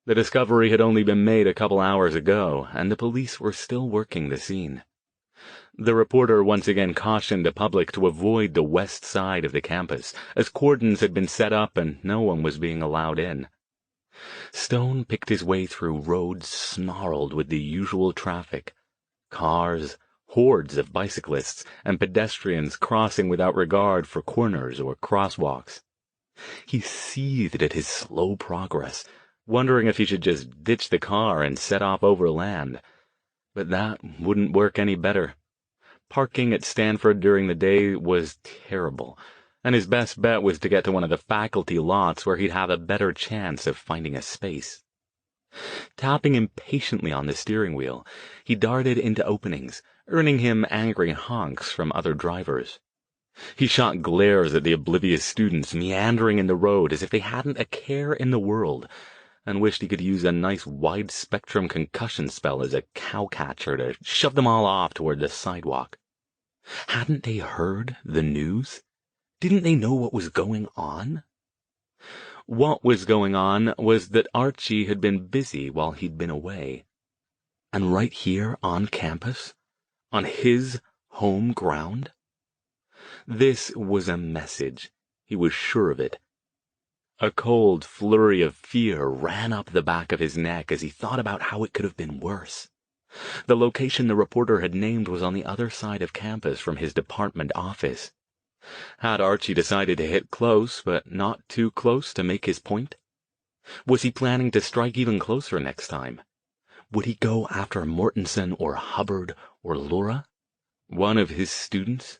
The discovery had only been made a couple hours ago, and the police were still working the scene. The reporter once again cautioned the public to avoid the west side of the campus, as cordons had been set up and no one was being allowed in. Stone picked his way through roads snarled with the usual traffic. Cars, hordes of bicyclists, and pedestrians crossing without regard for corners or crosswalks. He seethed at his slow progress, wondering if he should just ditch the car and set off overland. But that wouldn't work any better. Parking at Stanford during the day was terrible, and his best bet was to get to one of the faculty lots where he'd have a better chance of finding a space. Tapping impatiently on the steering wheel, he darted into openings, earning him angry honks from other drivers. He shot glares at the oblivious students meandering in the road as if they hadn't a care in the world, and wished he could use a nice wide-spectrum concussion spell as a cowcatcher to shove them all off toward the sidewalk. Hadn't they heard the news? Didn't they know what was going on? What was going on was that Archie had been busy while he'd been away. And right here on campus, on his home ground? This was a message. He was sure of it. A cold flurry of fear ran up the back of his neck as he thought about how it could have been worse. The location the reporter had named was on the other side of campus from his department office. Had Archie decided to hit close, but not too close to make his point? Was he planning to strike even closer next time? Would he go after Mortensen or Hubbard or Laura? One of his students?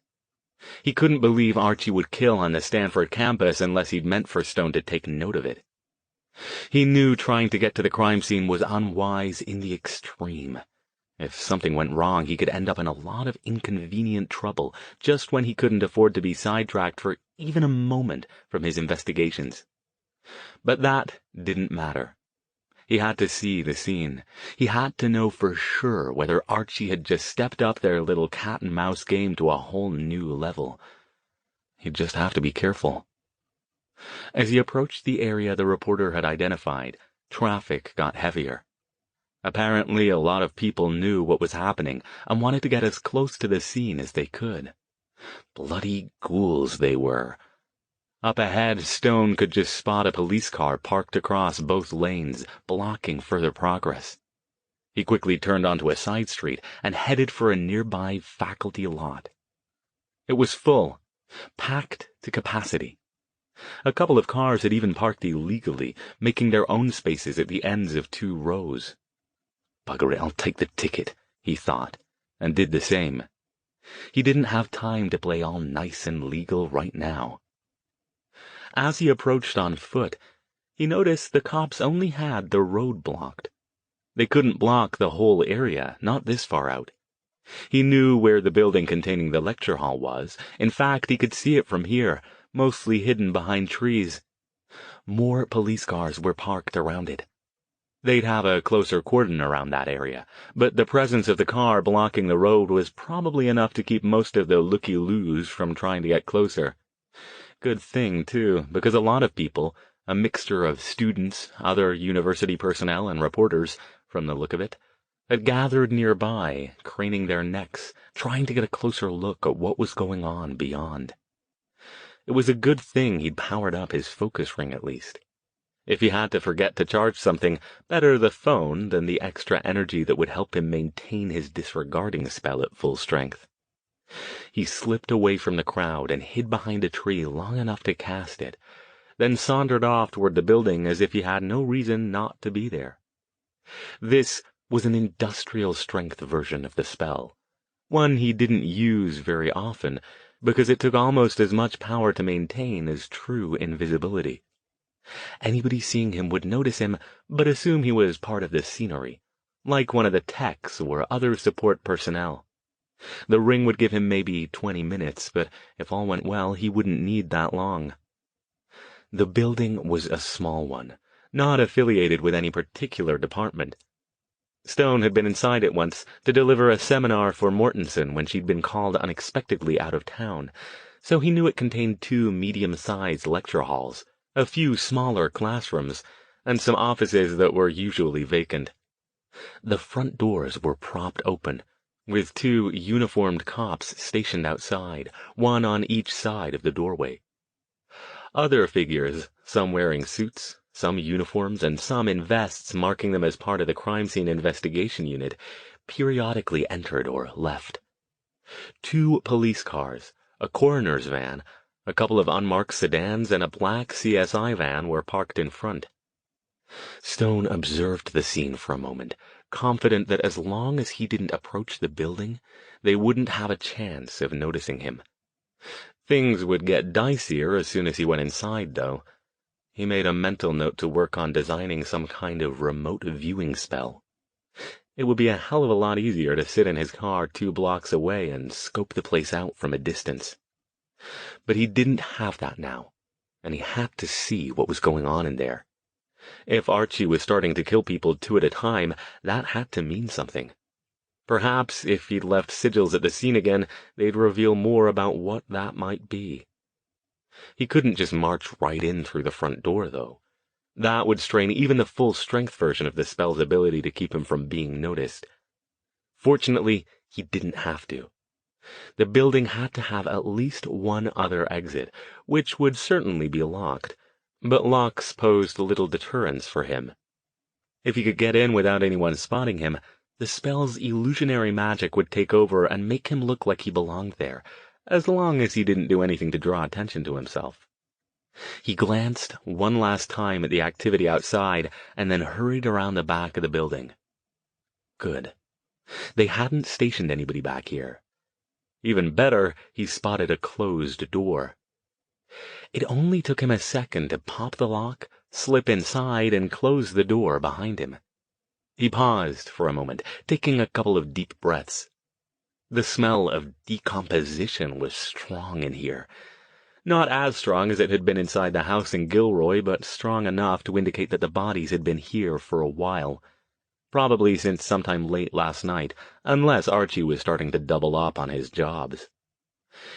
He couldn't believe Archie would kill on the Stanford campus unless he'd meant for Stone to take note of it. He knew trying to get to the crime scene was unwise in the extreme. If something went wrong, he could end up in a lot of inconvenient trouble just when he couldn't afford to be sidetracked for even a moment from his investigations. But that didn't matter. He had to see the scene. He had to know for sure whether Archie had just stepped up their little cat-and-mouse game to a whole new level. He'd just have to be careful. As he approached the area the reporter had identified, traffic got heavier. Apparently, a lot of people knew what was happening and wanted to get as close to the scene as they could. Bloody ghouls they were. Up ahead, Stone could just spot a police car parked across both lanes, blocking further progress. He quickly turned onto a side street and headed for a nearby faculty lot. It was full, packed to capacity. A couple of cars had even parked illegally, making their own spaces at the ends of 2 rows. Bugger it, I'll take the ticket, he thought, and did the same. He didn't have time to play all nice and legal right now. As he approached on foot, he noticed the cops only had the road blocked. They couldn't block the whole area, not this far out. He knew where the building containing the lecture hall was. In fact, he could see it from here, mostly hidden behind trees. More police cars were parked around it. They'd have a closer cordon around that area, but the presence of the car blocking the road was probably enough to keep most of the looky-loos from trying to get closer. Good thing, too, because a lot of people, a mixture of students, other university personnel, and reporters, from the look of it, had gathered nearby, craning their necks, trying to get a closer look at what was going on beyond. It was a good thing he'd powered up his focus ring at least. If he had to forget to charge something, better the phone than the extra energy that would help him maintain his disregarding spell at full strength. He slipped away from the crowd and hid behind a tree long enough to cast it, then sauntered off toward the building as if he had no reason not to be there. This was an industrial-strength version of the spell, one he didn't use very often, because it took almost as much power to maintain as true invisibility. Anybody seeing him would notice him, but assume he was part of the scenery, like one of the techs or other support personnel. The ring would give him maybe 20 minutes, but if all went well, he wouldn't need that long. The building was a small one, not affiliated with any particular department. Stone had been inside it once to deliver a seminar for Mortensen when she'd been called unexpectedly out of town, so he knew it contained 2 medium-sized lecture halls, a few smaller classrooms, and some offices that were usually vacant. The front doors were propped open, with 2 uniformed cops stationed outside, one on each side of the doorway. Other figures, some wearing suits, some uniforms, and some in vests marking them as part of the crime scene investigation unit, periodically entered or left. 2 police cars, a coroner's van, a couple of unmarked sedans, and a black CSI van were parked in front. Stone observed the scene for a moment, confident that as long as he didn't approach the building, they wouldn't have a chance of noticing him. Things would get dicier as soon as he went inside, though. He made a mental note to work on designing some kind of remote viewing spell. It would be a hell of a lot easier to sit in his car 2 blocks away and scope the place out from a distance. But he didn't have that now, and he had to see what was going on in there. If Archie was starting to kill people 2 at a time, that had to mean something. Perhaps if he'd left sigils at the scene again, they'd reveal more about what that might be. He couldn't just march right in through the front door, though. That would strain even the full-strength version of the spell's ability to keep him from being noticed. Fortunately, he didn't have to. The building had to have at least one other exit, which would certainly be locked, but locks posed little deterrence for him. If he could get in without anyone spotting him, the spell's illusionary magic would take over and make him look like he belonged there, as long as he didn't do anything to draw attention to himself. He glanced one last time at the activity outside and then hurried around the back of the building. Good. They hadn't stationed anybody back here. Even better, he spotted a closed door. It only took him a second to pop the lock, slip inside, and close the door behind him. He paused for a moment, taking a couple of deep breaths. The smell of decomposition was strong in here. Not as strong as it had been inside the house in Gilroy, but strong enough to indicate that the bodies had been here for a while. Probably since sometime late last night, unless Archie was starting to double up on his jobs.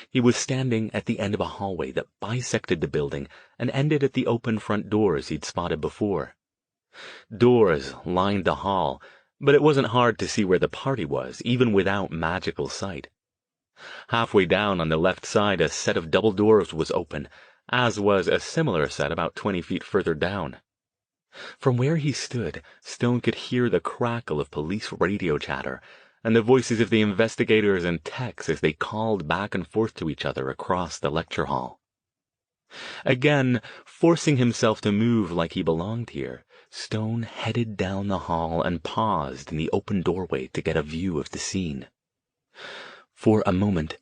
He was standing at the end of a hallway that bisected the building and ended at the open front doors he'd spotted before. Doors lined the hall, but it wasn't hard to see where the party was, even without magical sight. Halfway down on the left side, a set of double doors was open, as was a similar set about 20 feet further down. From where he stood, Stone could hear the crackle of police radio chatter and the voices of the investigators and techs as they called back and forth to each other across the lecture hall. Again, forcing himself to move like he belonged here, Stone headed down the hall and paused in the open doorway to get a view of the scene. For a moment,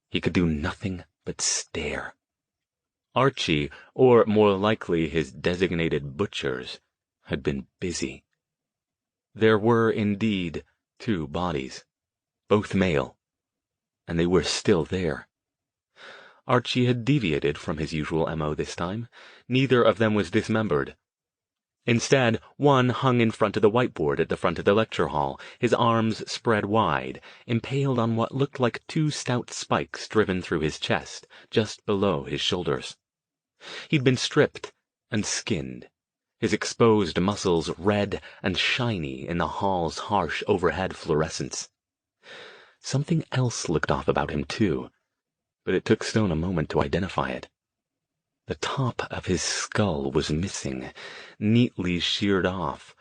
he could do nothing but stare. Archie, or more likely his designated butchers, had been busy. There were indeed 2 bodies, both male, and they were still there. Archie had deviated from his usual MO this time. Neither of them was dismembered. Instead, one hung in front of the whiteboard at the front of the lecture hall, his arms spread wide, impaled on what looked like 2 stout spikes driven through his chest, just below his shoulders. He'd been stripped and skinned, his exposed muscles red and shiny in the hall's harsh overhead fluorescence. Something else looked off about him, too, but it took Stone a moment to identify it. The top of his skull was missing, neatly sheared off,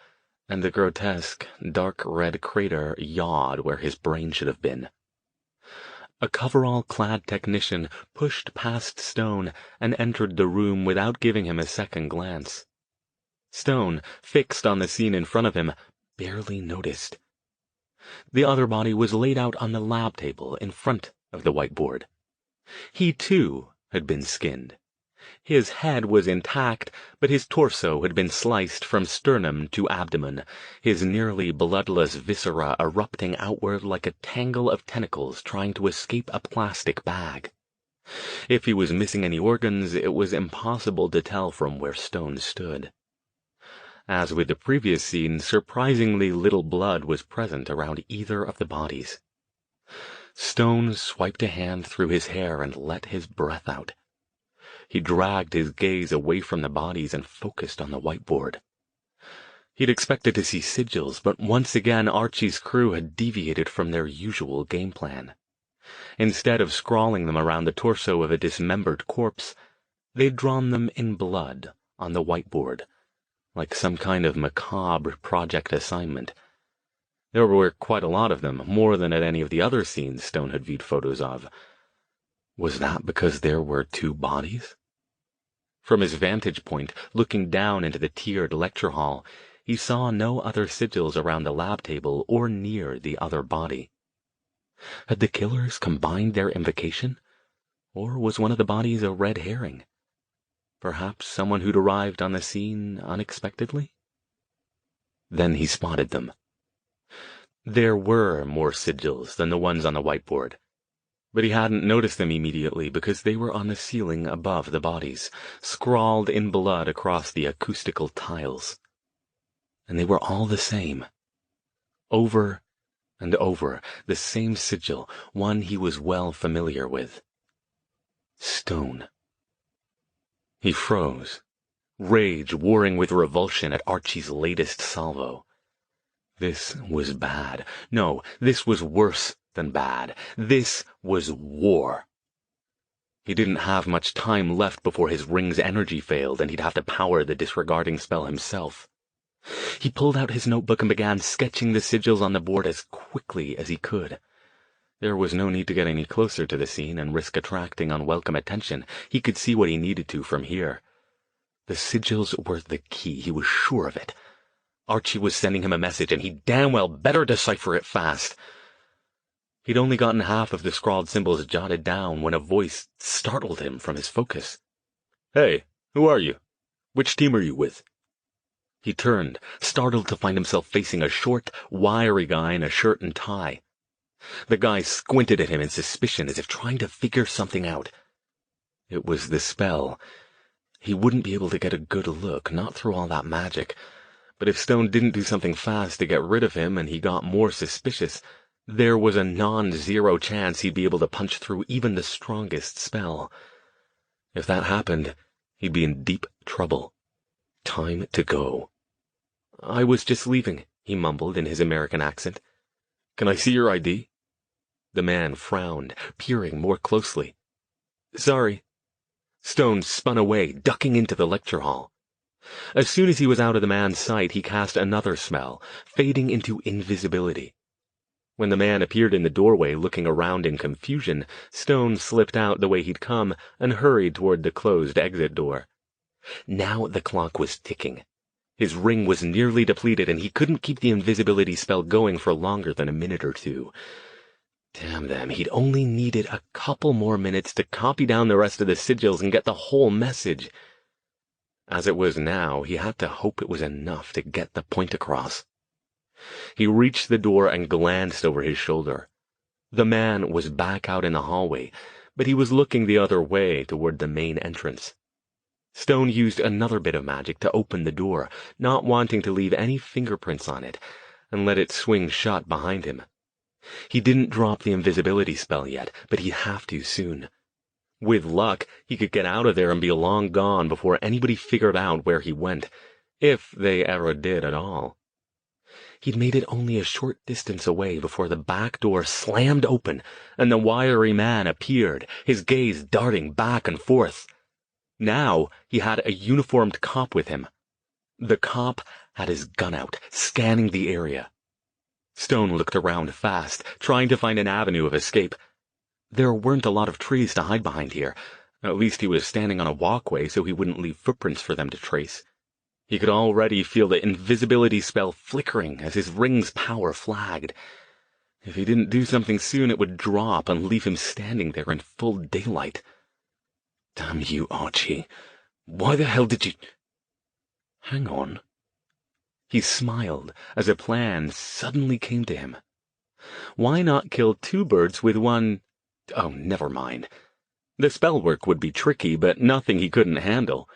and the grotesque, dark red crater yawed where his brain should have been. A coverall-clad technician pushed past Stone and entered the room without giving him a second glance. Stone, fixed on the scene in front of him, barely noticed. The other body was laid out on the lab table in front of the whiteboard. He, too, had been skinned. His head was intact, but his torso had been sliced from sternum to abdomen, his nearly bloodless viscera erupting outward like a tangle of tentacles trying to escape a plastic bag. If he was missing any organs, it was impossible to tell from where Stone stood. As with the previous scene, surprisingly little blood was present around either of the bodies. Stone swiped a hand through his hair and let his breath out. He dragged his gaze away from the bodies and focused on the whiteboard. He'd expected to see sigils, but once again Archie's crew had deviated from their usual game plan. Instead of scrawling them around the torso of a dismembered corpse, they'd drawn them in blood on the whiteboard, like some kind of macabre project assignment. There were quite a lot of them, more than at any of the other scenes Stone had viewed photos of. Was that because there were 2 bodies? From his vantage point, looking down into the tiered lecture hall, he saw no other sigils around the lab table or near the other body. Had the killers combined their invocation? Or was one of the bodies a red herring? Perhaps someone who'd arrived on the scene unexpectedly? Then he spotted them. There were more sigils than the ones on the whiteboard, but he hadn't noticed them immediately because they were on the ceiling above the bodies, scrawled in blood across the acoustical tiles. And they were all the same. Over and over, the same sigil, one he was well familiar with. Stone. He froze, rage warring with revulsion at Archie's latest salvo. This was bad. No, this was worse than bad. This was war. He didn't have much time left before his ring's energy failed and he'd have to power the disregarding spell himself. He pulled out his notebook and began sketching the sigils on the board as quickly as he could. There was no need to get any closer to the scene and risk attracting unwelcome attention. He could see what he needed to from here. The sigils were the key. He was sure of it. Archie was sending him a message, and he damn well better decipher it fast. He'd only gotten half of the scrawled symbols jotted down when a voice startled him from his focus. "Hey, who are you? Which team are you with?" He turned, startled to find himself facing a short, wiry guy in a shirt and tie. The guy squinted at him in suspicion, as if trying to figure something out. It was the spell. He wouldn't be able to get a good look, not through all that magic. But if Stone didn't do something fast to get rid of him and he got more suspicious, there was a non-zero chance he'd be able to punch through even the strongest spell. If that happened, he'd be in deep trouble. Time to go. "I was just leaving," he mumbled in his American accent. "Can I see your ID?" The man frowned, peering more closely. "Sorry." Stone spun away, ducking into the lecture hall. As soon as he was out of the man's sight, he cast another spell, fading into invisibility. When the man appeared in the doorway, looking around in confusion, Stone slipped out the way he'd come and hurried toward the closed exit door. Now the clock was ticking. His ring was nearly depleted, and he couldn't keep the invisibility spell going for longer than a minute or 2. Damn them, he'd only needed a couple more minutes to copy down the rest of the sigils and get the whole message. As it was now, he had to hope it was enough to get the point across. He reached the door and glanced over his shoulder. The man was back out in the hallway, but he was looking the other way toward the main entrance. Stone used another bit of magic to open the door, not wanting to leave any fingerprints on it, and let it swing shut behind him. He didn't drop the invisibility spell yet, but he'd have to soon. With luck, he could get out of there and be long gone before anybody figured out where he went, if they ever did at all. He'd made it only a short distance away before the back door slammed open and the wiry man appeared, his gaze darting back and forth. Now he had a uniformed cop with him. The cop had his gun out, scanning the area. Stone looked around fast, trying to find an avenue of escape. There weren't a lot of trees to hide behind here. At least he was standing on a walkway so he wouldn't leave footprints for them to trace. He could already feel the invisibility spell flickering as his ring's power flagged. If he didn't do something soon, it would drop and leave him standing there in full daylight. Damn you, Archie. Why the hell did you... Hang on. He smiled as a plan suddenly came to him. Why not kill 2 birds with one... Oh, never mind. The spell work would be tricky, but nothing he couldn't handle.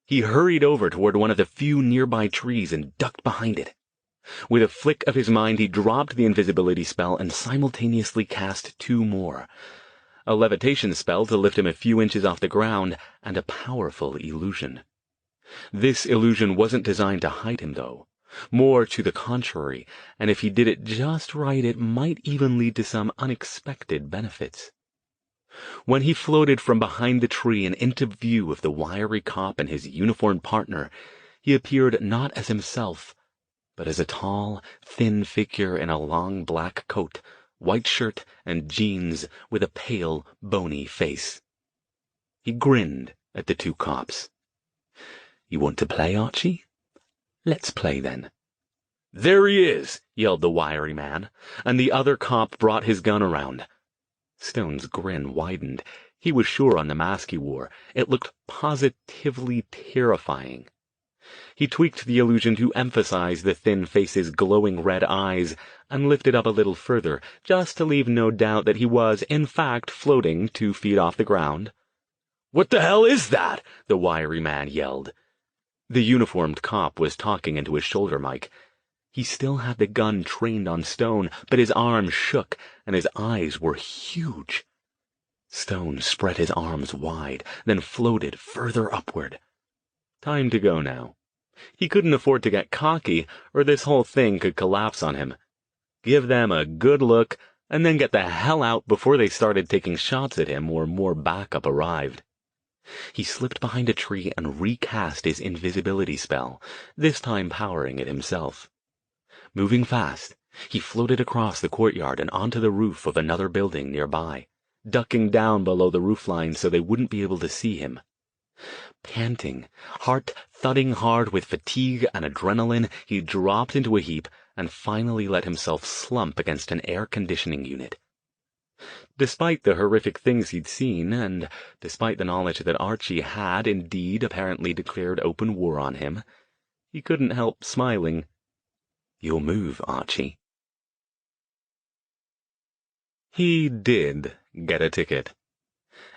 He hurried over toward one of the few nearby trees and ducked behind it. With a flick of his mind, he dropped the invisibility spell and simultaneously cast 2 more. A levitation spell to lift him a few inches off the ground, and a powerful illusion. This illusion wasn't designed to hide him, though. More to the contrary, and if he did it just right, it might even lead to some unexpected benefits. When he floated from behind the tree and into view of the wiry cop and his uniformed partner, he appeared not as himself, but as a tall, thin figure in a long black coat, white shirt, and jeans with a pale, bony face. He grinned at the two cops. "You want to play, Archie? Let's play, then." "There he is!" yelled the wiry man, and the other cop brought his gun around. Stone's grin widened. He was sure on the mask he wore. It looked positively terrifying. He tweaked the illusion to emphasize the thin face's glowing red eyes and lifted up a little further, just to leave no doubt that he was, in fact, floating 2 feet off the ground. "What the hell is that?" the wiry man yelled. The uniformed cop was talking into his shoulder mic. He still had the gun trained on Stone, but his arms shook, and his eyes were huge. Stone spread his arms wide, then floated further upward. Time to go now. He couldn't afford to get cocky, or this whole thing could collapse on him. Give them a good look, and then get the hell out before they started taking shots at him or more backup arrived. He slipped behind a tree and recast his invisibility spell, this time powering it himself. Moving fast, he floated across the courtyard and onto the roof of another building nearby, ducking down below the roofline so they wouldn't be able to see him. Panting, heart thudding hard with fatigue and adrenaline, he dropped into a heap and finally let himself slump against an air conditioning unit. Despite the horrific things he'd seen, and despite the knowledge that Archie had indeed apparently declared open war on him, he couldn't help smiling. "Your move, Archie." He did get a ticket.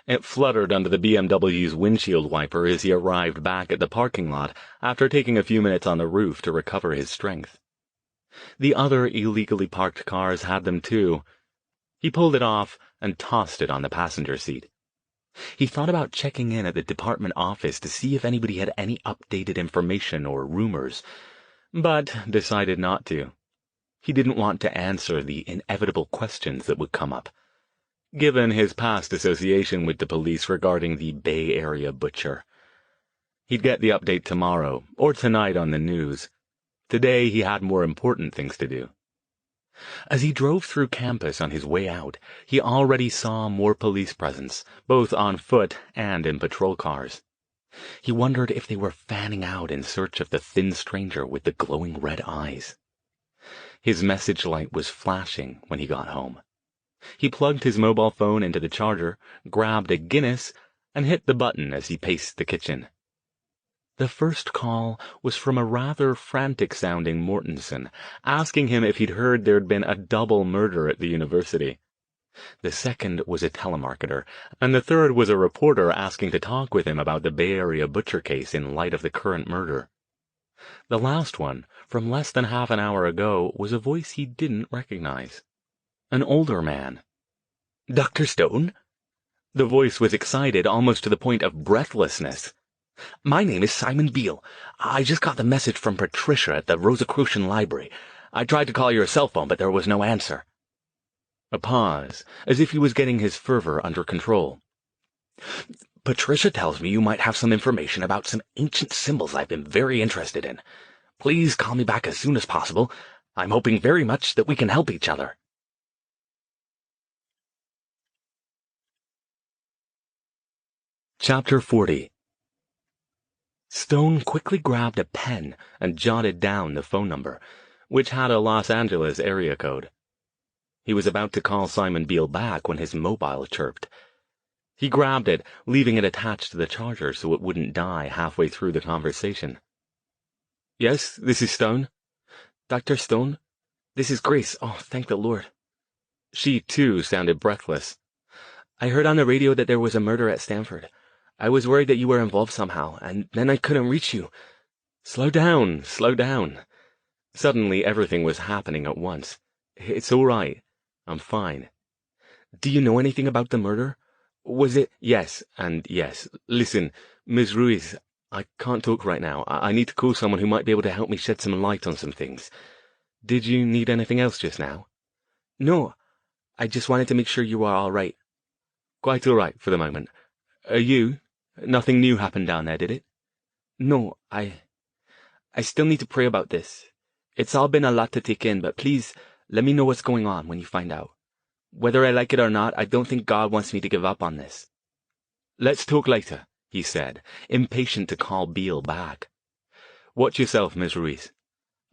It fluttered under the BMW's windshield wiper as he arrived back at the parking lot after taking a few minutes on the roof to recover his strength. The other illegally parked cars had them too. He pulled it off and tossed it on the passenger seat. He thought about checking in at the department office to see if anybody had any updated information or rumors, but decided not to. He didn't want to answer the inevitable questions that would come up, given his past association with the police regarding the Bay Area butcher. He'd get the update tomorrow, or tonight on the news. Today he had more important things to do. As he drove through campus on his way out, he already saw more police presence, both on foot and in patrol cars. He wondered if they were fanning out in search of the thin stranger with the glowing red eyes. His message light was flashing when he got home. He plugged his mobile phone into the charger, grabbed a Guinness, and hit the button as he paced the kitchen. The first call was from a rather frantic-sounding Mortensen, asking him if he'd heard there'd been a double murder at the university. The second was a telemarketer, and the third was a reporter asking to talk with him about the Bay Area butcher case in light of the current murder. The last one, from less than half an hour ago, was a voice he didn't recognize. An older man. "Dr. Stone?" The voice was excited almost to the point of breathlessness. "My name is Simon Beale. I just got the message from Patricia at the Rosicrucian Library. I tried to call your cell phone, but there was no answer." A pause, as if he was getting his fervor under control. "Patricia tells me you might have some information about some ancient symbols I've been very interested in. Please call me back as soon as possible. I'm hoping very much that we can help each other." Chapter 40. Stone quickly grabbed a pen and jotted down the phone number, which had a Los Angeles area code. He was about to call Simon Beale back when his mobile chirped. He grabbed it, leaving it attached to the charger so it wouldn't die halfway through the conversation. "Yes, this is Stone." "Dr. Stone? This is Grace. Oh, thank the Lord." She, too, sounded breathless. "I heard on the radio that there was a murder at Stanford. I was worried that you were involved somehow, and then I couldn't reach you." Slow down, slow down." Suddenly everything was happening at once. "It's all right. I'm fine." "Do you know anything about the murder? Was it—" "Yes, and yes. Listen, Miss Ruiz, I can't talk right now. I need to call someone who might be able to help me shed some light on some things. Did you need anything else just now? No, I just wanted to make sure you are all right. Quite all right for the moment. Are you? Nothing new happened down there, did it? No, I still need to pray about this. It's all been a lot to take in, but please let me know what's going on when you find out. Whether I like it or not, I don't think God wants me to give up on this. Let's talk later, he said, impatient to call Beale back. Watch yourself, Miss Ruiz.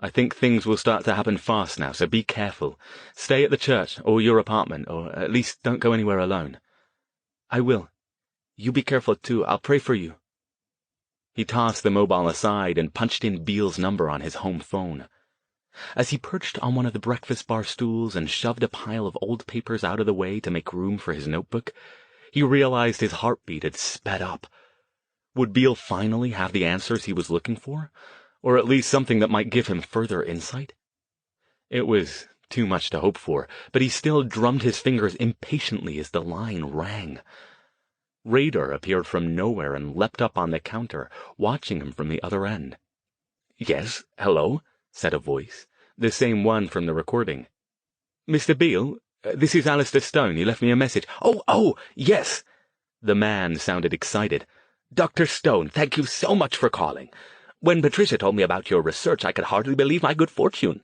I think things will start to happen fast now, so be careful. Stay at the church or your apartment, or at least don't go anywhere alone. I will. You be careful too. I'll pray for you. He tossed the mobile aside and punched in Beale's number on his home phone. As he perched on one of the breakfast bar stools and shoved a pile of old papers out of the way to make room for his notebook, he realized his heartbeat had sped up. Would Beale finally have the answers he was looking for? Or at least something that might give him further insight? It was too much to hope for, but he still drummed his fingers impatiently as the line rang. Rader appeared from nowhere and leapt up on the counter, watching him from the other end. "Yes, hello," said a voice, the same one from the recording. "Mr. Beale, this is Alastair Stone. You left me a message." Oh, yes. The man sounded excited. "Dr. Stone, thank you so much for calling. When Patricia told me about your research, I could hardly believe my good fortune."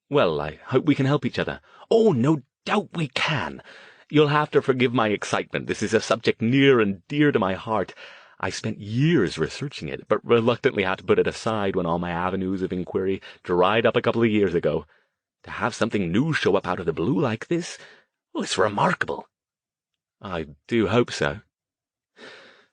"Well, I hope we can help each other." "Oh, no doubt we can. You'll have to forgive my excitement. This is a subject near and dear to my heart. I spent years researching it, but reluctantly had to put it aside when all my avenues of inquiry dried up a couple of years ago. To have something new show up out of the blue like this, it's remarkable." "I do hope so."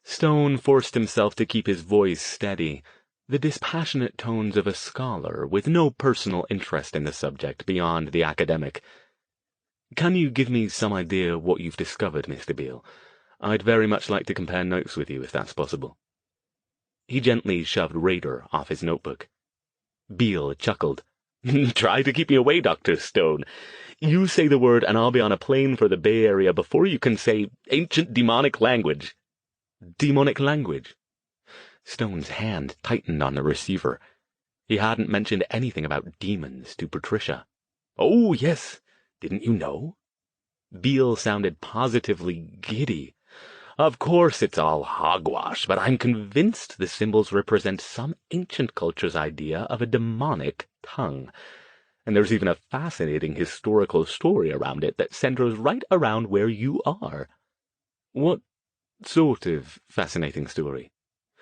Stone forced himself to keep his voice steady, the dispassionate tones of a scholar with no personal interest in the subject beyond the academic. "Can you give me some idea what you've discovered, Mr. Beale? I'd very much like to compare notes with you, if that's possible." He gently shoved Rader off his notebook. Beale chuckled. "Try to keep me away, Dr. Stone. You say the word and I'll be on a plane for the Bay Area before you can say ancient demonic language." "Demonic language?" Stone's hand tightened on the receiver. He hadn't mentioned anything about demons to Patricia. "Oh, yes. Didn't you know?" Beale sounded positively giddy. "Of course it's all hogwash, but I'm convinced the symbols represent some ancient culture's idea of a demonic tongue. And there's even a fascinating historical story around it that centers right around where you are." "What sort of fascinating story?"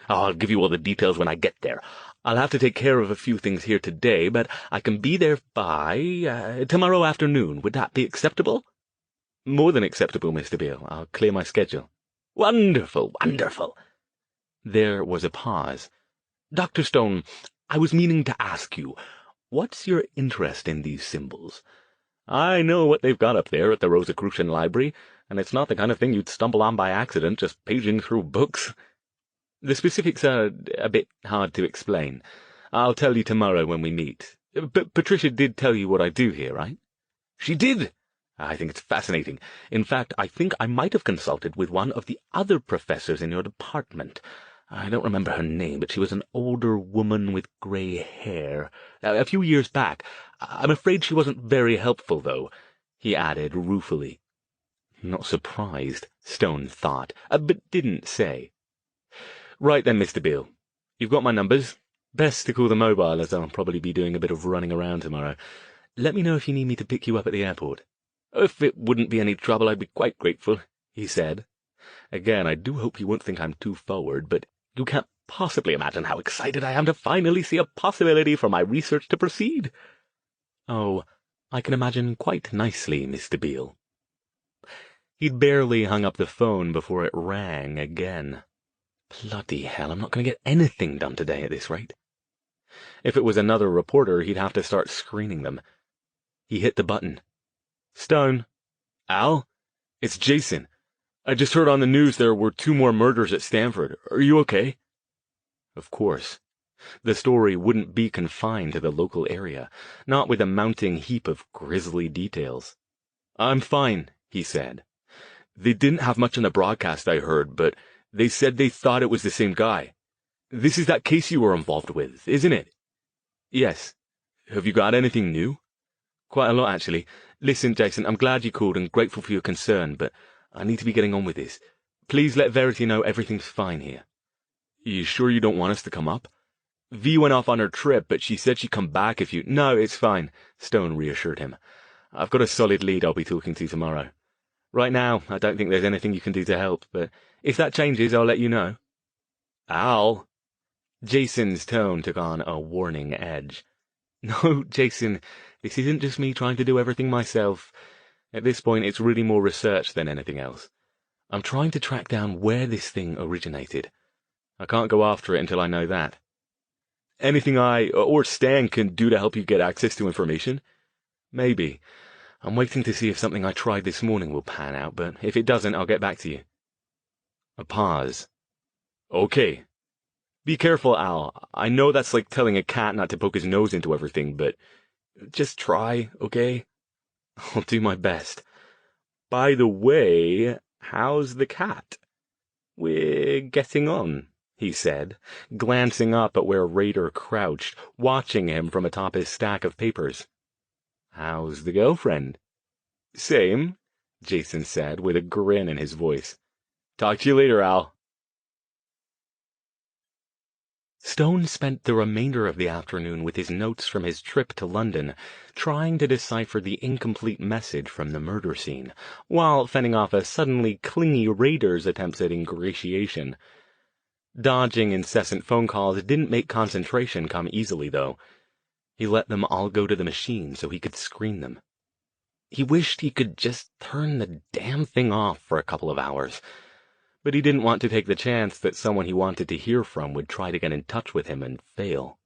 "I'll give you all the details when I get there. I'll have to take care of a few things here today, but I can be there by tomorrow afternoon. Would that be acceptable?" "More than acceptable, Mr. Beale. I'll clear my schedule." "Wonderful, wonderful." There was a pause. "Dr. Stone, I was meaning to ask you, what's your interest in these symbols? I know what they've got up there at the Rosicrucian Library, and it's not the kind of thing you'd stumble on by accident just paging through books." "The specifics are a bit hard to explain. I'll tell you tomorrow when we meet. But Patricia did tell you what I do here, right?" "She did. I think it's fascinating. In fact, I think I might have consulted with one of the other professors in your department. I don't remember her name, but she was an older woman with gray hair. A few years back. I'm afraid she wasn't very helpful, though," he added ruefully. Not surprised, Stone thought, but didn't say. "Right then, Mr. Beale. You've got my numbers. Best to call the mobile, as I'll probably be doing a bit of running around tomorrow. Let me know if you need me to pick you up at the airport." "If it wouldn't be any trouble, I'd be quite grateful," he said. "Again, I do hope you won't think I'm too forward, but you can't possibly imagine how excited I am to finally see a possibility for my research to proceed." "Oh, I can imagine quite nicely, Mr. Beale." He'd barely hung up the phone before it rang again. Bloody hell, I'm not going to get anything done today at this rate. If it was another reporter, he'd have to start screening them. He hit the button. "Stone." "Al? "It's Jason. I just heard on the news there were 2 more murders at Stanford. Are you okay?" Of course. The story wouldn't be confined to the local area, not with a mounting heap of grisly details. "I'm fine," he said. "They didn't have much on the broadcast, I heard, but they said they thought it was the same guy." This is that case you were involved with, isn't it? Yes. Have you got anything new? Quite a lot, actually. Listen, Jason, I'm glad you called and grateful for your concern, but I need to be getting on with this. Please let Verity know everything's fine here. You sure you don't want us to come up? V went off on her trip, but she said she'd come back if you— No, it's fine, Stone reassured him. I've got a solid lead I'll be talking to tomorrow. Right now, I don't think there's anything you can do to help, but if that changes, I'll let you know. Al? Jason's tone took on a warning edge. No, Jason, this isn't just me trying to do everything myself. At this point, it's really more research than anything else. I'm trying to track down where this thing originated. I can't go after it until I know that. Anything I, or Stan, can do to help you get access to information? Maybe. I'm waiting to see if something I tried this morning will pan out, but if it doesn't, I'll get back to you. A pause. Okay. Be careful, Al. I know that's like telling a cat not to poke his nose into everything, but just try, okay? I'll do my best. By the way, how's the cat? We're getting on, he said, glancing up at where Raider crouched, watching him from atop his stack of papers. How's the girlfriend? Same, Jason said, with a grin in his voice. Talk to you later, Al. Stone spent the remainder of the afternoon with his notes from his trip to London, trying to decipher the incomplete message from the murder scene, while fending off a suddenly clingy Raider's attempts at ingratiation. Dodging incessant phone calls didn't make concentration come easily, though. He let them all go to the machine so he could screen them. He wished he could just turn the damn thing off for a couple of hours, but he didn't want to take the chance that someone he wanted to hear from would try to get in touch with him and fail.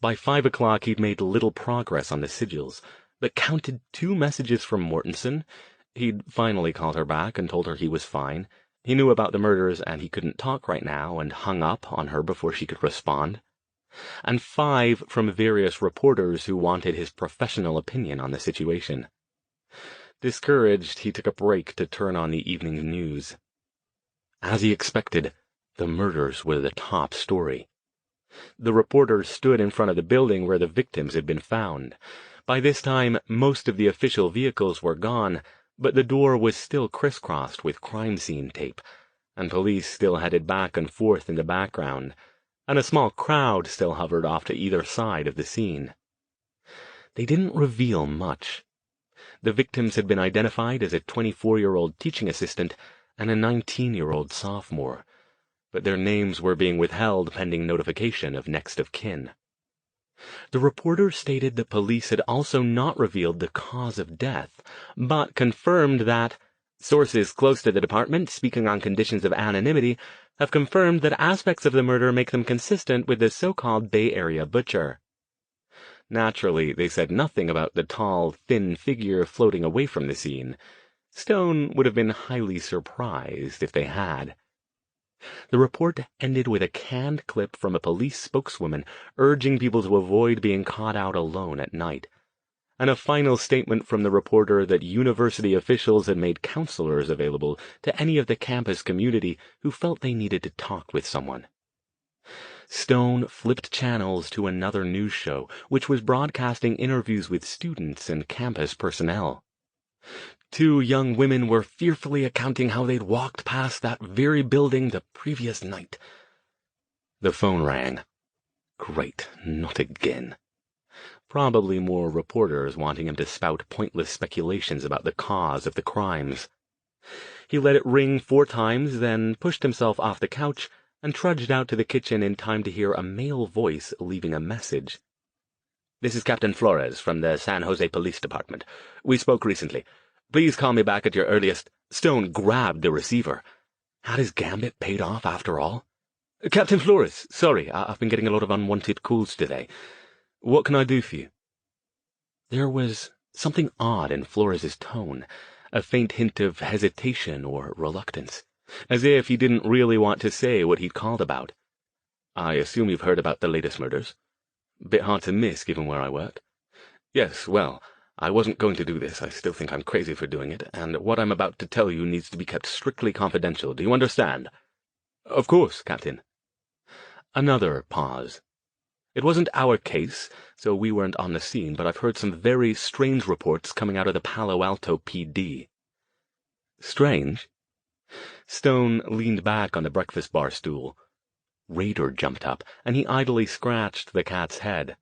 By 5 o'clock he'd made little progress on the sigils, but counted 2 messages from Mortensen. He'd finally called her back and told her he was fine. He knew about the murders and he couldn't talk right now, and hung up on her before she could respond. And 5 from various reporters who wanted his professional opinion on the situation. Discouraged, he took a break to turn on the evening news. As he expected, the murders were the top story. The reporters stood in front of the building where the victims had been found. By this time, most of the official vehicles were gone, but the door was still crisscrossed with crime scene tape, and police still headed back and forth in the background, and a small crowd still hovered off to either side of the scene. They didn't reveal much. The victims had been identified as a 24-year-old teaching assistant and a 19-year-old sophomore, but their names were being withheld pending notification of next of kin. The reporter stated that police had also not revealed the cause of death, but confirmed that sources close to the department, speaking on conditions of anonymity, have confirmed that aspects of the murder make them consistent with the so-called Bay Area butcher. Naturally, they said nothing about the tall, thin figure floating away from the scene. Stone would have been highly surprised if they had. The report ended with a canned clip from a police spokeswoman urging people to avoid being caught out alone at night, and a final statement from the reporter that university officials had made counselors available to any of the campus community who felt they needed to talk with someone. Stone flipped channels to another news show, which was broadcasting interviews with students and campus personnel. 2 young women were fearfully recounting how they'd walked past that very building the previous night. The phone rang. Great, not again. Probably more reporters wanting him to spout pointless speculations about the cause of the crimes. He let it ring 4 times, then pushed himself off the couch and trudged out to the kitchen in time to hear a male voice leaving a message. This is Captain Flores from the San Jose Police Department. We spoke recently. Please call me back at your earliest. Stone grabbed the receiver. Had his gambit paid off after all? Captain Flores, sorry, I've been getting a lot of unwanted calls today. What can I do for you? There was something odd in Flores's tone, a faint hint of hesitation or reluctance, as if he didn't really want to say what he'd called about. I assume you've heard about the latest murders? Bit hard to miss, given where I work. Yes, well, I wasn't going to do this. I still think I'm crazy for doing it, and what I'm about to tell you needs to be kept strictly confidential. Do you understand? Of course, Captain. Another pause. It wasn't our case, so we weren't on the scene, but I've heard some very strange reports coming out of the Palo Alto PD. Strange? Stone leaned back on the breakfast bar stool. Raider jumped up, and he idly scratched the cat's head.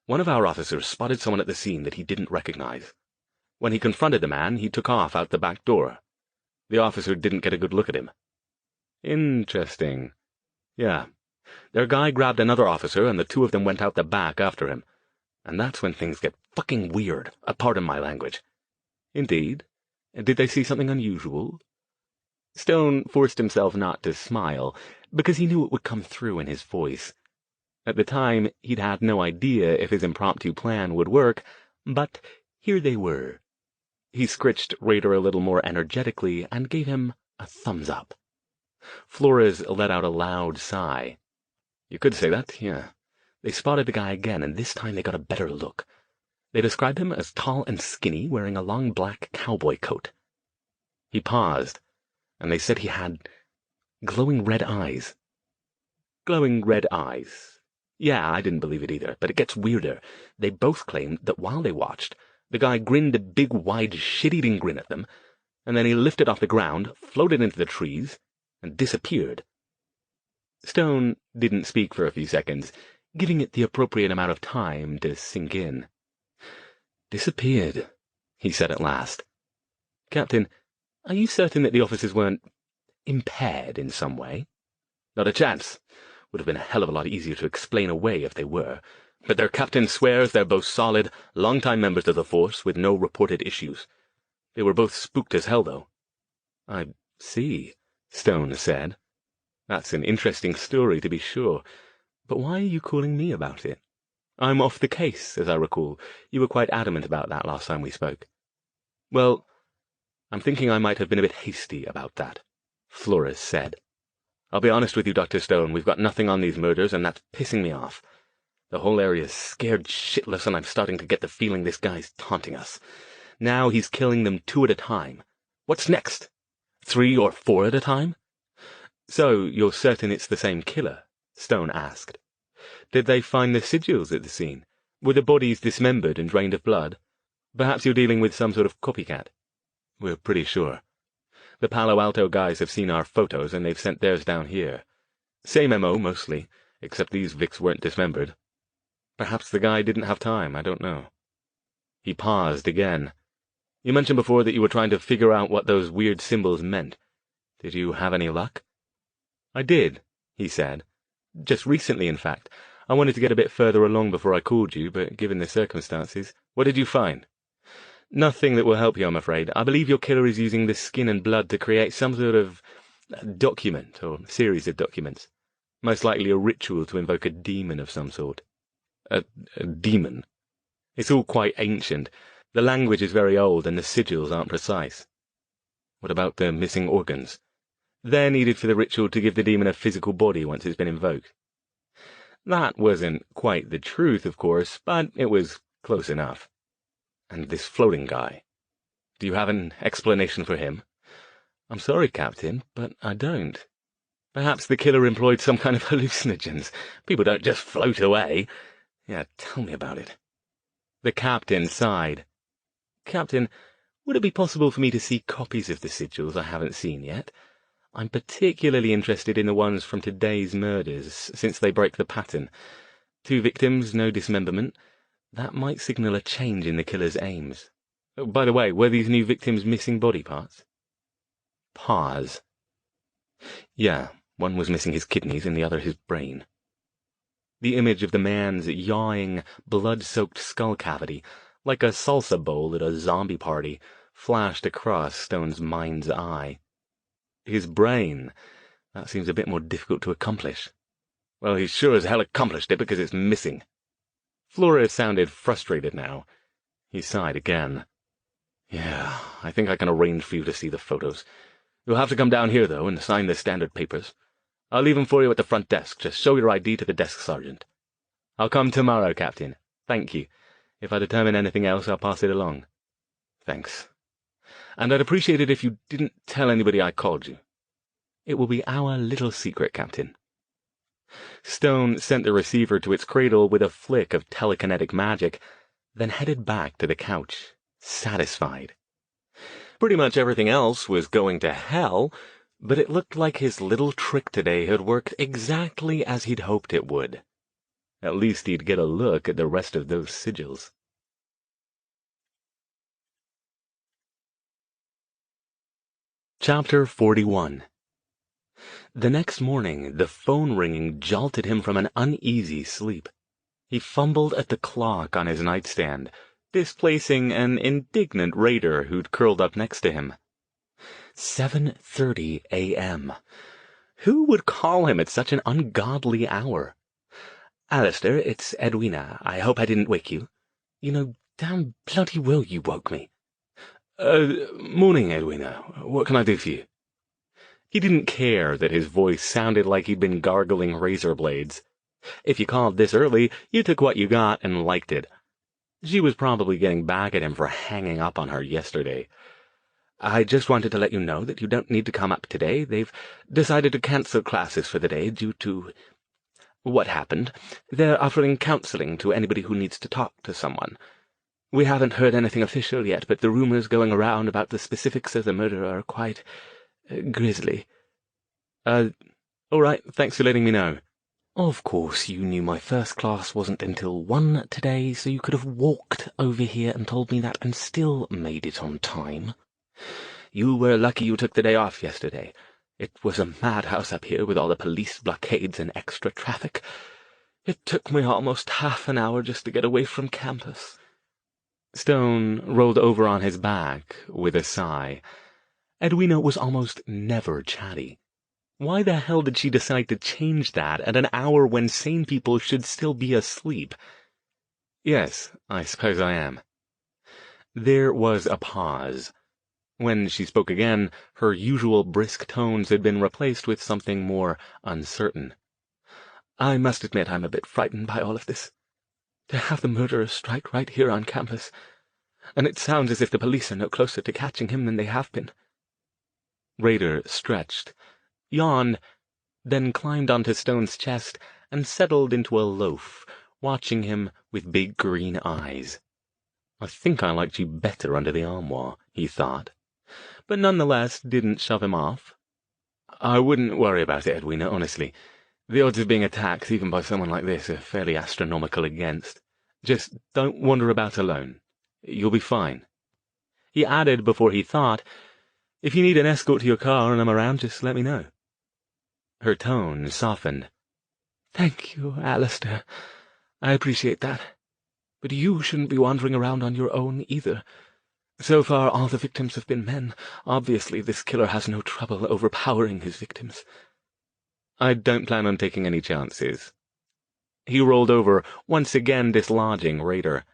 One of our officers spotted someone at the scene that he didn't recognize. When he confronted the man, he took off out the back door. The officer didn't get a good look at him. Interesting. Yeah. Their guy grabbed another officer, and the two of them went out the back after him. And that's when things get fucking weird, pardon my language. Indeed? Did they see something unusual? Stone forced himself not to smile, because he knew it would come through in his voice. At the time, he'd had no idea if his impromptu plan would work, but here they were. He scritched Raider a little more energetically and gave him a thumbs up. Flores let out a loud sigh. You could say that, yeah. They spotted the guy again, and this time they got a better look. They described him as tall and skinny, wearing a long black cowboy coat. He paused, and they said he had glowing red eyes. Glowing red eyes. Yeah, I didn't believe it either, but it gets weirder. They both claimed that while they watched, the guy grinned a big, wide, shit-eating grin at them, and then he lifted off the ground, floated into the trees, and disappeared. Stone didn't speak for a few seconds, giving it the appropriate amount of time to sink in. Disappeared, he said at last. Captain, are you certain that the officers weren't impaired in some way? Not a chance. Would have been a hell of a lot easier to explain away if they were. But their captain swears they're both solid, long-time members of the force with no reported issues. They were both spooked as hell, though. I see, Stone said. That's an interesting story, to be sure. But why are you calling me about it? I'm off the case, as I recall. You were quite adamant about that last time we spoke. Well, I'm thinking I might have been a bit hasty about that, Flores said. I'll be honest with you, Dr. Stone, we've got nothing on these murders, and that's pissing me off. The whole area's scared shitless, and I'm starting to get the feeling this guy's taunting us. Now he's killing them 2 at a time. What's next? 3 or 4 at a time? So, you're certain it's the same killer? Stone asked. Did they find the sigils at the scene? Were the bodies dismembered and drained of blood? Perhaps you're dealing with some sort of copycat. We're pretty sure. The Palo Alto guys have seen our photos, and they've sent theirs down here. Same MO, mostly, except these Vics weren't dismembered. Perhaps the guy didn't have time, I don't know. He paused again. You mentioned before that you were trying to figure out what those weird symbols meant. Did you have any luck? I did, he said. Just recently, in fact. I wanted to get a bit further along before I called you, but given the circumstances, what did you find? Nothing that will help you, I'm afraid. I believe your killer is using the skin and blood to create some sort of document, or series of documents. Most likely a ritual to invoke a demon of some sort. A demon? It's all quite ancient. The language is very old, and the sigils aren't precise. What about the missing organs? They're needed for the ritual to give the demon a physical body once it's been invoked. That wasn't quite the truth, of course, but it was close enough. And this floating guy. Do you have an explanation for him? I'm sorry, Captain, but I don't. Perhaps the killer employed some kind of hallucinogens. People don't just float away. Yeah, tell me about it. The captain sighed. Captain, would it be possible for me to see copies of the sigils I haven't seen yet? I'm particularly interested in the ones from today's murders, since they break the pattern. 2 victims, no dismemberment. That might signal a change in the killer's aims. Oh, by the way, were these new victims missing body parts? Pause. Yeah, one was missing his kidneys and the other his brain. The image of the man's yawing, blood-soaked skull cavity, like a salsa bowl at a zombie party, flashed across Stone's mind's eye. His brain. That seems a bit more difficult to accomplish. Well, he sure as hell accomplished it because it's missing. Flores sounded frustrated now. He sighed again. Yeah, I think I can arrange for you to see the photos. You'll have to come down here, though, and sign the standard papers. I'll leave them for you at the front desk. Just show your ID to the desk sergeant. I'll come tomorrow, Captain. Thank you. If I determine anything else, I'll pass it along. Thanks. And I'd appreciate it if you didn't tell anybody I called you. It will be our little secret, Captain. Stone sent the receiver to its cradle with a flick of telekinetic magic, then headed back to the couch, satisfied. Pretty much everything else was going to hell, but it looked like his little trick today had worked exactly as he'd hoped it would. At least he'd get a look at the rest of those sigils. Chapter 41. The next morning, the phone ringing jolted him from an uneasy sleep. He fumbled at the clock on his nightstand, displacing an indignant raider who'd curled up next to him. 7:30 a.m. Who would call him at such an ungodly hour? "Alastair, it's Edwina. I hope I didn't wake you. You know, damn bloody well you woke me." Morning, Edwina. What can I do for you?" He didn't care that his voice sounded like he'd been gargling razor blades. If you called this early, you took what you got and liked it. She was probably getting back at him for hanging up on her yesterday. "I just wanted to let you know that you don't need to come up today. They've decided to cancel classes for the day due to what happened. They're offering counseling to anybody who needs to talk to someone. We haven't heard anything official yet, but the rumors going around about the specifics of the murder are quite grisly." All right, thanks for letting me know." "Of course you knew my first class wasn't until 1 today, so you could have walked over here and told me that and still made it on time." "You were lucky you took the day off yesterday. It was a madhouse up here with all the police blockades and extra traffic. It took me almost half an hour just to get away from campus." Stone rolled over on his back with a sigh. Edwina was almost never chatty. Why the hell did she decide to change that at an hour when sane people should still be asleep? "Yes, I suppose I am." There was a pause. When she spoke again, her usual brisk tones had been replaced with something more uncertain. "I must admit I'm a bit frightened by all of this. To have the murderer strike right here on campus, and it sounds as if the police are no closer to catching him than they have been." Raider stretched, yawned, then climbed onto Stone's chest and settled into a loaf, watching him with big green eyes. "I think I liked you better under the armoire," he thought, but nonetheless didn't shove him off. "I wouldn't worry about it, Edwina, honestly. The odds of being attacked, even by someone like this, are fairly astronomical against. Just don't wander about alone. You'll be fine." He added before he thought, "If you need an escort to your car and I'm around, just let me know." Her tone softened. "Thank you, Alastair. I appreciate that. But you shouldn't be wandering around on your own either. So far, all the victims have been men. Obviously, this killer has no trouble overpowering his victims." "I don't plan on taking any chances." He rolled over, once again dislodging Raider.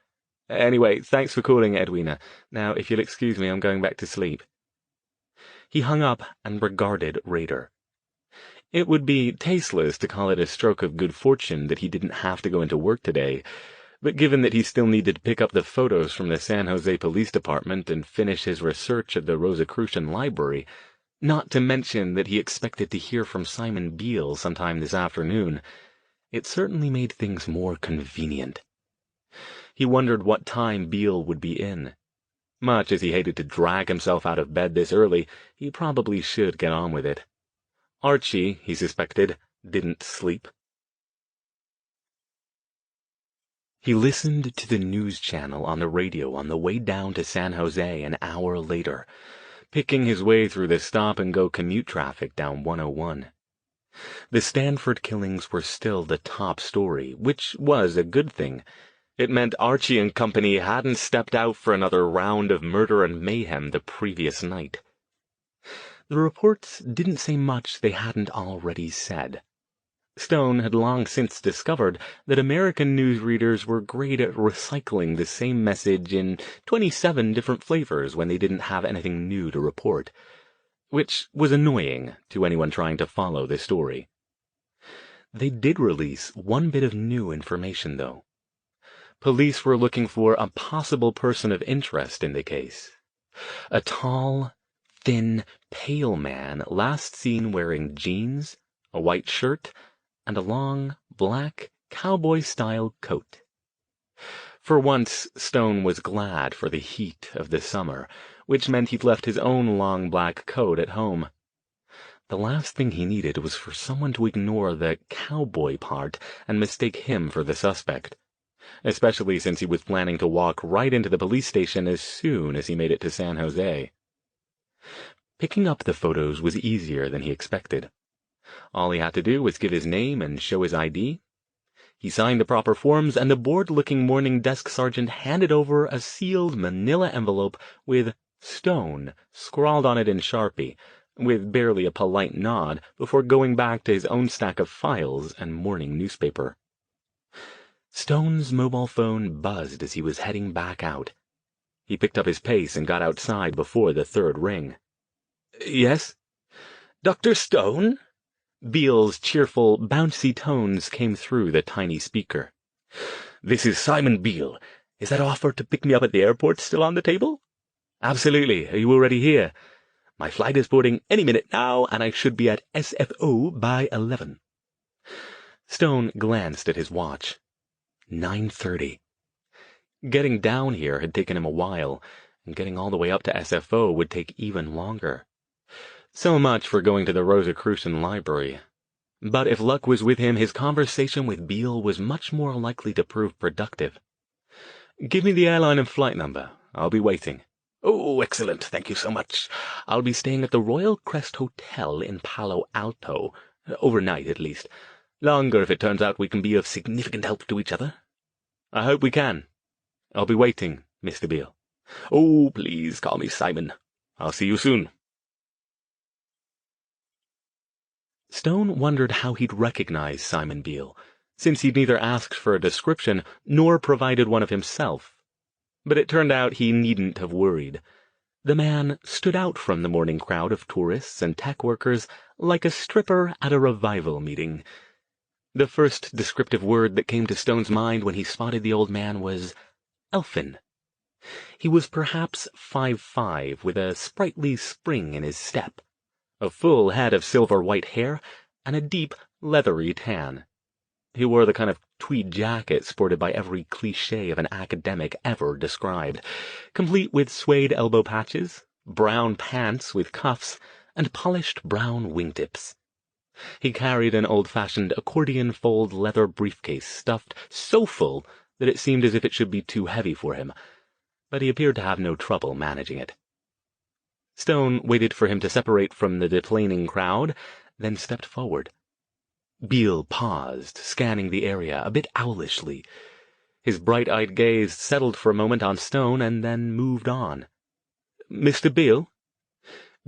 "Anyway, thanks for calling, Edwina. Now, if you'll excuse me, I'm going back to sleep." He hung up and regarded Raider. It would be tasteless to call it a stroke of good fortune that he didn't have to go into work today, but given that he still needed to pick up the photos from the San Jose Police Department and finish his research at the Rosicrucian Library, not to mention that he expected to hear from Simon Beale sometime this afternoon, it certainly made things more convenient. He wondered what time Beale would be in. Much as he hated to drag himself out of bed this early, he probably should get on with it. Archie, he suspected, didn't sleep. He listened to the news channel on the radio on the way down to San Jose an hour later, picking his way through the stop-and-go commute traffic down 101. The Stanford killings were still the top story, which was a good thing. It meant Archie and company hadn't stepped out for another round of murder and mayhem the previous night. The reports didn't say much they hadn't already said. Stone had long since discovered that American newsreaders were great at recycling the same message in 27 different flavors when they didn't have anything new to report, which was annoying to anyone trying to follow the story. They did release one bit of new information, though. Police were looking for a possible person of interest in the case. A tall, thin, pale man last seen wearing jeans, a white shirt, and a long, black, cowboy-style coat. For once, Stone was glad for the heat of the summer, which meant he'd left his own long black coat at home. The last thing he needed was for someone to ignore the cowboy part and mistake him for the suspect, especially since he was planning to walk right into the police station as soon as he made it to San Jose. Picking up the photos was easier than he expected. All he had to do was give his name and show his ID. He signed the proper forms, and the bored-looking morning desk sergeant handed over a sealed manila envelope with "Stone" scrawled on it in Sharpie, with barely a polite nod before going back to his own stack of files and morning newspaper. Stone's mobile phone buzzed as he was heading back out. He picked up his pace and got outside before the third ring. "Yes?" "Dr. Stone?" Beale's cheerful, bouncy tones came through the tiny speaker. "This is Simon Beale. Is that offer to pick me up at the airport still on the table?" "Absolutely. Are you already here?" "My flight is boarding any minute now, and I should be at SFO by 11. Stone glanced at his watch. 9:30. Getting down here had taken him a while, and getting all the way up to SFO would take even longer. So much for going to the Rosicrucian Library. But if luck was with him, his conversation with Beale was much more likely to prove productive. "Give me the airline and flight number. I'll be waiting." "Oh, excellent. Thank you so much. I'll be staying at the Royal Crest Hotel in Palo Alto. Overnight, at least. Longer if it turns out we can be of significant help to each other." "I hope we can. I'll be waiting, Mr. Beale." "Oh, please call me Simon. I'll see you soon." Stone wondered how he'd recognize Simon Beale, since he'd neither asked for a description nor provided one of himself. But it turned out he needn't have worried. The man stood out from the morning crowd of tourists and tech workers like a stripper at a revival meeting. The first descriptive word that came to Stone's mind when he spotted the old man was elfin. He was perhaps 5'5", with a sprightly spring in his step, a full head of silver-white hair, and a deep, leathery tan. He wore the kind of tweed jacket sported by every cliché of an academic ever described, complete with suede elbow patches, brown pants with cuffs, and polished brown wingtips. He carried an old-fashioned accordion-fold leather briefcase stuffed so full that it seemed as if it should be too heavy for him, but he appeared to have no trouble managing it. Stone waited for him to separate from the deplaning crowd, then stepped forward. Beale paused, scanning the area a bit owlishly. His bright-eyed gaze settled for a moment on Stone and then moved on. "Mr. Beale?"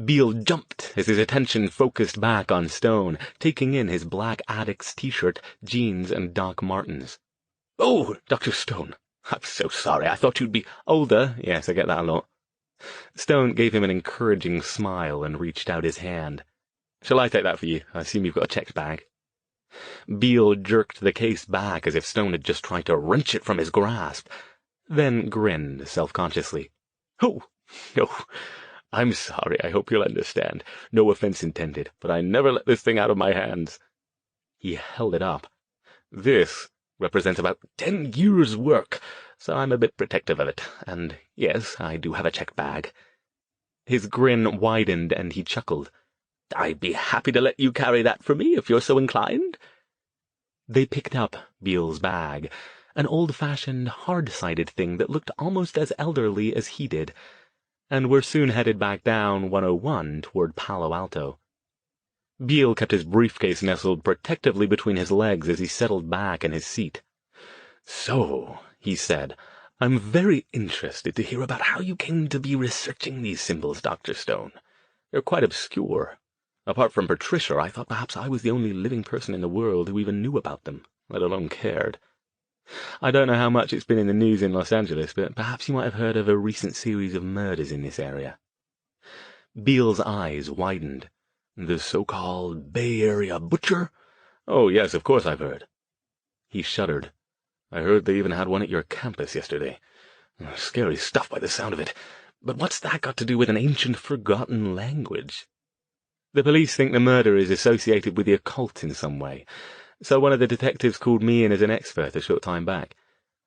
Beale jumped as his attention focused back on Stone, taking in his black Addicts t-shirt, jeans, and Doc Martens. "Oh, Dr. Stone. I'm so sorry. I thought you'd be older." "Yes, I get that a lot." Stone gave him an encouraging smile and reached out his hand. "Shall I take that for you? I assume you've got a checked bag." Beale jerked the case back as if Stone had just tried to wrench it from his grasp, then grinned self-consciously. "Oh, no. I'm sorry. I hope you'll understand. No offense intended, but I never let this thing out of my hands." He held it up. "This represents about 10 years' work, so I'm a bit protective of it. And yes, I do have a checked bag." His grin widened and he chuckled. "I'd be happy to let you carry that for me if you're so inclined." They picked up Beale's bag, an old-fashioned, hard-sided thing that looked almost as elderly as he did, and were soon headed back down 101 toward Palo Alto. Beale kept his briefcase nestled protectively between his legs as he settled back in his seat. "So," he said, "I'm very interested to hear about how you came to be researching these symbols, Dr. Stone. They're quite obscure. Apart from Patricia, I thought perhaps I was the only living person in the world who even knew about them, let alone cared. I don't know how much it's been in the news in Los Angeles, but perhaps you might have heard of a recent series of murders in this area." Beale's eyes widened. "The so-called Bay Area Butcher? Oh, yes, of course I've heard." He shuddered. "I heard they even had one at your campus yesterday. Scary stuff by the sound of it. But what's that got to do with an ancient forgotten language?" "The police think the murder is associated with the occult in some way. So one of the detectives called me in as an expert a short time back.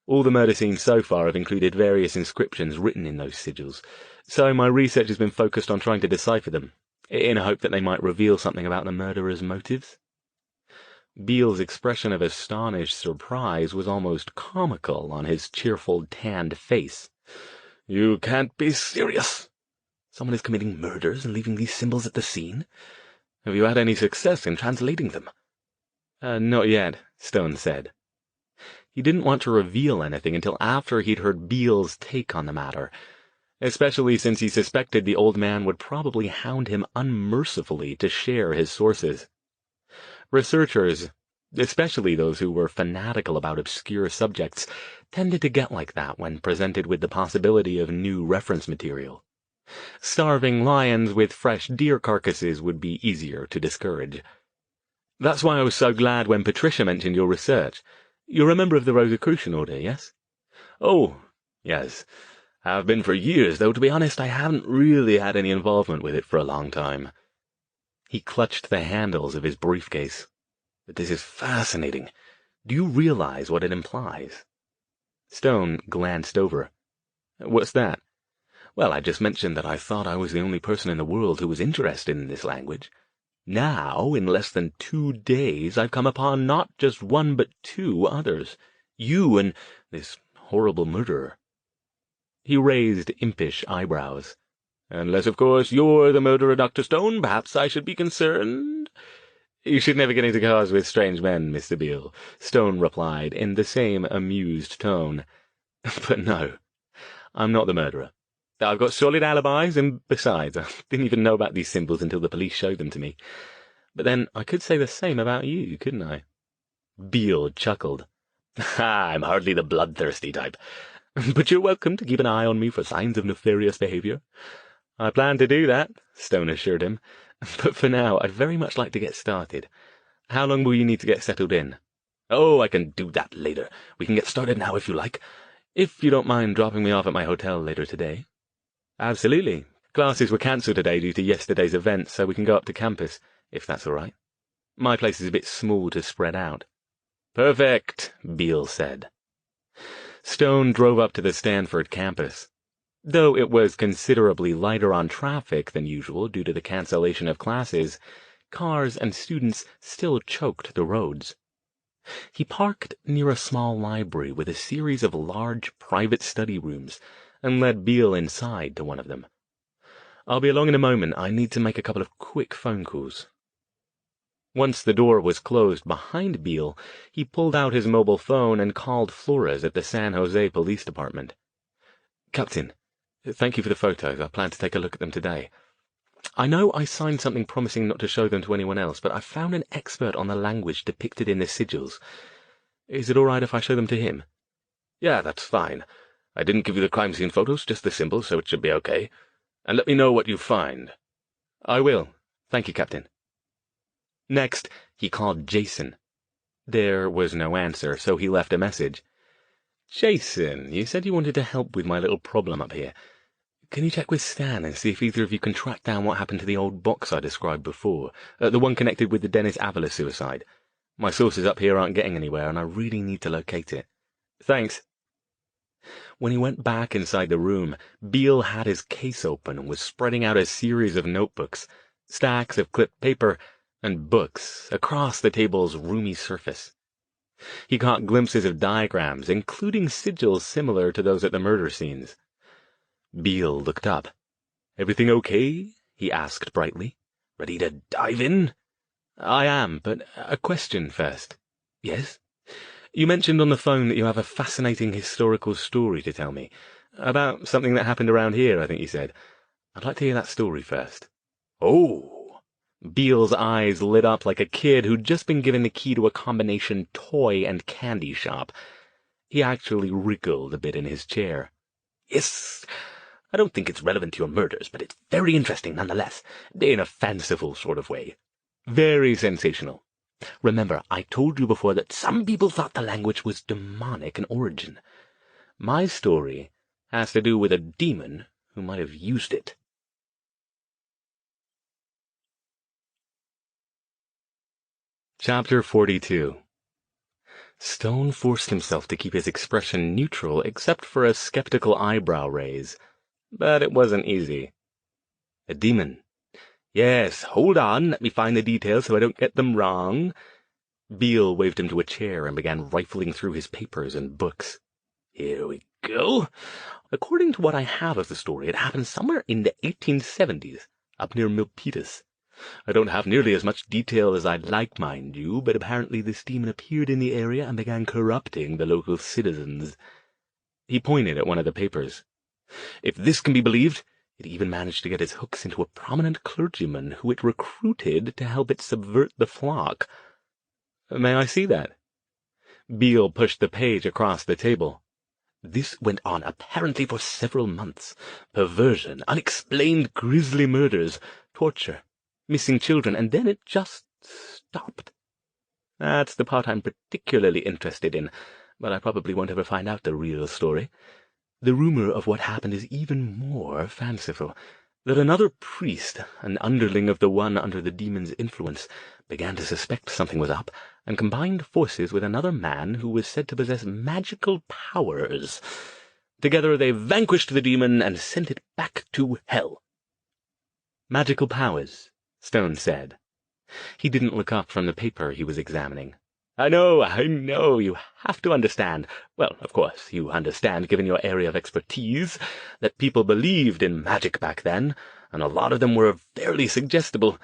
All the murder scenes so far have included various inscriptions written in those sigils, so my research has been focused on trying to decipher them, in a hope that they might reveal something about the murderer's motives. Beale's expression of astonished surprise was almost comical on his cheerful, tanned face. "You can't be serious! Someone is committing murders and leaving these symbols at the scene? Have you had any success in translating them?" Not yet," Stone said. He didn't want to reveal anything until after he'd heard Beale's take on the matter, especially since he suspected the old man would probably hound him unmercifully to share his sources. Researchers, especially those who were fanatical about obscure subjects, tended to get like that when presented with the possibility of new reference material. Starving lions with fresh deer carcasses would be easier to discourage. "That's why I was so glad when Patricia mentioned your research. You're a member of the Rosicrucian Order, yes?" "Oh, yes. Have been for years, though to be honest I haven't really had any involvement with it for a long time." He clutched the handles of his briefcase. "But this is fascinating. Do you realize what it implies?" Stone glanced over. "What's that?" "Well, I just mentioned that I thought I was the only person in the world who was interested in this language. Now, in less than 2 days, I've come upon not just one but 2 others. You and this horrible murderer." He raised impish eyebrows. "Unless, of course, you're the murderer, Dr. Stone, perhaps I should be concerned." "You should never get into cars with strange men, Mr. Beale," Stone replied in the same amused tone. "But no, I'm not the murderer. I've got solid alibis, and besides, I didn't even know about these symbols until the police showed them to me. But then I could say the same about you, couldn't I?" Beale chuckled. "I'm hardly the bloodthirsty type. But you're welcome to keep an eye on me for signs of nefarious behavior." "I plan to do that," Stone assured him. "But for now, I'd very much like to get started. How long will you need to get settled in?" "Oh, I can do that later. We can get started now if you like. If you don't mind dropping me off at my hotel later today." "Absolutely. Classes were cancelled today due to yesterday's event, so we can go up to campus, if that's all right. My place is a bit small to spread out." "Perfect," Beale said. Stone drove up to the Stanford campus. Though it was considerably lighter on traffic than usual due to the cancellation of classes, cars and students still choked the roads. He parked near a small library with a series of large private study rooms and led Beale inside to one of them. "I'll be along in a moment. I need to make a couple of quick phone calls." Once the door was closed behind Beale, he pulled out his mobile phone and called Flores at the San Jose Police Department. "Captain, thank you for the photos. I plan to take a look at them today. I know I signed something promising not to show them to anyone else, but I found an expert on the language depicted in the sigils. Is it all right if I show them to him?" "Yeah, that's fine. I didn't give you the crime scene photos, just the symbols, so it should be okay. And let me know what you find." "I will. Thank you, Captain." Next, he called Jason. There was no answer, so he left a message. "Jason, you said you wanted to help with my little problem up here. Can you check with Stan and see if either of you can track down what happened to the old box I described before, the one connected with the Dennis Avila suicide? My sources up here aren't getting anywhere, and I really need to locate it. Thanks." When he went back inside the room, Beale had his case open and was spreading out a series of notebooks, stacks of clipped paper, and books across the table's roomy surface. He caught glimpses of diagrams, including sigils similar to those at the murder scenes. Beale looked up. "Everything okay?" he asked brightly. "Ready to dive in?" "I am, but a question first." "Yes?" "You mentioned on the phone that you have a fascinating historical story to tell me. About something that happened around here, I think you said. I'd like to hear that story first." "Oh!" Beale's eyes lit up like a kid who'd just been given the key to a combination toy and candy shop. He actually wriggled a bit in his chair. "Yes, I don't think it's relevant to your murders, but it's very interesting nonetheless, in a fanciful sort of way. Very sensational. Remember, I told you before that some people thought the language was demonic in origin. My story has to do with a demon who might have used it." Chapter 42. Stone forced himself to keep his expression neutral except for a skeptical eyebrow raise, but it wasn't easy. A demon. Yes, hold on, let me find the details so I don't get them wrong. Beale waved him to a chair and began rifling through his papers and books. Here we go. According to what I have of the story, it happened somewhere in the 1870s, up near Milpitas. I don't have nearly as much detail as I'd like, mind you, but apparently this demon appeared in the area and began corrupting the local citizens. He pointed at one of the papers. If this can be believed, it even managed to get its hooks into a prominent clergyman who it recruited to help it subvert the flock. May I see that? Beale pushed the page across the table. This went on apparently for several months. Perversion, unexplained grisly murders, torture, missing children, and then it just stopped. That's the part I'm particularly interested in, but I probably won't ever find out the real story. The rumor of what happened is even more fanciful, that another priest, an underling of the one under the demon's influence, began to suspect something was up, and combined forces with another man who was said to possess magical powers. Together they vanquished the demon and sent it back to hell. Magical powers, Stone said. He didn't look up from the paper he was examining. I know, you have to understand. Well, of course, you understand, given your area of expertise, that people believed in magic back then, and a lot of them were fairly suggestible.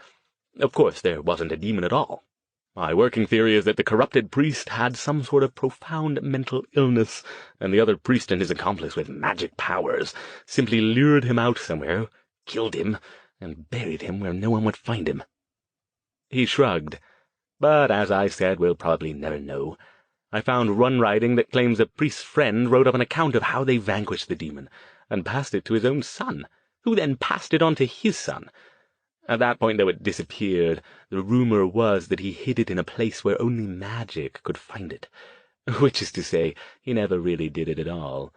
Of course, there wasn't a demon at all. My working theory is that the corrupted priest had some sort of profound mental illness, and the other priest and his accomplice with magic powers simply lured him out somewhere, killed him, and buried him where no one would find him. He shrugged. But, as I said, we'll probably never know. I found run writing that claims a priest's friend wrote up an account of how they vanquished the demon, and passed it to his own son, who then passed it on to his son. At that point, though, it disappeared. The rumor was that he hid it in a place where only magic could find it, which is to say, he never really did it at all.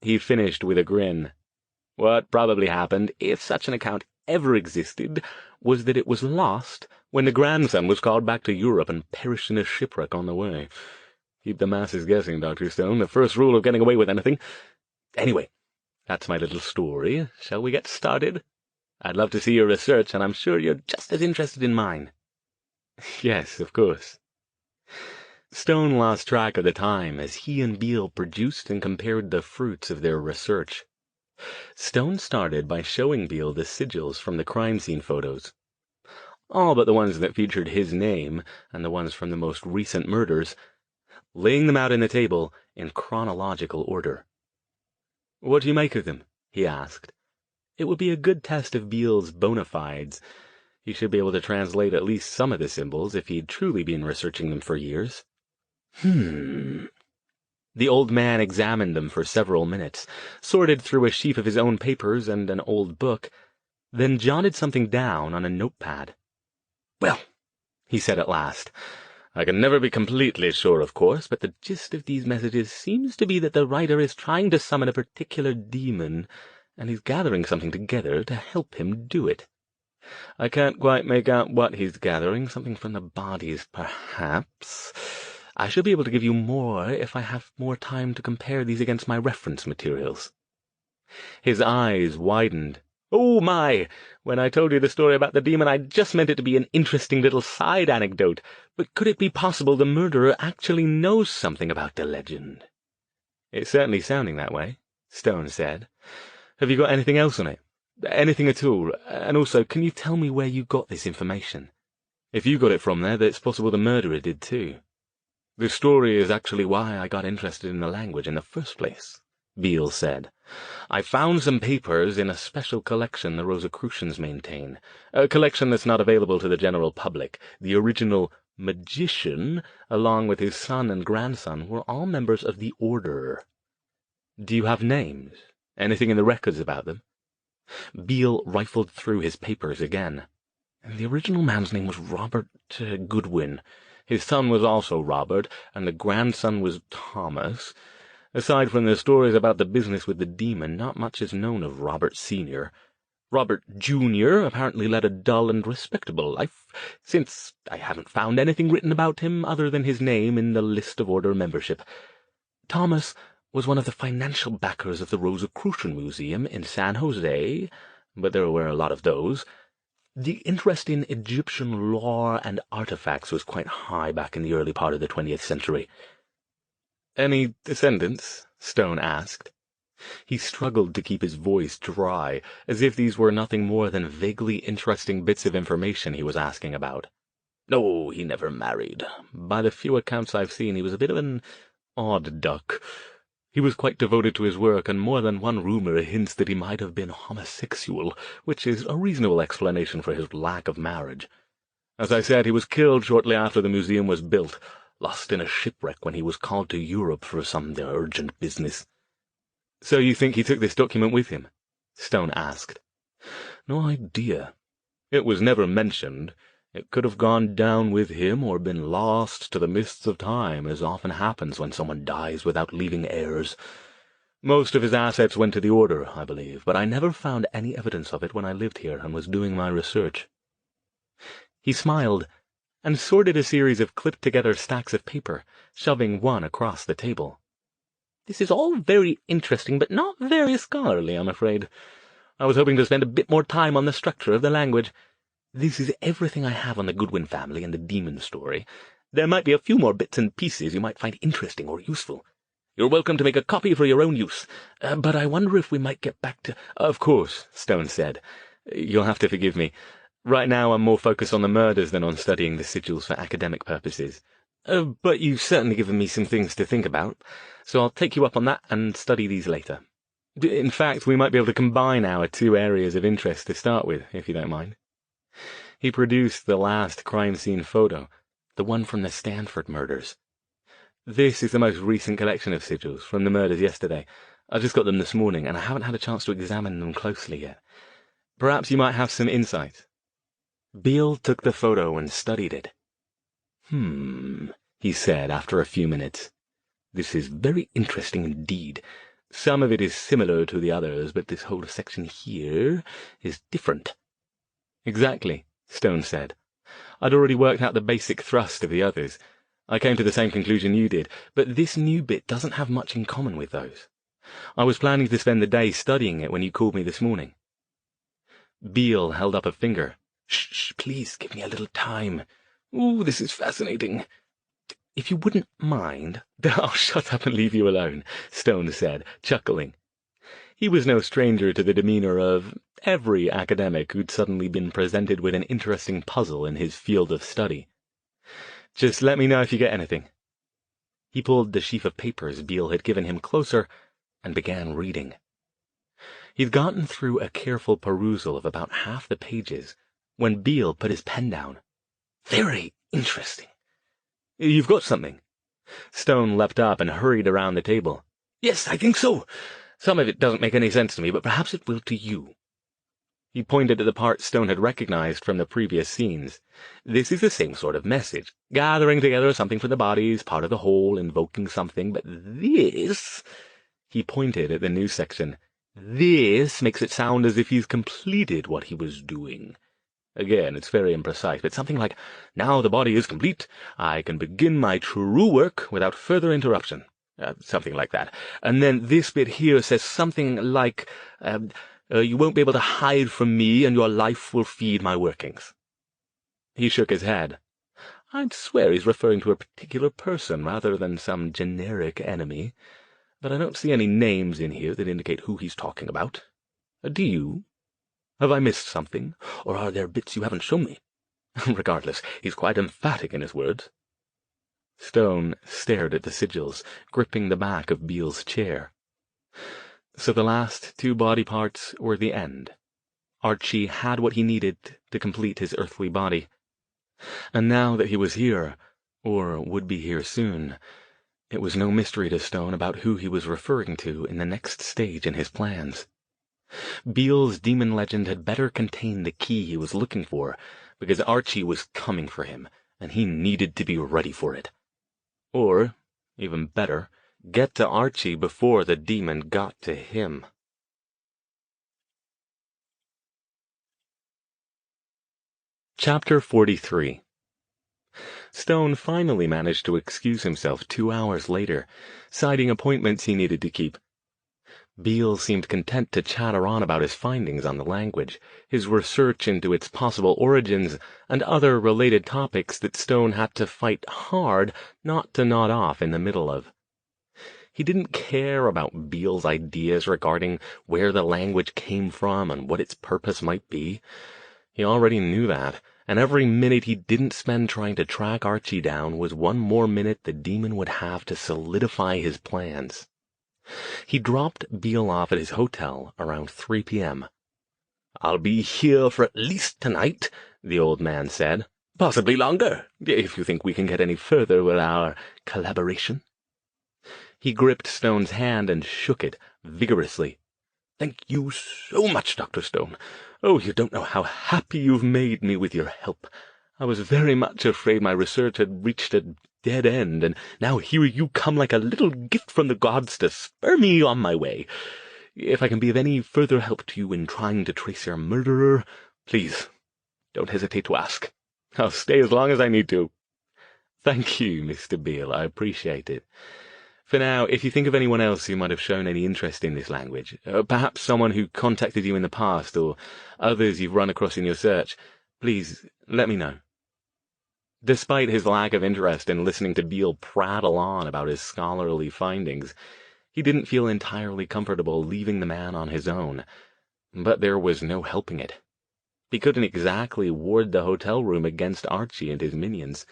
He finished with a grin. What probably happened, if such an account ever existed, was that it was lost when the grandson was called back to Europe and perished in a shipwreck on the way. Keep the masses guessing, Dr. Stone, the first rule of getting away with anything. Anyway, that's my little story. Shall we get started? I'd love to see your research, and I'm sure you're just as interested in mine. Yes, of course. Stone lost track of the time as he and Beale produced and compared the fruits of their research. Stone started by showing Beale the sigils from the crime scene photos. All but the ones that featured his name, and the ones from the most recent murders, laying them out on the table in chronological order. What do you make of them? He asked. It would be a good test of Beale's bona fides. He should be able to translate at least some of the symbols if he'd truly been researching them for years. The old man examined them for several minutes, sorted through a sheaf of his own papers and an old book, then jotted something down on a notepad. Well, he said at last, I can never be completely sure, of course, but the gist of these messages seems to be that the writer is trying to summon a particular demon, and he's gathering something together to help him do it. I can't quite make out what he's gathering, something from the bodies, perhaps. I shall be able to give you more if I have more time to compare these against my reference materials. His eyes widened. Oh, my! When I told you the story about the demon, I just meant it to be an interesting little side anecdote. But could it be possible the murderer actually knows something about the legend? It's certainly sounding that way, Stone said. Have you got anything else on it? Anything at all? And also, can you tell me where you got this information? If you got it from there, then it's possible the murderer did too. The story is actually why I got interested in the language in the first place, Beale said. I found some papers in a special collection the Rosicrucians maintain, a collection that's not available to the general public. The original magician, along with his son and grandson, were all members of the Order. Do you have names? Anything in the records about them? Beale rifled through his papers again. The original man's name was Robert Goodwin. His son was also Robert, and the grandson was Thomas. Aside from the stories about the business with the demon, not much is known of Robert Sr. Robert Jr. apparently led a dull and respectable life, since I haven't found anything written about him other than his name in the list of order membership. Thomas was one of the financial backers of the Rosicrucian Museum in San Jose, but there were a lot of those. The interest in Egyptian lore and artifacts was quite high back in the early part of the 20th century. "Any descendants?" Stone asked. He struggled to keep his voice dry, as if these were nothing more than vaguely interesting bits of information he was asking about. "No, he never married. By the few accounts I've seen, he was a bit of an odd duck. He was quite devoted to his work, and more than one rumor hints that he might have been homosexual, which is a reasonable explanation for his lack of marriage. As I said, he was killed shortly after the museum was built, lost in a shipwreck when he was called to Europe for some urgent business." "So you think he took this document with him?" Stone asked. "No idea. It was never mentioned. It could have gone down with him or been lost to the mists of time, as often happens when someone dies without leaving heirs. Most of his assets went to the Order, I believe, but I never found any evidence of it when I lived here and was doing my research." He smiled and sorted a series of clipped-together stacks of paper, shoving one across the table. "This is all very interesting, but not very scholarly, I'm afraid. I was hoping to spend a bit more time on the structure of the language. This is everything I have on the Goodwin family and the demon story. There might be a few more bits and pieces you might find interesting or useful. You're welcome to make a copy for your own use, but I wonder if we might get back to—" "Of course," Stone said. "You'll have to forgive me. Right now I'm more focused on the murders than on studying the sigils for academic purposes. But you've certainly given me some things to think about, so I'll take you up on that and study these later. In fact, we might be able to combine our two areas of interest to start with, if you don't mind." He produced the last crime scene photo, the one from the Stanford murders. "This is the most recent collection of sigils from the murders yesterday. I just got them this morning, and I haven't had a chance to examine them closely yet. Perhaps you might have some insight." Beale took the photo and studied it. He said after a few minutes. "This is very interesting indeed. Some of it is similar to the others, but this whole section here is different." "Exactly," Stone said. "I'd already worked out the basic thrust of the others. I came to the same conclusion you did, but this new bit doesn't have much in common with those. I was planning to spend the day studying it when you called me this morning." Beale held up a finger. Shh, please give me a little time. Ooh, this is fascinating." "If you wouldn't mind—" "I'll shut up and leave you alone," Stone said, chuckling. He was no stranger to the demeanor of every academic who'd suddenly been presented with an interesting puzzle in his field of study. "Just let me know if you get anything." He pulled the sheaf of papers Beale had given him closer and began reading. He'd gotten through a careful perusal of about half the pages when Beale put his pen down. "Very interesting. You've got something?" Stone leapt up and hurried around the table. "Yes, I think so. Some of it doesn't make any sense to me, but perhaps it will to you." He pointed at the part Stone had recognized from the previous scenes. "This is the same sort of message. Gathering together something for the bodies, part of the whole, invoking something. But this—" He pointed at the new section. "This makes it sound as if he's completed what he was doing. Again, it's very imprecise, but something like, 'Now the body is complete, I can begin my true work without further interruption.' Something like that. And then this bit here says something like, 'You won't be able to hide from me, and your life will feed my workings.'" He shook his head. "I'd swear he's referring to a particular person rather than some generic enemy, but I don't see any names in here that indicate who he's talking about. Do you? Have I missed something, or are there bits you haven't shown me? Regardless, he's quite emphatic in his words." Stone stared at the sigils, gripping the back of Beale's chair. So the last two body parts were the end. Archie had what he needed to complete his earthly body. And now that he was here, or would be here soon, it was no mystery to Stone about who he was referring to in the next stage in his plans. Beale's demon legend had better contain the key he was looking for, because Archie was coming for him, and he needed to be ready for it. Or, even better, get to Archie before the demon got to him. Chapter 43. Stone finally managed to excuse himself 2 hours later, citing appointments he needed to keep. Beale seemed content to chatter on about his findings on the language, his research into its possible origins, and other related topics that Stone had to fight hard not to nod off in the middle of. He didn't care about Beale's ideas regarding where the language came from and what its purpose might be. He already knew that, and every minute he didn't spend trying to track Archie down was one more minute the demon would have to solidify his plans. He dropped Beale off at his hotel around 3 p.m. "I'll be here for at least tonight," the old man said. "Possibly longer, if you think we can get any further with our collaboration." He gripped Stone's hand and shook it vigorously. "Thank you so much, Dr. Stone. Oh, you don't know how happy you've made me with your help. I was very much afraid my research had reached a dead end, and now here you come like a little gift from the gods to spur me on my way. If I can be of any further help to you in trying to trace your murderer, please, don't hesitate to ask. I'll stay as long as I need to." "Thank you, Mr. Beale. I appreciate it. For now, if you think of anyone else who might have shown any interest in this language, perhaps someone who contacted you in the past or others you've run across in your search, please let me know." Despite his lack of interest in listening to Beale prattle on about his scholarly findings, he didn't feel entirely comfortable leaving the man on his own. But there was no helping it. He couldn't exactly ward the hotel room against Archie and his minions.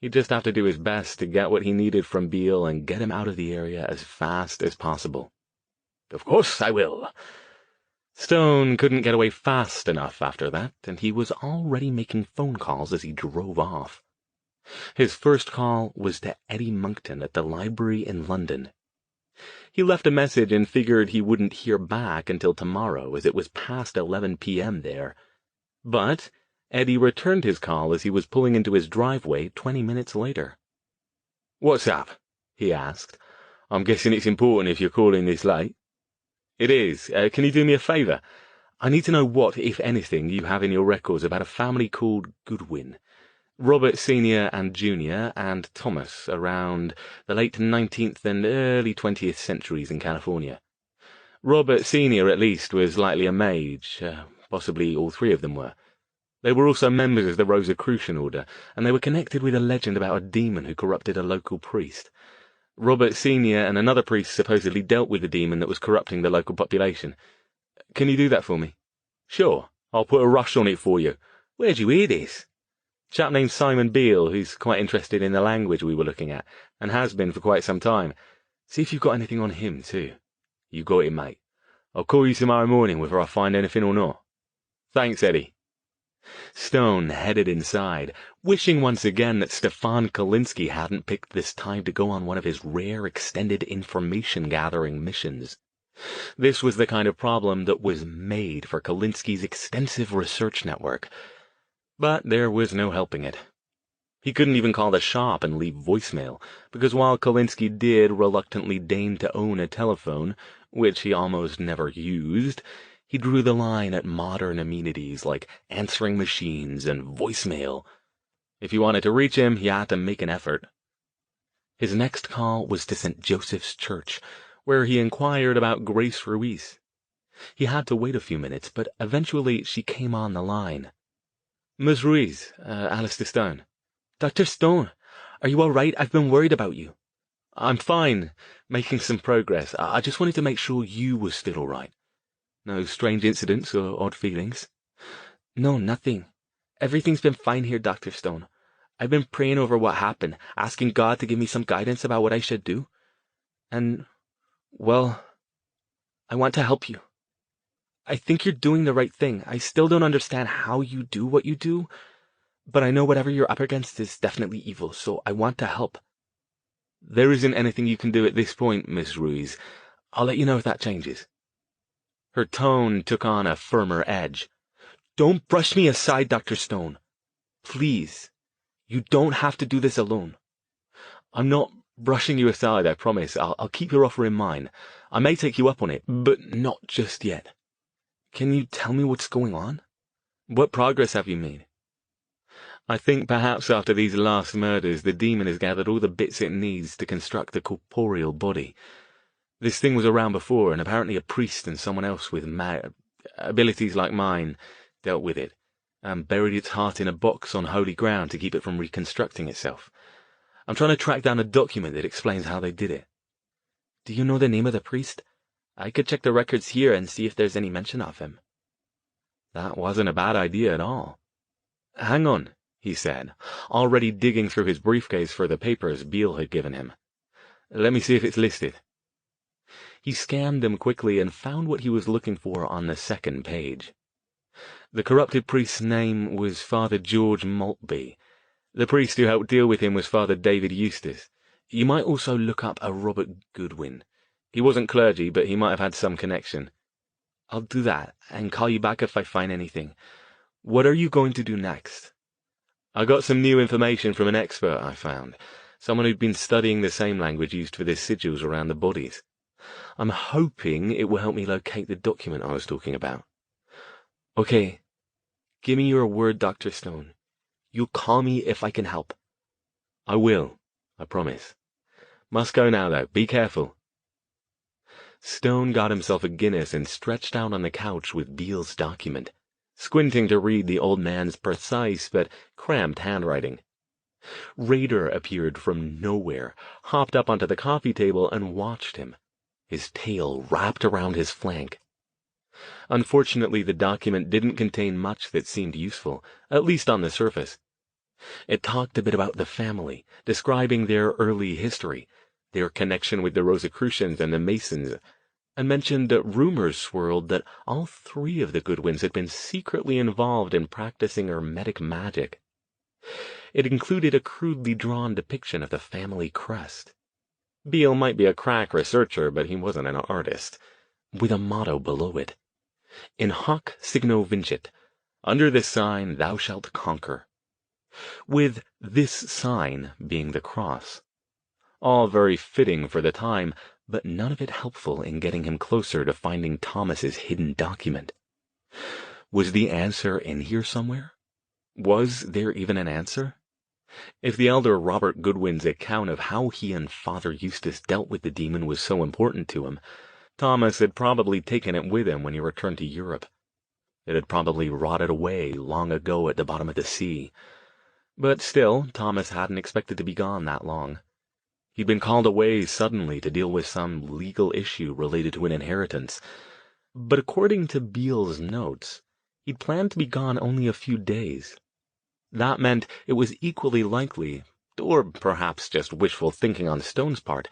He'd just have to do his best to get what he needed from Beale and get him out of the area as fast as possible. "Of course I will." Stone couldn't get away fast enough after that, and he was already making phone calls as he drove off. His first call was to Eddie Monckton at the library in London. He left a message and figured he wouldn't hear back until tomorrow, as it was past 11 p.m. there. But Eddie returned his call as he was pulling into his driveway 20 minutes later. "What's up?" he asked. "I'm guessing it's important if you're calling this late." "It is. Can you do me a favor? I need to know what, if anything, you have in your records about a family called Goodwin. Robert Sr. and Jr. and Thomas around the late 19th and early 20th centuries in California. Robert Sr., at least, was likely a mage. Possibly all three of them were. They were also members of the Rosicrucian Order, and they were connected with a legend about a demon who corrupted a local priest. Robert Sr. and another priest supposedly dealt with the demon that was corrupting the local population. Can you do that for me?" "Sure. I'll put a rush on it for you. Where'd you hear this?" "Chap named Simon Beale, who's quite interested in the language we were looking at, and has been for quite some time. See if you've got anything on him, too." "You got it, mate. I'll call you tomorrow morning whether I find anything or not." "Thanks, Eddie." Stone headed inside, wishing once again that Stefan Kalinsky hadn't picked this time to go on one of his rare extended information-gathering missions. This was the kind of problem that was made for Kalinsky's extensive research network. But there was no helping it. He couldn't even call the shop and leave voicemail, because while Kalinsky did reluctantly deign to own a telephone, which he almost never used, he drew the line at modern amenities like answering machines and voicemail. If he wanted to reach him, he had to make an effort. His next call was to St. Joseph's Church, where he inquired about Grace Ruiz. He had to wait a few minutes, but eventually she came on the line. "Miss Ruiz, Alastair Stone." "Dr. Stone, are you all right? I've been worried about you." "I'm fine, making some progress. I just wanted to make sure you were still all right. No strange incidents or odd feelings?" "No, nothing. Everything's been fine here, Dr. Stone. I've been praying over what happened, asking God to give me some guidance about what I should do. And, well, I want to help you. I think you're doing the right thing. I still don't understand how you do what you do, but I know whatever you're up against is definitely evil, so I want to help." "There isn't anything you can do at this point, Miss Ruiz. I'll let you know if that changes." Her tone took on a firmer edge. "Don't brush me aside, Dr. Stone. Please. You don't have to do this alone." "I'm not brushing you aside, I promise. I'll keep your offer in mind. I may take you up on it, but not just yet." "Can you tell me what's going on? What progress have you made?" I think perhaps after these last murders, the demon has gathered all the bits it needs to construct the corporeal body. This thing was around before, and apparently a priest and someone else with abilities like mine dealt with it, and buried its heart in a box on holy ground to keep it from reconstructing itself. I'm trying to track down a document that explains how they did it. Do you know the name of the priest? I could check the records here and see if there's any mention of him. That wasn't a bad idea at all. Hang on, he said, already digging through his briefcase for the papers Beale had given him. Let me see if it's listed. He scanned them quickly and found what he was looking for on the second page. The corrupted priest's name was Father George Maltby. The priest who helped deal with him was Father David Eustace. You might also look up a Robert Goodwin. He wasn't clergy, but he might have had some connection. I'll do that, and call you back if I find anything. What are you going to do next? I got some new information from an expert I found, someone who'd been studying the same language used for the sigils around the bodies. I'm hoping it will help me locate the document I was talking about. Okay, give me your word, Dr. Stone. You'll call me if I can help. I will, I promise. Must go now, though. Be careful. Stone got himself a Guinness and stretched out on the couch with Beale's document, squinting to read the old man's precise but cramped handwriting. Raider appeared from nowhere, hopped up onto the coffee table and watched him, his tail wrapped around his flank. Unfortunately, the document didn't contain much that seemed useful, at least on the surface. It talked a bit about the family, describing their early history, their connection with the Rosicrucians and the Masons, and mentioned rumors swirled that all three of the Goodwins had been secretly involved in practicing hermetic magic. It included a crudely drawn depiction of the family crest. Beale might be a crack researcher, but he wasn't an artist, with a motto below it. In hoc signo vincit, under this sign thou shalt conquer. With this sign being the cross. All very fitting for the time, but none of it helpful in getting him closer to finding Thomas's hidden document. Was the answer in here somewhere? Was there even an answer? If the elder Robert Goodwin's account of how he and Father Eustace dealt with the demon was so important to him, Thomas had probably taken it with him when he returned to Europe. It had probably rotted away long ago at the bottom of the sea. But still, Thomas hadn't expected to be gone that long. He'd been called away suddenly to deal with some legal issue related to an inheritance. But according to Beale's notes, he'd planned to be gone only a few days. That meant it was equally likely, or perhaps just wishful thinking on Stone's part,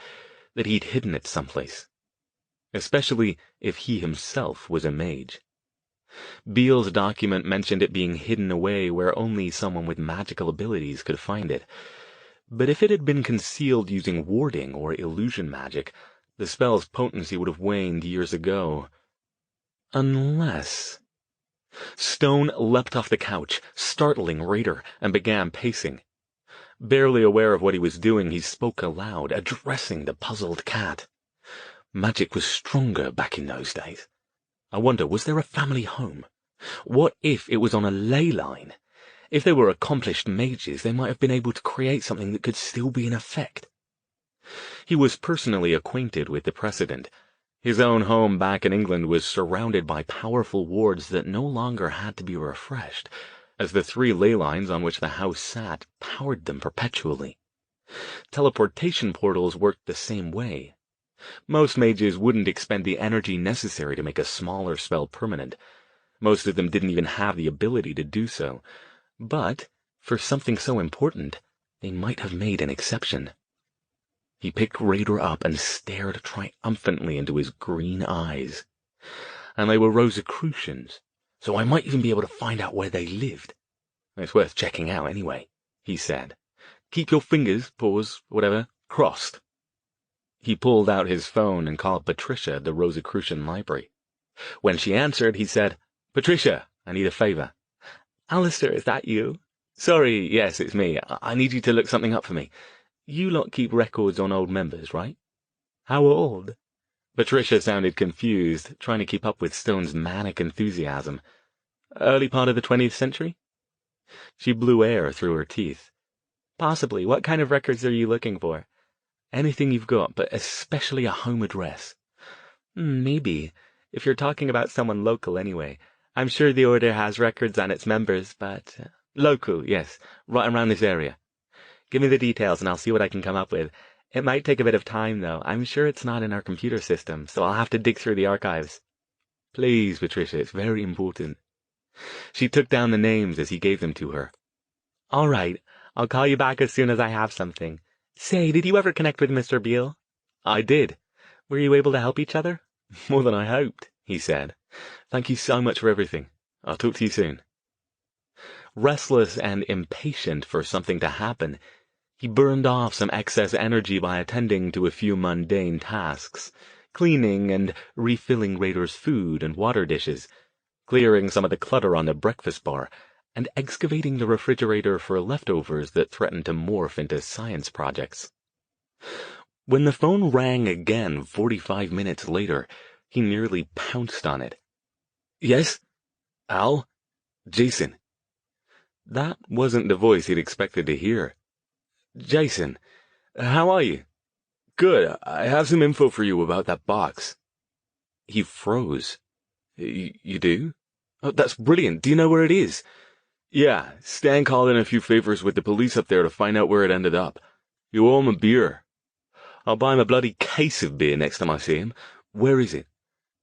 that he'd hidden it someplace. Especially if he himself was a mage. Beale's document mentioned it being hidden away where only someone with magical abilities could find it. But if it had been concealed using warding or illusion magic, the spell's potency would have waned years ago. Unless... Stone leapt off the couch, startling Raider, and began pacing. Barely aware of what he was doing, he spoke aloud, addressing the puzzled cat. Magic was stronger back in those days. I wonder, was there a family home? What if it was on a ley line? If they were accomplished mages, they might have been able to create something that could still be in effect. He was personally acquainted with the precedent. His own home back in England was surrounded by powerful wards that no longer had to be refreshed, as the 3 ley lines on which the house sat powered them perpetually. Teleportation portals worked the same way. Most mages wouldn't expend the energy necessary to make a smaller spell permanent. Most of them didn't even have the ability to do so. But, for something so important, they might have made an exception. He picked Raider up and stared triumphantly into his green eyes. And they were Rosicrucians, so I might even be able to find out where they lived. It's worth checking out anyway, he said. Keep your fingers, paws, whatever, crossed. He pulled out his phone and called Patricia at the Rosicrucian library. When she answered, he said, Patricia, I need a favor. Alastair, is that you? Sorry, yes, it's me. I need you to look something up for me. You lot keep records on old members, right? How old? Patricia sounded confused, trying to keep up with Stone's manic enthusiasm. Early part of the 20th century? She blew air through her teeth. Possibly. What kind of records are you looking for? Anything you've got, but especially a home address. Maybe. If you're talking about someone local anyway. I'm sure the Order has records on its members, but... local, yes. Right around this area. Give me the details and I'll see what I can come up with. It might take a bit of time, though. I'm sure it's not in our computer system, so I'll have to dig through the archives. Please, Patricia, it's very important. She took down the names as he gave them to her. All right. I'll call you back as soon as I have something. Say, did you ever connect with Mr. Beale? I did. Were you able to help each other? More than I hoped, he said. Thank you so much for everything. I'll talk to you soon. Restless and impatient for something to happen, he burned off some excess energy by attending to a few mundane tasks, cleaning and refilling Raiders' food and water dishes, clearing some of the clutter on the breakfast bar, and excavating the refrigerator for leftovers that threatened to morph into science projects. When the phone rang again 45 minutes later, he nearly pounced on it. Yes? Al? Jason. That wasn't the voice he'd expected to hear. Jason, how are you? Good. I have some info for you about that box. He froze. You do? Oh, that's brilliant. Do you know where it is? Yeah, Stan called in a few favors with the police up there to find out where it ended up. You owe him a beer. I'll buy him a bloody case of beer next time I see him. Where is it?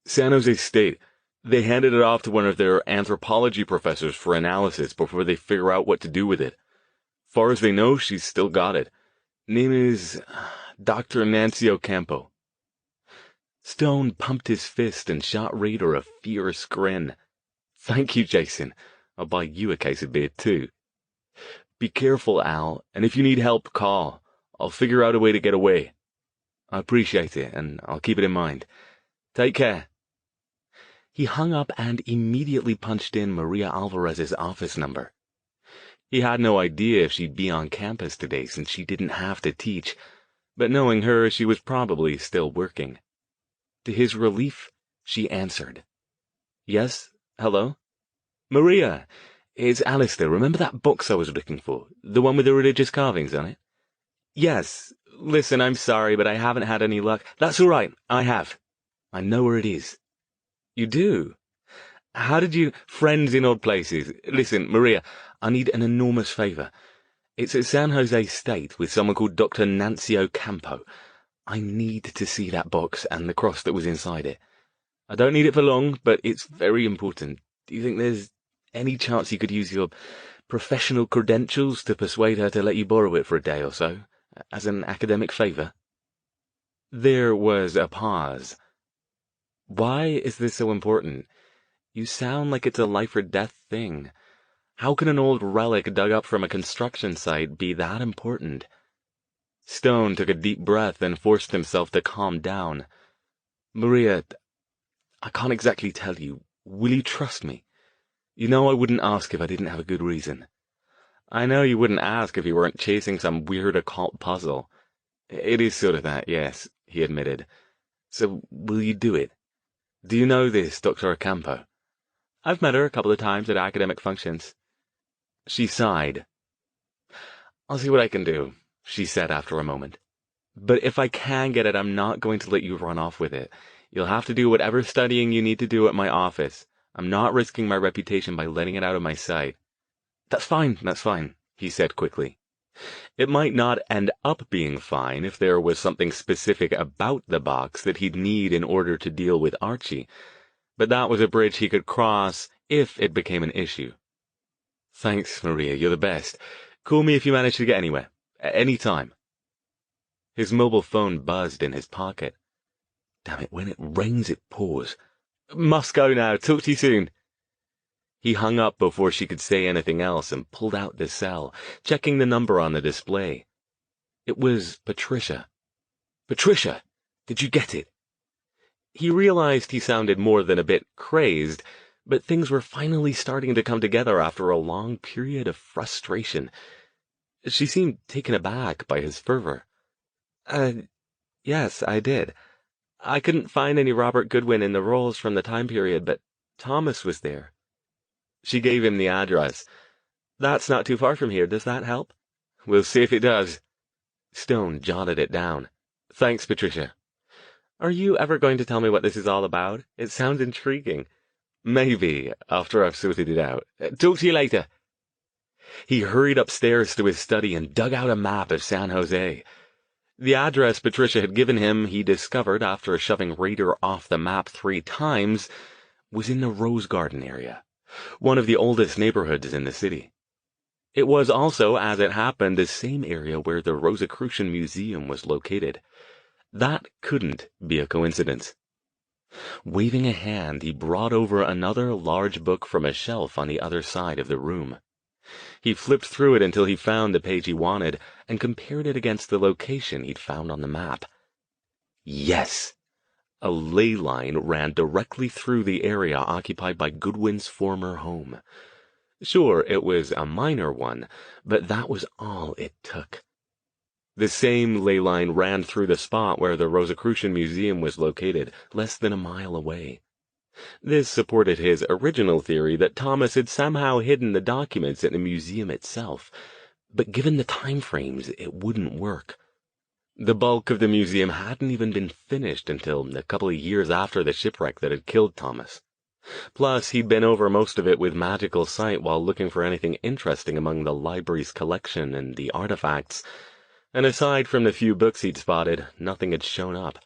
San Jose State. They handed it off to one of their anthropology professors for analysis before they figure out what to do with it. Far as they know, she's still got it. Name is Dr. Nancy Ocampo. Stone pumped his fist and shot Raider a fierce grin. Thank you, Jason. I'll buy you a case of beer, too. Be careful, Al, and if you need help, call. I'll figure out a way to get away. I appreciate it, and I'll keep it in mind. Take care. He hung up and immediately punched in Maria Alvarez's office number. He had no idea if she'd be on campus today since she didn't have to teach, but knowing her, she was probably still working. To his relief, she answered. Yes, hello? Maria, it's Alastair. Remember that box I was looking for? The one with the religious carvings on it? Yes. Listen, I'm sorry, but I haven't had any luck. That's all right. I have. I know where it is. You do? How did you... Friends in odd places. Listen, Maria, I need an enormous favor. It's at San Jose State with someone called Dr. Nancy Ocampo. I need to see that box and the cross that was inside it. I don't need it for long, but it's very important. Do you think there's any chance you could use your professional credentials to persuade her to let you borrow it for a day or so, as an academic favor? There was a pause. Why is this so important? You sound like it's a life-or-death thing. How can an old relic dug up from a construction site be that important? Stone took a deep breath and forced himself to calm down. Maria, I can't exactly tell you. Will you trust me? You know I wouldn't ask if I didn't have a good reason. I know you wouldn't ask if you weren't chasing some weird occult puzzle. It is sort of that, yes, he admitted. So, will you do it? Do you know this, Dr. Ocampo? I've met her a couple of times at academic functions. She sighed. I'll see what I can do, she said after a moment. But if I can get it, I'm not going to let you run off with it. You'll have to do whatever studying you need to do at my office. I'm not risking my reputation by letting it out of my sight. That's fine, he said quickly. It might not end up being fine if there was something specific about the box that he'd need in order to deal with Archie, but that was a bridge he could cross if it became an issue. Thanks, Maria, you're the best. Call me if you manage to get anywhere. Any time. His mobile phone buzzed in his pocket. Damn it, when it rings it pours. Must go now. Talk to you soon. He hung up before she could say anything else and pulled out the cell, checking the number on the display. It was Patricia. Patricia, did you get it? He realized he sounded more than a bit crazed, but things were finally starting to come together after a long period of frustration. She seemed taken aback by his fervor. Yes, I did. I couldn't find any Robert Goodwin in the rolls from the time period, but Thomas was there. She gave him the address. That's not too far from here. Does that help? We'll see if it does. Stone jotted it down. Thanks, Patricia. Are you ever going to tell me what this is all about? It sounds intriguing. Maybe, after I've sorted it out. Talk to you later. He hurried upstairs to his study and dug out a map of San Jose. The address Patricia had given him, he discovered after shoving Raider off the map 3 times, was in the Rose Garden area, one of the oldest neighborhoods in the city. It was also, as it happened, the same area where the Rosicrucian Museum was located. That couldn't be a coincidence. Waving a hand, he brought over another large book from a shelf on the other side of the room. He flipped through it until he found the page he wanted and compared it against the location he'd found on the map. Yes! A ley line ran directly through the area occupied by Goodwin's former home. Sure, it was a minor one, but that was all it took. The same ley line ran through the spot where the Rosicrucian Museum was located, less than a mile away. This supported his original theory that Thomas had somehow hidden the documents in the museum itself, but given the time frames, it wouldn't work. The bulk of the museum hadn't even been finished until a couple of years after the shipwreck that had killed Thomas. Plus, he'd been over most of it with magical sight while looking for anything interesting among the library's collection and the artifacts, and aside from the few books he'd spotted, nothing had shown up.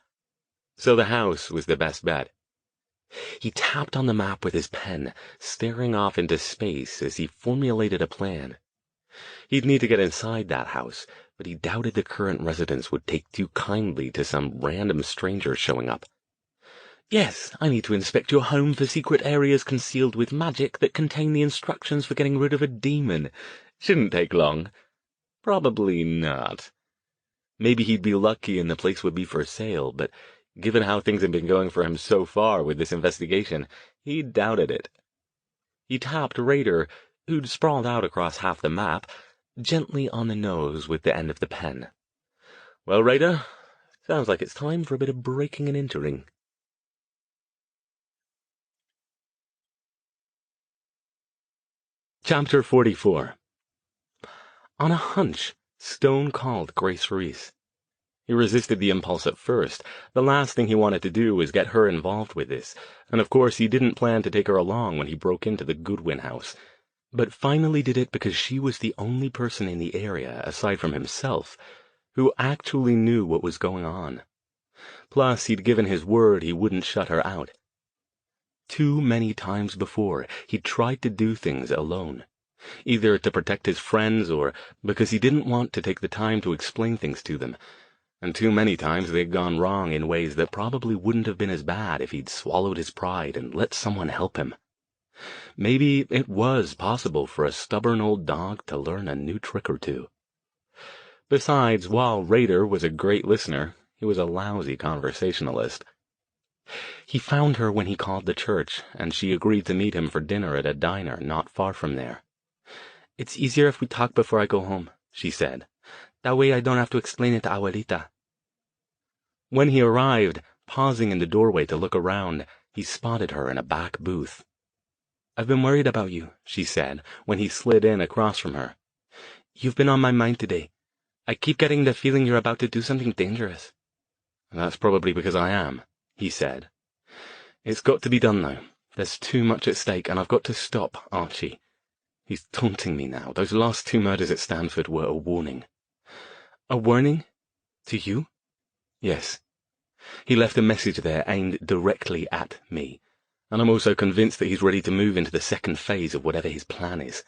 So the house was the best bet. He tapped on the map with his pen, staring off into space as he formulated a plan. He'd need to get inside that house, but he doubted the current residents would take too kindly to some random stranger showing up. Yes, I need to inspect your home for secret areas concealed with magic that contain the instructions for getting rid of a demon. Shouldn't take long. Probably not. Maybe he'd be lucky and the place would be for sale, but given how things had been going for him so far with this investigation, he doubted it. He tapped Raider, who'd sprawled out across half the map, gently on the nose with the end of the pen. Well, Raider, sounds like it's time for a bit of breaking and entering. Chapter 44. On a hunch, Stone called Grace Reese. He resisted the impulse at first. The last thing he wanted to do was get her involved with this, and of course he didn't plan to take her along when he broke into the Goodwin house, but finally did it because she was the only person in the area, aside from himself, who actually knew what was going on. Plus, he'd given his word he wouldn't shut her out. Too many times before, he'd tried to do things alone, either to protect his friends or because he didn't want to take the time to explain things to them, and too many times they'd gone wrong in ways that probably wouldn't have been as bad if he'd swallowed his pride and let someone help him. Maybe it was possible for a stubborn old dog to learn a new trick or two. Besides, while Raider was a great listener, he was a lousy conversationalist. He found her when he called the church, and she agreed to meet him for dinner at a diner not far from there. "It's easier if we talk before I go home," she said. "That way I don't have to explain it to Abuelita." When he arrived, pausing in the doorway to look around, he spotted her in a back booth. "I've been worried about you," she said, when he slid in across from her. "You've been on my mind today. I keep getting the feeling you're about to do something dangerous." "That's probably because I am," he said. "It's got to be done now. There's too much at stake, and I've got to stop Archie. He's taunting me now. Those last 2 murders at Stanford were a warning." "A warning? To you?" "Yes. He left a message there aimed directly at me, and I'm also convinced that he's ready to move into the second phase of whatever his plan is.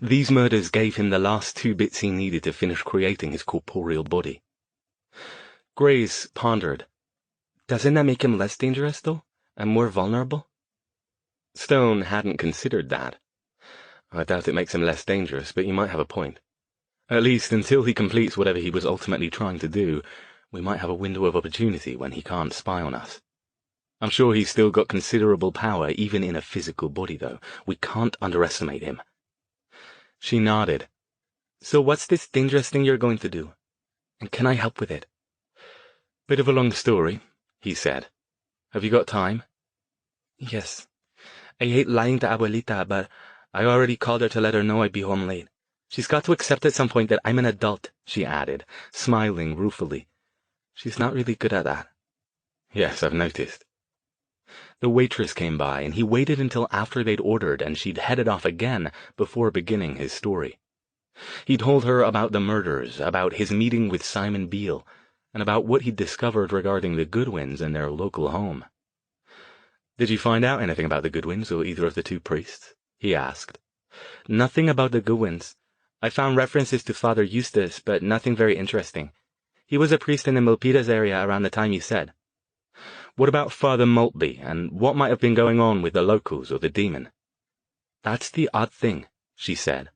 These murders gave him the last 2 bits he needed to finish creating his corporeal body." Grace pondered. "Doesn't that make him less dangerous, though? And more vulnerable?" Stone hadn't considered that. "I doubt it makes him less dangerous, but you might have a point. At least until he completes whatever he was ultimately trying to do, we might have a window of opportunity when he can't spy on us. I'm sure he's still got considerable power even in a physical body, though. We can't underestimate him." She nodded. "So what's this dangerous thing you're going to do? And can I help with it?" "Bit of a long story," he said. "Have you got time?" "Yes. I hate lying to Abuelita, but I already called her to let her know I'd be home late. She's got to accept at some point that I'm an adult, she added, smiling ruefully. She's not really good at that. Yes, I've noticed. The waitress came by, and he waited until after they'd ordered and she'd headed off again before beginning his story. He told her about the murders, about his meeting with Simon Beale, and about what he'd discovered regarding the Goodwins and their local home. "Did you find out anything about the Goodwins or either of the two priests?" he asked. "Nothing about the Goodwins. I found references to Father Eustace, but nothing very interesting. He was a priest in the Milpitas area around the time you said." "What about Father Maltby, and what might have been going on with the locals or the demon?" "That's the odd thing," she said.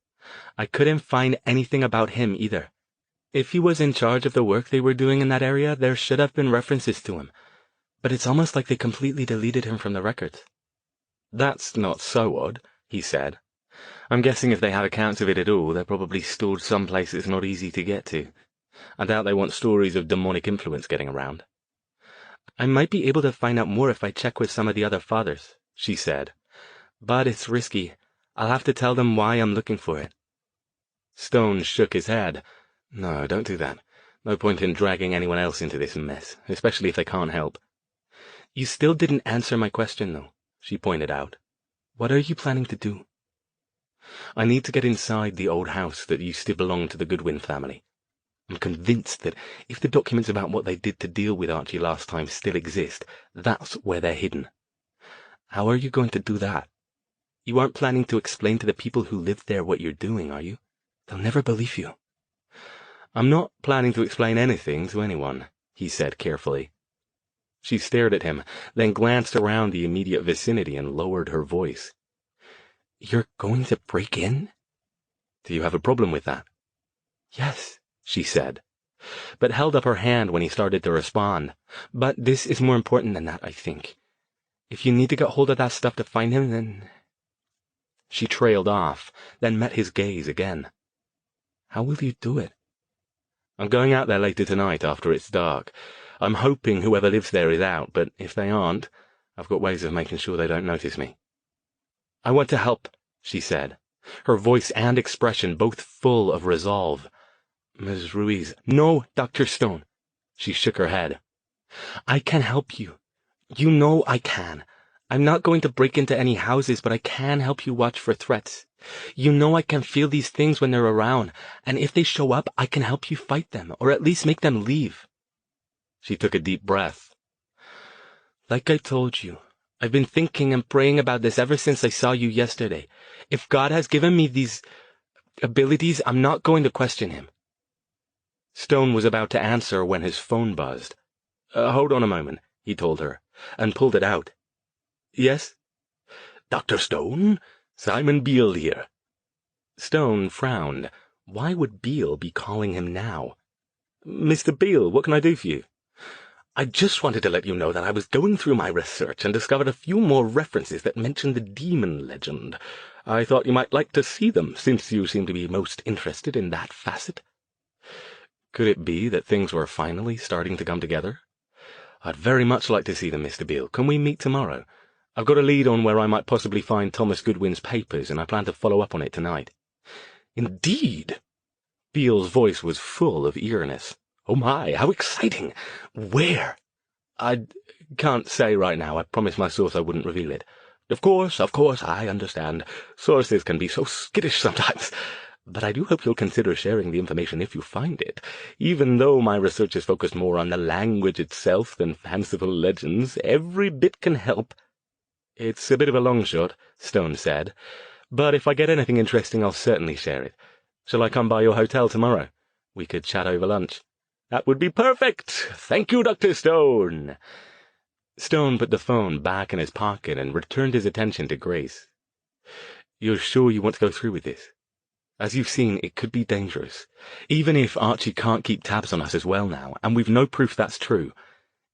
"I couldn't find anything about him either. If he was in charge of the work they were doing in that area, there should have been references to him. But it's almost like they completely deleted him from the records." "That's not so odd," he said. "I'm guessing if they have accounts of it at all, they're probably stored someplace it's not easy to get to. I doubt they want stories of demonic influence getting around." "I might be able to find out more if I check with some of the other fathers," she said. "But it's risky. I'll have to tell them why I'm looking for it." Stone shook his head. "No, don't do that. No point in dragging anyone else into this mess, especially if they can't help." "You still didn't answer my question, though," she pointed out. "What are you planning to do?" "I need to get inside the old house that used to belong to the Goodwin family. I'm convinced that if the documents about what they did to deal with Archie last time still exist, that's where they're hidden." "How are you going to do that? You aren't planning to explain to the people who live there what you're doing, are you? They'll never believe you." "I'm not planning to explain anything to anyone," he said carefully. She stared at him, then glanced around the immediate vicinity and lowered her voice. "You're going to break in?" "Do you have a problem with that?" "Yes," she said, but held up her hand when he started to respond. "But this is more important than that, I think. If you need to get hold of that stuff to find him, then—" She trailed off, then met his gaze again. "How will you do it?" "I'm going out there later tonight after it's dark. I'm hoping whoever lives there is out, but if they aren't, I've got ways of making sure they don't notice me." "I want to help," she said, her voice and expression both full of resolve. "Ms. Ruiz—" "No, Dr. Stone." She shook her head. "I can help you. You know I can. I'm not going to break into any houses, but I can help you watch for threats. You know I can feel these things when they're around, and if they show up, I can help you fight them, or at least make them leave." She took a deep breath. "Like I told you, I've been thinking and praying about this ever since I saw you yesterday. If God has given me these abilities, I'm not going to question him." Stone was about to answer when his phone buzzed. "Hold on a moment," he told her, and pulled it out. "Yes?" "Dr. Stone? Simon Beale here." Stone frowned. Why would Beale be calling him now? "Mr. Beale, what can I do for you?" "I just wanted to let you know that I was going through my research and discovered a few more references that mention the demon legend. I thought you might like to see them, since you seem to be most interested in that facet." Could it be that things were finally starting to come together? "I'd very much like to see them, Mr. Beale. Can we meet tomorrow? I've got a lead on where I might possibly find Thomas Goodwin's papers, and I plan to follow up on it tonight." "Indeed?" Beale's voice was full of eagerness. "Oh my, how exciting! Where?" "I can't say right now. I promised my source I wouldn't reveal it." Of course, I understand. Sources can be so skittish sometimes. But I do hope you'll consider sharing the information if you find it. Even though my research is focused more on the language itself than fanciful legends, every bit can help." "It's a bit of a long shot," Stone said, "but if I get anything interesting, I'll certainly share it. Shall I come by your hotel tomorrow? We could chat over lunch." "That would be perfect. Thank you, Dr. Stone." Stone put the phone back in his pocket and returned his attention to Grace. "You're sure you want to go through with this? As you've seen, it could be dangerous. Even if Archie can't keep tabs on us as well now, and we've no proof that's true,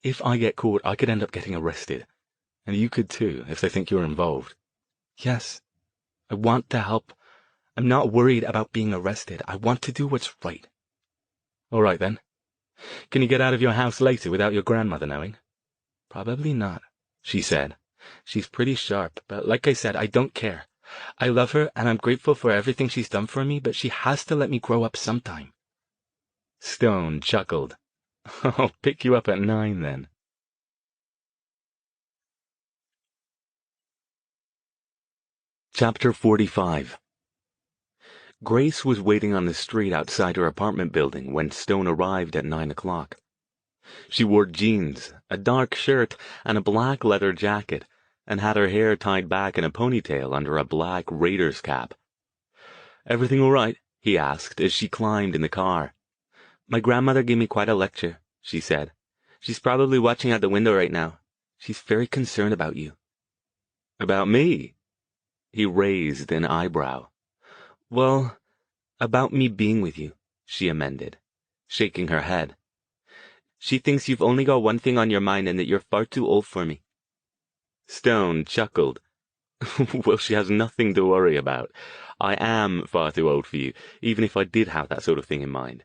if I get caught, I could end up getting arrested. And you could too, if they think you're involved." "Yes, I want to help. I'm not worried about being arrested. I want to do what's right." "All right, then. Can you get out of your house later without your grandmother knowing?" "Probably not," she said. "She's pretty sharp, but like I said, I don't care. I love her, and I'm grateful for everything she's done for me, but she has to let me grow up sometime. Stone chuckled. I'll pick you up at 9 then. Chapter 45. Grace was waiting on the street outside her apartment building when Stone arrived at 9 o'clock. She wore jeans, a dark shirt, and a black leather jacket, and had her hair tied back in a ponytail under a black Raiders cap. "Everything all right?" he asked as she climbed in the car. "My grandmother gave me quite a lecture," she said. "She's probably watching out the window right now. She's very concerned about you." "About me?" He raised an eyebrow. "Well, about me being with you," she amended, shaking her head. "She thinks you've only got one thing on your mind and that you're far too old for me." Stone chuckled. "Well, she has nothing to worry about. I am far too old for you, even if I did have that sort of thing in mind."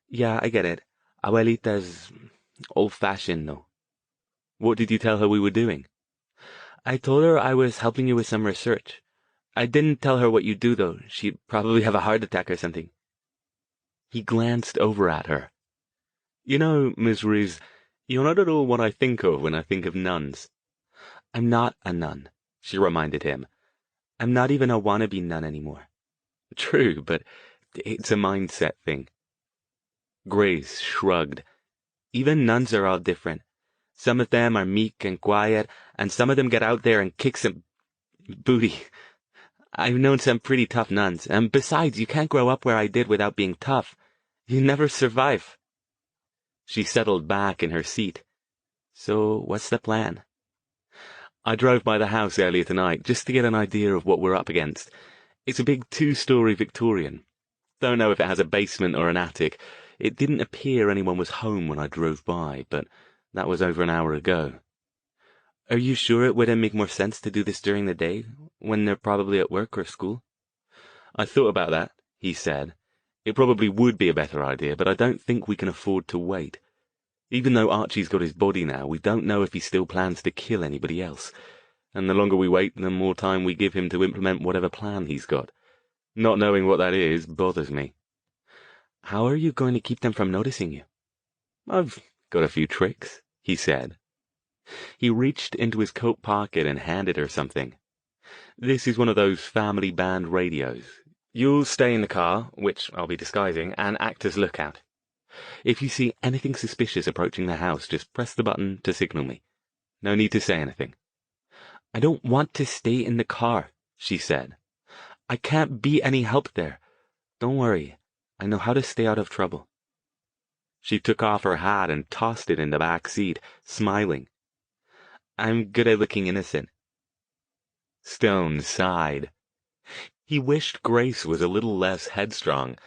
"Yeah, I get it. Abuelita's old-fashioned, though." "What did you tell her we were doing?" "I told her I was helping you with some research. I didn't tell her what you do, though. She'd probably have a heart attack or something." He glanced over at her. "You know, Miss Reese, you're not at all what I think of when I think of nuns." "I'm not a nun," she reminded him. "I'm not even a wannabe nun anymore." "True, but it's a mindset thing." Grace shrugged. "Even nuns are all different. Some of them are meek and quiet, and some of them get out there and kick some booty. I've known some pretty tough nuns, and besides, you can't grow up where I did without being tough. You never survive." She settled back in her seat. "So, what's the plan?" "I drove by the house earlier tonight, just to get an idea of what we're up against. It's a big 2-story Victorian. Don't know if it has a basement or an attic. It didn't appear anyone was home when I drove by, but that was over an hour ago." "Are you sure it wouldn't make more sense to do this during the day, when they're probably at work or school?" "I thought about that," he said. "It probably would be a better idea, but I don't think we can afford to wait. Even though Archie's got his body now, we don't know if he still plans to kill anybody else. And the longer we wait, the more time we give him to implement whatever plan he's got. Not knowing what that is bothers me." "How are you going to keep them from noticing you?" "I've got a few tricks," he said. He reached into his coat pocket and handed her something. "This is one of those family band radios. You'll stay in the car, which I'll be disguising, and act as lookout. If you see anything suspicious approaching the house, just press the button to signal me. No need to say anything." "I don't want to stay in the car," she said. "I can't be any help there. Don't worry. I know how to stay out of trouble." She took off her hat and tossed it in the back seat, smiling. "I'm good at looking innocent." Stone sighed. He wished Grace was a little less headstrong,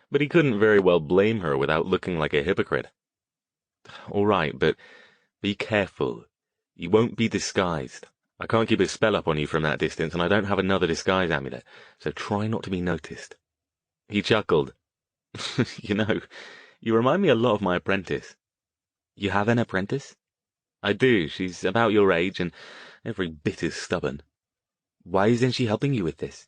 but he couldn't very well blame her without looking like a hypocrite. "All right, but be careful. You won't be disguised. I can't keep a spell up on you from that distance, and I don't have another disguise amulet, so try not to be noticed." He chuckled. "You know, you remind me a lot of my apprentice." "You have an apprentice?" "I do. She's about your age, and every bit as stubborn." "Why isn't she helping you with this?"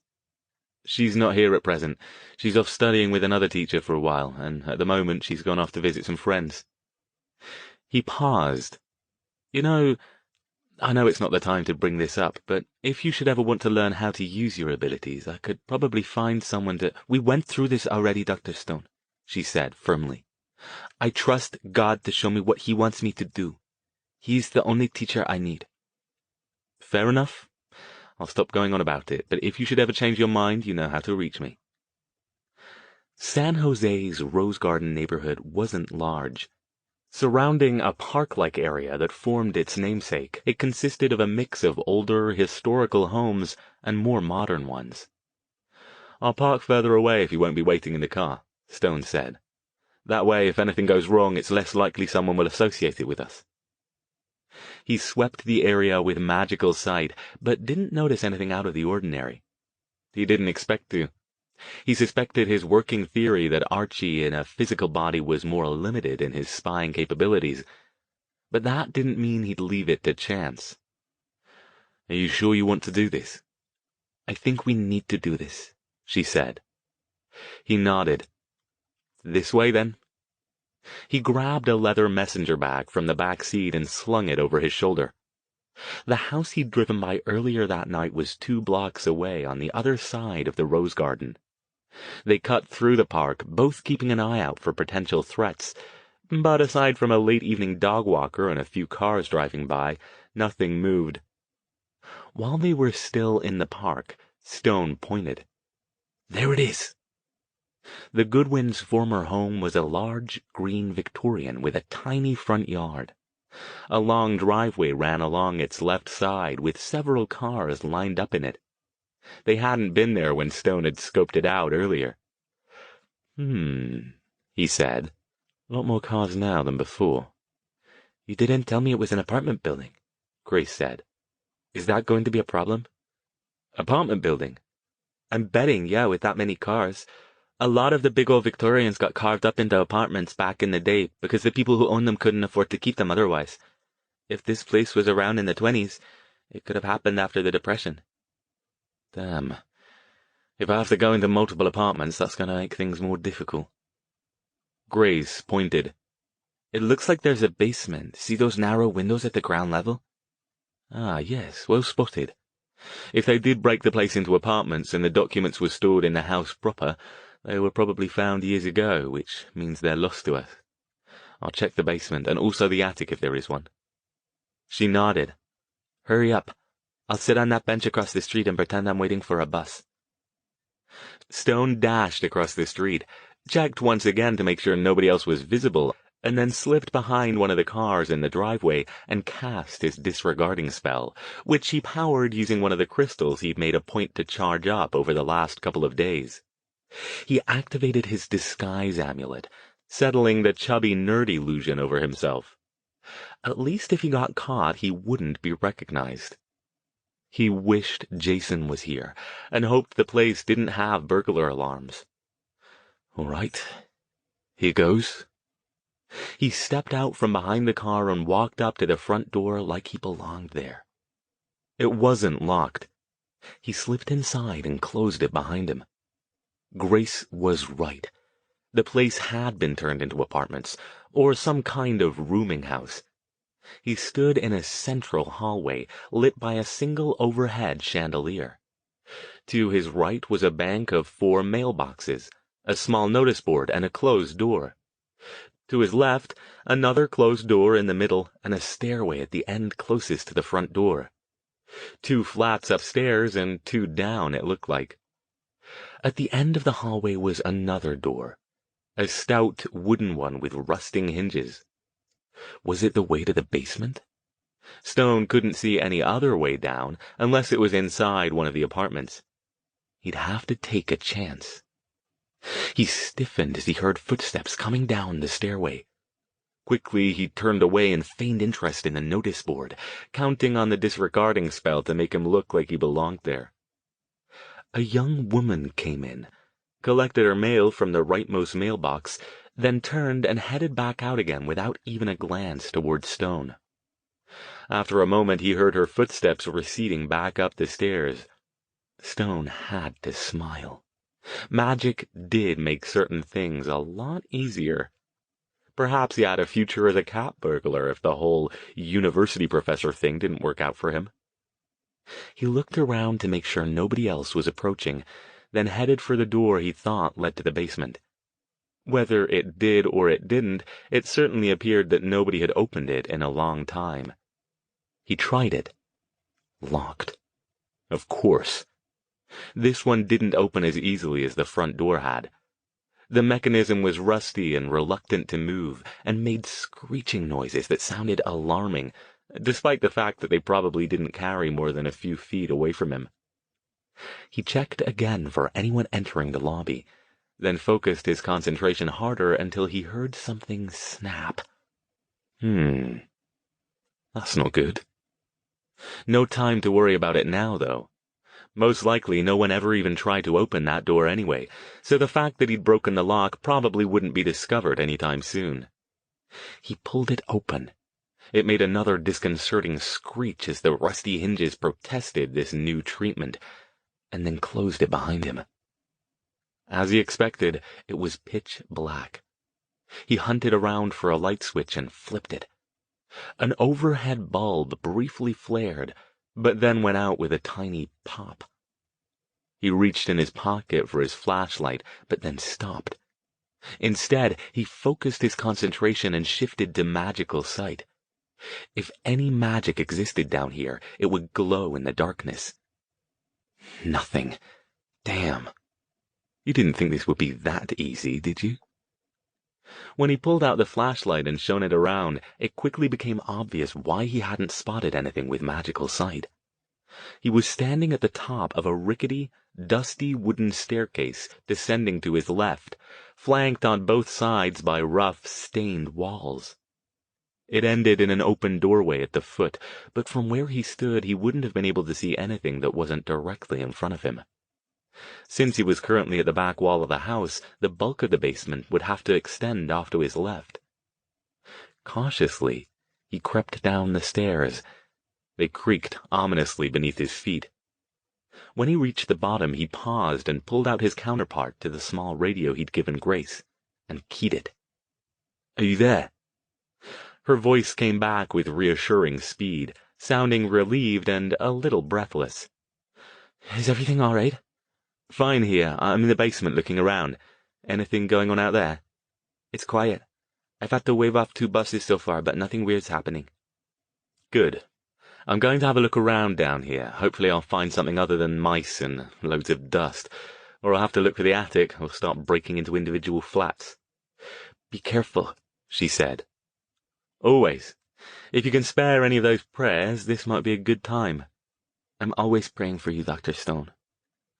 "She's not here at present. She's off studying with another teacher for a while, and at the moment she's gone off to visit some friends." He paused. "You know, I know it's not the time to bring this up, but if you should ever want to learn how to use your abilities, I could probably find someone to—" "We went through this already, Dr. Stone," she said firmly. "I trust God to show me what he wants me to do. He's the only teacher I need." "Fair enough. I'll stop going on about it, but if you should ever change your mind, you know how to reach me." San Jose's Rose Garden neighborhood wasn't large. Surrounding a park-like area that formed its namesake, it consisted of a mix of older, historical homes and more modern ones. "I'll park further away if you won't be waiting in the car," Stone said. "That way, if anything goes wrong, it's less likely someone will associate it with us." He swept the area with magical sight, but didn't notice anything out of the ordinary. He didn't expect to. He suspected his working theory that Archie in a physical body was more limited in his spying capabilities, but that didn't mean he'd leave it to chance. "Are you sure you want to do this?" I think we need to do this, she said. He nodded. This way, then. He grabbed a leather messenger bag from the back seat and slung it over his shoulder. The house he'd driven by earlier that night was 2 blocks away on the other side of the rose garden. They cut through the park, both keeping an eye out for potential threats, but aside from a late-evening dog walker and a few cars driving by, nothing moved. While they were still in the park, Stone pointed. There it is! The Goodwins' former home was a large, green Victorian with a tiny front yard. A long driveway ran along its left side with several cars lined up in it. They hadn't been there when Stone had scoped it out earlier. He said. A lot more cars now than before. You didn't tell me it was an apartment building, Grace said. Is that going to be a problem? Apartment building? I'm betting, yeah, with that many cars. A lot of the big old Victorians got carved up into apartments back in the day because the people who owned them couldn't afford to keep them otherwise. If this place was around in the 20s, it could have happened after the Depression. Damn. If I have to go into multiple apartments, that's going to make things more difficult. Grace pointed. It looks like there's a basement. See those narrow windows at the ground level? Ah, yes, well spotted. If they did break the place into apartments and the documents were stored in the house proper, they were probably found years ago, which means they're lost to us. I'll check the basement and also the attic if there is one. She nodded. Hurry up. I'll sit on that bench across the street and pretend I'm waiting for a bus. Stone dashed across the street, checked once again to make sure nobody else was visible, and then slipped behind one of the cars in the driveway and cast his disregarding spell, which he powered using one of the crystals he'd made a point to charge up over the last couple of days. He activated his disguise amulet, settling the chubby nerd illusion over himself. At least if he got caught, he wouldn't be recognized. He wished Jason was here, and hoped the place didn't have burglar alarms. All right, here goes. He stepped out from behind the car and walked up to the front door like he belonged there. It wasn't locked. He slipped inside and closed it behind him. Grace was right. The place had been turned into apartments, or some kind of rooming house. He stood in a central hallway, lit by a single overhead chandelier. To his right was a bank of 4 mailboxes, a small notice board, and a closed door. To his left, another closed door in the middle, and a stairway at the end closest to the front door. 2 flats upstairs and 2 down, it looked like. At the end of the hallway was another door, a stout wooden one with rusting hinges. Was it the way to the basement? Stone couldn't see any other way down, unless it was inside one of the apartments. He'd have to take a chance. He stiffened as he heard footsteps coming down the stairway. Quickly he turned away and feigned interest in the notice board, counting on the disregarding spell to make him look like he belonged there. A young woman came in, collected her mail from the rightmost mailbox, then turned and headed back out again without even a glance toward Stone. After a moment he heard her footsteps receding back up the stairs. Stone had to smile. Magic did make certain things a lot easier. Perhaps he had a future as a cat burglar if the whole university professor thing didn't work out for him. He looked around to make sure nobody else was approaching, then headed for the door he thought led to the basement. Whether it did or it didn't, it certainly appeared that nobody had opened it in a long time. He tried it. Locked. Of course. This one didn't open as easily as the front door had. The mechanism was rusty and reluctant to move, and made screeching noises that sounded alarming, despite the fact that they probably didn't carry more than a few feet away from him. He checked again for anyone entering the lobby, then focused his concentration harder until he heard something snap. That's not good. No time to worry about it now, though. Most likely no one ever even tried to open that door anyway, so the fact that he'd broken the lock probably wouldn't be discovered any time soon. He pulled it open. It made another disconcerting screech as the rusty hinges protested this new treatment. and then closed it behind him. As he expected, it was pitch black. He hunted around for a light switch and flipped it. An overhead bulb briefly flared, but then went out with a tiny pop. He reached in his pocket for his flashlight, but then stopped. Instead, he focused his concentration and shifted to magical sight. If any magic existed down here, it would glow in the darkness. Nothing. Damn. You didn't think this would be that easy, did you? When he pulled out the flashlight and shone it around, it quickly became obvious why he hadn't spotted anything with magical sight. He was standing at the top of a rickety, dusty wooden staircase descending to his left, flanked on both sides by rough, stained walls. It ended in an open doorway at the foot, but from where he stood he wouldn't have been able to see anything that wasn't directly in front of him. Since he was currently at the back wall of the house, the bulk of the basement would have to extend off to his left. Cautiously, he crept down the stairs. They creaked ominously beneath his feet. When he reached the bottom, he paused and pulled out his counterpart to the small radio he'd given Grace, and keyed it. "Are you there?" Her voice came back with reassuring speed, sounding relieved and a little breathless. "Is everything all right?" "Fine here. I'm in the basement looking around. Anything going on out there?" "It's quiet. I've had to wave off 2 buses so far, but nothing weird's happening." "Good. I'm going to have a look around down here. Hopefully I'll find something other than mice and loads of dust. Or I'll have to look for the attic or start breaking into individual flats." "Be careful," she said. "Always. If you can spare any of those prayers, this might be a good time." "I'm always praying for you, Dr. Stone."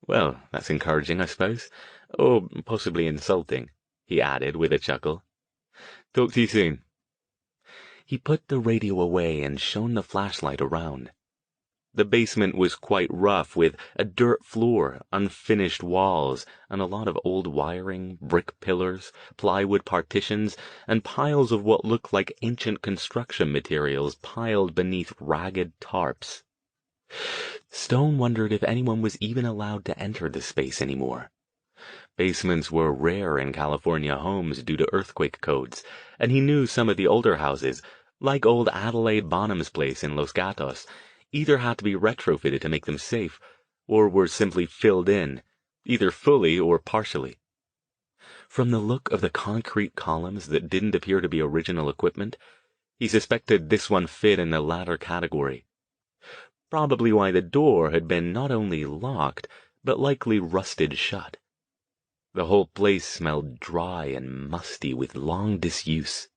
"Well, that's encouraging, I suppose. Or possibly insulting," he added with a chuckle. "Talk to you soon." He put the radio away and shone the flashlight around. The basement was quite rough, with a dirt floor, unfinished walls, and a lot of old wiring, brick pillars, plywood partitions, and piles of what looked like ancient construction materials piled beneath ragged tarps. Stone wondered if anyone was even allowed to enter the space anymore. Basements were rare in California homes due to earthquake codes, and he knew some of the older houses, like old Adelaide Bonham's place in Los Gatos, either had to be retrofitted to make them safe, or were simply filled in, either fully or partially. From the look of the concrete columns that didn't appear to be original equipment, he suspected this one fit in the latter category. Probably why the door had been not only locked, but likely rusted shut. The whole place smelled dry and musty with long disuse.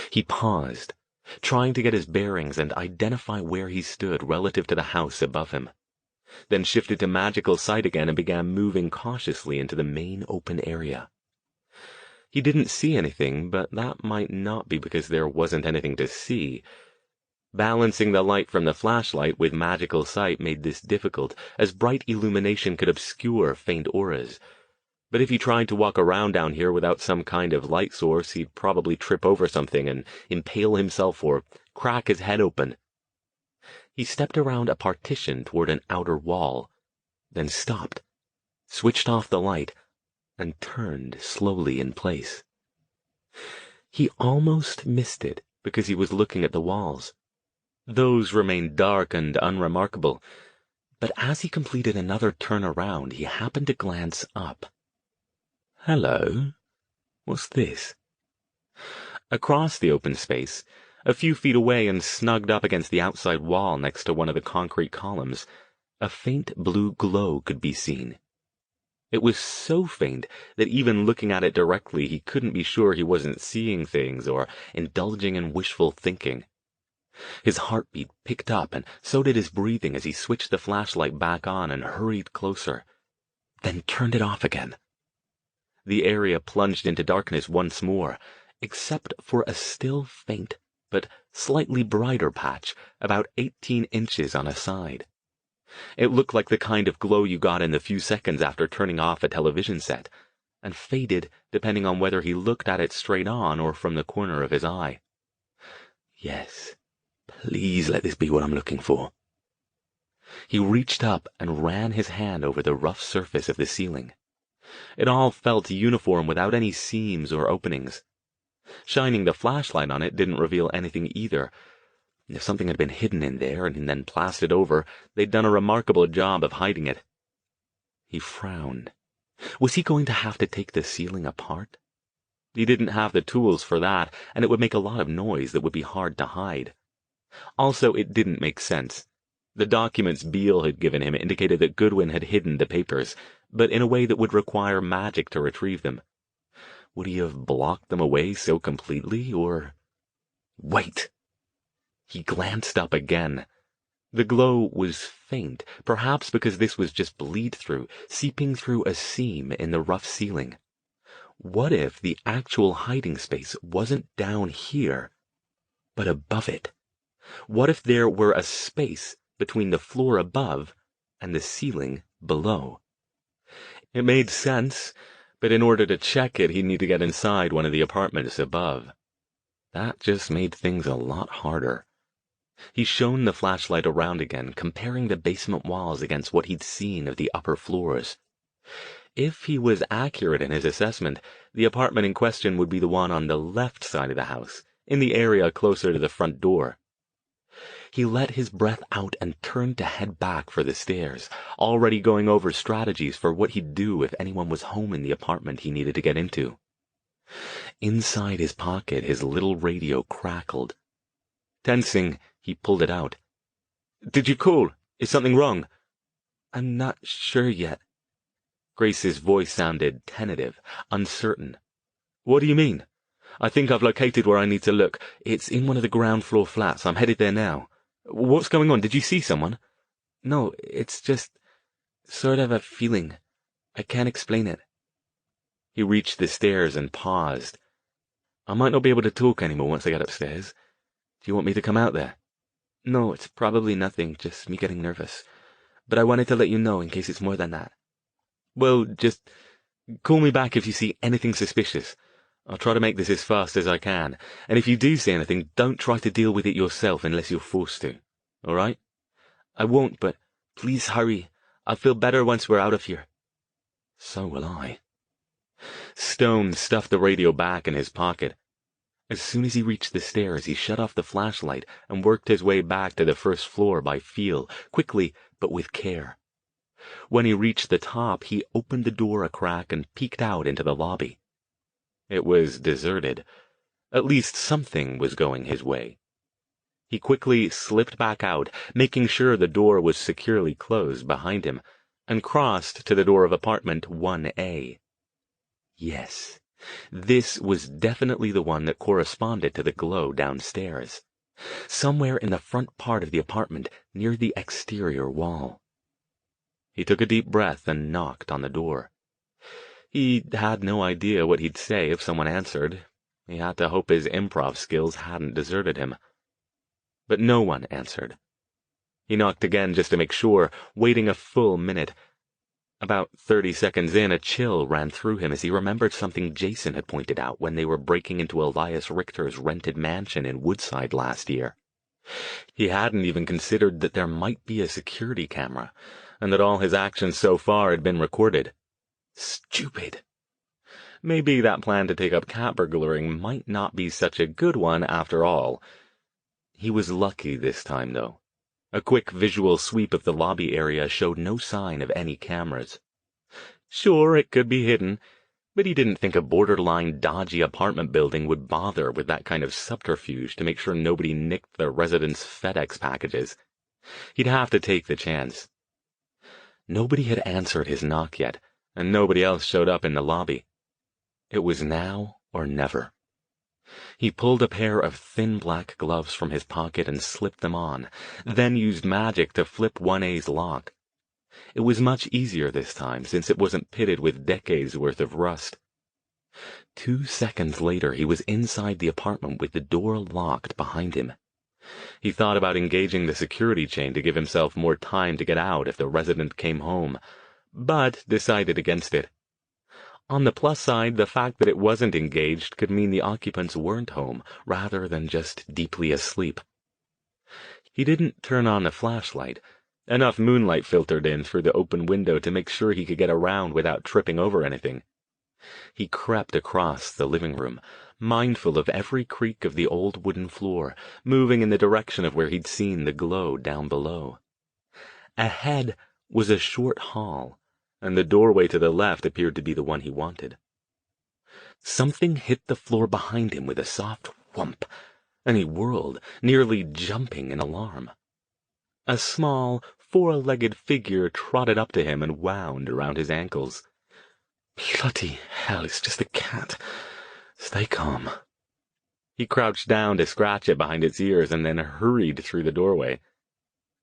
He paused, trying to get his bearings and identify where he stood relative to the house above him, then shifted to magical sight again and began moving cautiously into the main open area. He didn't see anything, but that might not be because there wasn't anything to see. Balancing the light from the flashlight with magical sight made this difficult, as bright illumination could obscure faint auras. But if he tried to walk around down here without some kind of light source, he'd probably trip over something and impale himself or crack his head open. He stepped around a partition toward an outer wall, then stopped, switched off the light, and turned slowly in place. He almost missed it because he was looking at the walls. Those remained dark and unremarkable, but as he completed another turn around, he happened to glance up. "Hello? What's this?" Across the open space, a few feet away and snugged up against the outside wall next to one of the concrete columns, a faint blue glow could be seen. It was so faint that even looking at it directly, he couldn't be sure he wasn't seeing things or indulging in wishful thinking. His heartbeat picked up, and so did his breathing as he switched the flashlight back on and hurried closer, then turned it off again. The area plunged into darkness once more, except for a still faint but slightly brighter patch about 18 inches on a side. It looked like the kind of glow you got in the few seconds after turning off a television set, and faded depending on whether he looked at it straight on or from the corner of his eye. Yes, please let this be what I'm looking for. He reached up and ran his hand over the rough surface of the ceiling. It all felt uniform without any seams or openings. Shining the flashlight on it didn't reveal anything either. If something had been hidden in there and then plastered over, they'd done a remarkable job of hiding it. He frowned. Was he going to have to take the ceiling apart? He didn't have the tools for that, and it would make a lot of noise that would be hard to hide. Also, it didn't make sense. The documents Beale had given him indicated that Goodwin had hidden the papers, but in a way that would require magic to retrieve them. Would he have blocked them away so completely, or... Wait! He glanced up again. The glow was faint, perhaps because this was just bleed-through, seeping through a seam in the rough ceiling. What if the actual hiding space wasn't down here, but above it? What if there were a space between the floor above and the ceiling below? It made sense, but in order to check it, he'd need to get inside one of the apartments above. That just made things a lot harder. He shone the flashlight around again, comparing the basement walls against what he'd seen of the upper floors. If he was accurate in his assessment, the apartment in question would be the one on the left side of the house, in the area closer to the front door. He let his breath out and turned to head back for the stairs, already going over strategies for what he'd do if anyone was home in the apartment he needed to get into. Inside his pocket, his little radio crackled. Tensing, he pulled it out. "Did you call? Is something wrong?" "I'm not sure yet." Grace's voice sounded tentative, uncertain. "What do you mean? I think I've located where I need to look. It's in one of the ground floor flats. I'm headed there now. What's going on? Did you see someone?" "No, it's just sort of a feeling. I can't explain it." He reached the stairs and paused. "I might not be able to talk anymore once I get upstairs. Do you want me to come out there?" "No, it's probably nothing, just me getting nervous. But I wanted to let you know in case it's more than that." "Well, just call me back if you see anything suspicious. I'll try to make this as fast as I can, and if you do see anything, don't try to deal with it yourself unless you're forced to. All right?" "I won't, but please hurry. I'll feel better once we're out of here." "So will I." Stone stuffed the radio back in his pocket. As soon as he reached the stairs, he shut off the flashlight and worked his way back to the first floor by feel, quickly but with care. When he reached the top, he opened the door a crack and peeked out into the lobby. It was deserted. At least something was going his way. He quickly slipped back out, making sure the door was securely closed behind him, and crossed to the door of apartment 1A. Yes. This was definitely the one that corresponded to the glow downstairs. Somewhere in the front part of the apartment, near the exterior wall. He took a deep breath and knocked on the door. He had no idea what he'd say if someone answered. He had to hope his improv skills hadn't deserted him. But no one answered. He knocked again just to make sure, waiting a full minute. About 30 seconds in, a chill ran through him as he remembered something Jason had pointed out when they were breaking into Elias Richter's rented mansion in Woodside last year. He hadn't even considered that there might be a security camera, and that all his actions so far had been recorded. Stupid. Maybe that plan to take up cat burglaring might not be such a good one after all. He was lucky this time, though. A quick visual sweep of the lobby area showed no sign of any cameras. Sure, it could be hidden, but he didn't think a borderline dodgy apartment building would bother with that kind of subterfuge to make sure nobody nicked the residents' FedEx packages. He'd have to take the chance. Nobody had answered his knock yet, and nobody else showed up in the lobby. It was now or never. He pulled a pair of thin black gloves from his pocket and slipped them on, then used magic to flip 1A's lock. It was much easier this time, since it wasn't pitted with decades' worth of rust. 2 seconds later, he was inside the apartment with the door locked behind him. He thought about engaging the security chain to give himself more time to get out if the resident came home, but decided against it. On the plus side, the fact that it wasn't engaged could mean the occupants weren't home, rather than just deeply asleep. He didn't turn on the flashlight, Enough moonlight filtered in through the open window to make sure he could get around without tripping over anything. He crept across the living room, mindful of every creak of the old wooden floor, moving in the direction of where he'd seen the glow down below. Ahead was a short hall, and the doorway to the left appeared to be the one he wanted. Something hit the floor behind him with a soft whump, and he whirled, nearly jumping in alarm. A small, four-legged figure trotted up to him and wound around his ankles. "Bloody hell, it's just a cat. Stay calm." He crouched down to scratch it behind its ears and then hurried through the doorway.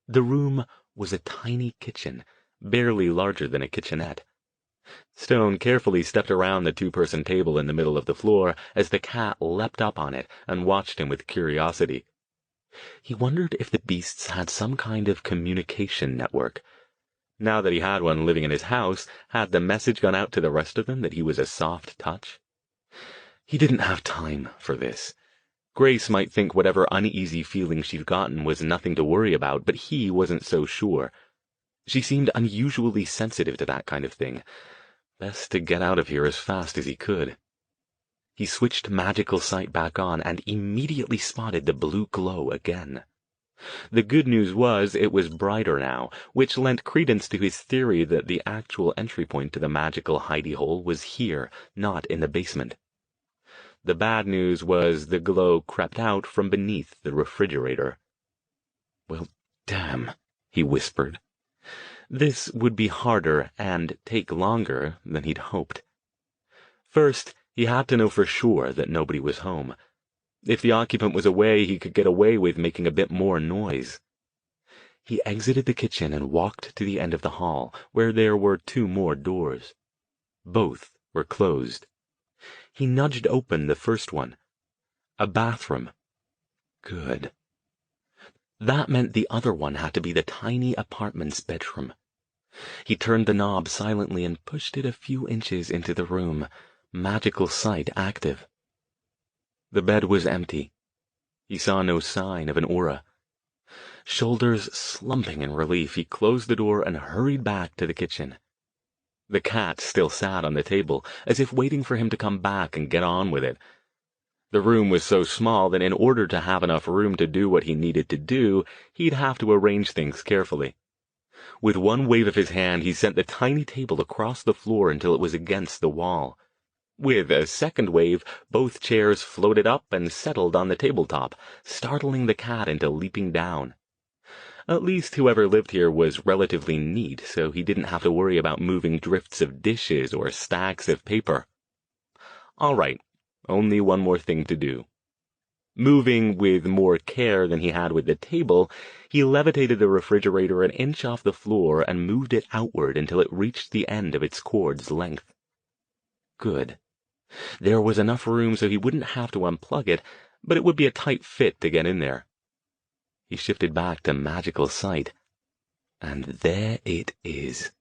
The room was a tiny kitchen, barely larger than a kitchenette. Stone carefully stepped around the two-person table in the middle of the floor as the cat leapt up on it and watched him with curiosity. He wondered if the beasts had some kind of communication network. Now that he had one living in his house, had the message gone out to the rest of them that he was a soft touch? He didn't have time for this. Grace might think whatever uneasy feeling she'd gotten was nothing to worry about, but he wasn't so sure. She seemed unusually sensitive to that kind of thing. Best to get out of here as fast as he could. He switched magical sight back on and immediately spotted the blue glow again. The good news was it was brighter now, which lent credence to his theory that the actual entry point to the magical hidey hole was here, not in the basement. The bad news was the glow crept out from beneath the refrigerator. "Well, damn," he whispered. This would be harder and take longer than he'd hoped. First, he had to know for sure that nobody was home. If the occupant was away, he could get away with making a bit more noise. He exited the kitchen and walked to the end of the hall, where there were two more doors. Both were closed. He nudged open the first one. A bathroom. Good. That meant the other one had to be the tiny apartment's bedroom. He turned the knob silently and pushed it a few inches into the room, magical sight active. The bed was empty. He saw no sign of an aura. Shoulders slumping in relief, he closed the door and hurried back to the kitchen. The cat still sat on the table, as if waiting for him to come back and get on with it. The room was so small that in order to have enough room to do what he needed to do, he'd have to arrange things carefully. With one wave of his hand, he sent the tiny table across the floor until it was against the wall. With a second wave, both chairs floated up and settled on the tabletop, startling the cat into leaping down. At least whoever lived here was relatively neat, so he didn't have to worry about moving drifts of dishes or stacks of paper. All right, only one more thing to do. Moving with more care than he had with the table, he levitated the refrigerator an inch off the floor and moved it outward until it reached the end of its cord's length. Good. There was enough room so he wouldn't have to unplug it, but it would be a tight fit to get in there. He shifted back to magical sight. And there it is.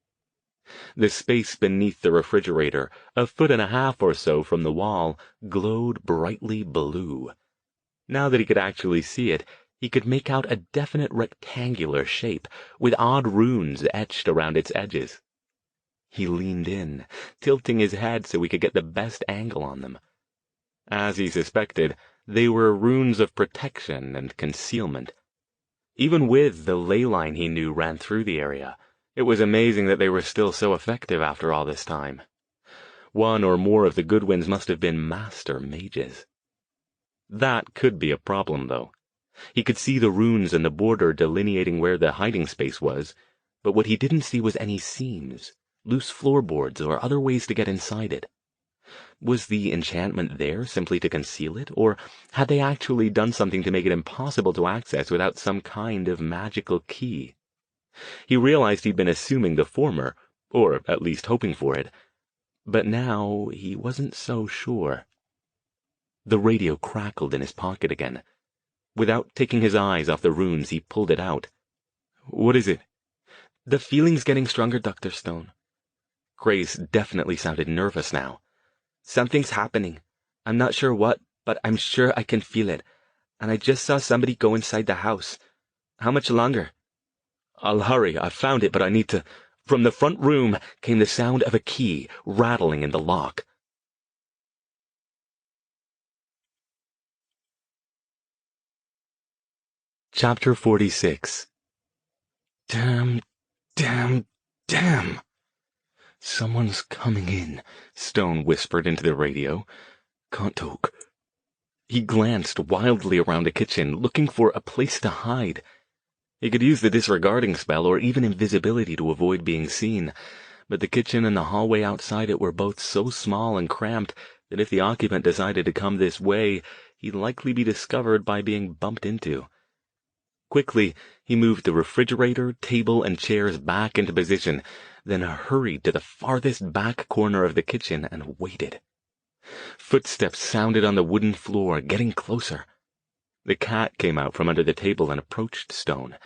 The space beneath the refrigerator, 1.5 feet or so from the wall, glowed brightly blue. Now that he could actually see it, he could make out a definite rectangular shape, with odd runes etched around its edges. He leaned in, tilting his head so he could get the best angle on them. As he suspected, they were runes of protection and concealment. Even with the ley line he knew ran through the area, it was amazing that they were still so effective after all this time. One or more of the Goodwins must have been master mages. That could be a problem, though. He could see the runes and the border delineating where the hiding space was, but what he didn't see was any seams, loose floorboards, or other ways to get inside it. Was the enchantment there simply to conceal it, or had they actually done something to make it impossible to access without some kind of magical key? He realized he'd been assuming the former, or at least hoping for it, but now he wasn't so sure. The radio crackled in his pocket again. Without taking his eyes off the runes, he pulled it out. "What is it?" "The feeling's getting stronger, Dr. Stone." Grace definitely sounded nervous now. "Something's happening. I'm not sure what, but I'm sure I can feel it. And I just saw somebody go inside the house. How much longer?" I'll hurry. I've found it, but I need to—" From the front room came the sound of a key rattling in the lock. Chapter 46. Damn, damn, damn. "Someone's coming in," Stone whispered into the radio. "Can't talk." He glanced wildly around the kitchen, looking for a place to hide. He could use the disregarding spell or even invisibility to avoid being seen, but the kitchen and the hallway outside it were both so small and cramped that if the occupant decided to come this way, he'd likely be discovered by being bumped into. Quickly, he moved the refrigerator, table, and chairs back into position, then hurried to the farthest back corner of the kitchen and waited. Footsteps sounded on the wooden floor, getting closer. The cat came out from under the table and approached Stone.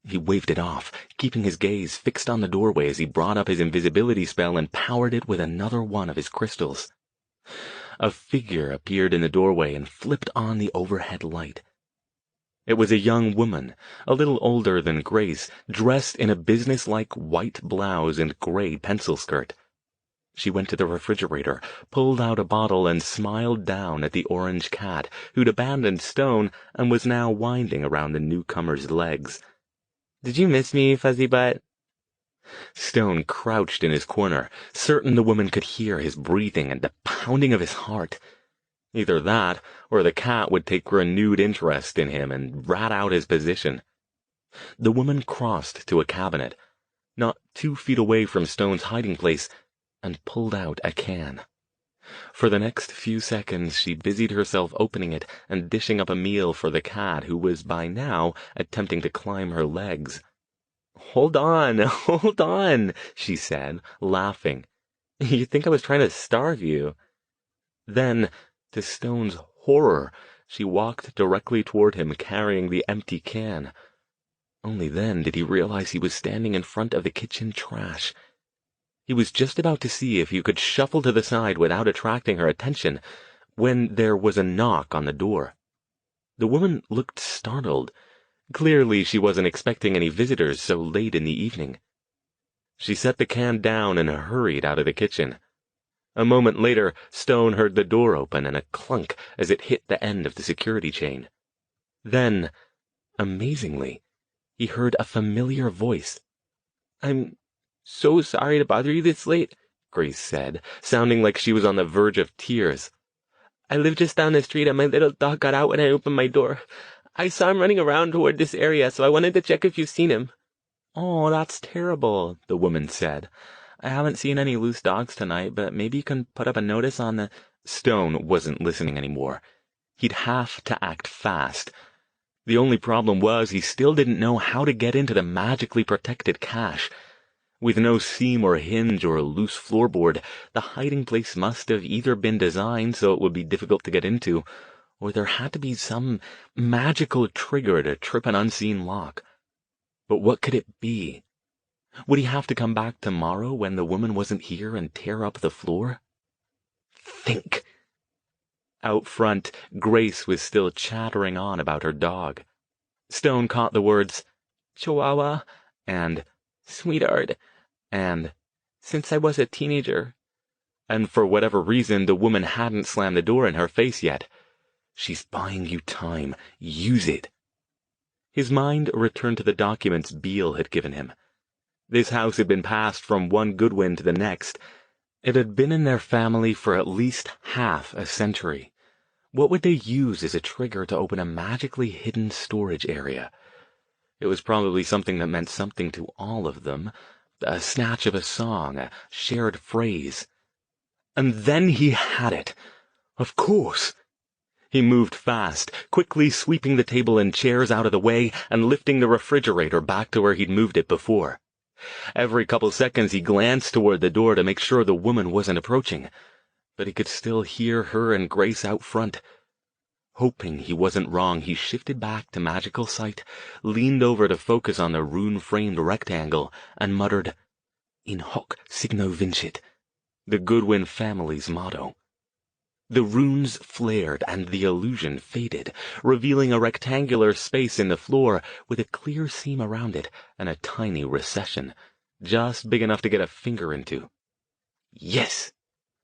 He waved it off, keeping his gaze fixed on the doorway as he brought up his invisibility spell and powered it with another one of his crystals. A figure appeared in the doorway and flipped on the overhead light. It was a young woman, a little older than Grace, dressed in a businesslike white blouse and gray pencil skirt. She went to the refrigerator, pulled out a bottle, and smiled down at the orange cat, who'd abandoned Stone and was now winding around the newcomer's legs. "Did you miss me, Fuzzy Butt?" Stone crouched in his corner, certain the woman could hear his breathing and the pounding of his heart. Either that, or the cat would take renewed interest in him and rat out his position. The woman crossed to a cabinet, not 2 feet away from Stone's hiding place, and pulled out a can. For the next few seconds she busied herself opening it and dishing up a meal for the cat, who was by now attempting to climb her legs. "Hold on, she said, laughing. "You think I was trying to starve you?" Then, to Stone's horror, she walked directly toward him, carrying the empty can. Only then did he realize he was standing in front of the kitchen trash. He was just about to see if he could shuffle to the side without attracting her attention, when there was a knock on the door. The woman looked startled. Clearly she wasn't expecting any visitors so late in the evening. She set the can down and hurried out of the kitchen. A moment later, Stone heard the door open and a clunk as it hit the end of the security chain. Then, amazingly, he heard a familiar voice. "I'm so sorry to bother you this late," Grace said, sounding like she was on the verge of tears. "I live just down the street and my little dog got out when I opened my door. I saw him running around toward this area, so I wanted to check if you've seen him." "Oh, that's terrible," the woman said. "I haven't seen any loose dogs tonight, but maybe you can put up a notice on the—" Stone wasn't listening anymore. He'd have to act fast. The only problem was he still didn't know how to get into the magically protected cache. With no seam or hinge or loose floorboard, the hiding place must have either been designed so it would be difficult to get into, or there had to be some magical trigger to trip an unseen lock. But what could it be? Would he have to come back tomorrow when the woman wasn't here and tear up the floor? Think! Out front, Grace was still chattering on about her dog. Stone caught the words, "Chihuahua," and "Sweetheart," and "since I was a teenager." And for whatever reason, the woman hadn't slammed the door in her face yet. "She's buying you time. Use it." His mind returned to the documents Beale had given him. This house had been passed from one Goodwin to the next. It had been in their family for at least half a century. What would they use as a trigger to open a magically hidden storage area? It was probably something that meant something to all of them. A snatch of a song, a shared phrase. And then he had it. Of course! He moved fast, quickly sweeping the table and chairs out of the way and lifting the refrigerator back to where he'd moved it before. Every couple seconds he glanced toward the door to make sure the woman wasn't approaching, but he could still hear her and Grace out front. Hoping he wasn't wrong, he shifted back to magical sight, leaned over to focus on the rune-framed rectangle, and muttered, "In hoc signo vincit," the Goodwin family's motto. The runes flared and the illusion faded, revealing a rectangular space in the floor with a clear seam around it and a tiny recession, just big enough to get a finger into. Yes!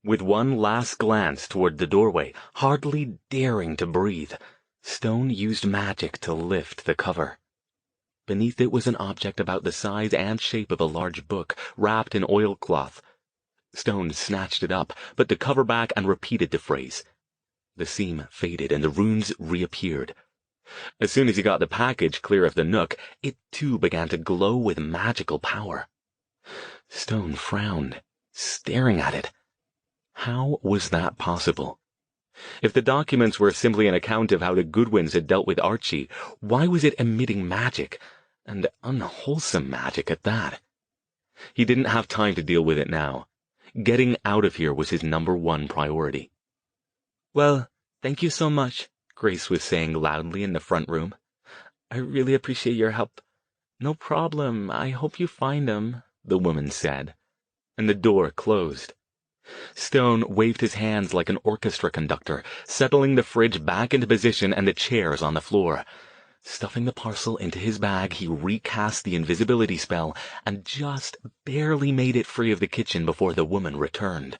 With one last glance toward the doorway, hardly daring to breathe, Stone used magic to lift the cover. Beneath it was an object about the size and shape of a large book, wrapped in oilcloth. Stone snatched it up, put the cover back, and repeated the phrase. The seam faded, and the runes reappeared. As soon as he got the package clear of the nook, it too began to glow with magical power. Stone frowned, staring at it. How was that possible? If the documents were simply an account of how the Goodwins had dealt with Archie, why was it emitting magic, and unwholesome magic at that? He didn't have time to deal with it now. Getting out of here was his #1 priority. "Well, thank you so much," Grace was saying loudly in the front room. "I really appreciate your help." "No problem. I hope you find him," the woman said. And the door closed. Stone waved his hands like an orchestra conductor, settling the fridge back into position and the chairs on the floor. Stuffing the parcel into his bag, he recast the invisibility spell and just barely made it free of the kitchen before the woman returned.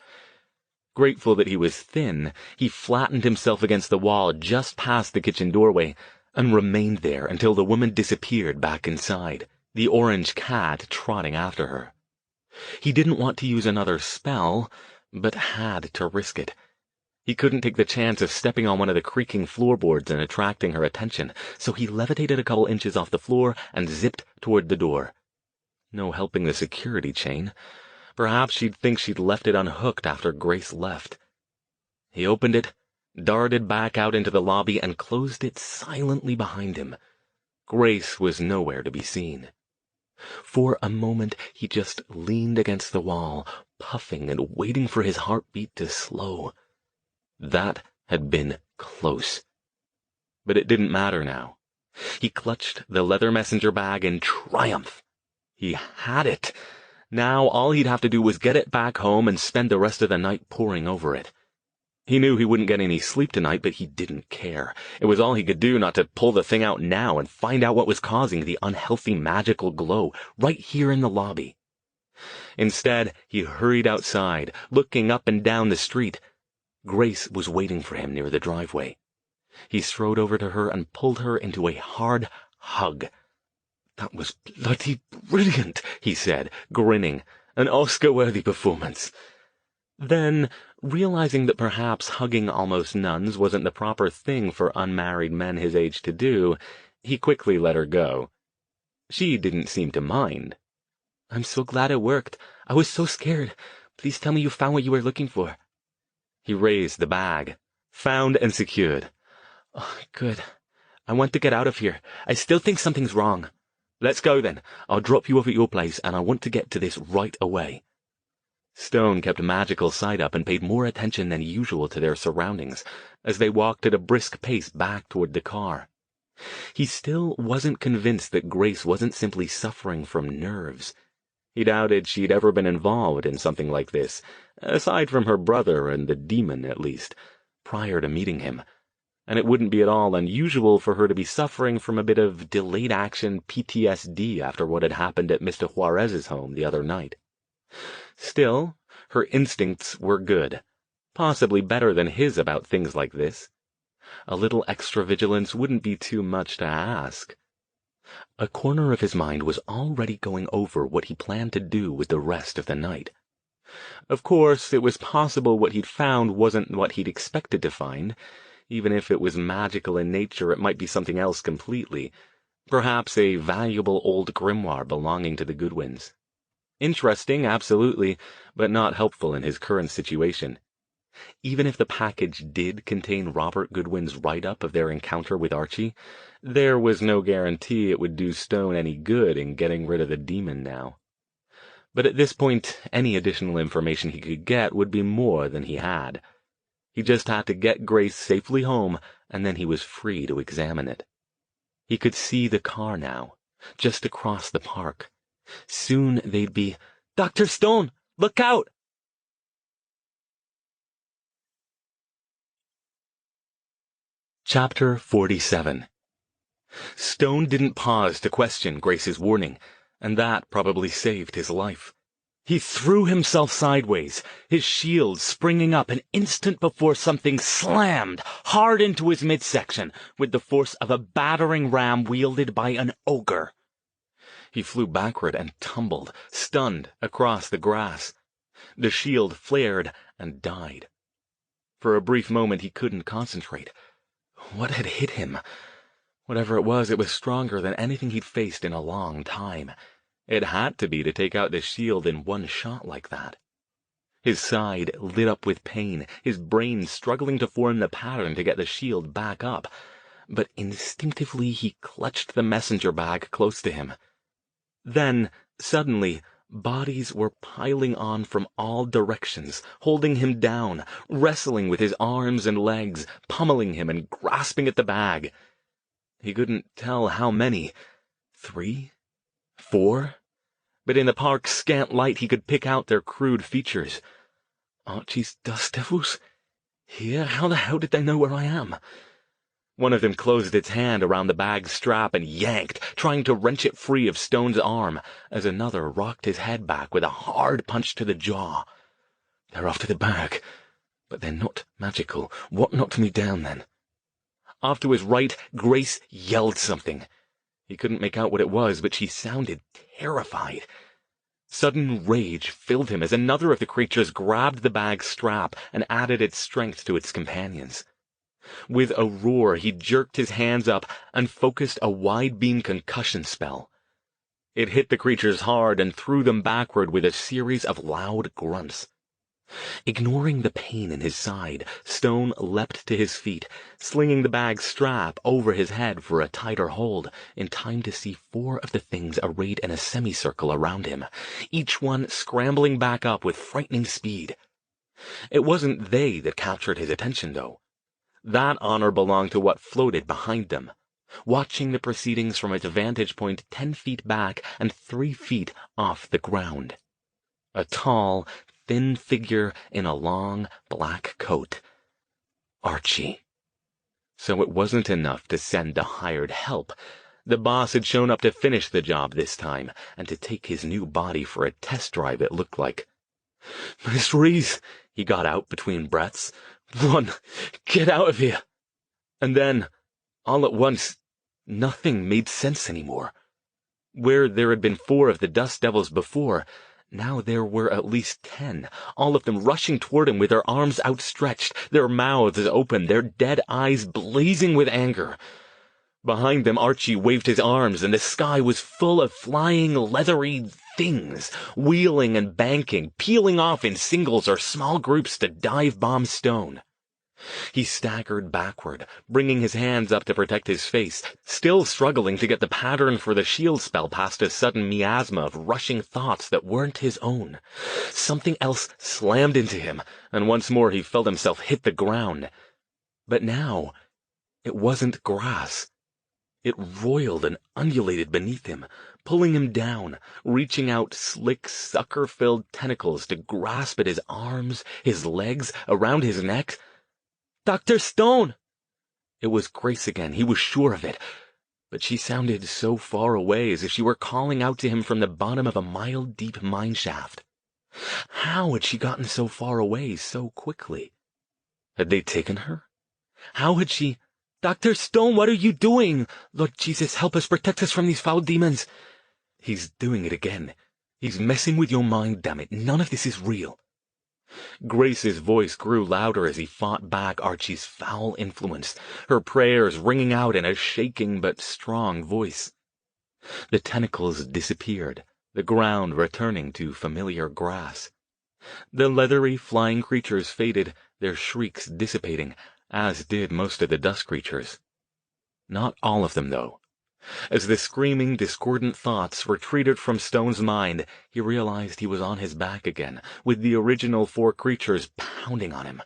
Grateful that he was thin, he flattened himself against the wall just past the kitchen doorway and remained there until the woman disappeared back inside, the orange cat trotting after her. He didn't want to use another spell, but had to risk it. He couldn't take the chance of stepping on one of the creaking floorboards and attracting her attention, so he levitated a couple inches off the floor and zipped toward the door. No helping the security chain. Perhaps she'd think she'd left it unhooked after Grace left. He opened it, darted back out into the lobby, and closed it silently behind him. Grace was nowhere to be seen. For a moment he just leaned against the wall, puffing and waiting for his heartbeat to slow. That had been close. But it didn't matter now. He clutched the leather messenger bag in triumph. He had it. Now all he'd have to do was get it back home and spend the rest of the night poring over it. He knew he wouldn't get any sleep tonight, but he didn't care. It was all he could do not to pull the thing out now and find out what was causing the unhealthy magical glow right here in the lobby. Instead, he hurried outside, looking up and down the street. Grace was waiting for him near the driveway. He strode over to her and pulled her into a hard hug. "That was bloody brilliant," he said, grinning. "An Oscar-worthy performance." Then, realizing that perhaps hugging almost nuns wasn't the proper thing for unmarried men his age to do, he quickly let her go. She didn't seem to mind. "I'm so glad it worked. I was so scared. Please tell me you found what you were looking for." He raised the bag. "Found and secured." "Oh, good. I want to get out of here. I still think something's wrong." "Let's go then. I'll drop you off at your place, and I want to get to this right away." Stone kept magical sight up and paid more attention than usual to their surroundings as they walked at a brisk pace back toward the car. He still wasn't convinced that Grace wasn't simply suffering from nerves. He doubted she'd ever been involved in something like this, aside from her brother and the demon at least, prior to meeting him, and it wouldn't be at all unusual for her to be suffering from a bit of delayed action PTSD after what had happened at Mr. Juarez's home the other night. Still, her instincts were good, possibly better than his about things like this. A little extra vigilance wouldn't be too much to ask. A corner of his mind was already going over what he planned to do with the rest of the night. Of course, it was possible what he'd found wasn't what he'd expected to find. Even if it was magical in nature, it might be something else completely. Perhaps a valuable old grimoire belonging to the Goodwins. Interesting, absolutely, but not helpful in his current situation. Even if the package did contain Robert Goodwin's write-up of their encounter with Archie, there was no guarantee it would do Stone any good in getting rid of the demon now. But at this point, any additional information he could get would be more than he had. He just had to get Grace safely home, and then he was free to examine it. He could see the car now, just across the park. Soon they'd be, "Dr. Stone, look out!" Chapter 47. Stone didn't pause to question Grace's warning, and that probably saved his life. He threw himself sideways, his shield springing up an instant before something slammed hard into his midsection with the force of a battering ram wielded by an ogre. He flew backward and tumbled, stunned, across the grass. The shield flared and died. For a brief moment he couldn't concentrate. What had hit him? Whatever it was stronger than anything he'd faced in a long time. It had to be to take out the shield in one shot like that. His side lit up with pain, his brain struggling to form the pattern to get the shield back up. But instinctively he clutched the messenger bag close to him. Then, suddenly, bodies were piling on from all directions, holding him down, wrestling with his arms and legs, pummeling him and grasping at the bag. He couldn't tell how many. 3? 4? But in the park's scant light he could pick out their crude features. Archie's dust devils? Here? How the hell did they know where I am? One of them closed its hand around the bag's strap and yanked, trying to wrench it free of Stone's arm, as another rocked his head back with a hard punch to the jaw. They're after the bag. But they're not magical. What knocked me down, then? Off to his right, Grace yelled something. He couldn't make out what it was, but she sounded terrified. Sudden rage filled him as another of the creatures grabbed the bag's strap and added its strength to its companions. With a roar, he jerked his hands up and focused a wide-beam concussion spell. It hit the creatures hard and threw them backward with a series of loud grunts. Ignoring the pain in his side, Stone leapt to his feet, slinging the bag's strap over his head for a tighter hold, in time to see 4 of the things arrayed in a semicircle around him, each one scrambling back up with frightening speed. It wasn't they that captured his attention, though. That honor belonged to what floated behind them, watching the proceedings from its vantage point 10 feet back and 3 feet off the ground. A tall, thin figure in a long, black coat. Archie. So it wasn't enough to send the hired help. The boss had shown up to finish the job this time, and to take his new body for a test drive, it looked like. "Miss Reese," he got out between breaths. "Run! Get out of here!" And then, all at once, nothing made sense anymore. Where there had been 4 of the dust devils before, now there were at least 10, all of them rushing toward him with their arms outstretched, their mouths open, their dead eyes blazing with anger. Behind them, Archie waved his arms, and the sky was full of flying, leathery things, wheeling and banking, peeling off in singles or small groups to dive-bomb Stone. He staggered backward, bringing his hands up to protect his face, still struggling to get the pattern for the shield spell past a sudden miasma of rushing thoughts that weren't his own. Something else slammed into him, and once more he felt himself hit the ground. But now, it wasn't grass. It roiled and undulated beneath him, pulling him down, reaching out slick, sucker-filled tentacles to grasp at his arms, his legs, around his neck. "Dr. Stone!" It was Grace again, he was sure of it. But she sounded so far away, as if she were calling out to him from the bottom of a mile-deep mineshaft. How had she gotten so far away so quickly? Had they taken her? How had she— "Dr. Stone, what are you doing? Lord Jesus, help us, protect us from these foul demons." He's doing it again. He's messing with your mind, damn it. None of this is real. Grace's voice grew louder as he fought back Archie's foul influence, her prayers ringing out in a shaking but strong voice. The tentacles disappeared, the ground returning to familiar grass. The leathery, flying creatures faded, their shrieks dissipating, as did most of the dust creatures. Not all of them, though. As the screaming, discordant thoughts retreated from Stone's mind, he realized he was on his back again, with the original 4 creatures pounding on him.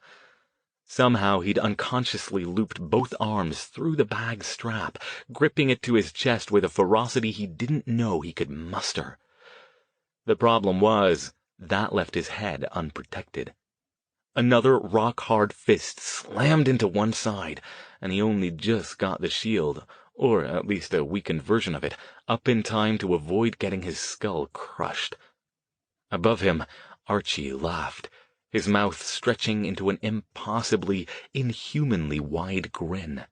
Somehow he'd unconsciously looped both arms through the bag's strap, gripping it to his chest with a ferocity he didn't know he could muster. The problem was, that left his head unprotected. Another rock-hard fist slammed into one side, and he only just got the shield, or at least a weakened version of it, up in time to avoid getting his skull crushed. Above him, Archie laughed, his mouth stretching into an impossibly, inhumanly wide grin.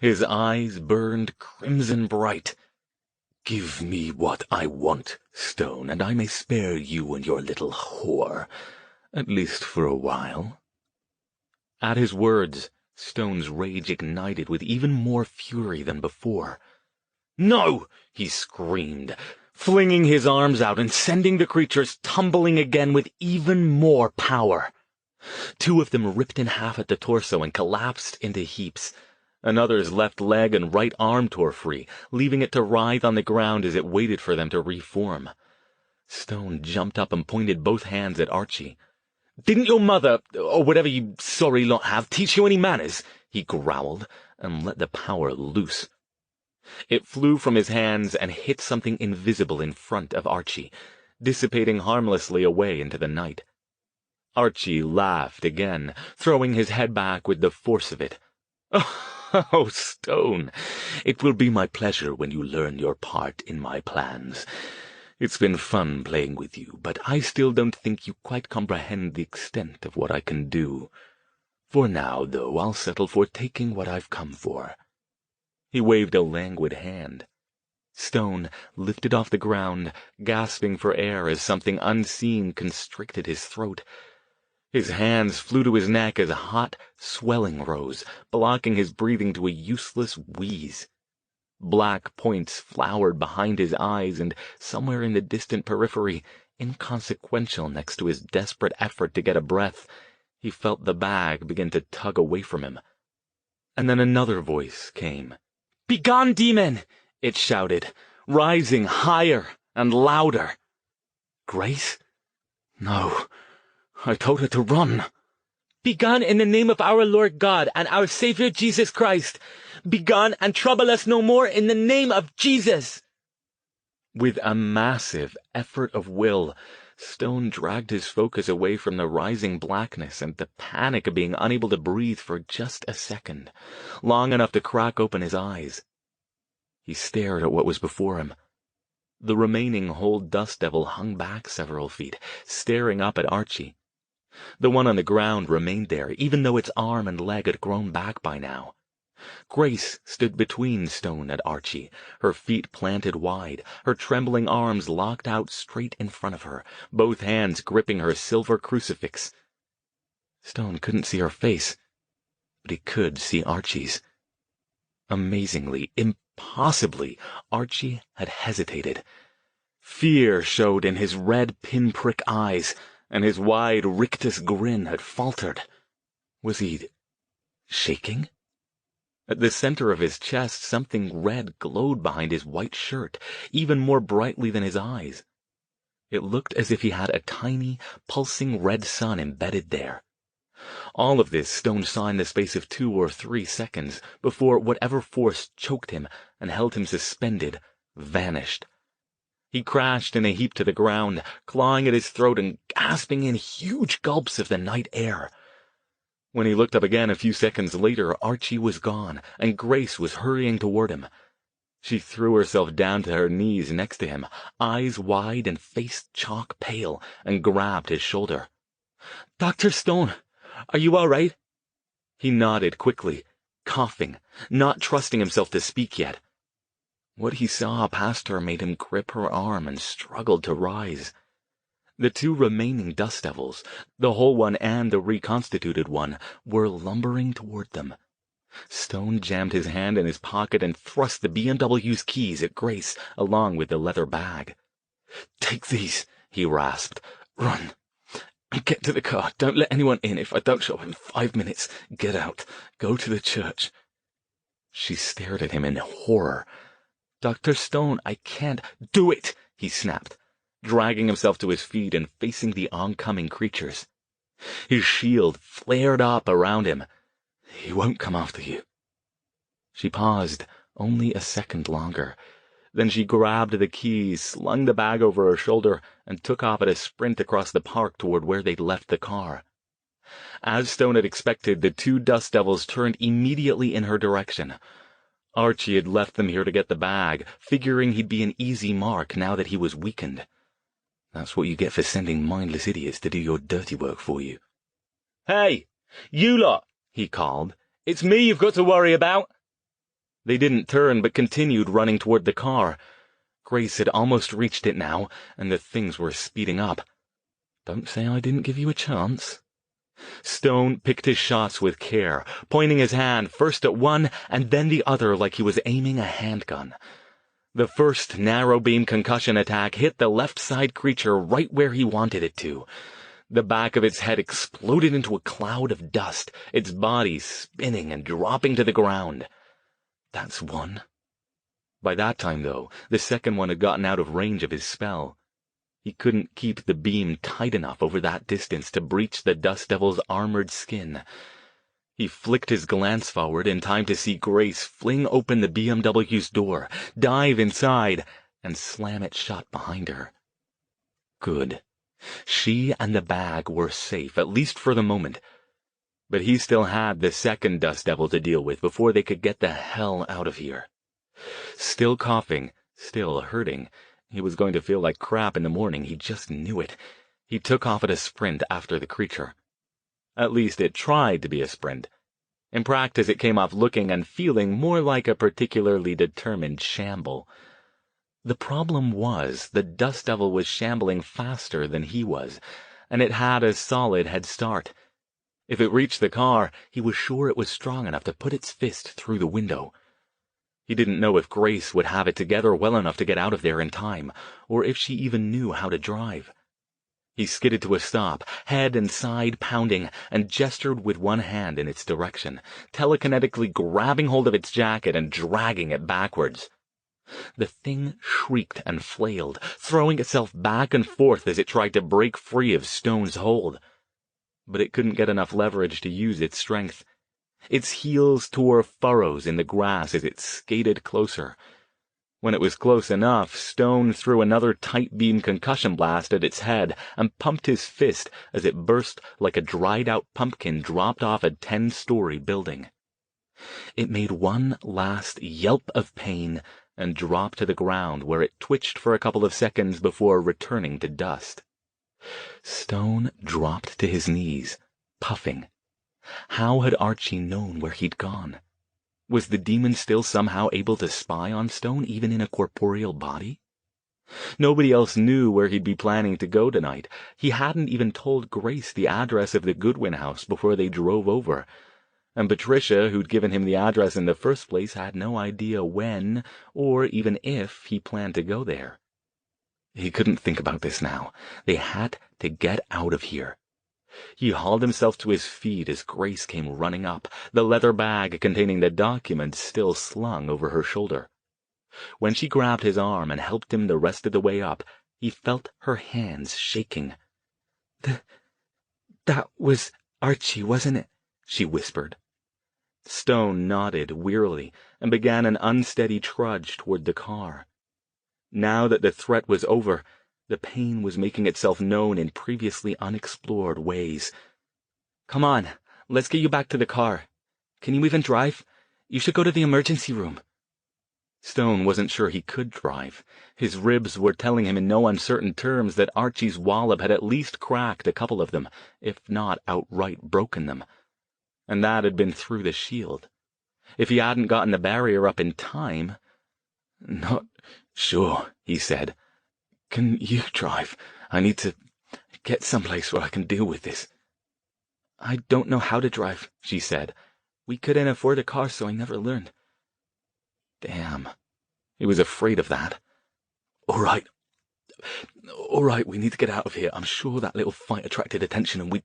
His eyes burned crimson bright. "Give me what I want, Stone, and I may spare you and your little whore, at least for a while." At his words, Stone's rage ignited with even more fury than before. "No!" he screamed, flinging his arms out and sending the creatures tumbling again with even more power. Two of them ripped in half at the torso and collapsed into heaps. Another's left leg and right arm tore free, leaving it to writhe on the ground as it waited for them to reform. Stone jumped up and pointed both hands at Archie. "Didn't your mother, or whatever you sorry lot have, teach you any manners?" he growled, and let the power loose. It flew from his hands and hit something invisible in front of Archie, dissipating harmlessly away into the night. Archie laughed again, throwing his head back with the force of it. "Oh, Stone, it will be my pleasure when you learn your part in my plans. It's been fun playing with you, but I still don't think you quite comprehend the extent of what I can do. For now, though, I'll settle for taking what I've come for." He waved a languid hand. Stone lifted off the ground, gasping for air as something unseen constricted his throat. His hands flew to his neck as a hot swelling rose, blocking his breathing to a useless wheeze. Black points flowered behind his eyes, and somewhere in the distant periphery, inconsequential next to his desperate effort to get a breath, he felt the bag begin to tug away from him. And then another voice came. "Begone, demon!" it shouted, rising higher and louder. Grace? No. I told her to run. "Begone in the name of our Lord God and our Savior Jesus Christ. Begone and trouble us no more in the name of Jesus." With a massive effort of will, Stone dragged his focus away from the rising blackness and the panic of being unable to breathe for just a second, long enough to crack open his eyes. He stared at what was before him. The remaining whole dust devil hung back several feet, staring up at Archie. The one on the ground remained there, even though its arm and leg had grown back by now. Grace stood between Stone and Archie, her feet planted wide, her trembling arms locked out straight in front of her, both hands gripping her silver crucifix. Stone couldn't see her face, but he could see Archie's. Amazingly, impossibly, Archie had hesitated. Fear showed in his red pinprick eyes, and his wide rictus grin had faltered. Was he shaking? At the center of his chest, something red glowed behind his white shirt, even more brightly than his eyes. It looked as if he had a tiny, pulsing red sun embedded there. All of this Stone saw in the space of 2 or 3 seconds, before whatever force choked him and held him suspended vanished. He crashed in a heap to the ground, clawing at his throat and gasping in huge gulps of the night air. When he looked up again a few seconds later, Archie was gone, and Grace was hurrying toward him. She threw herself down to her knees next to him, eyes wide and face chalk pale, and grabbed his shoulder. "Dr. Stone, are you all right?" He nodded quickly, coughing, not trusting himself to speak yet. What he saw past her made him grip her arm and struggled to rise. The 2 remaining dust devils, the whole one and the reconstituted one, were lumbering toward them. Stone jammed his hand in his pocket and thrust the BMW's keys at Grace, along with the leather bag. "Take these," he rasped. "Run. Get to the car. Don't let anyone in. If I don't show up in 5 minutes, get out. Go to the church." She stared at him in horror. "Dr. Stone, I can't." "Do it," he snapped, dragging himself to his feet and facing the oncoming creatures. His shield flared up around him. "He won't come after you." She paused only a second longer. Then she grabbed the keys, slung the bag over her shoulder, and took off at a sprint across the park toward where they'd left the car. As Stone had expected, the two dust devils turned immediately in her direction. Archie had left them here to get the bag, figuring he'd be an easy mark now that he was weakened. That's what you get for sending mindless idiots to do your dirty work for you. "Hey, you lot," he called. "It's me you've got to worry about." They didn't turn, but continued running toward the car. Grace had almost reached it now, and the things were speeding up. Don't say I didn't give you a chance. Stone picked his shots with care, pointing his hand first at one and then the other like he was aiming a handgun. The first narrow-beam concussion attack hit the left-side creature right where he wanted it to. The back of its head exploded into a cloud of dust, its body spinning and dropping to the ground. That's one. By that time, though, the second one had gotten out of range of his spell. He couldn't keep the beam tight enough over that distance to breach the dust devil's armored skin. He flicked his glance forward in time to see Grace fling open the BMW's door, dive inside, and slam it shut behind her. Good. She and the bag were safe, at least for the moment. But he still had the second dust devil to deal with before they could get the hell out of here. Still coughing, still hurting, he was going to feel like crap in the morning, he just knew it. He took off at a sprint after the creature. At least it tried to be a sprint. In practice it came off looking and feeling more like a particularly determined shamble. The problem was the dust devil was shambling faster than he was, and it had a solid head start. If it reached the car, he was sure it was strong enough to put its fist through the window. He didn't know if Grace would have it together well enough to get out of there in time, or if she even knew how to drive. He skidded to a stop, head and side pounding, and gestured with one hand in its direction, telekinetically grabbing hold of its jacket and dragging it backwards. The thing shrieked and flailed, throwing itself back and forth as it tried to break free of Stone's hold. But it couldn't get enough leverage to use its strength. Its heels tore furrows in the grass as it skated closer. When it was close enough, Stone threw another tight-beam concussion blast at its head and pumped his fist as it burst like a dried-out pumpkin dropped off a 10-story building. It made one last yelp of pain and dropped to the ground, where it twitched for a couple of seconds before returning to dust. Stone dropped to his knees, puffing. How had Archie known where he'd gone? Was the demon still somehow able to spy on Stone, even in a corporeal body? Nobody else knew where he'd be planning to go tonight. He hadn't even told Grace the address of the Goodwin house before they drove over. And Patricia, who'd given him the address in the first place, had no idea when, or even if, he planned to go there. He couldn't think about this now. They had to get out of here. He hauled himself to his feet as Grace came running up, the leather bag containing the documents still slung over her shoulder. When she grabbed his arm and helped him the rest of the way up, he felt her hands shaking. That was Archie, wasn't it?" she whispered. Stone nodded wearily and began an unsteady trudge toward the car. Now that the threat was over, the pain was making itself known in previously unexplored ways. "Come on, let's get you back to the car. Can you even drive? You should go to the emergency room." Stone wasn't sure he could drive. His ribs were telling him in no uncertain terms that Archie's wallop had at least cracked a couple of them, if not outright broken them. And that had been through the shield. If he hadn't gotten the barrier up in time— "Not sure," he said. "Can you drive? I need to get someplace where I can deal with this." "I don't know how to drive," she said. "We couldn't afford a car, so I never learned." Damn. He was afraid of that. All right, we need to get out of here. I'm sure that little fight attracted attention, and we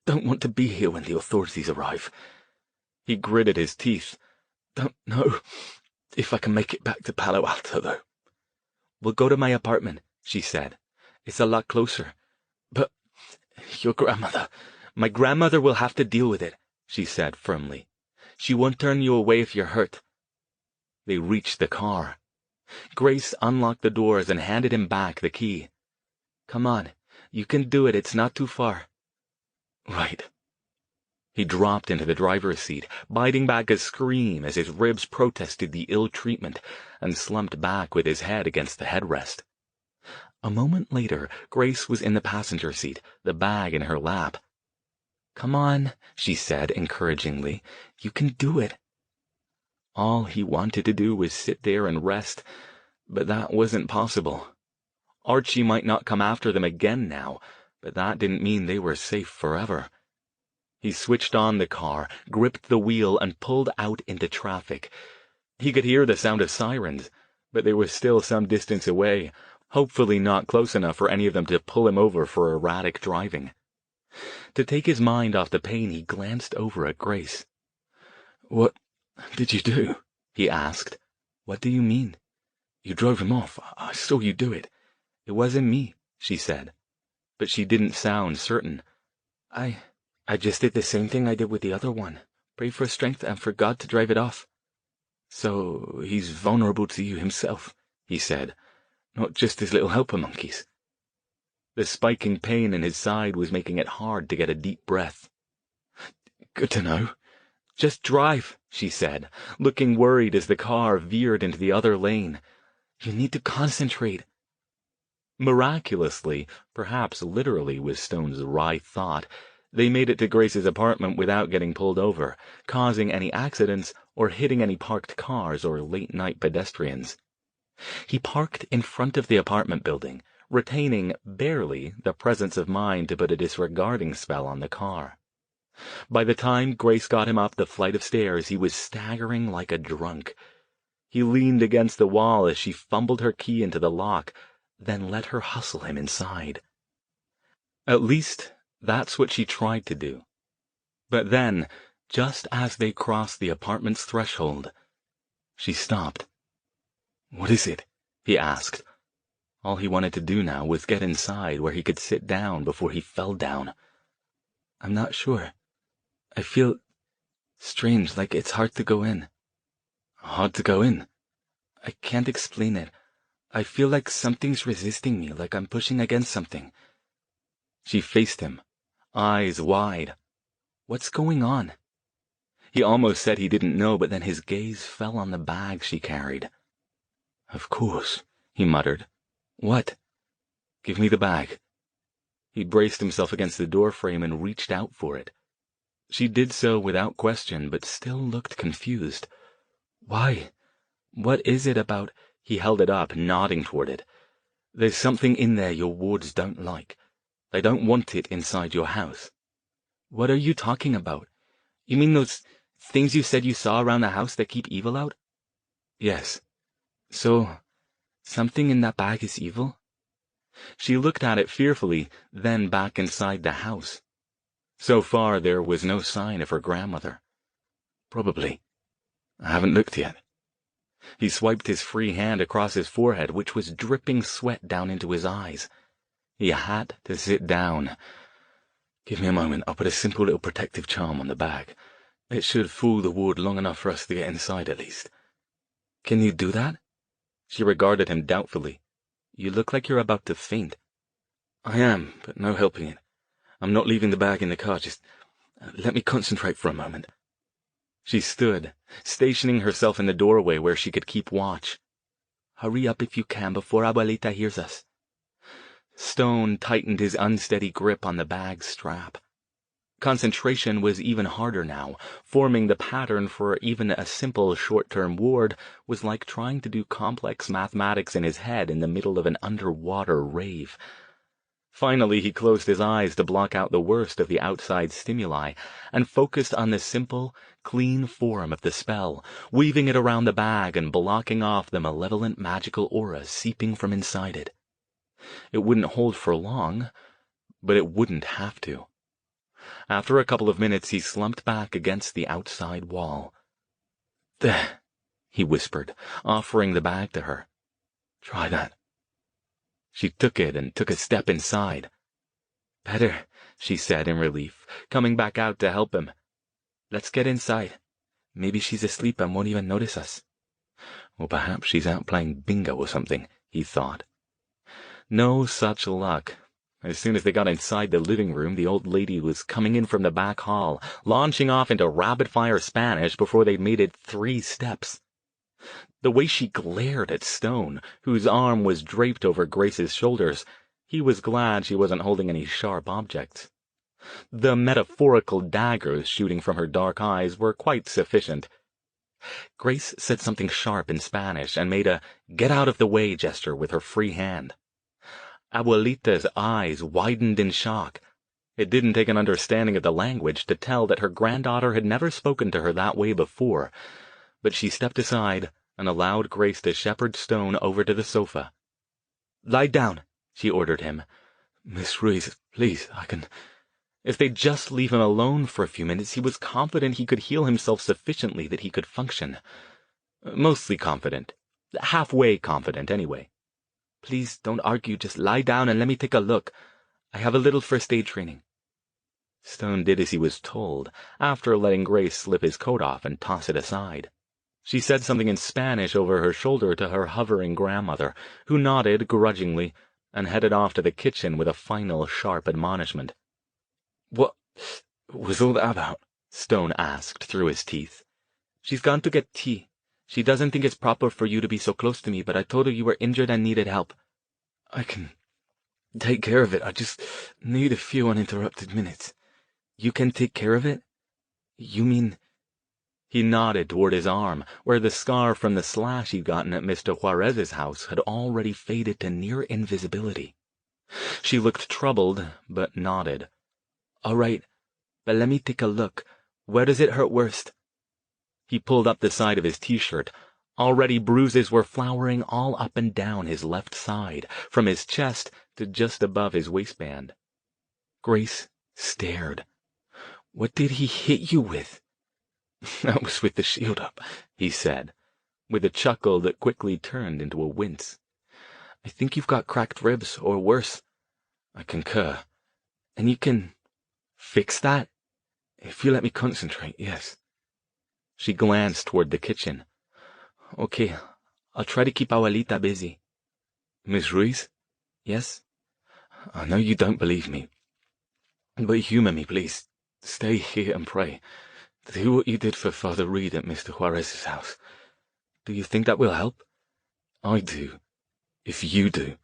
don't want to be here when the authorities arrive." He gritted his teeth. "Don't know if I can make it back to Palo Alto, though." "We'll go to my apartment," she said. "It's a lot closer." "But your grandmother—" "My grandmother will have to deal with it," she said firmly. "She won't turn you away if you're hurt." They reached the car. Grace unlocked the doors and handed him back the key. "Come on, you can do it. It's not too far." "Right." He dropped into the driver's seat, biting back a scream as his ribs protested the ill treatment, and slumped back with his head against the headrest. A moment later, Grace was in the passenger seat, the bag in her lap. "Come on," she said encouragingly. "You can do it." All he wanted to do was sit there and rest, but that wasn't possible. Archie might not come after them again now, but that didn't mean they were safe forever. He switched on the car, gripped the wheel, and pulled out into traffic. He could hear the sound of sirens, but they were still some distance away, hopefully not close enough for any of them to pull him over for erratic driving. To take his mind off the pain, he glanced over at Grace. "What did you do?" he asked. "What do you mean?" "You drove him off. I saw you do it." "It wasn't me," she said, but she didn't sound certain. I just did the same thing I did with the other one. Pray for strength and for God to drive it off." "So he's vulnerable to you himself," he said, "not just his little helper monkeys." The spiking pain in his side was making it hard to get a deep breath. "Good to know." "Just drive," she said, looking worried as the car veered into the other lane. "You need to concentrate." Miraculously, perhaps literally was Stone's wry thought, they made it to Grace's apartment without getting pulled over, causing any accidents, or hitting any parked cars or late-night pedestrians. He parked in front of the apartment building, retaining, barely, the presence of mind to put a disregarding spell on the car. By the time Grace got him up the flight of stairs, he was staggering like a drunk. He leaned against the wall as she fumbled her key into the lock, then let her hustle him inside. At least, that's what she tried to do. But then, just as they crossed the apartment's threshold, she stopped. "What is it?" he asked. All he wanted to do now was get inside where he could sit down before he fell down. "I'm not sure. I feel strange, like it's hard to go in." "Hard to go in?" "I can't explain it. I feel like something's resisting me, like I'm pushing against something." She faced him, eyes wide. "What's going on?" He almost said he didn't know, but then his gaze fell on the bag she carried. "Of course," he muttered. "What?" "Give me the bag." He braced himself against the doorframe and reached out for it. She did so without question, but still looked confused. "Why? What is it about—" He held it up, nodding toward it. "There's something in there your wards don't like. They don't want it inside your house." "What are you talking about? You mean those things you said you saw around the house that keep evil out?" "Yes." "So, something in that bag is evil?" She looked at it fearfully, then back inside the house. So far, there was no sign of her grandmother. "Probably. I haven't looked yet." He swiped his free hand across his forehead, which was dripping sweat down into his eyes. He had to sit down. "Give me a moment. I'll put a simple little protective charm on the bag. It should fool the ward long enough for us to get inside, at least." "Can you do that?" She regarded him doubtfully. "You look like you're about to faint." "I am, but no helping it. I'm not leaving the bag in the car. Just let me concentrate for a moment." She stood, stationing herself in the doorway where she could keep watch. "Hurry up if you can before Abuelita hears us." Stone tightened his unsteady grip on the bag's strap. Concentration was even harder now. Forming the pattern for even a simple short-term ward was like trying to do complex mathematics in his head in the middle of an underwater rave. Finally, he closed his eyes to block out the worst of the outside stimuli and focused on the simple, clean form of the spell, weaving it around the bag and blocking off the malevolent magical aura seeping from inside it. It wouldn't hold for long, but it wouldn't have to. After a couple of minutes, he slumped back against the outside wall. "There," he whispered, offering the bag to her. "Try that." She took it and took a step inside. "Better," she said in relief, coming back out to help him. "Let's get inside. Maybe she's asleep and won't even notice us." Or perhaps she's out playing bingo or something, he thought. No such luck. As soon as they got inside the living room, the old lady was coming in from the back hall, launching off into rapid-fire Spanish before they'd made it 3 steps. The way she glared at Stone, whose arm was draped over Grace's shoulders, he was glad she wasn't holding any sharp objects. The metaphorical daggers shooting from her dark eyes were quite sufficient. Grace said something sharp in Spanish and made a get-out-of-the-way gesture with her free hand. Abuelita's eyes widened in shock. It didn't take an understanding of the language to tell that her granddaughter had never spoken to her that way before, but she stepped aside and allowed Grace to shepherd Stone over to the sofa. "Lie down," she ordered him. "Miss Ruiz, please, I can—" If they'd just leave him alone for a few minutes, he was confident he could heal himself sufficiently that he could function. Mostly confident. Halfway confident, anyway. "Please don't argue, just lie down and let me take a look. I have a little first aid training." Stone did as he was told, after letting Grace slip his coat off and toss it aside. She said something in Spanish over her shoulder to her hovering grandmother, who nodded grudgingly and headed off to the kitchen with a final sharp admonishment. "What was all that about?" Stone asked through his teeth. "She's gone to get tea. She doesn't think it's proper for you to be so close to me, but I told her you were injured and needed help." "I can take care of it. I just need a few uninterrupted minutes." "You can take care of it? You mean—" He nodded toward his arm, where the scar from the slash he'd gotten at Mr. Juarez's house had already faded to near invisibility. She looked troubled, but nodded. "All right, but let me take a look. Where does it hurt worst?" He pulled up the side of his T-shirt. Already bruises were flowering all up and down his left side, from his chest to just above his waistband. Grace stared. "What did he hit you with?" "That was with the shield up," he said, with a chuckle that quickly turned into a wince. "I think you've got cracked ribs, or worse." "I concur. And you can fix that? If you let me concentrate, yes." She glanced toward the kitchen. "Okay, I'll try to keep Abuelita busy." "Miss Ruiz?" "Yes?" "I know you don't believe me, but humor me, please. Stay here and pray. Do what you did for Father Reed at Mr. Juarez's house. Do you think that will help?" "I do. If you do.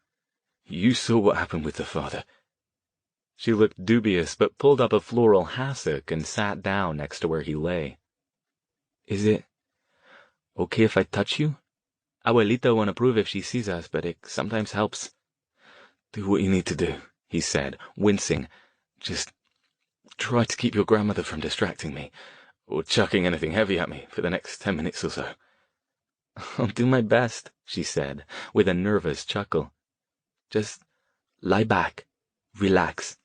You saw what happened with the father." She looked dubious, but pulled up a floral hassock and sat down next to where he lay. "Is it okay if I touch you? Abuelita won't approve if she sees us, but it sometimes helps." "Do what you need to do," he said, wincing. "Just try to keep your grandmother from distracting me, or chucking anything heavy at me for the next 10 minutes or so." "I'll do my best," she said, with a nervous chuckle. "Just lie back. Relax."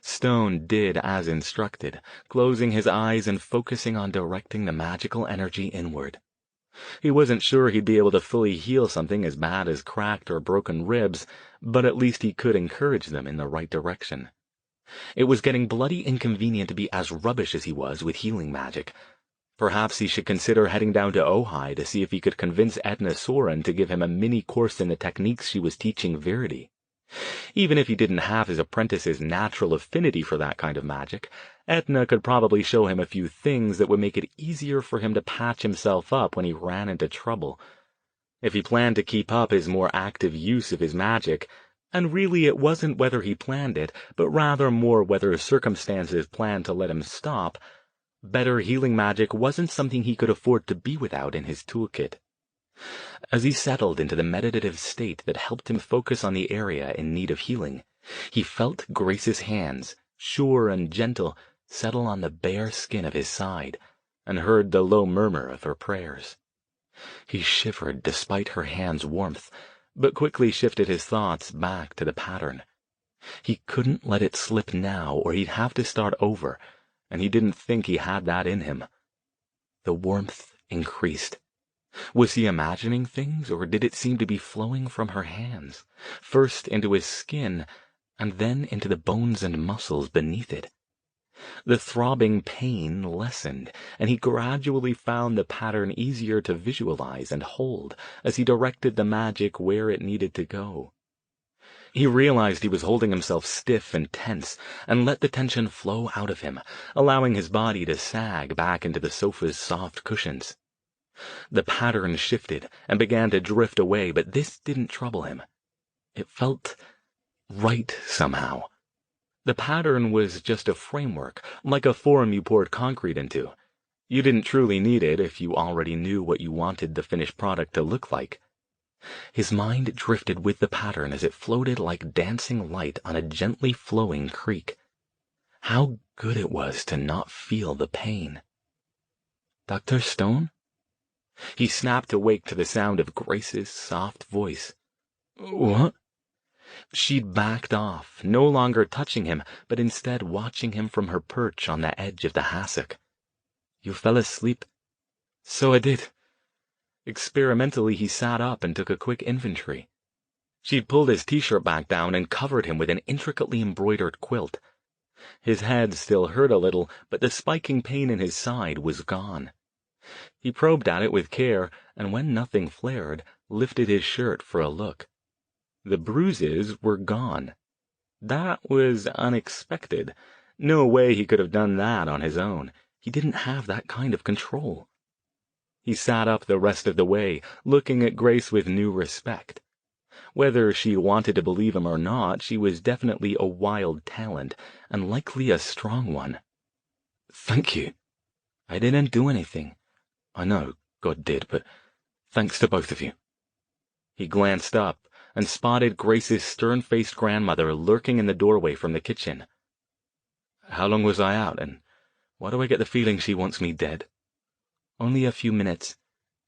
Stone did as instructed, closing his eyes and focusing on directing the magical energy inward. He wasn't sure he'd be able to fully heal something as bad as cracked or broken ribs, but at least he could encourage them in the right direction. It was getting bloody inconvenient to be as rubbish as he was with healing magic. Perhaps he should consider heading down to Ojai to see if he could convince Edna Soren to give him a mini course in the techniques she was teaching Verity. Even if he didn't have his apprentice's natural affinity for that kind of magic, Edna could probably show him a few things that would make it easier for him to patch himself up when he ran into trouble. If he planned to keep up his more active use of his magic, and really it wasn't whether he planned it, but rather more whether circumstances planned to let him stop, better healing magic wasn't something he could afford to be without in his toolkit. As he settled into the meditative state that helped him focus on the area in need of healing, he felt Grace's hands, sure and gentle, settle on the bare skin of his side, and heard the low murmur of her prayers. He shivered despite her hand's warmth, but quickly shifted his thoughts back to the pattern. He couldn't let it slip now, or he'd have to start over, and he didn't think he had that in him. The warmth increased. Was he imagining things, or did it seem to be flowing from her hands, first into his skin, and then into the bones and muscles beneath it? The throbbing pain lessened, and he gradually found the pattern easier to visualize and hold as he directed the magic where it needed to go. He realized he was holding himself stiff and tense, and let the tension flow out of him, allowing his body to sag back into the sofa's soft cushions. The pattern shifted and began to drift away, but this didn't trouble him. It felt right somehow. The pattern was just a framework, like a form you poured concrete into. You didn't truly need it if you already knew what you wanted the finished product to look like. His mind drifted with the pattern as it floated like dancing light on a gently flowing creek. How good it was to not feel the pain. Dr. Stone? He snapped awake to the sound of Grace's soft voice. What? She'd backed off, no longer touching him, but instead watching him from her perch on the edge of the hassock. You fell asleep? So I did. Experimentally, he sat up and took a quick inventory. She'd pulled his t-shirt back down and covered him with an intricately embroidered quilt. His head still hurt a little, but the spiking pain in his side was gone. He probed at it with care, and when nothing flared, lifted his shirt for a look. The bruises were gone. That was unexpected. No way he could have done that on his own. He didn't have that kind of control. He sat up the rest of the way, looking at Grace with new respect. Whether she wanted to believe him or not, she was definitely a wild talent, and likely a strong one. Thank you. I didn't do anything. I know, God did, but thanks to both of you. He glanced up and spotted Grace's stern-faced grandmother lurking in the doorway from the kitchen. How long was I out, and why do I get the feeling she wants me dead? Only a few minutes,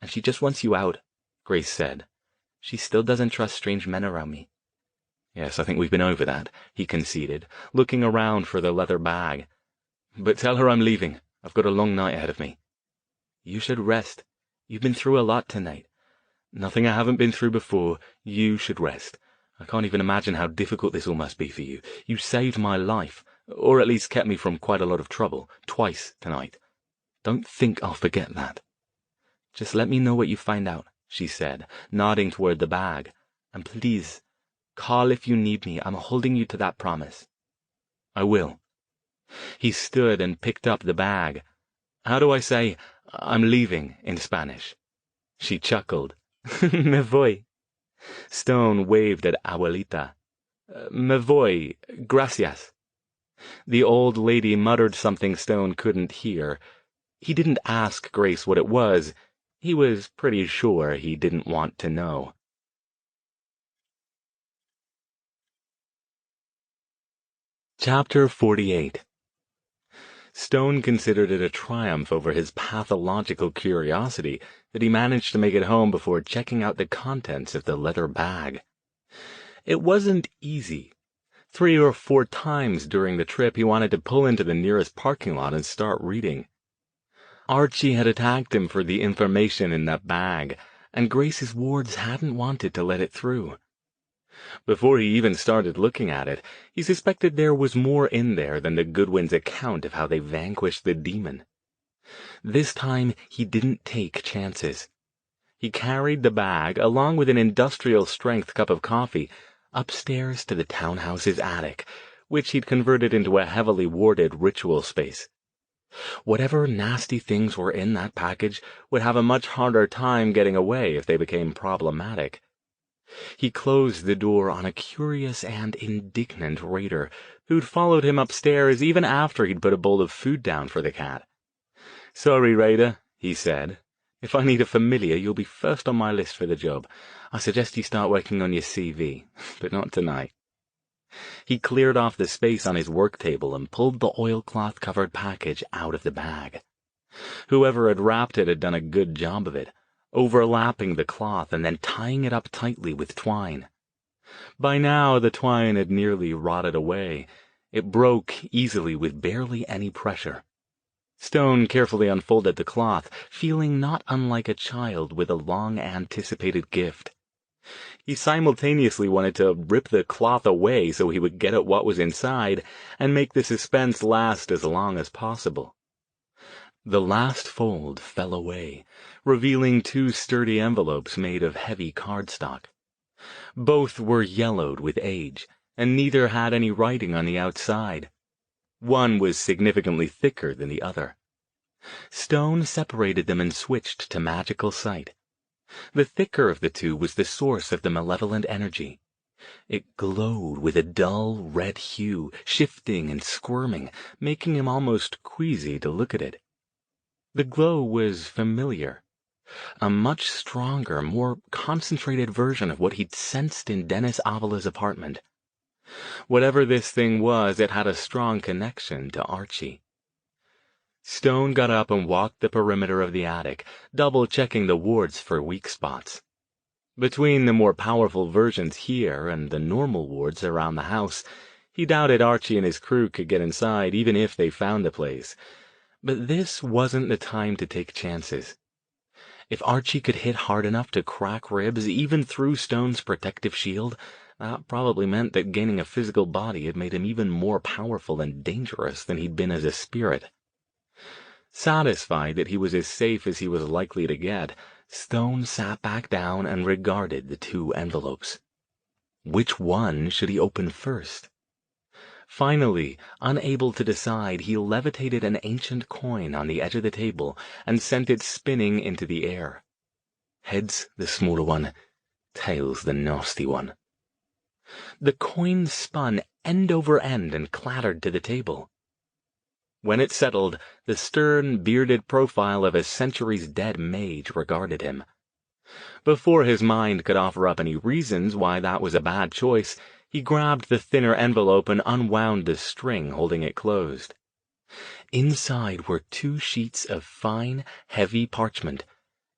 and she just wants you out, Grace said. She still doesn't trust strange men around me. Yes, I think we've been over that, he conceded, looking around for the leather bag. But tell her I'm leaving. I've got a long night ahead of me. You should rest. You've been through a lot tonight. Nothing I haven't been through before. You should rest. I can't even imagine how difficult this all must be for you. You saved my life, or at least kept me from quite a lot of trouble, twice tonight. Don't think I'll forget that. Just let me know what you find out, she said, nodding toward the bag. And please, call if you need me. I'm holding you to that promise. I will. He stood and picked up the bag. How do I say, I'm leaving, in Spanish? She chuckled. Me voy. Stone waved at Abuelita. Me voy. Gracias. The old lady muttered something Stone couldn't hear. He didn't ask Grace what it was. He was pretty sure he didn't want to know. Chapter 48. Stone considered it a triumph over his pathological curiosity that he managed to make it home before checking out the contents of the leather bag. It wasn't easy. 3 or 4 times during the trip he wanted to pull into the nearest parking lot and start reading. Archie had attacked him for the information in that bag, and Grace's wards hadn't wanted to let it through. Before he even started looking at it, he suspected there was more in there than the Goodwins' account of how they vanquished the demon. This time he didn't take chances. He carried the bag, along with an industrial-strength cup of coffee, upstairs to the townhouse's attic, which he'd converted into a heavily warded ritual space. Whatever nasty things were in that package would have a much harder time getting away if they became problematic. He closed the door on a curious and indignant raider who'd followed him upstairs even after he'd put a bowl of food down for the cat. "Sorry, raider," he said. "If I need a familiar, you'll be first on my list for the job. I suggest you start working on your CV, but not tonight." He cleared off the space on his work table and pulled the oilcloth-covered package out of the bag. Whoever had wrapped it had done a good job of it, overlapping the cloth and then tying it up tightly with twine. By now the twine had nearly rotted away. It broke easily with barely any pressure. Stone carefully unfolded the cloth, feeling not unlike a child with a long-anticipated gift. He simultaneously wanted to rip the cloth away so he would get at what was inside and make the suspense last as long as possible. The last fold fell away, revealing 2 sturdy envelopes made of heavy cardstock. Both were yellowed with age, and neither had any writing on the outside. One was significantly thicker than the other. Stone separated them and switched to magical sight. The thicker of the two was the source of the malevolent energy. It glowed with a dull red hue, shifting and squirming, making him almost queasy to look at it. The glow was familiar. A much stronger, more concentrated version of what he'd sensed in Dennis Avala's apartment. Whatever this thing was, it had a strong connection to Archie. Stone got up and walked the perimeter of the attic, double-checking the wards for weak spots. Between the more powerful versions here and the normal wards around the house, he doubted Archie and his crew could get inside even if they found the place. But this wasn't the time to take chances. If Archie could hit hard enough to crack ribs even through Stone's protective shield, that probably meant that gaining a physical body had made him even more powerful and dangerous than he'd been as a spirit. Satisfied that he was as safe as he was likely to get, Stone sat back down and regarded the two envelopes. Which one should he open first? Finally, unable to decide, he levitated an ancient coin on the edge of the table and sent it spinning into the air. Heads, the smaller one; tails, the nasty one. The coin spun end over end and clattered to the table. When it settled, the stern, bearded profile of a centuries-dead mage regarded him. Before his mind could offer up any reasons why that was a bad choice, he grabbed the thinner envelope and unwound the string holding it closed. Inside were 2 sheets of fine, heavy parchment,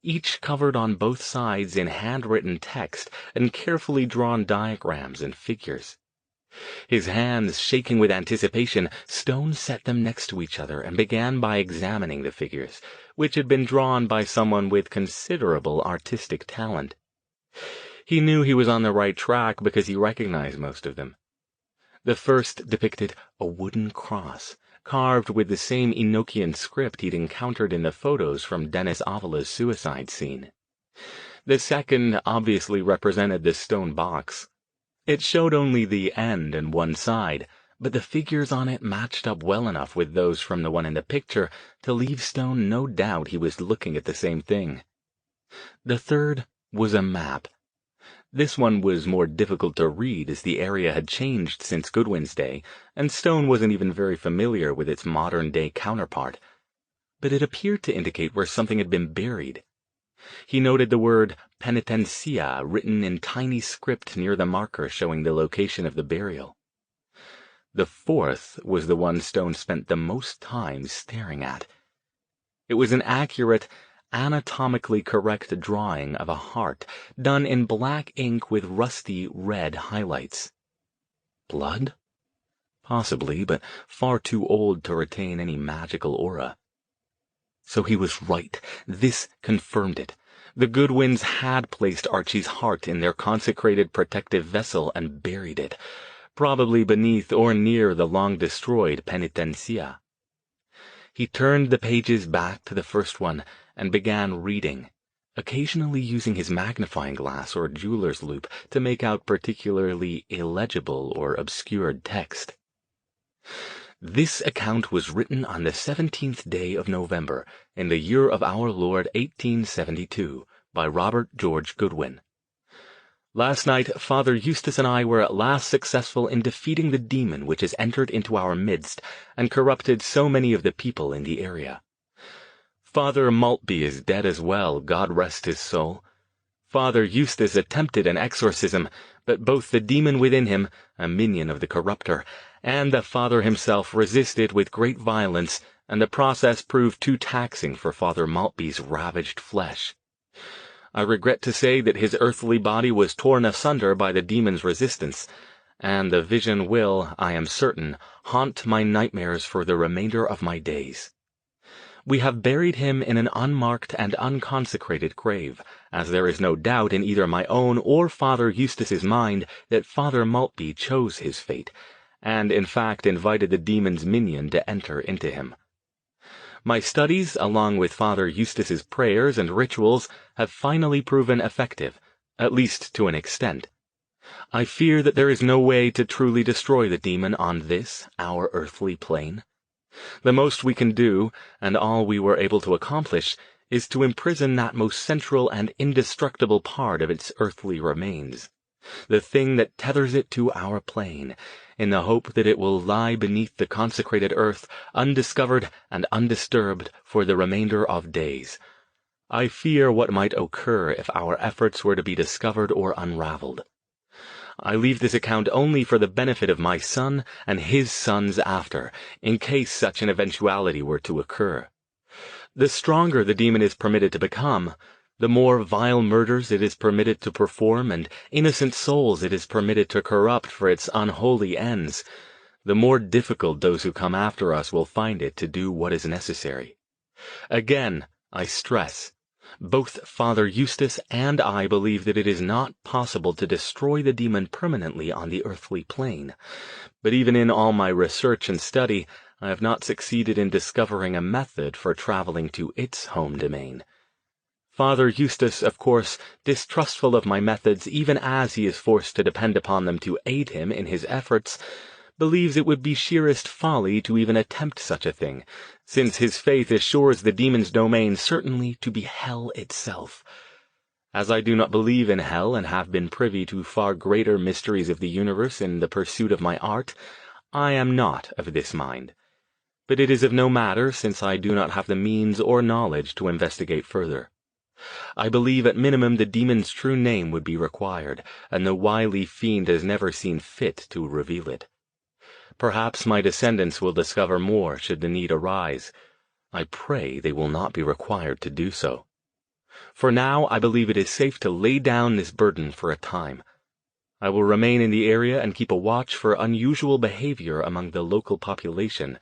each covered on both sides in handwritten text and carefully drawn diagrams and figures. His hands shaking with anticipation, Stone set them next to each other and began by examining the figures, which had been drawn by someone with considerable artistic talent. He knew he was on the right track because he recognized most of them. The first depicted a wooden cross, carved with the same Enochian script he'd encountered in the photos from Dennis Avala's suicide scene. The second obviously represented the stone box. It showed only the end and one side, but the figures on it matched up well enough with those from the one in the picture to leave Stone no doubt he was looking at the same thing. The third was a map. This one was more difficult to read as the area had changed since Goodwin's day, and Stone wasn't even very familiar with its modern-day counterpart. But it appeared to indicate where something had been buried. He noted the word penitencia written in tiny script near the marker showing the location of the burial. The fourth was the one Stone spent the most time staring at. It was an accurate, anatomically correct drawing of a heart, done in black ink with rusty red highlights. Blood? Possibly, but far too old to retain any magical aura. So he was right. This confirmed it. The Goodwins had placed Archie's heart in their consecrated protective vessel and buried it, probably beneath or near the long-destroyed penitencia. He turned the pages back to the first one and began reading, occasionally using his magnifying glass or jeweler's loupe to make out particularly illegible or obscured text. This account was written on the 17th day of November, in the year of our Lord 1872, by Robert George Goodwin. Last night, Father Eustace and I were at last successful in defeating the demon which has entered into our midst and corrupted so many of the people in the area. Father Maltby is dead as well, God rest his soul. Father Eustace attempted an exorcism, but both the demon within him, a minion of the corrupter, and the father himself resisted with great violence, and the process proved too taxing for Father Maltby's ravaged flesh. I regret to say that his earthly body was torn asunder by the demon's resistance, and the vision will, I am certain, haunt my nightmares for the remainder of my days. We have buried him in an unmarked and unconsecrated grave, as there is no doubt in either my own or Father Eustace's mind that Father Maltby chose his fate, and in fact invited the demon's minion to enter into him. My studies, along with Father Eustace's prayers and rituals, have finally proven effective, at least to an extent, I fear that there is no way to truly destroy the demon on this, our earthly plane. The most we can do, and all we were able to accomplish, is to imprison that most central and indestructible part of its earthly remains, the thing that tethers it to our plane, in the hope that it will lie beneath the consecrated earth, undiscovered and undisturbed for the remainder of days. I fear what might occur if our efforts were to be discovered or unraveled. I leave this account only for the benefit of my son and his sons after, in case such an eventuality were to occur. The stronger the demon is permitted to become, the more vile murders it is permitted to perform and innocent souls it is permitted to corrupt for its unholy ends, the more difficult those who come after us will find it to do what is necessary. Again, I stress, both Father Eustace and I believe that it is not possible to destroy the demon permanently on the earthly plane, but even in all my research and study, I have not succeeded in discovering a method for traveling to its home domain. Father Eustace, of course, distrustful of my methods even as he is forced to depend upon them to aid him in his efforts, believes it would be sheerest folly to even attempt such a thing, since his faith assures the demon's domain certainly to be hell itself. As I do not believe in hell and have been privy to far greater mysteries of the universe in the pursuit of my art, I am not of this mind. But it is of no matter, since I do not have the means or knowledge to investigate further. I believe at minimum the demon's true name would be required, and the wily fiend has never seen fit to reveal it. Perhaps my descendants will discover more should the need arise. I pray they will not be required to do so. For now, I believe it is safe to lay down this burden for a time. I will remain in the area and keep a watch for unusual behavior among the local population,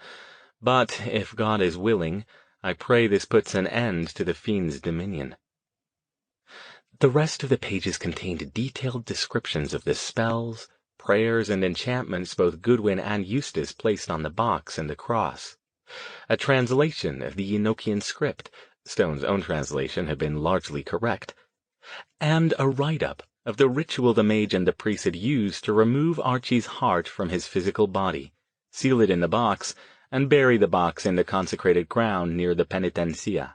but, if God is willing, I pray this puts an end to the fiend's dominion. The rest of the pages contained detailed descriptions of the spells, prayers, and enchantments both Goodwin and Eustace placed on the box and the cross. A translation of the Enochian script, Stone's own translation had been largely correct, and a write-up of the ritual the mage and the priest had used to remove Archie's heart from his physical body, seal it in the box, and bury the box in the consecrated ground near the penitencia.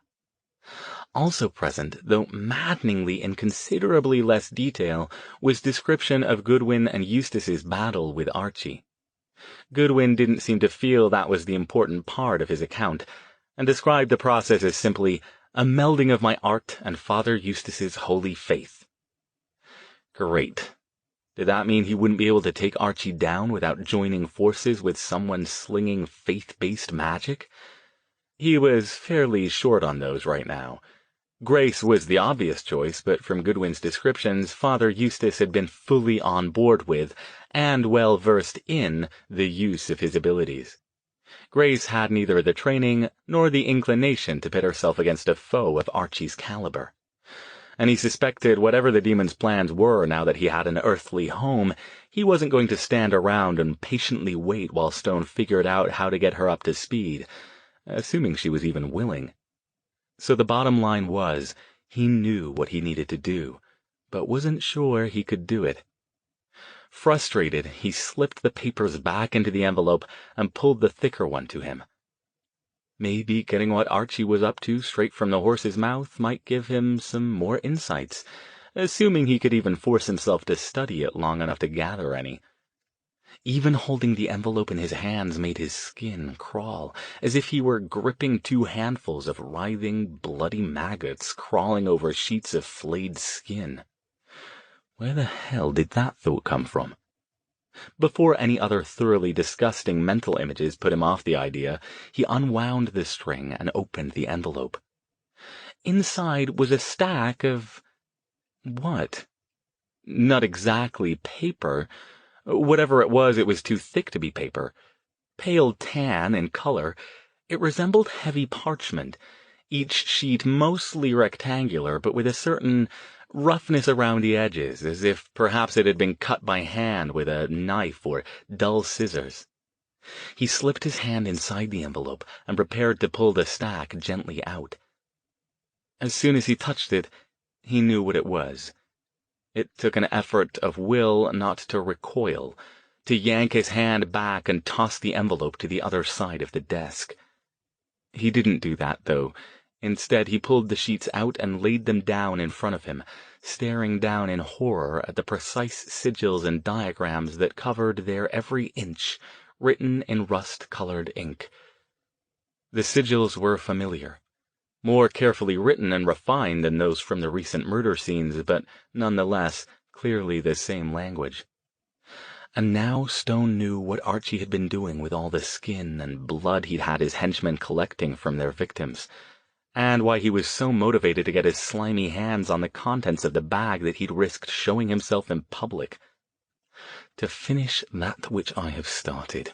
Also present, though maddeningly in considerably less detail, was description of Goodwin and Eustace's battle with Archie. Goodwin didn't seem to feel that was the important part of his account, and described the process as simply a melding of my art and Father Eustace's holy faith. Great. Did that mean he wouldn't be able to take Archie down without joining forces with someone slinging faith-based magic? He was fairly short on those right now. Grace was the obvious choice, but from Goodwin's descriptions, Father Eustace had been fully on board with, and well versed in, the use of his abilities. Grace had neither the training nor the inclination to pit herself against a foe of Archie's caliber. And he suspected whatever the demon's plans were now that he had an earthly home, he wasn't going to stand around and patiently wait while Stone figured out how to get her up to speed, assuming she was even willing. So the bottom line was, he knew what he needed to do, but wasn't sure he could do it. Frustrated, he slipped the papers back into the envelope and pulled the thicker one to him. Maybe getting what Archie was up to straight from the horse's mouth might give him some more insights, assuming he could even force himself to study it long enough to gather any. Even holding the envelope in his hands made his skin crawl, as if he were gripping two handfuls of writhing, bloody maggots crawling over sheets of flayed skin. Where the hell did that thought come from? Before any other thoroughly disgusting mental images put him off the idea, he unwound the string and opened the envelope. Inside was a stack of... what? Not exactly paper. Whatever it was too thick to be paper. Pale tan in color, it resembled heavy parchment, each sheet mostly rectangular, but with a certain roughness around the edges, as if perhaps it had been cut by hand with a knife or dull scissors. He slipped his hand inside the envelope and prepared to pull the stack gently out. As soon as he touched it, he knew what it was. It took an effort of will not to recoil, to yank his hand back and toss the envelope to the other side of the desk. He didn't do that, though. Instead, he pulled the sheets out and laid them down in front of him, staring down in horror at the precise sigils and diagrams that covered their every inch, written in rust-colored ink. The sigils were familiar, more carefully written and refined than those from the recent murder scenes, but nonetheless clearly the same language. And now Stone knew what Archie had been doing with all the skin and blood he'd had his henchmen collecting from their victims, and why he was so motivated to get his slimy hands on the contents of the bag that he'd risked showing himself in public. To finish that which I have started.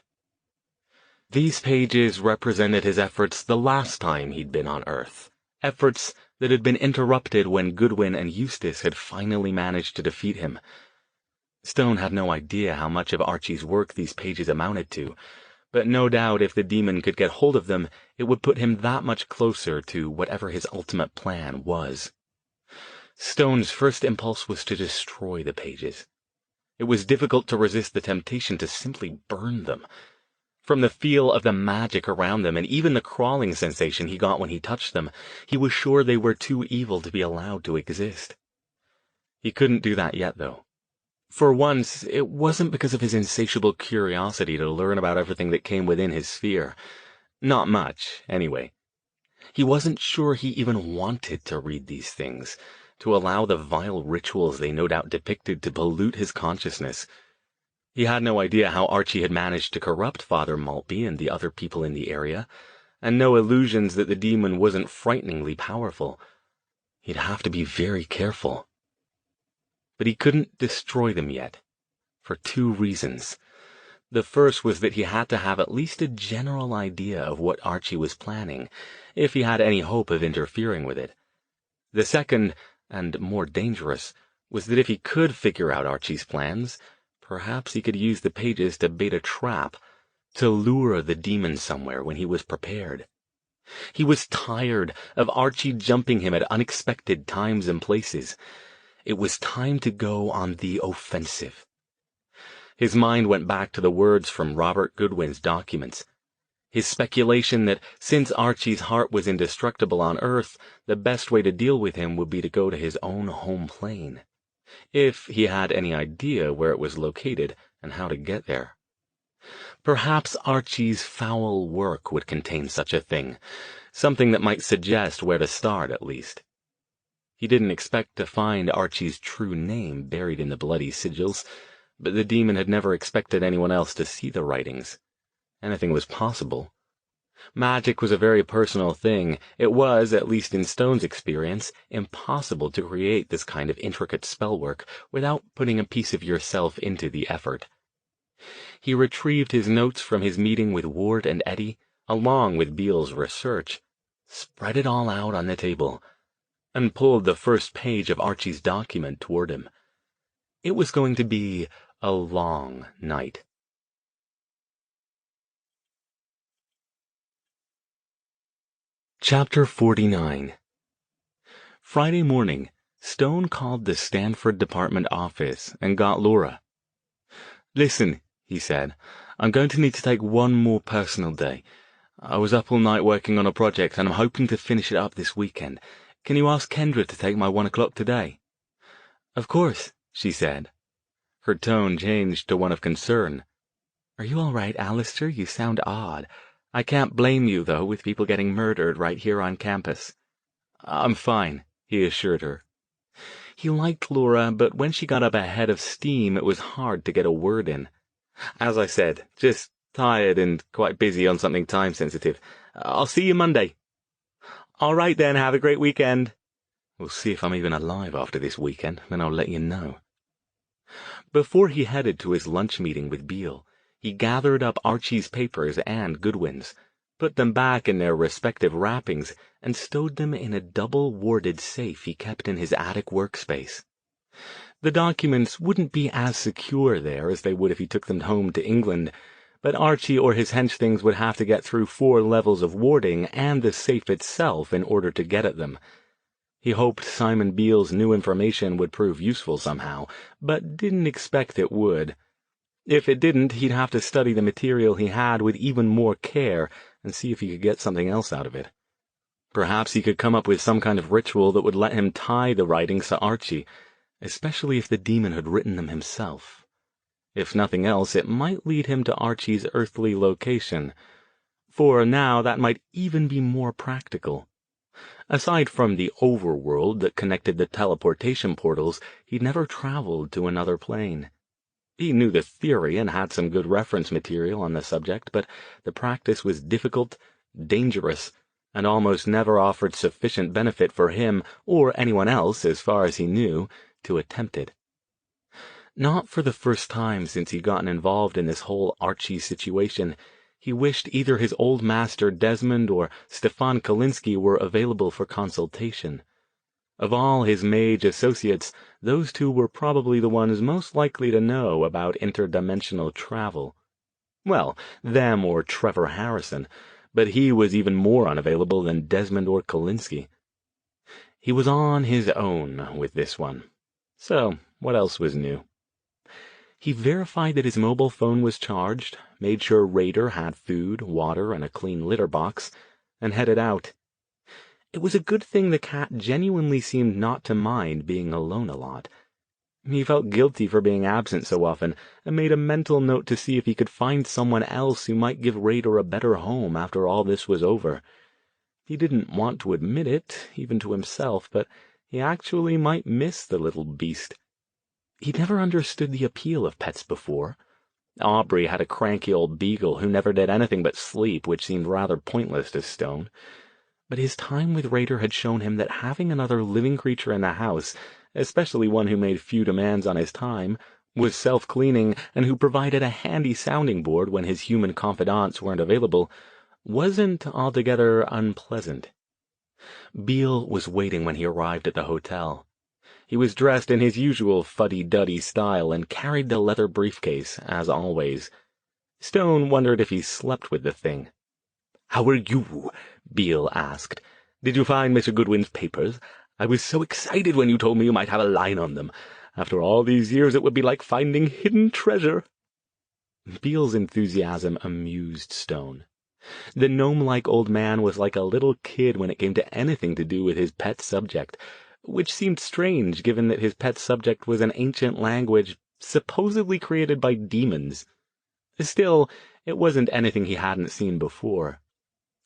These pages represented his efforts the last time he'd been on Earth, efforts that had been interrupted when Goodwin and Eustace had finally managed to defeat him. Stone had no idea how much of Archie's work these pages amounted to, but no doubt if the demon could get hold of them, it would put him that much closer to whatever his ultimate plan was. Stone's first impulse was to destroy the pages. It was difficult to resist the temptation to simply burn them. From the feel of the magic around them and even the crawling sensation he got when he touched them, he was sure they were too evil to be allowed to exist. He couldn't do that yet, though. For once, it wasn't because of his insatiable curiosity to learn about everything that came within his sphere. Not much, anyway. He wasn't sure he even wanted to read these things, to allow the vile rituals they no doubt depicted to pollute his consciousness. He had no idea how Archie had managed to corrupt Father Maltby and the other people in the area, and no illusions that the demon wasn't frighteningly powerful. He'd have to be very careful. But he couldn't destroy them yet, for two reasons. The first was that he had to have at least a general idea of what Archie was planning, if he had any hope of interfering with it. The second, and more dangerous, was that if he could figure out Archie's plans, perhaps he could use the pages to bait a trap, to lure the demon somewhere when he was prepared. He was tired of Archie jumping him at unexpected times and places. It was time to go on the offensive. His mind went back to the words from Robert Goodwin's documents. His speculation that since Archie's heart was indestructible on Earth, the best way to deal with him would be to go to his own home plane, if he had any idea where it was located and how to get there. Perhaps Archie's foul work would contain such a thing, something that might suggest where to start at least. He didn't expect to find Archie's true name buried in the bloody sigils, but the demon had never expected anyone else to see the writings. Anything was possible. Magic was a very personal thing. It was, at least in Stone's experience, impossible to create this kind of intricate spellwork without putting a piece of yourself into the effort. He retrieved his notes from his meeting with Ward and Eddie, along with Beale's research, spread it all out on the table, and pulled the first page of Archie's document toward him. It was going to be a long night. Chapter 49. Friday morning, Stone called the Stanford department office and got Laura. "Listen," he said, "I'm going to need to take one more personal day. I was up all night working on a project, and I'm hoping to finish it up this weekend. Can you ask Kendra to take my 1 o'clock today?" "Of course," she said. Her tone changed to one of concern. "Are you all right, Alastair? You sound odd. I can't blame you, though, with people getting murdered right here on campus." "I'm fine," he assured her. He liked Laura, but when she got up a head of steam, it was hard to get a word in. "As I said, just tired and quite busy on something time-sensitive. I'll see you Monday." "All right, then. Have a great weekend." "We'll see if I'm even alive after this weekend, then I'll let you know." Before he headed to his lunch meeting with Beale, he gathered up Archie's papers and Goodwin's, put them back in their respective wrappings, and stowed them in a double-warded safe he kept in his attic workspace. The documents wouldn't be as secure there as they would if he took them home to England, but Archie or his hench-things would have to get through 4 levels of warding and the safe itself in order to get at them. He hoped Simon Beale's new information would prove useful somehow, but didn't expect it would. If it didn't, he'd have to study the material he had with even more care and see if he could get something else out of it. Perhaps he could come up with some kind of ritual that would let him tie the writings to Archie, especially if the demon had written them himself. If nothing else, it might lead him to Archie's earthly location. For now, that might even be more practical. Aside from the overworld that connected the teleportation portals, he'd never traveled to another plane. He knew the theory and had some good reference material on the subject, but the practice was difficult, dangerous, and almost never offered sufficient benefit for him or anyone else, as far as he knew, to attempt it. Not for the first time since he'd gotten involved in this whole Archie situation, he wished either his old master Desmond or Stefan Kalinsky were available for consultation. Of all his mage associates, those two were probably the ones most likely to know about interdimensional travel. Well, them or Trevor Harrison, but he was even more unavailable than Desmond or Kalinsky. He was on his own with this one. So, what else was new? He verified that his mobile phone was charged, made sure Raider had food, water, and a clean litter box, and headed out. It was a good thing the cat genuinely seemed not to mind being alone a lot. He felt guilty for being absent so often, and made a mental note to see if he could find someone else who might give Raider a better home after all this was over. He didn't want to admit it, even to himself, but he actually might miss the little beast. He'd never understood the appeal of pets before. Aubrey had a cranky old beagle who never did anything but sleep, which seemed rather pointless to Stone. But his time with Raider had shown him that having another living creature in the house, especially one who made few demands on his time, was self-cleaning, and who provided a handy sounding board when his human confidants weren't available, wasn't altogether unpleasant. Beale was waiting when he arrived at the hotel. He was dressed in his usual fuddy-duddy style and carried the leather briefcase, as always. Stone wondered if he slept with the thing. "How are you?" Beale asked. "Did you find Mr. Goodwin's papers? I was so excited when you told me you might have a line on them. After all these years, it would be like finding hidden treasure." Beale's enthusiasm amused Stone. The gnome-like old man was like a little kid when it came to anything to do with his pet subject, which seemed strange given that his pet subject was an ancient language supposedly created by demons. Still, it wasn't anything he hadn't seen before.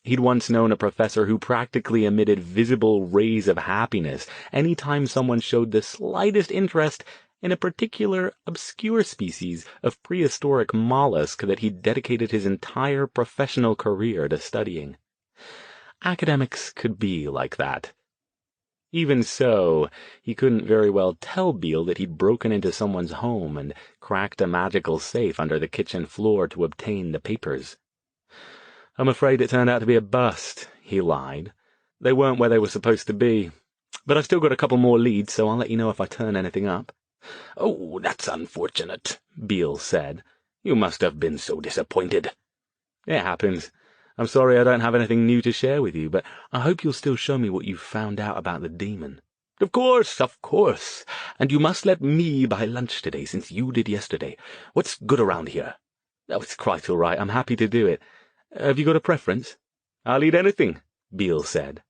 He'd once known a professor who practically emitted visible rays of happiness any time someone showed the slightest interest in a particular obscure species of prehistoric mollusk that he'd dedicated his entire professional career to studying. Academics could be like that. Even so, he couldn't very well tell Beale that he'd broken into someone's home and cracked a magical safe under the kitchen floor to obtain the papers. "I'm afraid it turned out to be a bust," he lied. "They weren't where they were supposed to be. But I've still got a couple more leads, so I'll let you know if I turn anything up." "Oh, that's unfortunate," Beale said. "You must have been so disappointed." "It happens. I'm sorry I don't have anything new to share with you, but I hope you'll still show me what you've found out about the demon." Of course, of course. And you must let me buy lunch today, since you did yesterday. What's good around here?" "Oh, it's quite all right. I'm happy to do it. Have you got a preference?" "I'll eat anything," Beale said.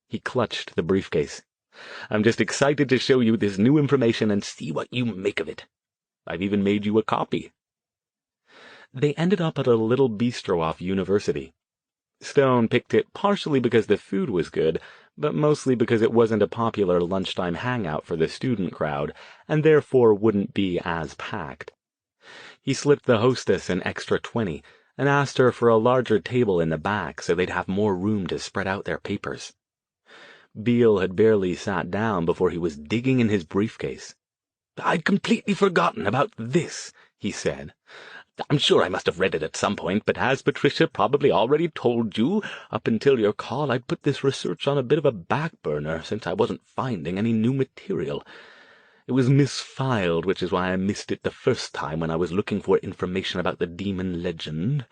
He clutched the briefcase. "I'm just excited to show you this new information and see what you make of it. I've even made you a copy." They ended up at a little bistro off University. Stone picked it partially because the food was good, but mostly because it wasn't a popular lunchtime hangout for the student crowd, and therefore wouldn't be as packed. He slipped the hostess an extra 20, and asked her for a larger table in the back so they'd have more room to spread out their papers. Beale had barely sat down before he was digging in his briefcase. "I'd completely forgotten about this," he said. "I'm sure I must have read it at some point, but as Patricia probably already told you, up until your call I'd put this research on a bit of a back burner since I wasn't finding any new material. It was misfiled, which is why I missed it the first time when I was looking for information about the demon legend."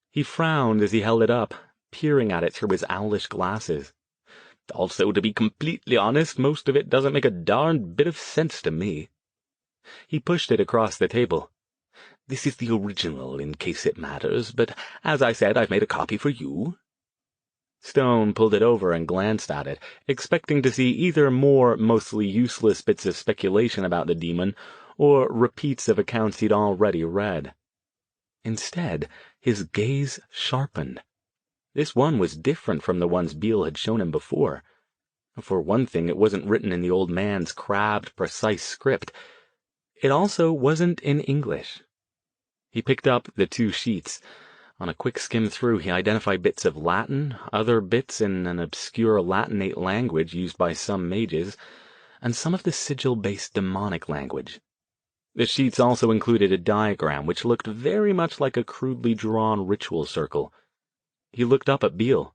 He frowned as he held it up, peering at it through his owlish glasses. Also, to be completely honest, most of it doesn't make a darned bit of sense to me." He pushed it across the table. "This is the original, in case it matters, but as I said, I've made a copy for you." Stone pulled it over and glanced at it, expecting to see either more mostly useless bits of speculation about the demon, or repeats of accounts he'd already read. Instead, his gaze sharpened. This one was different from the ones Beale had shown him before. For one thing, it wasn't written in the old man's crabbed, precise script. It also wasn't in English. He picked up the 2 sheets. On a quick skim through, he identified bits of Latin, other bits in an obscure Latinate language used by some mages, and some of the sigil-based demonic language. The sheets also included a diagram which looked very much like a crudely drawn ritual circle. He looked up at Beale.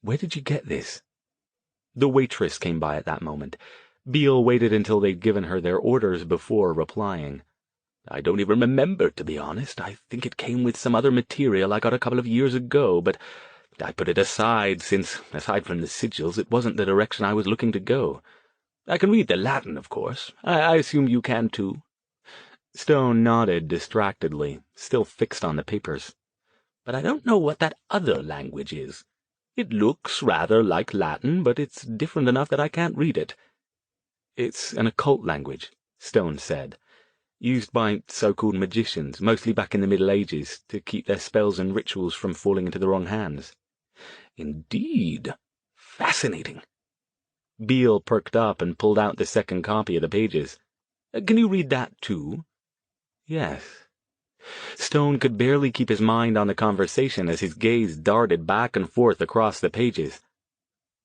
"Where did you get this?" The waitress came by at that moment. Beale waited until they'd given her their orders before replying. "I don't even remember, to be honest. I think it came with some other material I got a couple of years ago, but I put it aside since, aside from the sigils, it wasn't the direction I was looking to go. I can read the Latin, of course. I assume you can, too?" Stone nodded distractedly, still fixed on the papers. "But I don't know what that other language is. It looks rather like Latin, but it's different enough that I can't read it." "It's an occult language," Stone said, "used by so-called magicians, mostly back in the Middle Ages, to keep their spells and rituals from falling into the wrong hands." "Indeed. Fascinating." Beale perked up and pulled out the second copy of the pages. "Can you read that, too?" "Yes." Stone could barely keep his mind on the conversation as his gaze darted back and forth across the pages.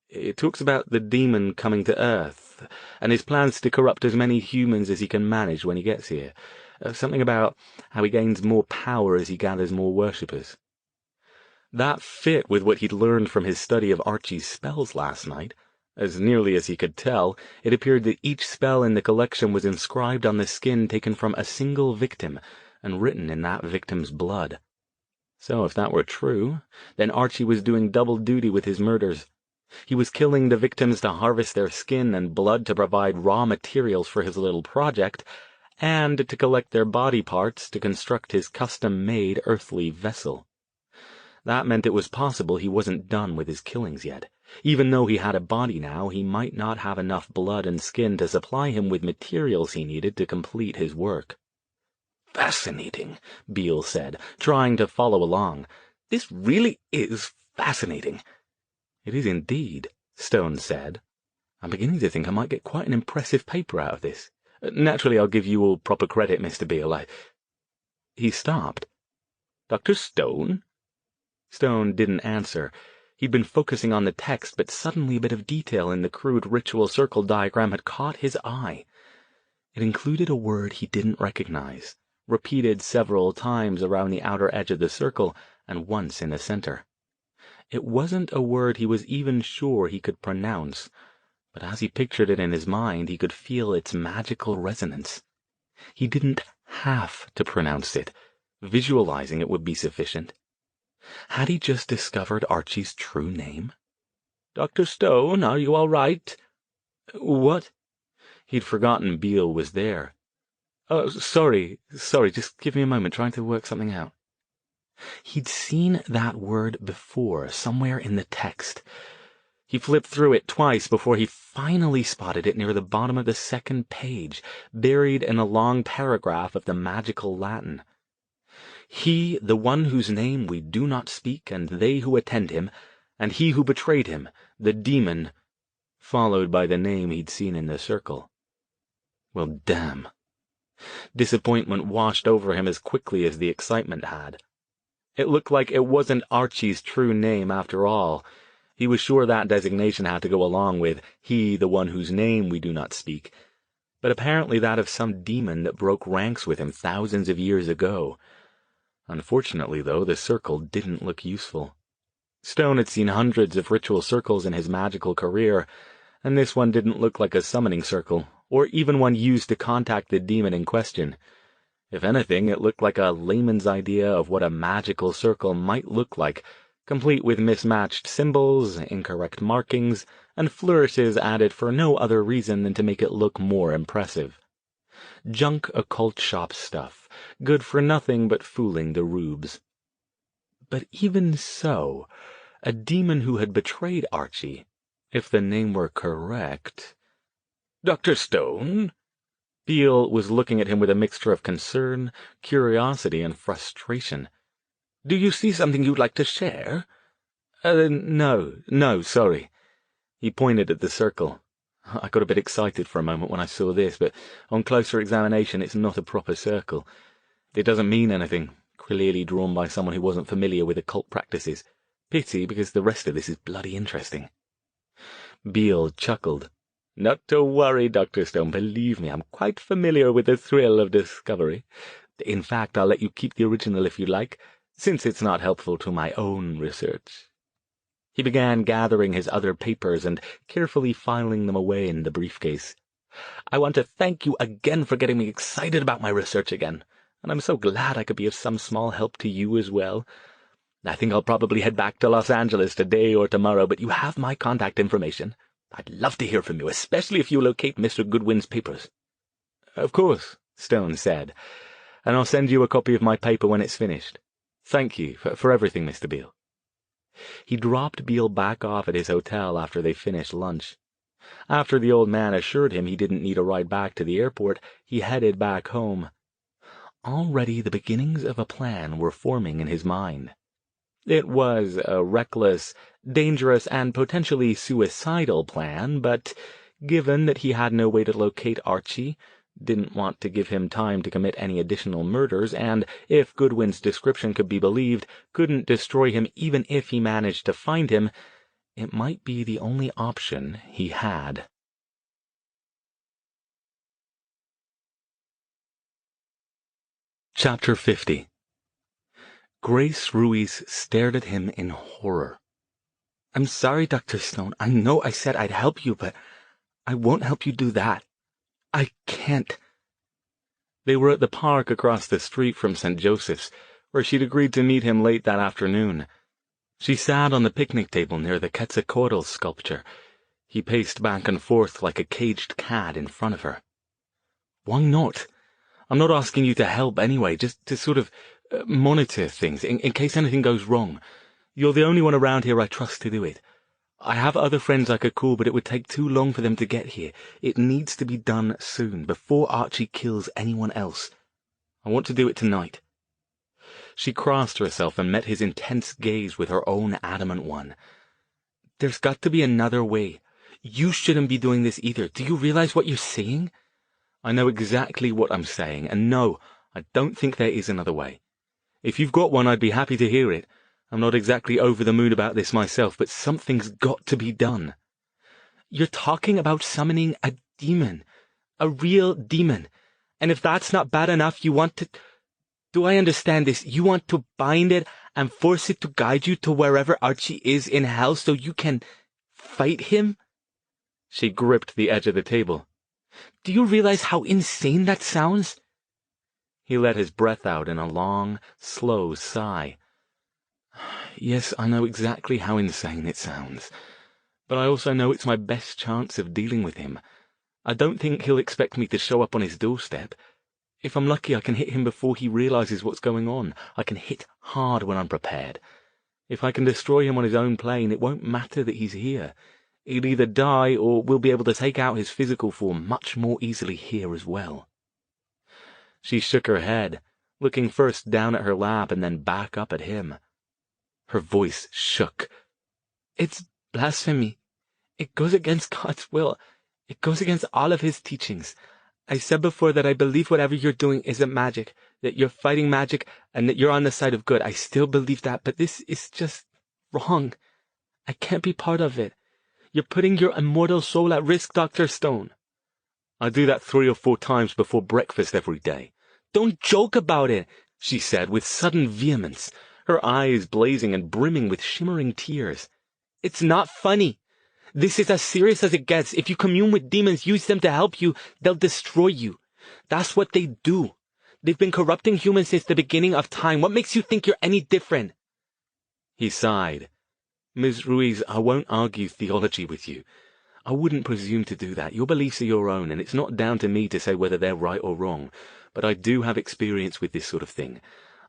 "It talks about the demon coming to Earth, and his plans to corrupt as many humans as he can manage when he gets here. Something about how he gains more power as he gathers more worshippers." That fit with what he'd learned from his study of Archie's spells last night. As nearly as he could tell, it appeared that each spell in the collection was inscribed on the skin taken from a single victim, and written in that victim's blood. So if that were true, then Archie was doing double duty with his murders. He was killing the victims to harvest their skin and blood to provide raw materials for his little project, and to collect their body parts to construct his custom-made earthly vessel. That meant it was possible he wasn't done with his killings yet. Even though he had a body now, he might not have enough blood and skin to supply him with materials he needed to complete his work. "Fascinating," Beale said, trying to follow along. "This really is fascinating." "It is indeed," Stone said. "I'm beginning to think I might get quite an impressive paper out of this. Naturally, I'll give you all proper credit, Mr. Beale. He stopped. "Dr. Stone?" Stone didn't answer. He'd been focusing on the text, but suddenly a bit of detail in the crude ritual circle diagram had caught his eye. It included a word he didn't recognize, repeated several times around the outer edge of the circle, and once in the center. It wasn't a word he was even sure he could pronounce, but as he pictured it in his mind, he could feel its magical resonance. He didn't have to pronounce it. Visualizing it would be sufficient. Had he just discovered Archie's true name? "Dr. Stone, are you all right?" "What?" He'd forgotten Beale was there. "Oh, sorry, just give me a moment, trying to work something out." He'd seen that word before, somewhere in the text. He flipped through it twice before he finally spotted it near the bottom of the second page, buried in a long paragraph of the magical Latin. "He, the one whose name we do not speak, and they who attend him, and he who betrayed him, the demon," followed by the name he'd seen in the circle. Well, damn. Disappointment washed over him as quickly as the excitement had. It looked like it wasn't Archie's true name after all. He was sure that designation had to go along with "he, the one whose name we do not speak," but apparently that of some demon that broke ranks with him thousands of years ago. Unfortunately, though, the circle didn't look useful. Stone had seen hundreds of ritual circles in his magical career, and this one didn't look like a summoning circle, or even one used to contact the demon in question. If anything, it looked like a layman's idea of what a magical circle might look like, complete with mismatched symbols, incorrect markings, and flourishes added for no other reason than to make it look more impressive. Junk occult shop stuff, good for nothing but fooling the rubes. But even so, a demon who had betrayed Archie, if the name were correct— "Dr. Stone?" Beale was looking at him with a mixture of concern, curiosity, and frustration. "Do you see something you'd like to share?" No, sorry." He pointed at the circle. "I got a bit excited for a moment when I saw this, but on closer examination it's not a proper circle. It doesn't mean anything, clearly drawn by someone who wasn't familiar with occult practices. Pity, because the rest of this is bloody interesting." Beale chuckled. "Not to worry, Dr. Stone. Believe me, I'm quite familiar with the thrill of discovery. In fact, I'll let you keep the original if you like, since it's not helpful to my own research." He began gathering his other papers and carefully filing them away in the briefcase. "I want to thank you again for getting me excited about my research again, and I'm so glad I could be of some small help to you as well. I think I'll probably head back to Los Angeles today or tomorrow, but you have my contact information. I'd love to hear from you, especially if you locate Mr. Goodwin's papers." "Of course," Stone said, "and I'll send you a copy of my paper when it's finished. Thank you for everything, Mr. Beale." He dropped Beale back off at his hotel after they finished lunch. After the old man assured him he didn't need a ride back to the airport, he headed back home. Already the beginnings of a plan were forming in his mind. It was a reckless, dangerous, and potentially suicidal plan, but given that he had no way to locate Archie, didn't want to give him time to commit any additional murders, and, if Goodwin's description could be believed, couldn't destroy him even if he managed to find him, it might be the only option he had. Chapter 50. Grace Ruiz stared at him in horror. "I'm sorry, Dr. Stone. I know I said I'd help you, but I won't help you do that. I can't." They were at the park across the street from St. Joseph's, where she'd agreed to meet him late that afternoon. She sat on the picnic table near the Quetzalcoatl sculpture. He paced back and forth like a caged cat in front of her. "Why not? I'm not asking you to help anyway, just to sort of monitor things, in case anything goes wrong. You're the only one around here I trust to do it. I have other friends I could call, but it would take too long for them to get here. It needs to be done soon, before Archie kills anyone else. I want to do it tonight." She crossed herself and met his intense gaze with her own adamant one. "There's got to be another way. You shouldn't be doing this either. Do you realize what you're saying?" "I know exactly what I'm saying, and no, I don't think there is another way. If you've got one, I'd be happy to hear it. I'm not exactly over the moon about this myself, but something's got to be done." "You're talking about summoning a demon. A real demon. And if that's not bad enough, you want to— Do I understand this? You want to bind it and force it to guide you to wherever Archie is in hell so you can fight him?" She gripped the edge of the table. "Do you realize how insane that sounds?" He let his breath out in a long, slow sigh. "Yes, I know exactly how insane it sounds. But I also know it's my best chance of dealing with him. I don't think he'll expect me to show up on his doorstep. If I'm lucky, I can hit him before he realizes what's going on. I can hit hard when I'm prepared. If I can destroy him on his own plane, it won't matter that he's here. He'll either die, or we'll be able to take out his physical form much more easily here as well." She shook her head, looking first down at her lap and then back up at him. Her voice shook. "It's blasphemy. It goes against God's will. It goes against all of his teachings. I said before that I believe whatever you're doing isn't magic, that you're fighting magic, and that you're on the side of good. I still believe that, but this is just wrong. I can't be part of it. You're putting your immortal soul at risk, Dr. Stone." "I do that 3 or 4 times before breakfast every day." "Don't joke about it," she said with sudden vehemence, her eyes blazing and brimming with shimmering tears. "It's not funny. This is as serious as it gets. If you commune with demons, use them to help you, they'll destroy you. That's what they do. They've been corrupting humans since the beginning of time. What makes you think you're any different?" He sighed. Ms. Ruiz, I won't argue theology with you. I wouldn't presume to do that. Your beliefs are your own, and it's not down to me to say whether they're right or wrong. But I do have experience with this sort of thing.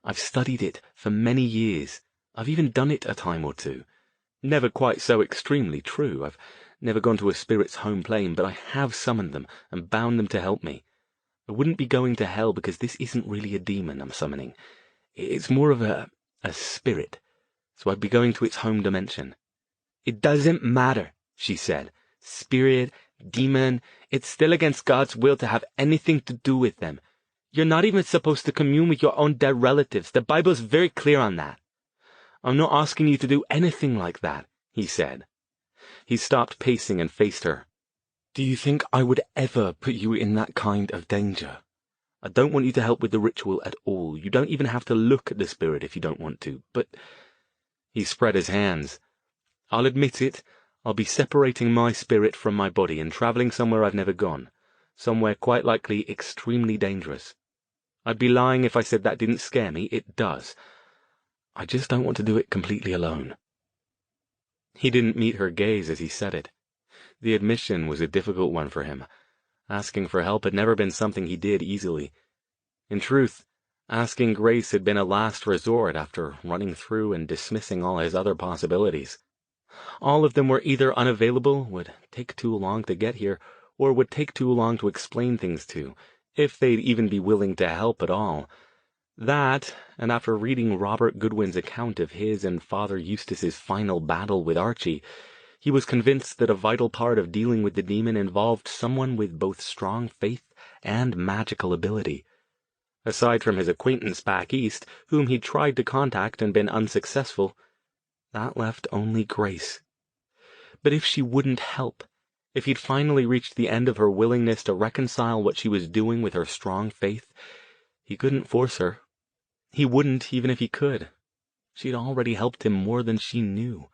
I've studied it for many years. I've even done it a time or two. Never quite so extremely true. I've never gone to a spirit's home plane, but I have summoned them and bound them to help me. I wouldn't be going to hell because this isn't really a demon I'm summoning. It's more of a spirit, so I'd be going to its home dimension. It doesn't matter, she said. Spirit, demon, it's still against God's will to have anything to do with them. You're not even supposed to commune with your own dead relatives. The Bible's very clear on that. I'm not asking you to do anything like that, he said. He stopped pacing and faced her. Do you think I would ever put you in that kind of danger? I don't want you to help with the ritual at all. You don't even have to look at the spirit if you don't want to, but... He spread his hands. I'll admit it. I'll be separating my spirit from my body and traveling somewhere I've never gone. Somewhere quite likely extremely dangerous. I'd be lying if I said that didn't scare me. It does. I just don't want to do it completely alone. He didn't meet her gaze as he said it. The admission was a difficult one for him. Asking for help had never been something he did easily. In truth, asking grace had been a last resort after running through and dismissing all his other possibilities. All of them were either unavailable, would take too long to get here, or would take too long to explain things to, if they'd even be willing to help at all. That, and after reading Robert Goodwin's account of his and Father Eustace's final battle with Archie, he was convinced that a vital part of dealing with the demon involved someone with both strong faith and magical ability. Aside from his acquaintance back east, whom he'd tried to contact and been unsuccessful, that left only Grace. But if she wouldn't help, if he'd finally reached the end of her willingness to reconcile what she was doing with her strong faith, he couldn't force her. He wouldn't even if he could. She'd already helped him more than she knew.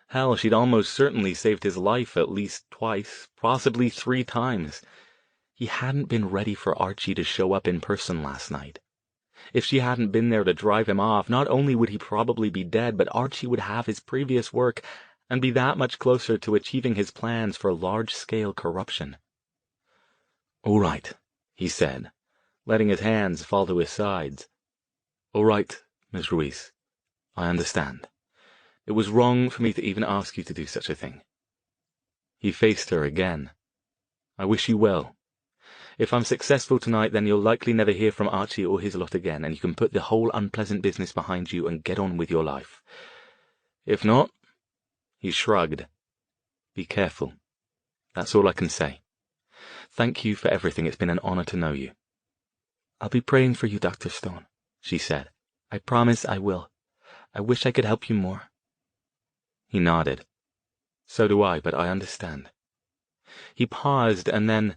Hell, she'd almost certainly saved his life at least twice, possibly 3 times. He hadn't been ready for Archie to show up in person last night. If she hadn't been there to drive him off, not only would he probably be dead, but Archie would have his previous work and be that much closer to achieving his plans for large-scale corruption. All right, he said, letting his hands fall to his sides. All right, Miss Ruiz. I understand. It was wrong for me to even ask you to do such a thing. He faced her again. I wish you well. If I'm successful tonight, then you'll likely never hear from Archie or his lot again, and you can put the whole unpleasant business behind you and get on with your life. If not, he shrugged. Be careful. That's all I can say. Thank you for everything. It's been an honor to know you. I'll be praying for you, Dr. Stone, she said. I promise I will. I wish I could help you more. He nodded. So do I, but I understand. He paused, and then,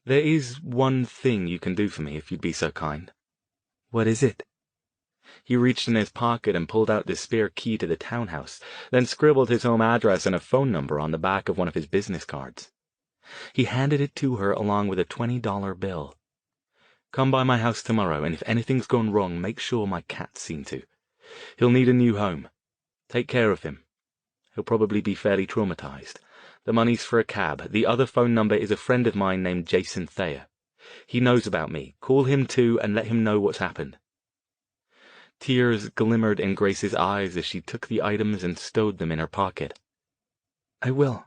There is one thing you can do for me, if you'd be so kind. What is it? He reached in his pocket and pulled out the spare key to the townhouse, then scribbled his home address and a phone number on the back of one of his business cards. He handed it to her along with a $20 bill. Come by my house tomorrow, and if anything's gone wrong, make sure my cat's seen to. He'll need a new home. Take care of him. He'll probably be fairly traumatized. The money's for a cab. The other phone number is a friend of mine named Jason Thayer. He knows about me. Call him too and let him know what's happened. Tears glimmered in Grace's eyes as she took the items and stowed them in her pocket. I will.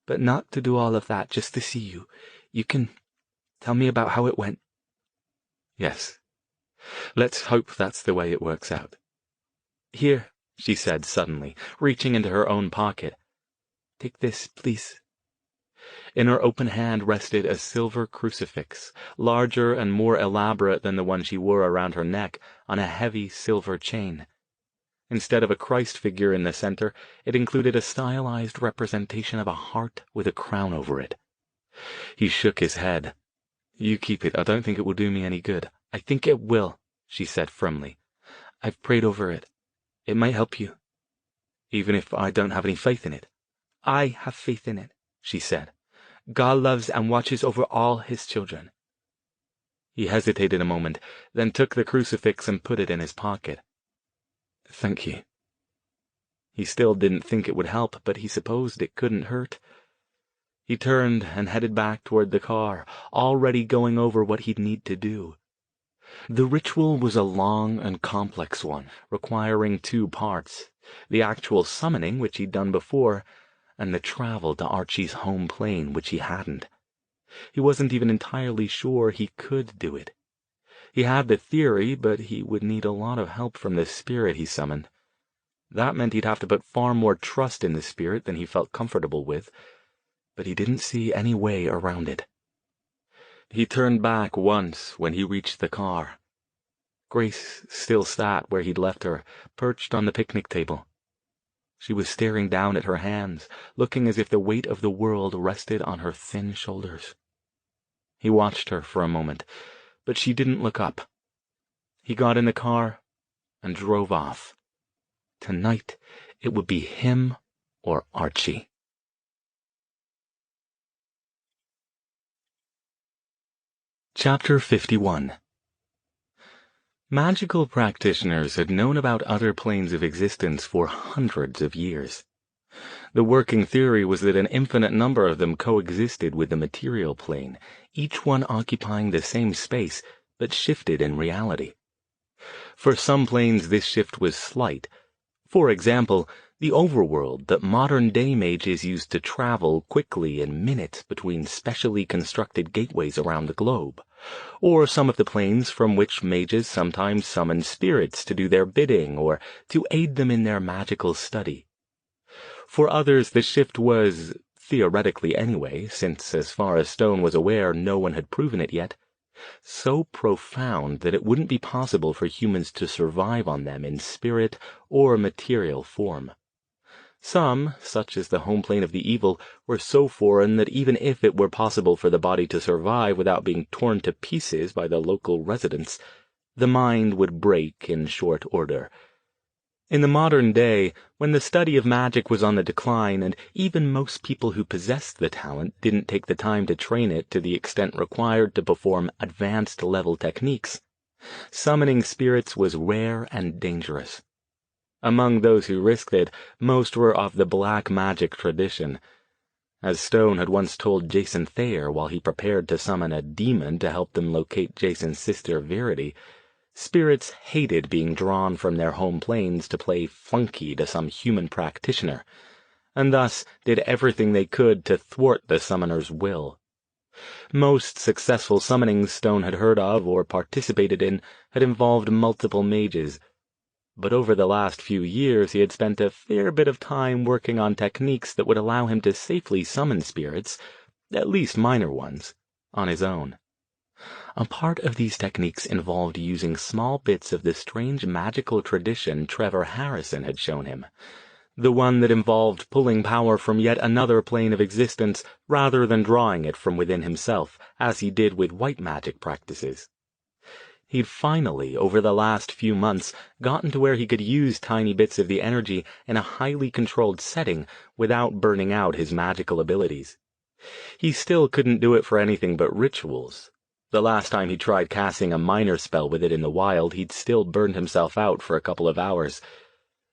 But not to do all of that, just to see you. You can tell me about how it went. Yes. Let's hope that's the way it works out. Here, she said suddenly, reaching into her own pocket. Take this, please. In her open hand rested a silver crucifix, larger and more elaborate than the one she wore around her neck, on a heavy silver chain. Instead of a Christ figure in the center, it included a stylized representation of a heart with a crown over it. He shook his head. You keep it. I don't think it will do me any good. I think it will, she said firmly. I've prayed over it. It might help you. Even if I don't have any faith in it. I have faith in it, she said. God loves and watches over all his children. He hesitated a moment, then took the crucifix and put it in his pocket. Thank you. He still didn't think it would help, but he supposed it couldn't hurt. He turned and headed back toward the car, already going over what he'd need to do. The ritual was a long and complex one, requiring 2 parts, the actual summoning, which he'd done before, and the travel to Archie's home plane, which he hadn't. He wasn't even entirely sure he could do it. He had the theory, but he would need a lot of help from the spirit he summoned. That meant he'd have to put far more trust in the spirit than he felt comfortable with, but he didn't see any way around it. He turned back once when he reached the car. Grace still sat where he'd left her, perched on the picnic table. She was staring down at her hands, looking as if the weight of the world rested on her thin shoulders. He watched her for a moment, but she didn't look up. He got in the car and drove off. Tonight, it would be him or Archie. Chapter 51. Magical practitioners had known about other planes of existence for hundreds of years. The working theory was that an infinite number of them coexisted with the material plane, each one occupying the same space, but shifted in reality. For some planes this shift was slight. For example, the overworld that modern-day mages used to travel quickly in minutes between specially constructed gateways around the globe, or some of the planes from which mages sometimes summoned spirits to do their bidding or to aid them in their magical study. For others, the shift was, theoretically anyway, since as far as Stone was aware no one had proven it yet, so profound that it wouldn't be possible for humans to survive on them in spirit or material form. Some, such as the home plane of the evil, were so foreign that even if it were possible for the body to survive without being torn to pieces by the local residents, the mind would break in short order. In the modern day, when the study of magic was on the decline, and even most people who possessed the talent didn't take the time to train it to the extent required to perform advanced-level techniques, summoning spirits was rare and dangerous. Among those who risked it, most were of the black magic tradition. As Stone had once told Jason Thayer while he prepared to summon a demon to help them locate Jason's sister Verity, spirits hated being drawn from their home planes to play flunky to some human practitioner, and thus did everything they could to thwart the summoner's will. Most successful summonings Stone had heard of or participated in had involved multiple mages, but over the last few years he had spent a fair bit of time working on techniques that would allow him to safely summon spirits, at least minor ones, on his own. A part of these techniques involved using small bits of the strange magical tradition Trevor Harrison had shown him, the one that involved pulling power from yet another plane of existence rather than drawing it from within himself, as he did with white magic practices. He'd finally, over the last few months, gotten to where he could use tiny bits of the energy in a highly controlled setting without burning out his magical abilities. He still couldn't do it for anything but rituals. The last time he tried casting a minor spell with it in the wild, he'd still burned himself out for a couple of hours.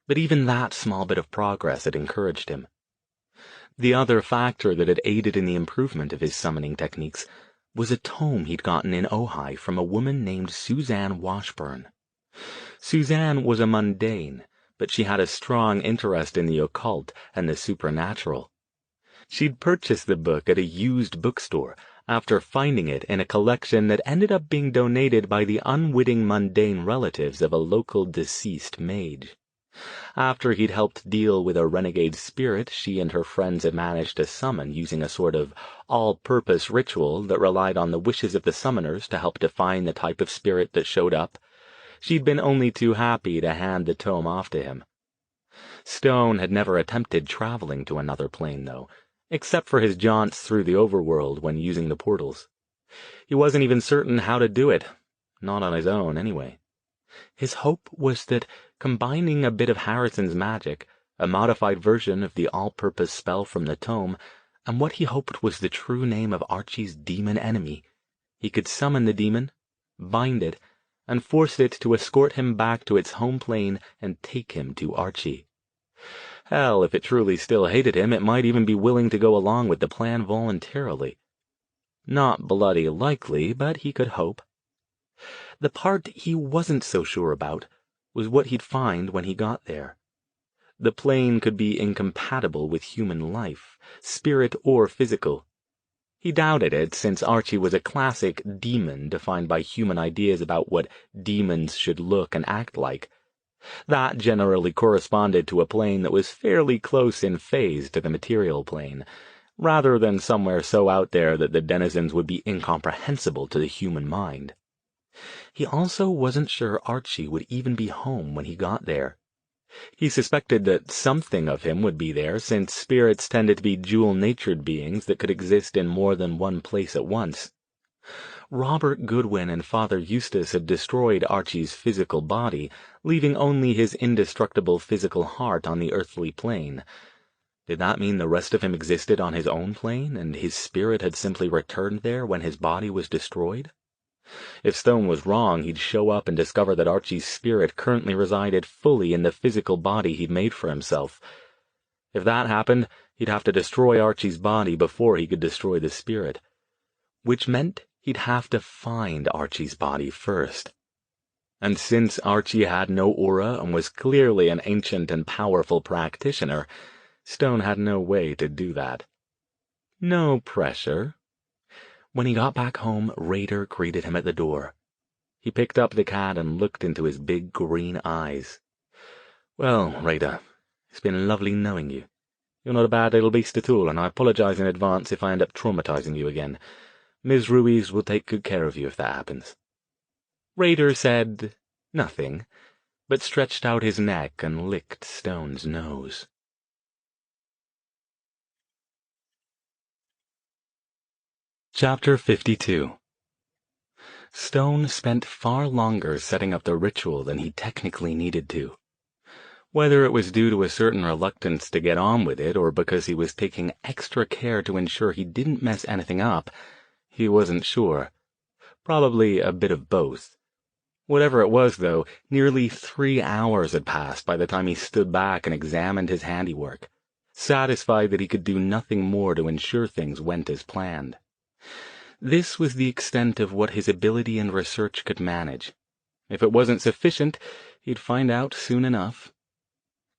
But even that small bit of progress had encouraged him. The other factor that had aided in the improvement of his summoning techniques was a tome he'd gotten in Ojai from a woman named Suzanne Washburn. Suzanne was a mundane, but she had a strong interest in the occult and the supernatural. She'd purchased the book at a used bookstore after finding it in a collection that ended up being donated by the unwitting mundane relatives of a local deceased mage. After he'd helped deal with a renegade spirit she and her friends had managed to summon using a sort of all-purpose ritual that relied on the wishes of the summoners to help define the type of spirit that showed up, she'd been only too happy to hand the tome off to him. Stone had never attempted traveling to another plane, though, except for his jaunts through the overworld when using the portals. He wasn't even certain how to do it, not on his own, anyway. His hope was that, combining a bit of Harrison's magic, a modified version of the all-purpose spell from the tome, and what he hoped was the true name of Archie's demon enemy, he could summon the demon, bind it, and force it to escort him back to its home plane and take him to Archie. Hell, if it truly still hated him, it might even be willing to go along with the plan voluntarily. Not bloody likely, but he could hope. The part he wasn't so sure about was what he'd find when he got there. The plane could be incompatible with human life, spirit or physical. He doubted it, since Archie was a classic demon defined by human ideas about what demons should look and act like. That generally corresponded to a plane that was fairly close in phase to the material plane, rather than somewhere so out there that the denizens would be incomprehensible to the human mind. He also wasn't sure Archie would even be home when he got there. He suspected that something of him would be there, since spirits tended to be dual-natured beings that could exist in more than one place at once. Robert Goodwin and Father Eustace had destroyed Archie's physical body, leaving only his indestructible physical heart on the earthly plane. Did that mean the rest of him existed on his own plane, and his spirit had simply returned there when his body was destroyed? If Stone was wrong, he'd show up and discover that Archie's spirit currently resided fully in the physical body he'd made for himself. If that happened, he'd have to destroy Archie's body before he could destroy the spirit, which meant he'd have to find Archie's body first. And since Archie had no aura and was clearly an ancient and powerful practitioner, Stone had no way to do that. No pressure. When he got back home, Raider greeted him at the door. He picked up the cat and looked into his big green eyes. "Well, Raider, it's been lovely knowing you. You're not a bad little beast at all, and I apologize in advance if I end up traumatizing you again. Ms. Ruiz will take good care of you if that happens." Raider said nothing, but stretched out his neck and licked Stone's nose. Chapter 52. Stone spent far longer setting up the ritual than he technically needed to. Whether it was due to a certain reluctance to get on with it, or because he was taking extra care to ensure he didn't mess anything up, he wasn't sure. Probably a bit of both. Whatever it was, though, nearly 3 hours had passed by the time he stood back and examined his handiwork, satisfied that he could do nothing more to ensure things went as planned. This was the extent of what his ability and research could manage. If it wasn't sufficient, he'd find out soon enough.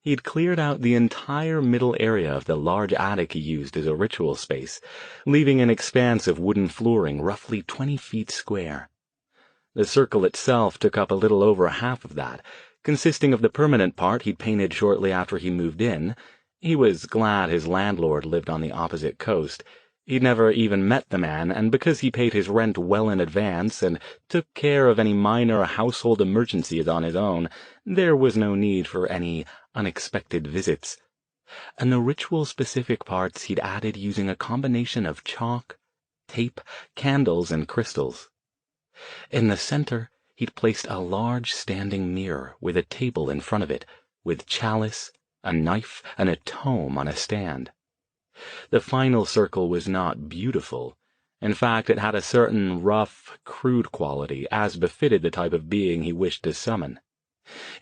He'd cleared out the entire middle area of the large attic he used as a ritual space, leaving an expanse of wooden flooring roughly 20 feet square. The circle itself took up a little over half of that, consisting of the permanent part he'd painted shortly after he moved in. He was glad his landlord lived on the opposite coast. He'd never even met the man, and because he paid his rent well in advance and took care of any minor household emergencies on his own, there was no need for any unexpected visits. And the ritual-specific parts he'd added using a combination of chalk, tape, candles, and crystals. In the center, he'd placed a large standing mirror with a table in front of it, with chalice, a knife, and a tome on a stand. The final circle was not beautiful. In fact, it had a certain rough, crude quality, as befitted the type of being he wished to summon.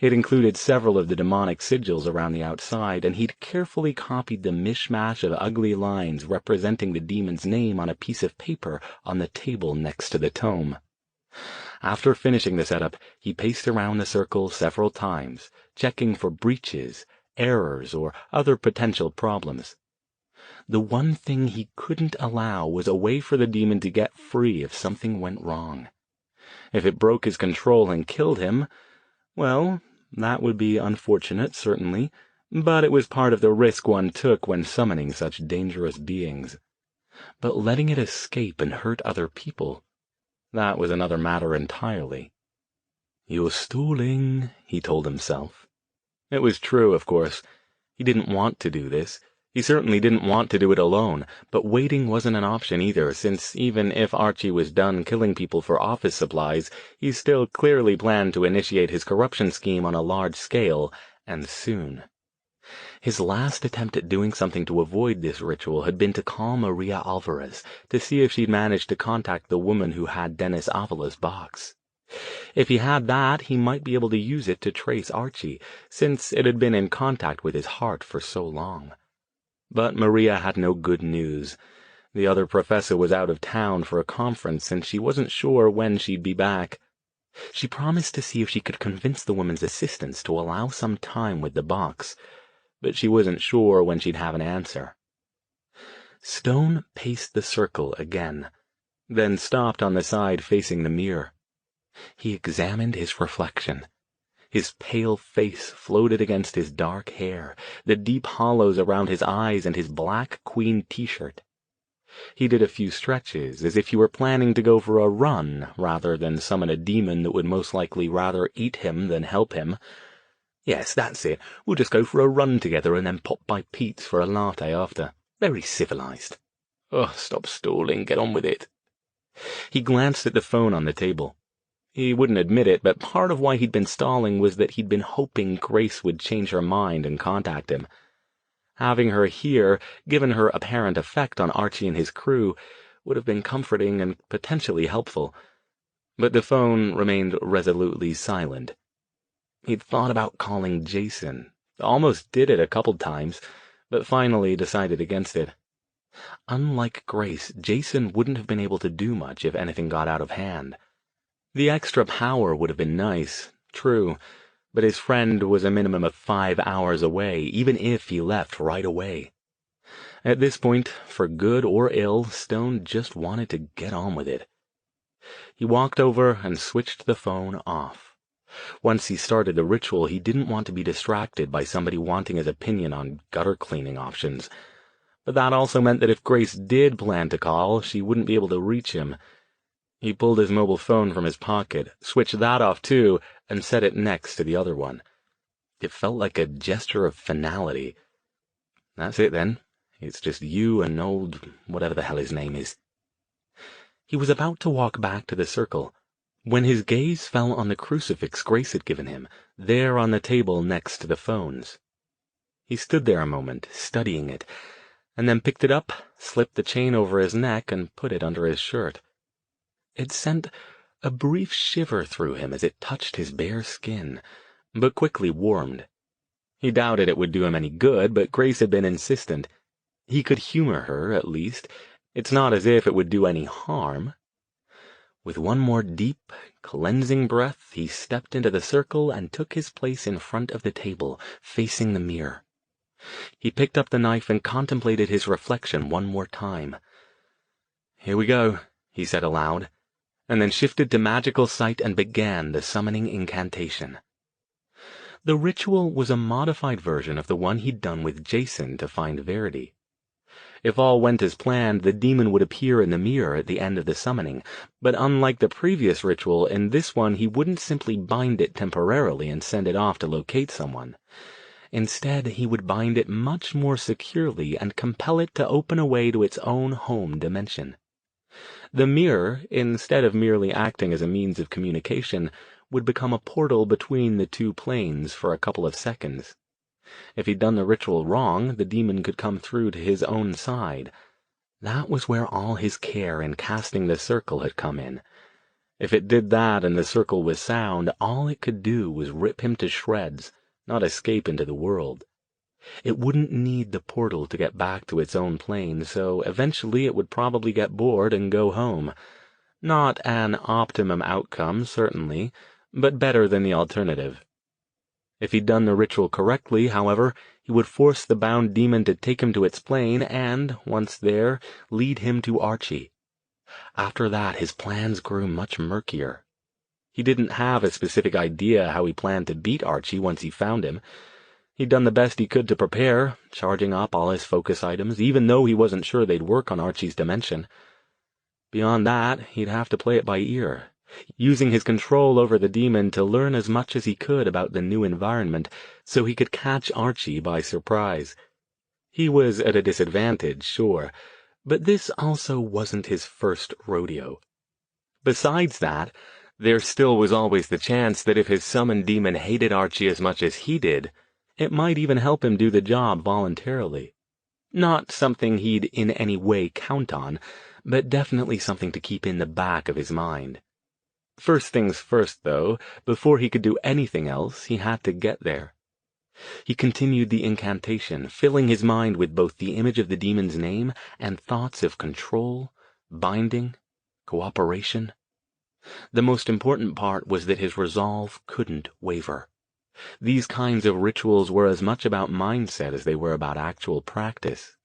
It included several of the demonic sigils around the outside, and he'd carefully copied the mishmash of ugly lines representing the demon's name on a piece of paper on the table next to the tome. After finishing the setup, he paced around the circle several times, checking for breaches, errors, or other potential problems. The one thing he couldn't allow was a way for the demon to get free if something went wrong. If it broke his control and killed him, well, that would be unfortunate, certainly, but it was part of the risk one took when summoning such dangerous beings. But letting it escape and hurt other people, that was another matter entirely. "You're stalling," he told himself. It was true, of course. He didn't want to do this. He certainly didn't want to do it alone, but waiting wasn't an option either, since even if Archie was done killing people for office supplies, he still clearly planned to initiate his corruption scheme on a large scale, and soon. His last attempt at doing something to avoid this ritual had been to call Maria Alvarez to see if she'd managed to contact the woman who had Dennis Avala's box. If he had that, he might be able to use it to trace Archie, since it had been in contact with his heart for so long. But Maria had no good news. The other professor was out of town for a conference, and she wasn't sure when she'd be back. She promised to see if she could convince the woman's assistants to allow some time with the box, but she wasn't sure when she'd have an answer. Stone paced the circle again, then stopped on the side facing the mirror. He examined his reflection. His pale face floated against his dark hair, the deep hollows around his eyes, and his black Queen t-shirt. He did a few stretches, as if he were planning to go for a run, rather than summon a demon that would most likely rather eat him than help him. Yes, that's it. We'll just go for a run together and then pop by Pete's for a latte after. Very civilized. Oh, stop stalling, get on with it. He glanced at the phone on the table. He wouldn't admit it, but part of why he'd been stalling was that he'd been hoping Grace would change her mind and contact him. Having her here, given her apparent effect on Archie and his crew, would have been comforting and potentially helpful. But the phone remained resolutely silent. He'd thought about calling Jason, almost did it a couple times, but finally decided against it. Unlike Grace, Jason wouldn't have been able to do much if anything got out of hand. The extra power would have been nice, true, but his friend was a minimum of 5 hours away, even if he left right away. At this point, for good or ill, Stone just wanted to get on with it. He walked over and switched the phone off. Once he started the ritual, he didn't want to be distracted by somebody wanting his opinion on gutter cleaning options. But that also meant that if Grace did plan to call, she wouldn't be able to reach him. He pulled his mobile phone from his pocket, switched that off too, and set it next to the other one. It felt like a gesture of finality. That's it then. It's just you and old whatever the hell his name is. He was about to walk back to the circle, when his gaze fell on the crucifix Grace had given him, there on the table next to the phones. He stood there a moment, studying it, and then picked it up, slipped the chain over his neck, and put it under his shirt. It sent a brief shiver through him as it touched his bare skin, but quickly warmed. He doubted it would do him any good, but Grace had been insistent. He could humor her, at least. It's not as if it would do any harm. With one more deep, cleansing breath, he stepped into the circle and took his place in front of the table, facing the mirror. He picked up the knife and contemplated his reflection one more time. "Here we go," he said aloud, and then shifted to magical sight and began the summoning incantation. The ritual was a modified version of the one he'd done with Jason to find Verity. If all went as planned, the demon would appear in the mirror at the end of the summoning, but unlike the previous ritual, in this one he wouldn't simply bind it temporarily and send it off to locate someone. Instead, he would bind it much more securely and compel it to open a way to its own home dimension. The mirror, instead of merely acting as a means of communication, would become a portal between the two planes for a couple of seconds. If he'd done the ritual wrong, the demon could come through to his own side. That was where all his care in casting the circle had come in. If it did that and the circle was sound, all it could do was rip him to shreds, not escape into the world. It wouldn't need the portal to get back to its own plane, so eventually it would probably get bored and go home. Not an optimum outcome, certainly, but better than the alternative. If he'd done the ritual correctly, however, he would force the bound demon to take him to its plane and, once there, lead him to Archie. After that, his plans grew much murkier. He didn't have a specific idea how he planned to beat Archie once he found him. He'd done the best he could to prepare, charging up all his focus items, even though he wasn't sure they'd work on Archie's dimension. Beyond that, he'd have to play it by ear, using his control over the demon to learn as much as he could about the new environment so he could catch Archie by surprise. He was at a disadvantage, sure, but this also wasn't his first rodeo. Besides that, there still was always the chance that if his summoned demon hated Archie as much as he did, it might even help him do the job voluntarily. Not something he'd in any way count on, but definitely something to keep in the back of his mind. First things first, though, before he could do anything else, he had to get there. He continued the incantation, filling his mind with both the image of the demon's name and thoughts of control, binding, cooperation. The most important part was that his resolve couldn't waver. These kinds of rituals were as much about mindset as they were about actual practice.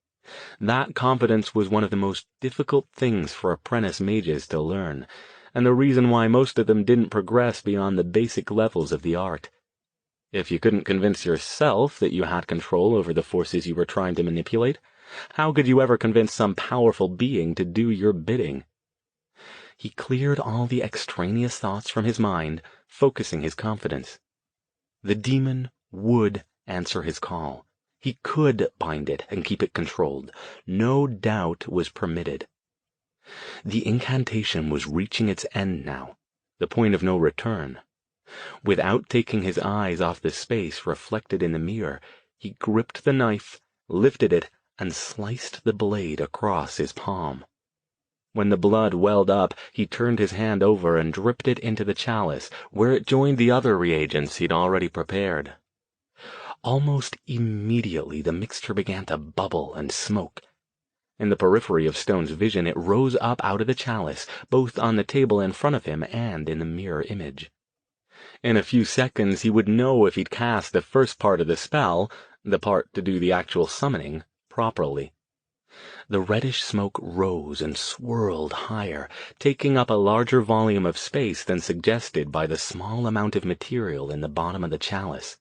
That confidence was one of the most difficult things for apprentice mages to learn, and the reason why most of them didn't progress beyond the basic levels of the art. If you couldn't convince yourself that you had control over the forces you were trying to manipulate, how could you ever convince some powerful being to do your bidding? He cleared all the extraneous thoughts from his mind, focusing his confidence. The demon would answer his call. He could bind it and keep it controlled. No doubt was permitted. The incantation was reaching its end now, the point of no return. Without taking his eyes off the space reflected in the mirror, he gripped the knife, lifted it, and sliced the blade across his palm. When the blood welled up, he turned his hand over and dripped it into the chalice, where it joined the other reagents he'd already prepared. Almost immediately the mixture began to bubble and smoke. In the periphery of Stone's vision it rose up out of the chalice, both on the table in front of him and in the mirror image. In a few seconds he would know if he'd cast the first part of the spell, the part to do the actual summoning, properly. The reddish smoke rose and swirled higher, taking up a larger volume of space than suggested by the small amount of material in the bottom of the chalice.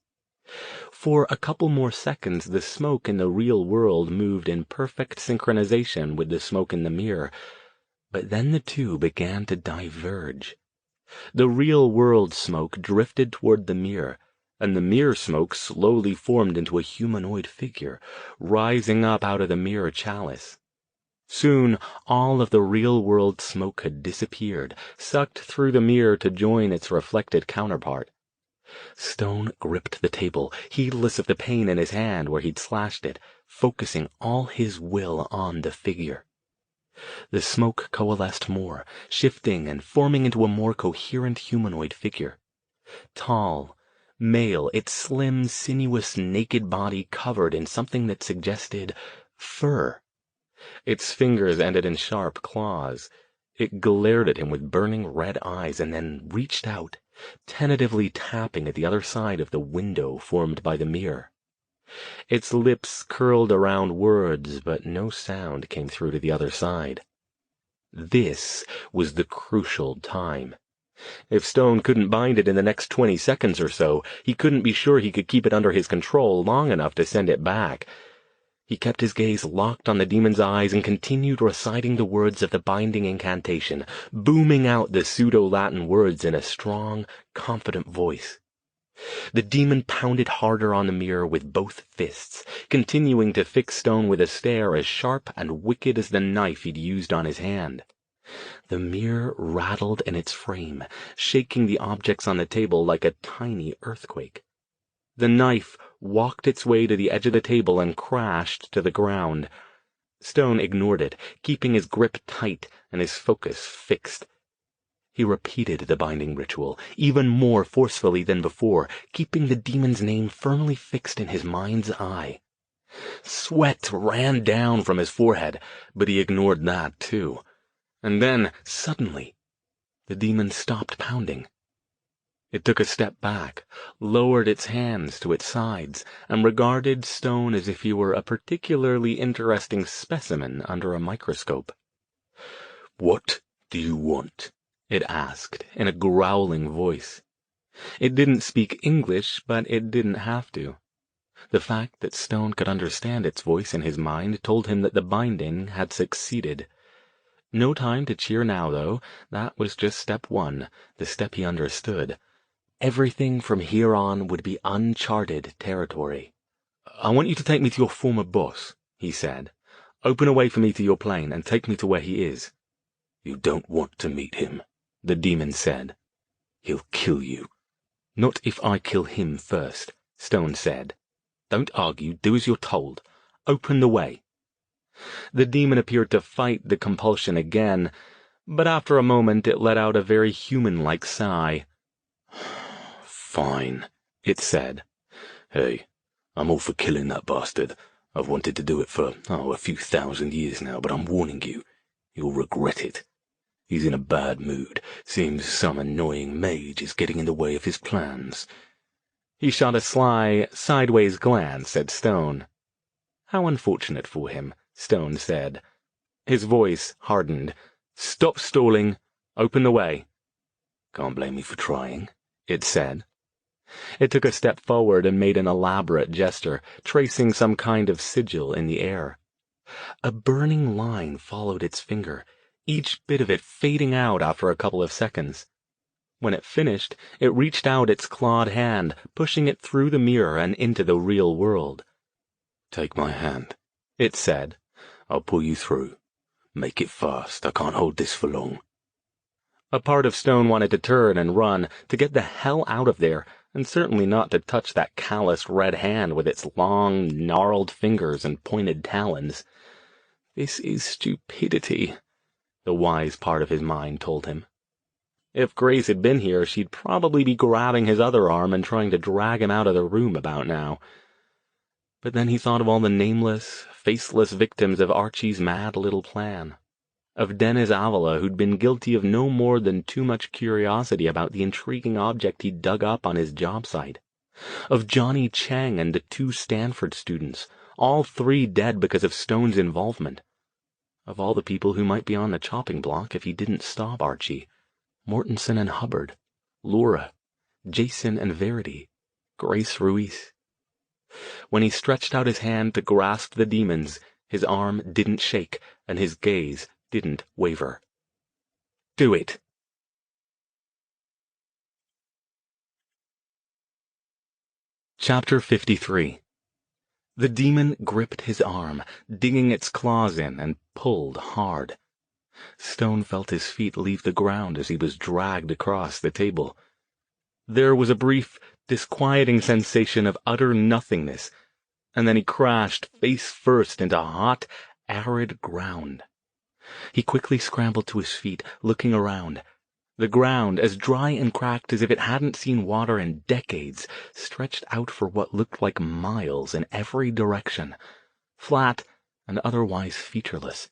For a couple more seconds the smoke in the real world moved in perfect synchronization with the smoke in the mirror, but then the two began to diverge. The real-world smoke drifted toward the mirror, and the mirror smoke slowly formed into a humanoid figure, rising up out of the mirror chalice. Soon all of the real-world smoke had disappeared, sucked through the mirror to join its reflected counterpart. Stone gripped the table, heedless of the pain in his hand where he'd slashed it, focusing all his will on the figure. The smoke coalesced more, shifting and forming into a more coherent humanoid figure. Tall, male, its slim, sinuous, naked body covered in something that suggested fur. Its fingers ended in sharp claws. It glared at him with burning red eyes and then reached out, tentatively tapping at the other side of the window formed by the mirror. Its lips curled around words, but no sound came through to the other side. This was the crucial time. If Stone couldn't bind it in the next 20 seconds or so, he couldn't be sure he could keep it under his control long enough to send it back. He kept his gaze locked on the demon's eyes and continued reciting the words of the binding incantation, booming out the pseudo-Latin words in a strong, confident voice. The demon pounded harder on the mirror with both fists, continuing to fix Stone with a stare as sharp and wicked as the knife he'd used on his hand. The mirror rattled in its frame, shaking the objects on the table like a tiny earthquake. The knife walked its way to the edge of the table and crashed to the ground. Stone ignored it, keeping his grip tight and his focus fixed. He repeated the binding ritual, even more forcefully than before, keeping the demon's name firmly fixed in his mind's eye. Sweat ran down from his forehead, but he ignored that too. And then, suddenly, the demon stopped pounding. It took a step back, lowered its hands to its sides, and regarded Stone as if he were a particularly interesting specimen under a microscope. "What do you want?" it asked, in a growling voice. It didn't speak English, but it didn't have to. The fact that Stone could understand its voice in his mind told him that the binding had succeeded. No time to cheer now, though. That was just step one, the step he understood. Everything from here on would be uncharted territory. "I want you to take me to your former boss," he said. "Open a way for me to your plane and take me to where he is." "You don't want to meet him," the demon said. "He'll kill you." "Not if I kill him first," Stone said. "Don't argue, do as you're told. Open the way." The demon appeared to fight the compulsion again, But after a moment it let out a very human-like sigh. "Fine," it said. "Hey, I'm all for killing that bastard. I've wanted to do it for, a few thousand years now, but I'm warning you, you'll regret it. He's in a bad mood. Seems some annoying mage is getting in the way of his plans." He shot a sly, sideways glance at Stone. "How unfortunate for him," Stone said. His voice hardened. "Stop stalling. Open the way." "Can't blame me for trying," it said. It took a step forward and made an elaborate gesture, tracing some kind of sigil in the air. A burning line followed its finger, each bit of it fading out after a couple of seconds. When it finished, it reached out its clawed hand, pushing it through the mirror and into the real world. "Take my hand," it said. "I'll pull you through. Make it fast. I can't hold this for long." A part of Stone wanted to turn and run, to get the hell out of there, and certainly not to touch that calloused red hand with its long, gnarled fingers and pointed talons. This is stupidity, the wise part of his mind told him. If Grace had been here, she'd probably be grabbing his other arm and trying to drag him out of the room about now. But then he thought of all the nameless, faceless victims of Archie's mad little plan. Of Dennis Avila, who'd been guilty of no more than too much curiosity about the intriguing object he'd dug up on his job site. Of Johnny Chang and the 2 Stanford students, all 3 dead because of Stone's involvement. Of all the people who might be on the chopping block if he didn't stop Archie. Mortensen and Hubbard, Laura, Jason and Verity, Grace Ruiz. When he stretched out his hand to grasp the demons, his arm didn't shake and his gaze didn't waver. "Do it." Chapter 53. The demon gripped his arm, digging its claws in, and pulled hard. Stone felt his feet leave the ground as he was dragged across the table. There was a brief, disquieting sensation of utter nothingness, and then he crashed face first into hot, arid ground. He quickly scrambled to his feet, looking around. The ground, as dry and cracked as if it hadn't seen water in decades, stretched out for what looked like miles in every direction, flat and otherwise featureless.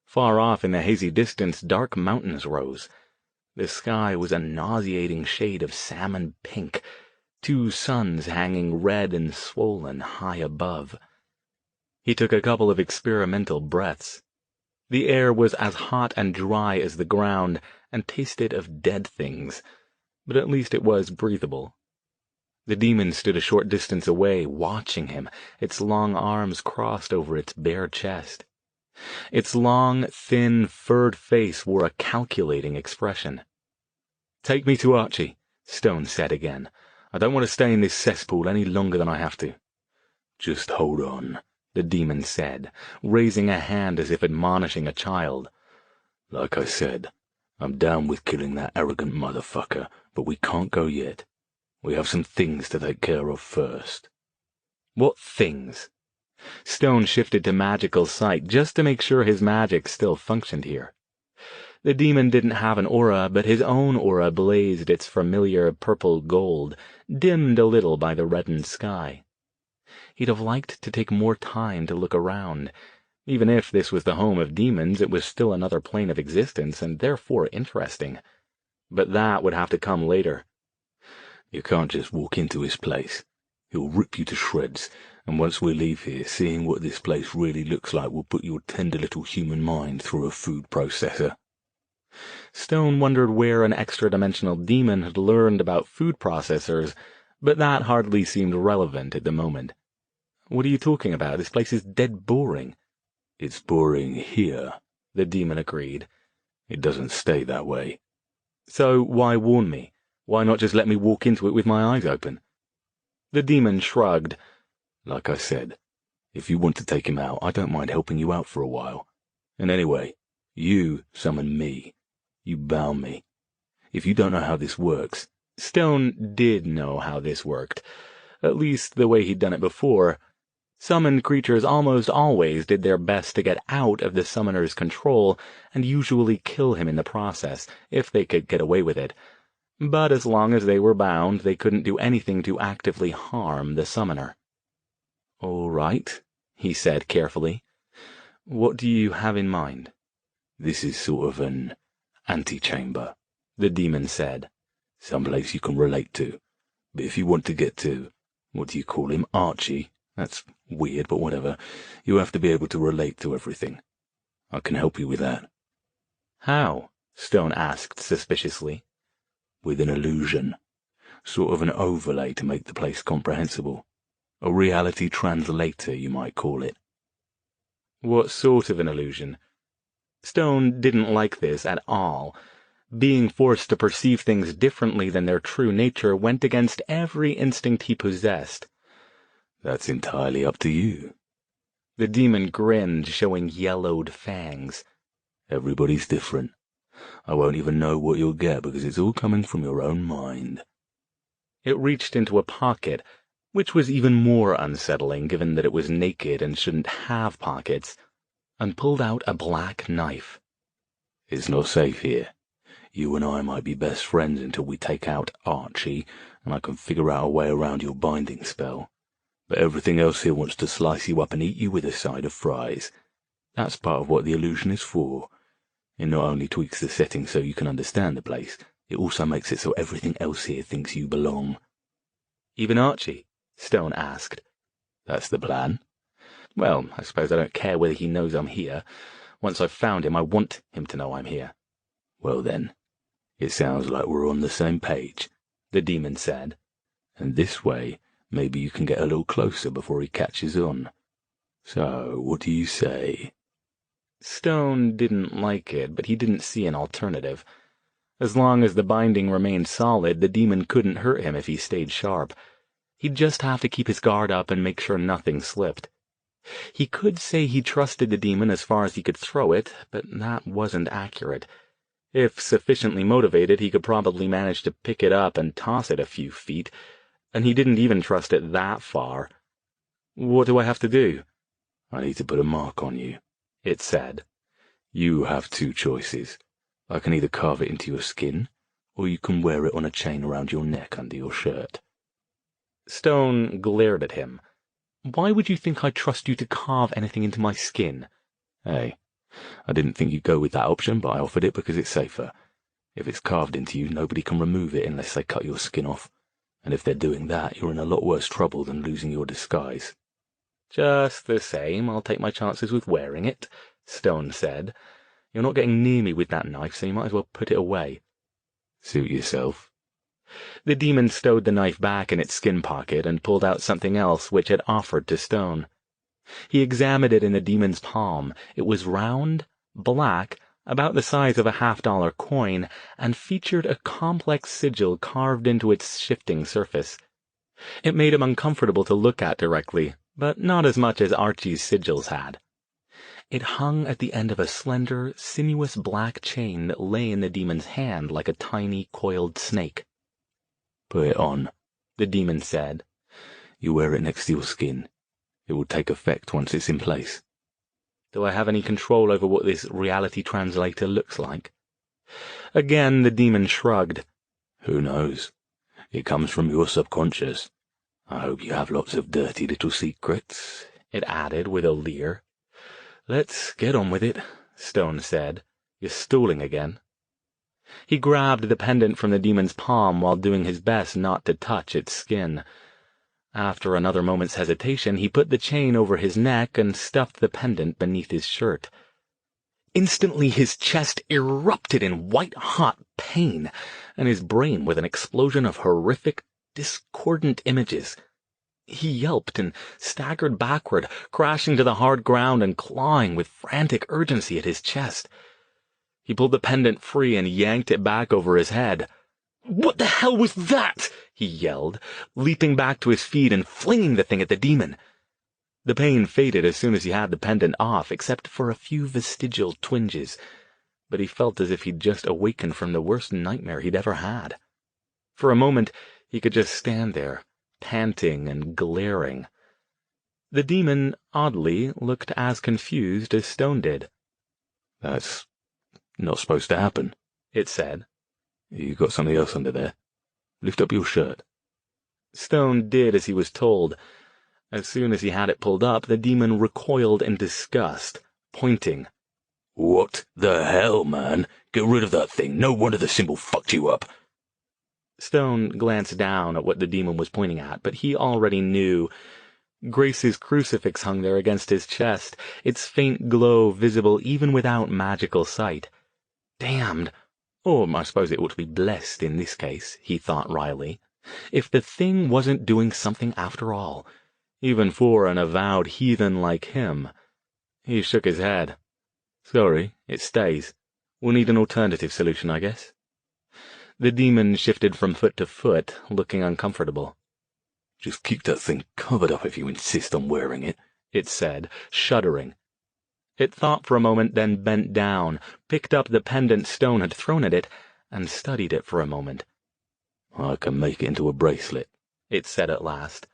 Far off in the hazy distance, dark mountains rose. The sky was a nauseating shade of salmon pink, 2 suns hanging red and swollen high above. He took a couple of experimental breaths. The air was as hot and dry as the ground, and tasted of dead things, but at least it was breathable. The demon stood a short distance away, watching him, its long arms crossed over its bare chest. Its long, thin, furred face wore a calculating expression. "Take me to Archie," Stone said again. "I don't want to stay in this cesspool any longer than I have to." "Just hold on," the demon said, raising a hand as if admonishing a child. "Like I said, I'm down with killing that arrogant motherfucker, but we can't go yet. We have some things to take care of first." "What things?" Stone shifted to magical sight just to make sure his magic still functioned here. The demon didn't have an aura, but his own aura blazed its familiar purple gold, dimmed a little by the reddened sky. He'd have liked to take more time to look around. Even if this was the home of demons, it was still another plane of existence, and therefore interesting. But that would have to come later. "You can't just walk into his place. He'll rip you to shreds, and once we leave here, seeing what this place really looks like will put your tender little human mind through a food processor." Stone wondered where an extra-dimensional demon had learned about food processors, but that hardly seemed relevant at the moment. "What are you talking about? This place is dead boring." "It's boring here," the demon agreed. "It doesn't stay that way." "So why warn me? Why not just let me walk into it with my eyes open?" The demon shrugged. "Like I said, if you want to take him out, I don't mind helping you out for a while. And anyway, you summon me. You bound me. If you don't know how this works—" Stone did know how this worked, at least the way he'd done it before. Summoned creatures almost always did their best to get out of the summoner's control and usually kill him in the process, if they could get away with it. But as long as they were bound, they couldn't do anything to actively harm the summoner. "All right," he said carefully. "What do you have in mind?" "This is sort of an antechamber," the demon said. "Someplace you can relate to. But if you want to get to, what do you call him, Archie? That's weird, but whatever. You have to be able to relate to everything. I can help you with that." "How?" Stone asked suspiciously. "With an illusion. Sort of an overlay to make the place comprehensible. A reality translator, you might call it." "What sort of an illusion?" Stone didn't like this at all. Being forced to perceive things differently than their true nature went against every instinct he possessed. "That's entirely up to you." The demon grinned, showing yellowed fangs. "Everybody's different. I won't even know what you'll get because it's all coming from your own mind." It reached into a pocket, which was even more unsettling given that it was naked and shouldn't have pockets, and pulled out a black knife. "It's not safe here. You and I might be best friends until we take out Archie, and I can figure out a way around your binding spell. But everything else here wants to slice you up and eat you with a side of fries. That's part of what the illusion is for. It not only tweaks the setting so you can understand the place, it also makes it so everything else here thinks you belong." "Even Archie?" Stone asked. "That's the plan." "Well, I suppose I don't care whether he knows I'm here. Once I've found him, I want him to know I'm here." "Well then, it sounds like we're on the same page," the demon said. "And this way, maybe you can get a little closer before he catches on. So, what do you say?" Stone didn't like it, but he didn't see an alternative. As long as the binding remained solid, the demon couldn't hurt him if he stayed sharp. He'd just have to keep his guard up and make sure nothing slipped. He could say he trusted the demon as far as he could throw it, but that wasn't accurate. If sufficiently motivated, he could probably manage to pick it up and toss it a few feet, and he didn't even trust it that far. "What do I have to do?" "I need to put a mark on you," it said. "You have two choices. I can either carve it into your skin, or you can wear it on a chain around your neck under your shirt." Stone glared at him. "Why would you think I'd trust you to carve anything into my skin?" "Hey, I didn't think you'd go with that option, but I offered it because it's safer. If it's carved into you, nobody can remove it unless they cut your skin off. And if they're doing that, you're in a lot worse trouble than losing your disguise." "Just the same, I'll take my chances with wearing it," Stone said. "You're not getting near me with that knife, so you might as well put it away." "Suit yourself." The demon stowed the knife back in its skin pocket and pulled out something else which it offered to Stone. He examined it in the demon's palm. It was round, black, about the size of a $50 coin, and featured a complex sigil carved into its shifting surface. It made him uncomfortable to look at directly, but not as much as Archie's sigils had. It hung at the end of a slender, sinuous black chain that lay in the demon's hand like a tiny, coiled snake. "Put it on," the demon said. "You wear it next to your skin. It will take effect once it's in place." "Do I have any control over what this reality translator looks like?" Again the demon shrugged. "Who knows? It comes from your subconscious. I hope you have lots of dirty little secrets," it added with a leer. "Let's get on with it," Stone said. "You're stalling again." He grabbed the pendant from the demon's palm while doing his best not to touch its skin. After another moment's hesitation, he put the chain over his neck and stuffed the pendant beneath his shirt. Instantly his chest erupted in white-hot pain, and his brain with an explosion of horrific, discordant images. He yelped and staggered backward, crashing to the hard ground and clawing with frantic urgency at his chest. He pulled the pendant free and yanked it back over his head. "What the hell was that?" he yelled, leaping back to his feet and flinging the thing at the demon. The pain faded as soon as he had the pendant off, except for a few vestigial twinges, but he felt as if he'd just awakened from the worst nightmare he'd ever had. For a moment, he could just stand there, panting and glaring. The demon, oddly, looked as confused as Stone did. "That's not supposed to happen," it said. "You got something else under there. Lift up your shirt." Stone did as he was told. As soon as he had it pulled up, the demon recoiled in disgust, pointing. "What the hell, man? Get rid of that thing. No wonder the symbol fucked you up." Stone glanced down at what the demon was pointing at, but he already knew. Grace's crucifix hung there against his chest, its faint glow visible even without magical sight. Damned. Or I suppose it ought to be blessed in this case, he thought wryly. If the thing wasn't doing something after all, even for an avowed heathen like him. He shook his head. Sorry, it stays. We'll need an alternative solution, I guess. The demon shifted from foot to foot, looking uncomfortable. "Just keep that thing covered up if you insist on wearing it said, shuddering. It thought for a moment, then bent down, picked up the pendant Stone had thrown at it, and studied it for a moment. "I can make it into a bracelet," it said at last.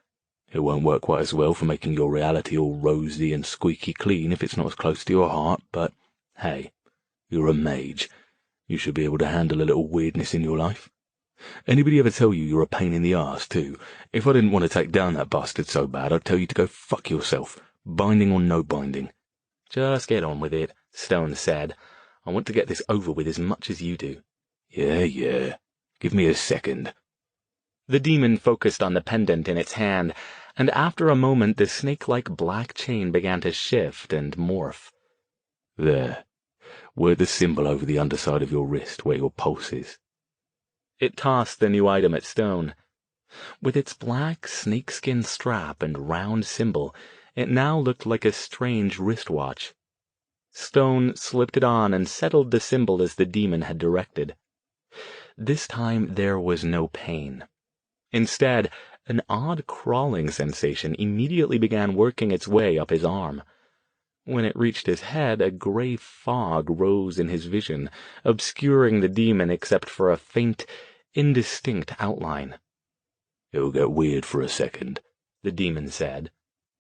"It won't work quite as well for making your reality all rosy and squeaky clean if it's not as close to your heart, but hey, you're a mage. You should be able to handle a little weirdness in your life. Anybody ever tell you you're a pain in the arse, too? If I didn't want to take down that bastard so bad, I'd tell you to go fuck yourself, binding or no binding." Just get on with it, Stone said. I want to get this over with as much as you do. Yeah. Give me a second. The demon focused on the pendant in its hand, and after a moment the snake-like black chain began to shift and morph. There. Wear the symbol over the underside of your wrist where your pulse is. It tossed the new item at Stone. With its black snakeskin strap and round symbol, it now looked like a strange wristwatch. Stone slipped it on and settled the symbol as the demon had directed. This time there was no pain. Instead, an odd crawling sensation immediately began working its way up his arm. When it reached his head, a gray fog rose in his vision, obscuring the demon except for a faint, indistinct outline. "It'll get weird for a second," the demon said.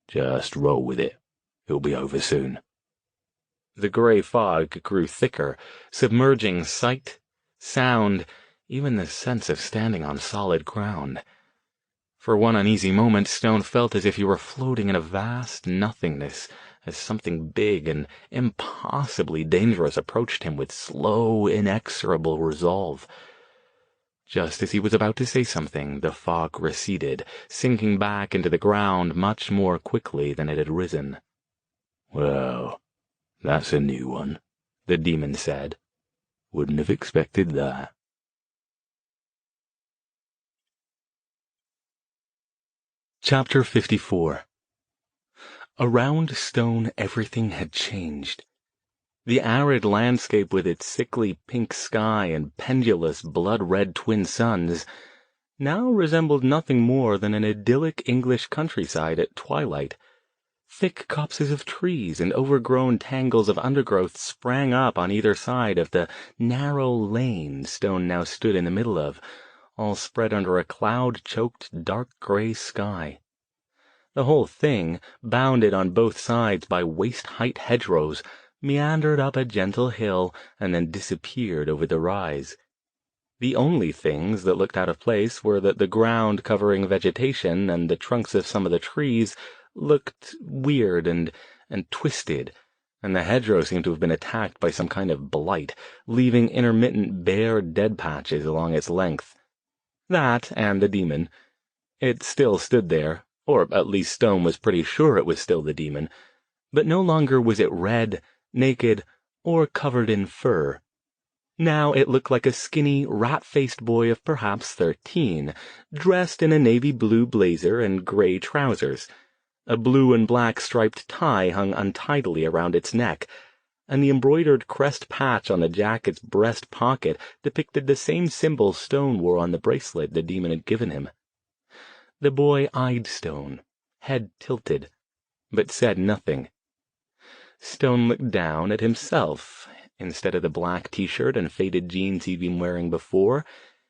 "Just roll with it. It'll be over soon." The gray fog grew thicker, submerging sight, sound, even the sense of standing on solid ground. For one uneasy moment, Stone felt as if he were floating in a vast nothingness, as something big and impossibly dangerous approached him with slow, inexorable resolve. Just as he was about to say something, the fog receded, sinking back into the ground much more quickly than it had risen. "Well, that's a new one," the demon said. "Wouldn't have expected that." Chapter 54. Around Stone everything had changed. The arid landscape with its sickly pink sky and pendulous blood-red twin suns now resembled nothing more than an idyllic English countryside at twilight. Thick copses of trees and overgrown tangles of undergrowth sprang up on either side of the narrow lane Stone now stood in the middle of, all spread under a cloud-choked dark gray sky. The whole thing, bounded on both sides by waist-height hedgerows, meandered up a gentle hill and then disappeared over the rise. The only things that looked out of place were that the ground covering vegetation and the trunks of some of the trees looked weird and twisted, and the hedgerow seemed to have been attacked by some kind of blight, leaving intermittent bare dead patches along its length. That and the demon. It still stood there, or at least Stone was pretty sure it was still the demon, but no longer was it red, naked, or covered in fur. Now it looked like a skinny, rat-faced boy of perhaps 13, dressed in a navy blue blazer and gray trousers. A blue and black striped tie hung untidily around its neck, and the embroidered crest patch on the jacket's breast pocket depicted the same symbol Stone wore on the bracelet the demon had given him. The boy eyed Stone, head tilted, but said nothing. Stone looked down at himself. Instead of the black t-shirt and faded jeans he'd been wearing before,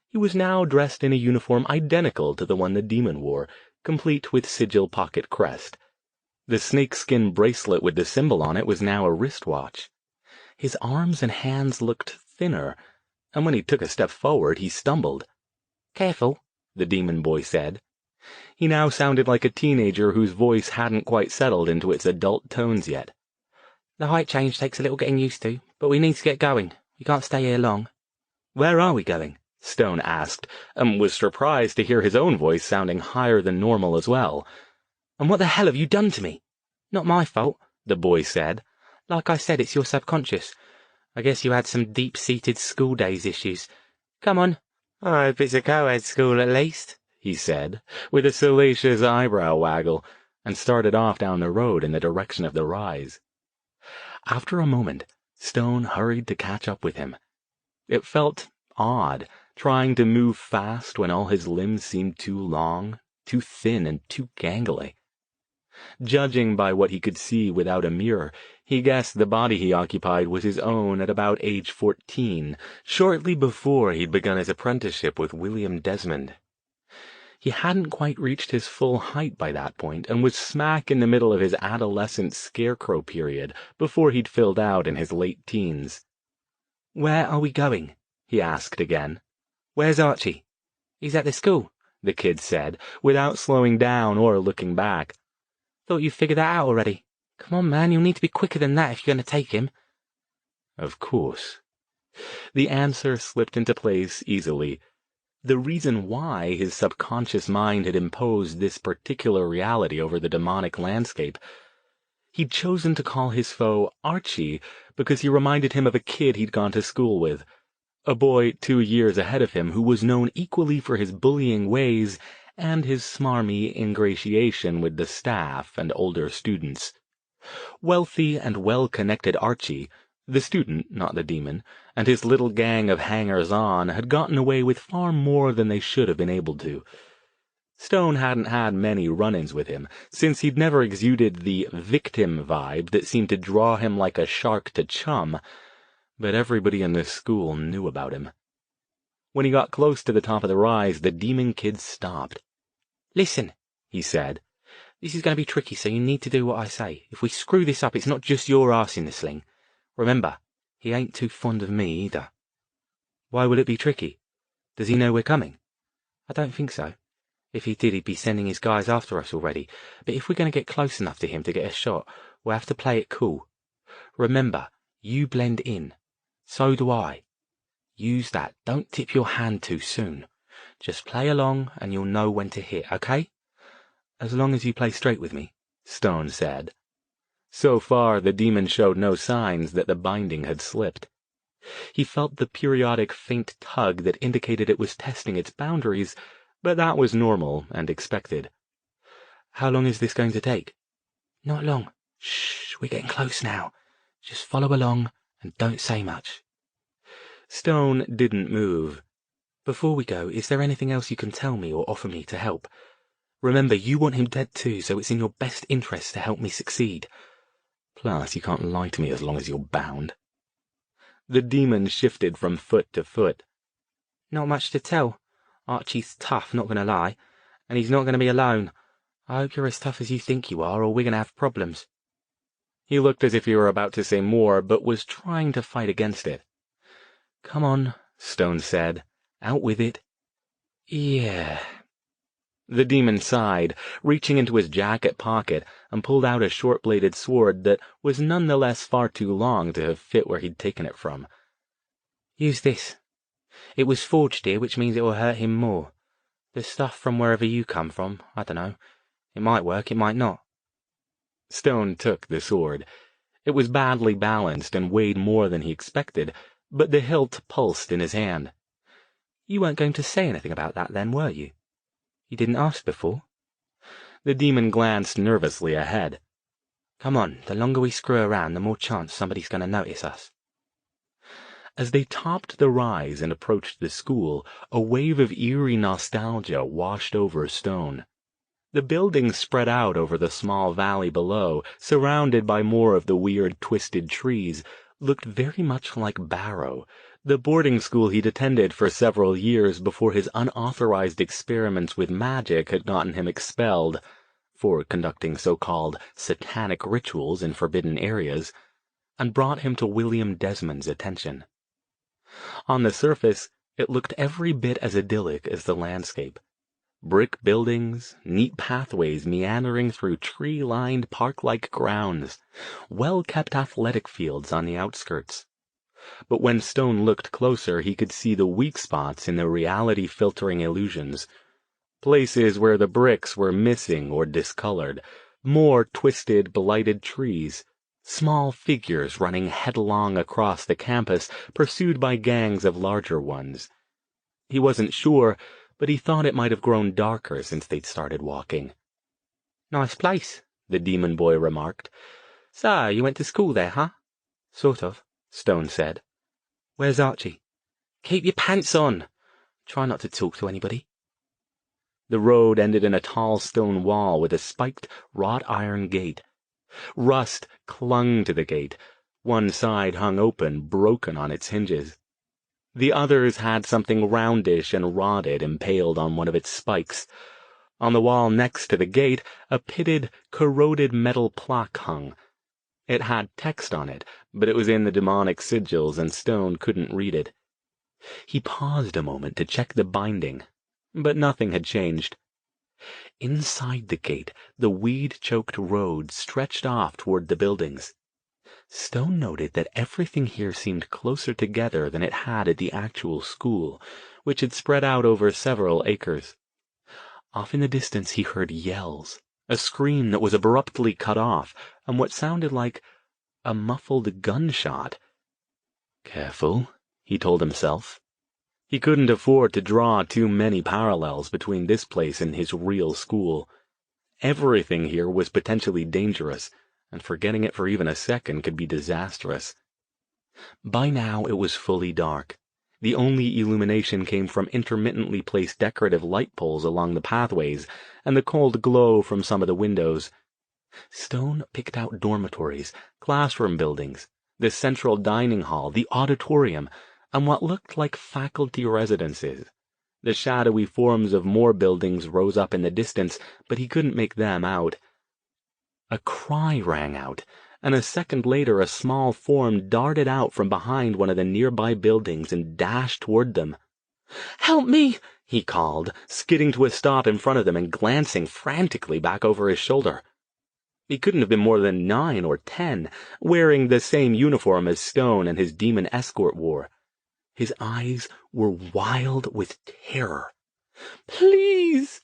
he was now dressed in a uniform identical to the one the demon wore, complete with sigil pocket crest. The snakeskin bracelet with the symbol on it was now a wristwatch. His arms and hands looked thinner, and when he took a step forward, he stumbled. "Careful," the demon boy said. He now sounded like a teenager whose voice hadn't quite settled into its adult tones yet. "The height change takes a little getting used to, but we need to get going. We can't stay here long." "Where are we going?" Stone asked, and was surprised to hear his own voice sounding higher than normal as well. "And what the hell have you done to me?" "Not my fault," the boy said. "Like I said, it's your subconscious. I guess you had some deep-seated school days issues. Come on." "I hope it's a co-ed school at least," he said, with a salacious eyebrow waggle, and started off down the road in the direction of the rise. After a moment, Stone hurried to catch up with him. It felt odd, trying to move fast when all his limbs seemed too long, too thin, and too gangly. Judging by what he could see without a mirror, he guessed the body he occupied was his own at about age 14, shortly before he'd begun his apprenticeship with William Desmond. He hadn't quite reached his full height by that point, and was smack in the middle of his adolescent scarecrow period before he'd filled out in his late teens. "Where are we going?" he asked again. "Where's Archie?" "He's at the school," the kid said, without slowing down or looking back. "Thought you figured that out already. Come on, man, you'll need to be quicker than that if you're going to take him." Of course. The answer slipped into place easily. The reason why his subconscious mind had imposed this particular reality over the demonic landscape. He'd chosen to call his foe Archie because he reminded him of a kid he'd gone to school with, a boy 2 years ahead of him who was known equally for his bullying ways and his smarmy ingratiation with the staff and older students. Wealthy and well-connected Archie, the student, not the demon, and his little gang of hangers-on had gotten away with far more than they should have been able to. Stone hadn't had many run-ins with him, since he'd never exuded the victim vibe that seemed to draw him like a shark to chum, but everybody in the school knew about him. When he got close to the top of the rise, the demon kid stopped. "Listen," he said. "This is going to be tricky, so you need to do what I say. If we screw this up, it's not just your arse in the sling. Remember, he ain't too fond of me either." "Why will it be tricky? Does he know we're coming?" "I don't think so. If he did, he'd be sending his guys after us already. But if we're going to get close enough to him to get a shot, we'll have to play it cool. Remember, you blend in. So do I. Use that. Don't tip your hand too soon. Just play along and you'll know when to hit, okay?" "As long as you play straight with me," Stone said. So far, the demon showed no signs that the binding had slipped. He felt the periodic faint tug that indicated it was testing its boundaries, but that was normal and expected. "How long is this going to take?" "Not long. Shh, we're getting close now. Just follow along and don't say much." Stone didn't move. "Before we go, is there anything else you can tell me or offer me to help? Remember, you want him dead too, so it's in your best interest to help me succeed. Plus, you can't lie to me as long as you're bound." The demon shifted from foot to foot. "Not much to tell. Archie's tough, not going to lie, and he's not going to be alone. I hope you're as tough as you think you are, or we're going to have problems." He looked as if he were about to say more, but was trying to fight against it. "Come on," Stone said. "Out with it." "Yeah." The demon sighed, reaching into his jacket pocket, and pulled out a short-bladed sword that was nonetheless far too long to have fit where he'd taken it from. "Use this. It was forged here, which means it will hurt him more. The stuff from wherever you come from, I don't know. It might work, it might not." Stone took the sword. It was badly balanced and weighed more than he expected, but the hilt pulsed in his hand. "You weren't going to say anything about that then, were you? You didn't ask before?" The demon glanced nervously ahead. "Come on, the longer we screw around, the more chance somebody's going to notice us." As they topped the rise and approached the school, a wave of eerie nostalgia washed over Stone. The buildings spread out over the small valley below, surrounded by more of the weird twisted trees, looked very much like Barrow, the boarding school he'd attended for several years before his unauthorized experiments with magic had gotten him expelled. for conducting so-called satanic rituals in forbidden areas, and brought him to William Desmond's attention. On the surface, it looked every bit as idyllic as the landscape. Brick buildings, neat pathways meandering through tree-lined park-like grounds, well-kept athletic fields on the outskirts. But when Stone looked closer, he could see the weak spots in the reality-filtering illusions. Places where the bricks were missing or discolored, more twisted, blighted trees, small figures running headlong across the campus, pursued by gangs of larger ones. He wasn't sure, but he thought it might have grown darker since they'd started walking. "Nice place," the demon boy remarked. "So, you went to school there, huh?" "Sort of," Stone said. "Where's Archie?" "Keep your pants on. Try not to talk to anybody." The road ended in a tall stone wall with a spiked wrought iron gate. Rust clung to the gate. One side hung open, broken on its hinges. The others had something roundish and rotted impaled on one of its spikes. On the wall next to the gate, a pitted, corroded metal plaque hung. It had text on it, but it was in the demonic sigils and Stone couldn't read it. He paused a moment to check the binding, but nothing had changed. Inside the gate, the weed-choked road stretched off toward the buildings. Stone noted that everything here seemed closer together than it had at the actual school, which had spread out over several acres. Off in the distance he heard yells, a scream that was abruptly cut off, and what sounded like a muffled gunshot. Careful, he told himself. He couldn't afford to draw too many parallels between this place and his real school. Everything here was potentially dangerous, and forgetting it for even a second could be disastrous. By now it was fully dark. The only illumination came from intermittently placed decorative light poles along the pathways and the cold glow from some of the windows. Stone picked out dormitories, classroom buildings, the central dining hall, the auditorium, and what looked like faculty residences. The shadowy forms of more buildings rose up in the distance, but he couldn't make them out. A cry rang out, and a second later a small form darted out from behind one of the nearby buildings and dashed toward them. "Help me!" he called, skidding to a stop in front of them and glancing frantically back over his shoulder. He couldn't have been more than 9 or 10, wearing the same uniform as Stone and his demon escort wore. His eyes were wild with terror. "Please!"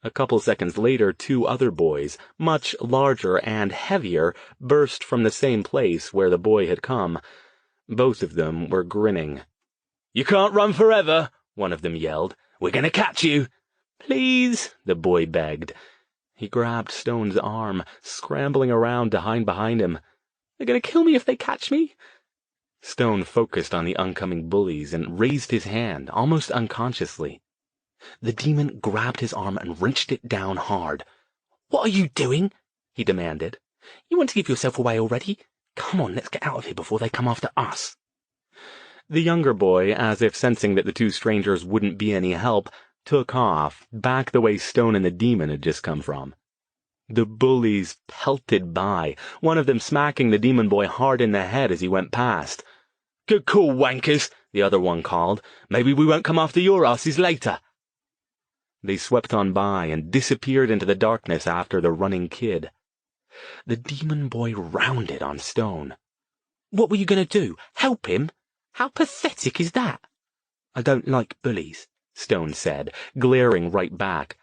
A couple seconds later, 2 other boys, much larger and heavier, burst from the same place where the boy had come. Both of them were grinning. "You can't run forever," one of them yelled. "We're going to catch you." "Please," the boy begged. He grabbed Stone's arm, scrambling around to hide behind him. "They're going to kill me if they catch me." Stone focused on the oncoming bullies and raised his hand, almost unconsciously. The demon grabbed his arm and wrenched it down hard. "What are you doing?" he demanded. "You want to give yourself away already? Come on, let's get out of here before they come after us." The younger boy, as if sensing that the 2 strangers wouldn't be any help, took off, back the way Stone and the demon had just come from. The bullies pelted by, one of them smacking the demon boy hard in the head as he went past. "Good call, wankers," the other one called. "Maybe we won't come after your asses later." They swept on by and disappeared into the darkness after the running kid. The demon boy rounded on Stone. "What were you going to do? Help him? How pathetic is that?" "I don't like bullies," Stone said, glaring right back.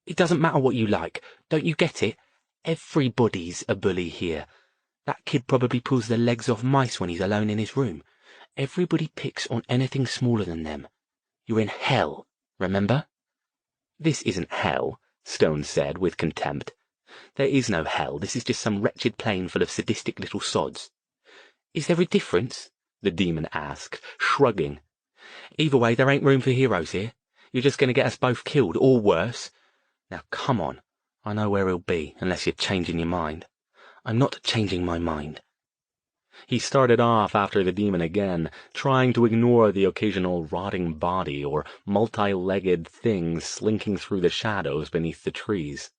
"It doesn't matter what you like. Don't you get it? Everybody's a bully here. That kid probably pulls the legs off mice when he's alone in his room. Everybody picks on anything smaller than them. You're in hell, remember?" "This isn't hell," Stone said with contempt. "There is no hell. This is just some wretched plane full of sadistic little sods." "Is there a difference?" the demon asked, shrugging. "Either way, there ain't room for heroes here. You're just going to get us both killed, or worse. Now come on. I know where he'll be, unless you're changing your mind." "I'm not changing my mind." He started off after the demon again, trying to ignore the occasional rotting body or multi-legged thing slinking through the shadows beneath the trees.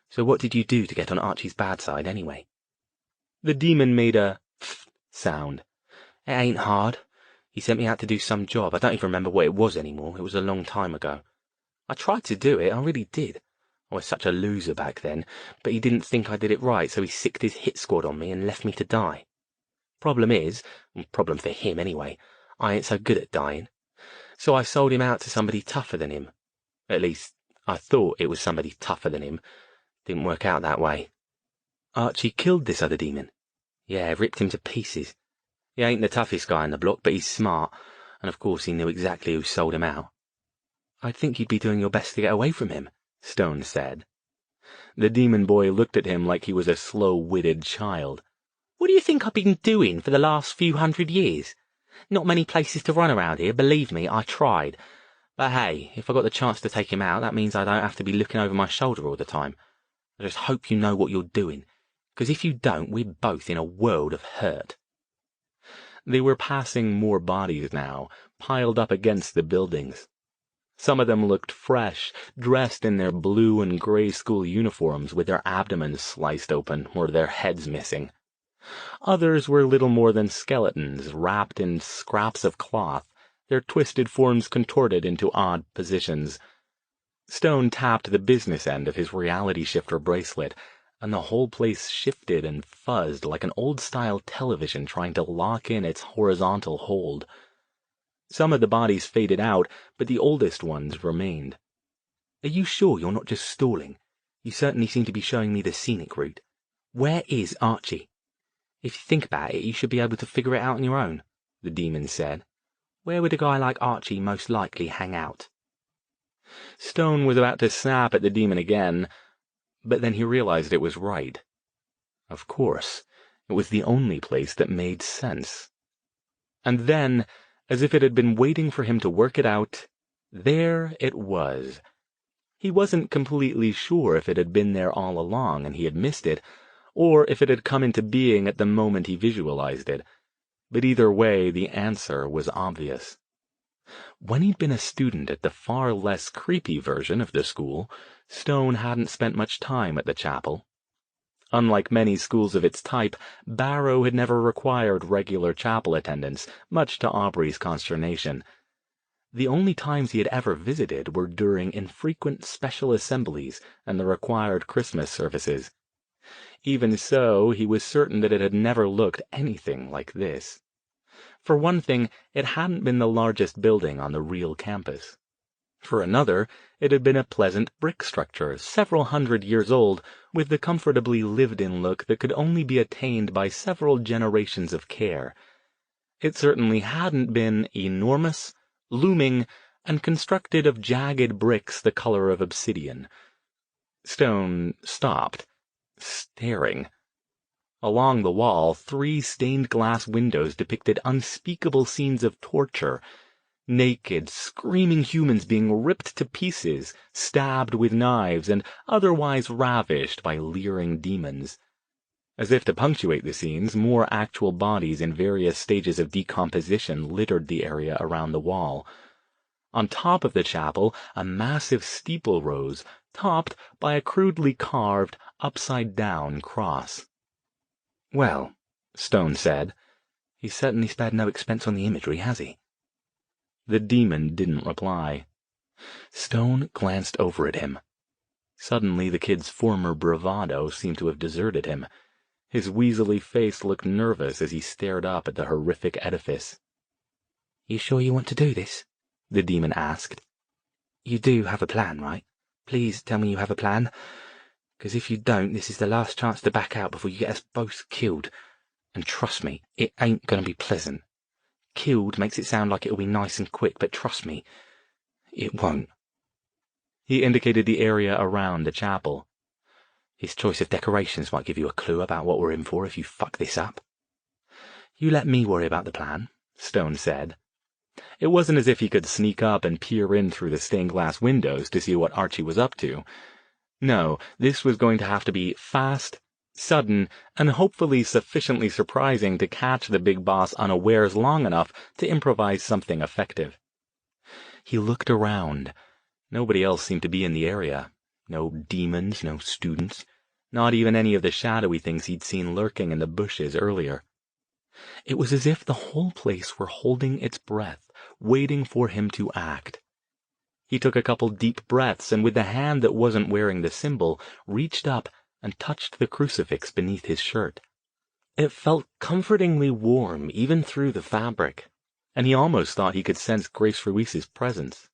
So what did you do to get on Archie's bad side, anyway? The demon made a sound. It ain't hard. He sent me out to do some job. I don't even remember what it was anymore. It was a long time ago. I tried to do it, I really did. I was such a loser back then, but he didn't think I did it right, so he sicked his hit squad on me and left me to die. Problem for him anyway, I ain't so good at dying. So I sold him out to somebody tougher than him. At least, I thought it was somebody tougher than him. Didn't work out that way. Archie killed this other demon. Yeah, ripped him to pieces. He ain't the toughest guy in the block, but he's smart, and of course he knew exactly who sold him out. I'd think you'd be doing your best to get away from him, Stone said. The demon boy looked at him like he was a slow-witted child. What do you think I've been doing for the last few 100 years? Not many places to run around here, believe me, I tried. But hey, if I got the chance to take him out, that means I don't have to be looking over my shoulder all the time. I just hope you know what you're doing, because if you don't, we're both in a world of hurt. They were passing more bodies now, piled up against the buildings. Some of them looked fresh, dressed in their blue and gray school uniforms with their abdomens sliced open or their heads missing. Others were little more than skeletons wrapped in scraps of cloth, their twisted forms contorted into odd positions. Stone tapped the business end of his reality shifter bracelet, and the whole place shifted and fuzzed like an old-style television trying to lock in its horizontal hold. Some of the bodies faded out, but the oldest ones remained. Are you sure you're not just stalling? You certainly seem to be showing me the scenic route. Where is Archie? If you think about it, you should be able to figure it out on your own, the demon said. Where would a guy like Archie most likely hang out? Stone was about to snap at the demon again, but then he realized it was right. Of course, it was the only place that made sense. And then, as if it had been waiting for him to work it out, there it was. He wasn't completely sure if it had been there all along and he had missed it, or if it had come into being at the moment he visualized it. But either way, the answer was obvious. When he'd been a student at the far less creepy version of the school, Stone hadn't spent much time at the chapel. Unlike many schools of its type, Barrow had never required regular chapel attendance, much to Aubrey's consternation. The only times he had ever visited were during infrequent special assemblies and the required Christmas services. Even so, he was certain that it had never looked anything like this. For one thing, it hadn't been the largest building on the real campus. For another, it had been a pleasant brick structure, several hundred years old, with the comfortably lived-in look that could only be attained by several generations of care. It certainly hadn't been enormous, looming, and constructed of jagged bricks the color of obsidian. Stone stopped, staring. Along the wall, 3 stained-glass windows depicted unspeakable scenes of torture. Naked, screaming humans being ripped to pieces, stabbed with knives, and otherwise ravished by leering demons. As if to punctuate the scenes, more actual bodies in various stages of decomposition littered the area around the wall. On top of the chapel, a massive steeple rose, topped by a crudely carved, upside-down cross. "Well," Stone said, "he's certainly spared no expense on the imagery, has he?" The demon didn't reply. Stone glanced over at him. Suddenly the kid's former bravado seemed to have deserted him. His weaselly face looked nervous as he stared up at the horrific edifice. "You sure you want to do this?" the demon asked. "You do have a plan, right? Please tell me you have a plan. Because if you don't, this is the last chance to back out before you get us both killed. And trust me, it ain't going to be pleasant. Killed makes it sound like it'll be nice and quick, but trust me, it won't." He indicated the area around the chapel. "His choice of decorations might give you a clue about what we're in for if you fuck this up." "You let me worry about the plan," Stone said. It wasn't as if he could sneak up and peer in through the stained-glass windows to see what Archie was up to. No, this was going to have to be fast, sudden, and hopefully sufficiently surprising to catch the big boss unawares long enough to improvise something effective. He looked around. Nobody else seemed to be in the area. No demons, no students, not even any of the shadowy things he'd seen lurking in the bushes earlier. It was as if the whole place were holding its breath, waiting for him to act. He took a couple deep breaths, and with the hand that wasn't wearing the symbol, reached up and touched the crucifix beneath his shirt. It felt comfortingly warm even through the fabric, and he almost thought he could sense Grace Ruiz's presence.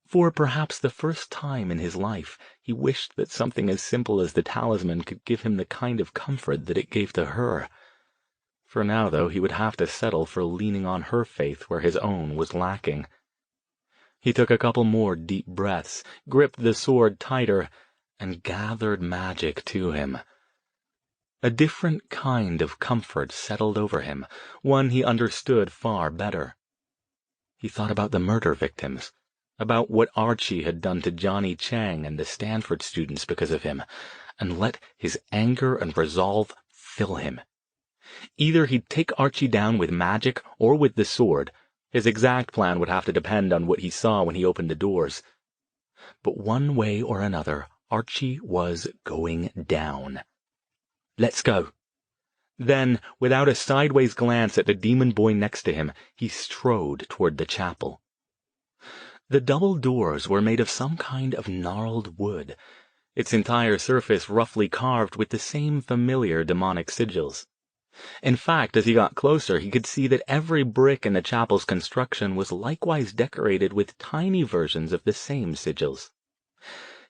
For perhaps the first time in his life, he wished that something as simple as the talisman could give him the kind of comfort that it gave to her. For now, though, he would have to settle for leaning on her faith where his own was lacking. He took a couple more deep breaths, gripped the sword tighter, and gathered magic to him. A different kind of comfort settled over him, one he understood far better. He thought about the murder victims, about what Archie had done to Johnny Chang and the Stanford students because of him, and let his anger and resolve fill him. Either he'd take Archie down with magic or with the sword. His exact plan would have to depend on what he saw when he opened the doors. But one way or another, Archie was going down. "Let's go." Then, without a sideways glance at the demon boy next to him, he strode toward the chapel. The double doors were made of some kind of gnarled wood, its entire surface roughly carved with the same familiar demonic sigils. In fact, as he got closer, he could see that every brick in the chapel's construction was likewise decorated with tiny versions of the same sigils.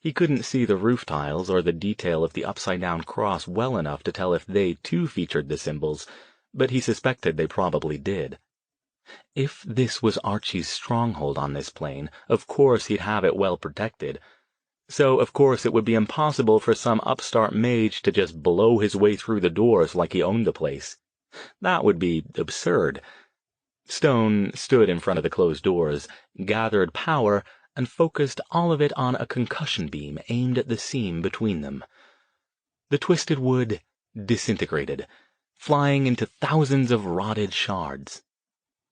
He couldn't see the roof tiles or the detail of the upside-down cross well enough to tell if they, too, featured the symbols, but he suspected they probably did. If this was Archie's stronghold on this plane, of course he'd have it well protected. So, of course, it would be impossible for some upstart mage to just blow his way through the doors like he owned the place. That would be absurd. Stone stood in front of the closed doors, gathered power, and focused all of it on a concussion beam aimed at the seam between them. The twisted wood disintegrated, flying into thousands of rotted shards.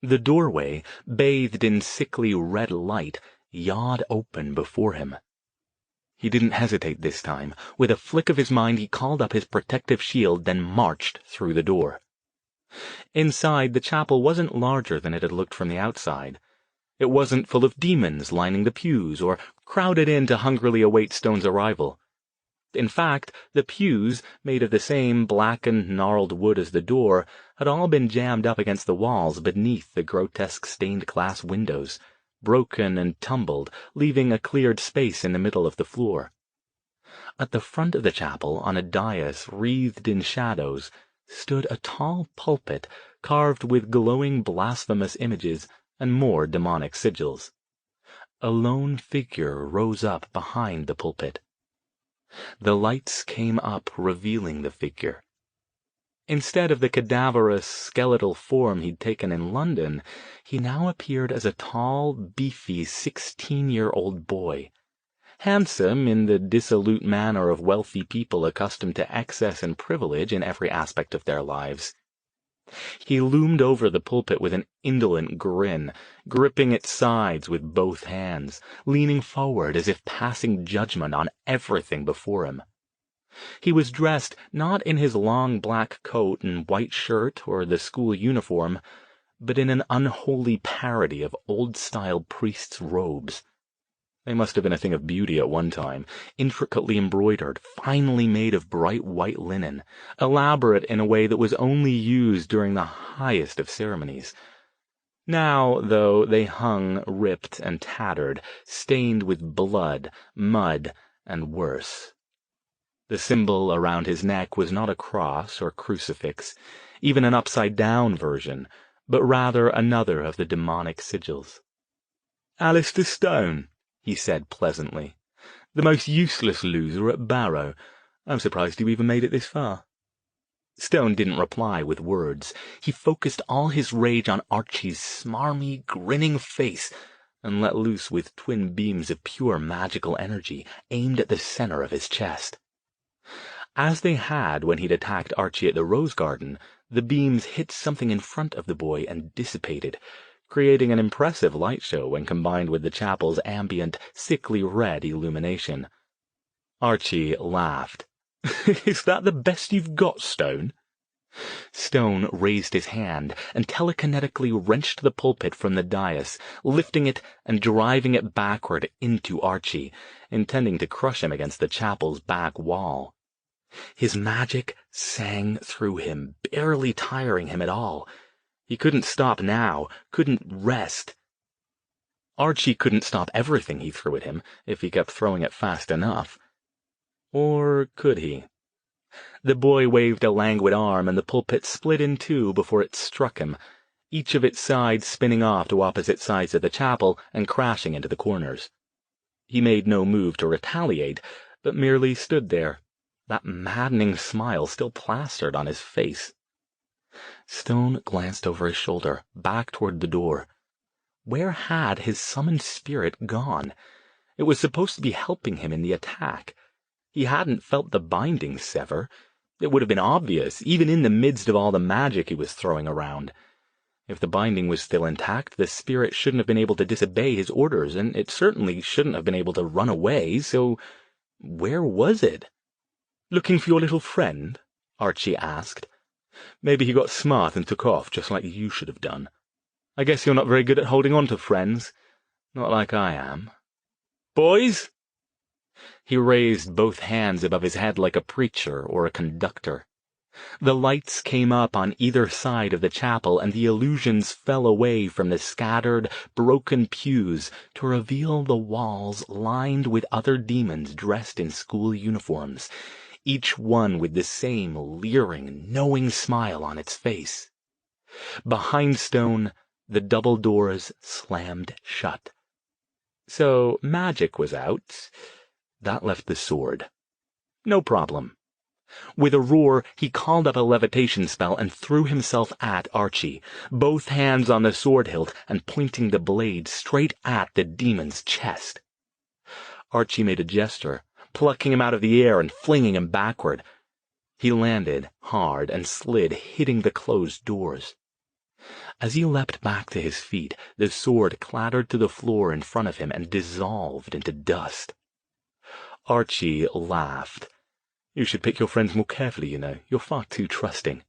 The doorway, bathed in sickly red light, yawed open before him. He didn't hesitate this time. With a flick of his mind, he called up his protective shield, then marched through the door. Inside, the chapel wasn't larger than it had looked from the outside. It wasn't full of demons lining the pews or crowded in to hungrily await Stone's arrival. In fact, the pews, made of the same blackened, gnarled wood as the door, had all been jammed up against the walls beneath the grotesque stained-glass windows, broken and tumbled, leaving a cleared space in the middle of the floor. At the front of the chapel, on a dais wreathed in shadows, stood a tall pulpit carved with glowing blasphemous images and more demonic sigils. A lone figure rose up behind the pulpit. The lights came up, revealing the figure. Instead of the cadaverous, skeletal form he'd taken in London, he now appeared as a tall, beefy 16-year-old boy. Handsome in the dissolute manner of wealthy people accustomed to excess and privilege in every aspect of their lives. He loomed over the pulpit with an indolent grin, gripping its sides with both hands, leaning forward as if passing judgment on everything before him. He was dressed not in his long black coat and white shirt or the school uniform, but in an unholy parody of old-style priests' robes. They must have been a thing of beauty at one time, intricately embroidered, finely made of bright white linen, elaborate in a way that was only used during the highest of ceremonies. Now, though, they hung ripped and tattered, stained with blood, mud, and worse. The symbol around his neck was not a cross or crucifix, even an upside-down version, but rather another of the demonic sigils. "Alastair Stone," he said pleasantly. "The most useless loser at Barrow. I'm surprised you even made it this far." Stone didn't reply with words. He focused all his rage on Archie's smarmy, grinning face and let loose with twin beams of pure magical energy aimed at the center of his chest. As they had when he'd attacked Archie at the Rose Garden, the beams hit something in front of the boy and dissipated, creating an impressive light show when combined with the chapel's ambient, sickly red illumination. Archie laughed. "Is that the best you've got, Stone?" Stone raised his hand and telekinetically wrenched the pulpit from the dais, lifting it and driving it backward into Archie, intending to crush him against the chapel's back wall. His magic sang through him, barely tiring him at all. He couldn't stop now, couldn't rest. Archie couldn't stop everything he threw at him if he kept throwing it fast enough. Or could he? The boy waved a languid arm, and the pulpit split in two before it struck him, each of its sides spinning off to opposite sides of the chapel and crashing into the corners. He made no move to retaliate, but merely stood there, that maddening smile still plastered on his face. Stone glanced over his shoulder, back toward the door. Where had his summoned spirit gone? It was supposed to be helping him in the attack. He hadn't felt the binding sever. It would have been obvious, even in the midst of all the magic he was throwing around. If the binding was still intact, the spirit shouldn't have been able to disobey his orders, and it certainly shouldn't have been able to run away, so where was it? "Looking for your little friend?" Archie asked. "Maybe he got smart and took off, just like you should have done. I guess you're not very good at holding on to friends. Not like I am. Boys?" He raised both hands above his head like a preacher or a conductor. The lights came up on either side of the chapel, and the illusions fell away from the scattered, broken pews to reveal the walls lined with other demons dressed in school uniforms, each one with the same leering, knowing smile on its face. Behind Stone, the double doors slammed shut. So magic was out. That left the sword. No problem. With a roar, he called up a levitation spell and threw himself at Archie, both hands on the sword hilt and pointing the blade straight at the demon's chest. Archie made a gesture, plucking him out of the air and flinging him backward. He landed hard and slid, hitting the closed doors. As he leapt back to his feet, the sword clattered to the floor in front of him and dissolved into dust. Archie laughed. "You should pick your friends more carefully, you know. You're far too trusting."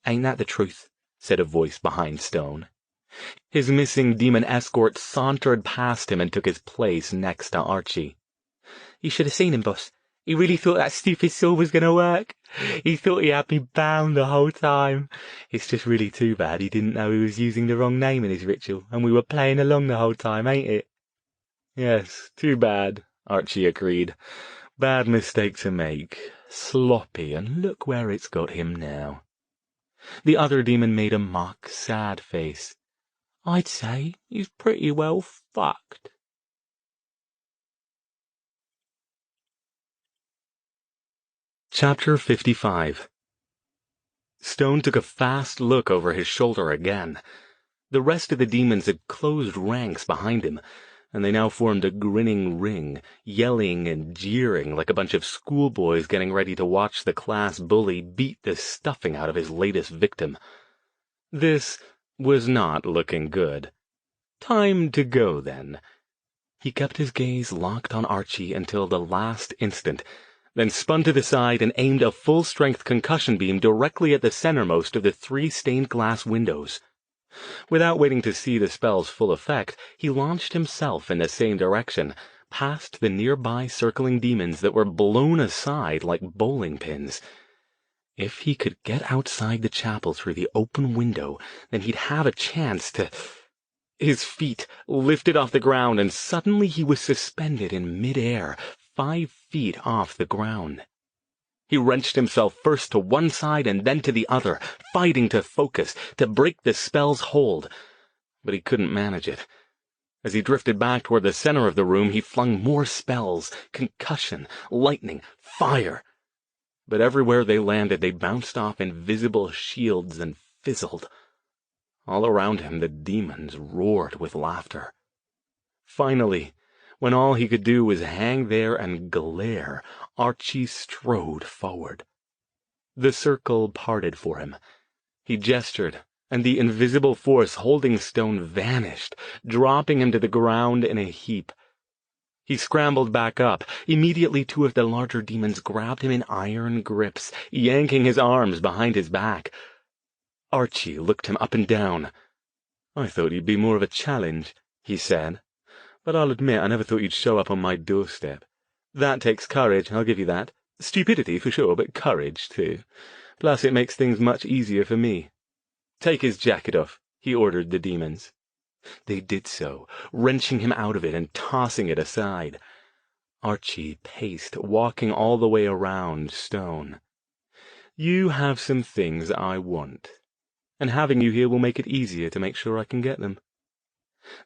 "Ain't that the truth?" said a voice behind Stone. His missing demon escort sauntered past him and took his place next to Archie. "You should have seen him, boss. He really thought that stupid sword was going to work. He thought he had me bound the whole time. It's just really too bad he didn't know he was using the wrong name in his ritual, and we were playing along the whole time, ain't it?" "Yes, too bad," Archie agreed. "Bad mistake to make. Sloppy, and look where it's got him now." The other demon made a mock, sad face. "I'd say he's pretty well fucked." Chapter 55. Stone took a fast look over his shoulder again. The rest of the demons had closed ranks behind him, and they now formed a grinning ring, yelling and jeering like a bunch of schoolboys getting ready to watch the class bully beat the stuffing out of his latest victim. This was not looking good. Time to go, then. He kept his gaze locked on Archie until the last instant, then spun to the side and aimed a full-strength concussion beam directly at the centermost of the 3 stained-glass windows. Without waiting to see the spell's full effect, he launched himself in the same direction, past the nearby circling demons that were blown aside like bowling pins. If he could get outside the chapel through the open window, then he'd have a chance to... His feet lifted off the ground, and suddenly he was suspended in mid-air, 5 feet off the ground. He wrenched himself first to one side and then to the other, fighting to focus, to break the spell's hold. But he couldn't manage it. As he drifted back toward the center of the room, he flung more spells, concussion, lightning, fire. But everywhere they landed, they bounced off invisible shields and fizzled. All around him, the demons roared with laughter. Finally, when all he could do was hang there and glare, Archie strode forward. The circle parted for him. He gestured, and the invisible force holding Stone vanished, dropping him to the ground in a heap. He scrambled back up. Immediately 2 of the larger demons grabbed him in iron grips, yanking his arms behind his back. Archie looked him up and down. "I thought you'd be more of a challenge," he said. "But I'll admit I never thought you'd show up on my doorstep. That takes courage, I'll give you that. Stupidity for sure, but courage too. Plus it makes things much easier for me." "Take his jacket off," he ordered the demons. They did so, wrenching him out of it and tossing it aside. Archie paced, walking all the way around Stone. "You have some things I want, and having you here will make it easier to make sure I can get them."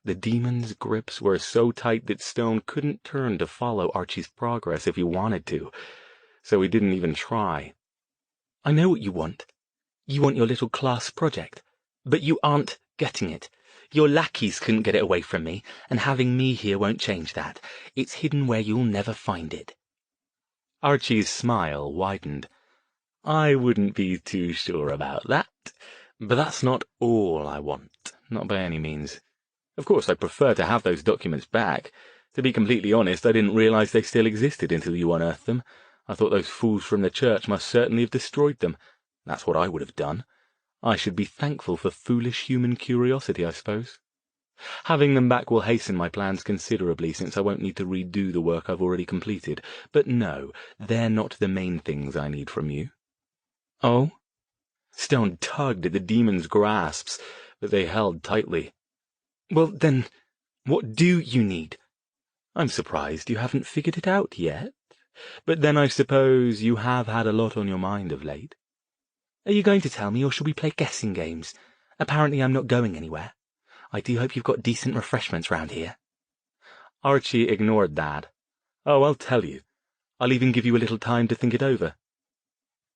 The demon's grips were so tight that Stone couldn't turn to follow Archie's progress if he wanted to, so he didn't even try. "I know what you want. You want your little class project, but you aren't getting it. Your lackeys couldn't get it away from me, and having me here won't change that. It's hidden where you'll never find it." Archie's smile widened. "I wouldn't be too sure about that, but that's not all I want, not by any means. Of course, I'd prefer to have those documents back. To be completely honest, I didn't realize they still existed until you unearthed them. I thought those fools from the church must certainly have destroyed them. That's what I would have done. I should be thankful for foolish human curiosity, I suppose. Having them back will hasten my plans considerably, since I won't need to redo the work I've already completed. But no, they're not the main things I need from you." "Oh?" Stone tugged at the demon's grasps, but they held tightly. "Well, then, what do you need? I'm surprised you haven't figured it out yet. But then I suppose you have had a lot on your mind of late. Are you going to tell me, or shall we play guessing games? Apparently I'm not going anywhere. I do hope you've got decent refreshments round here." Archie ignored that. "Oh, I'll tell you. I'll even give you a little time to think it over."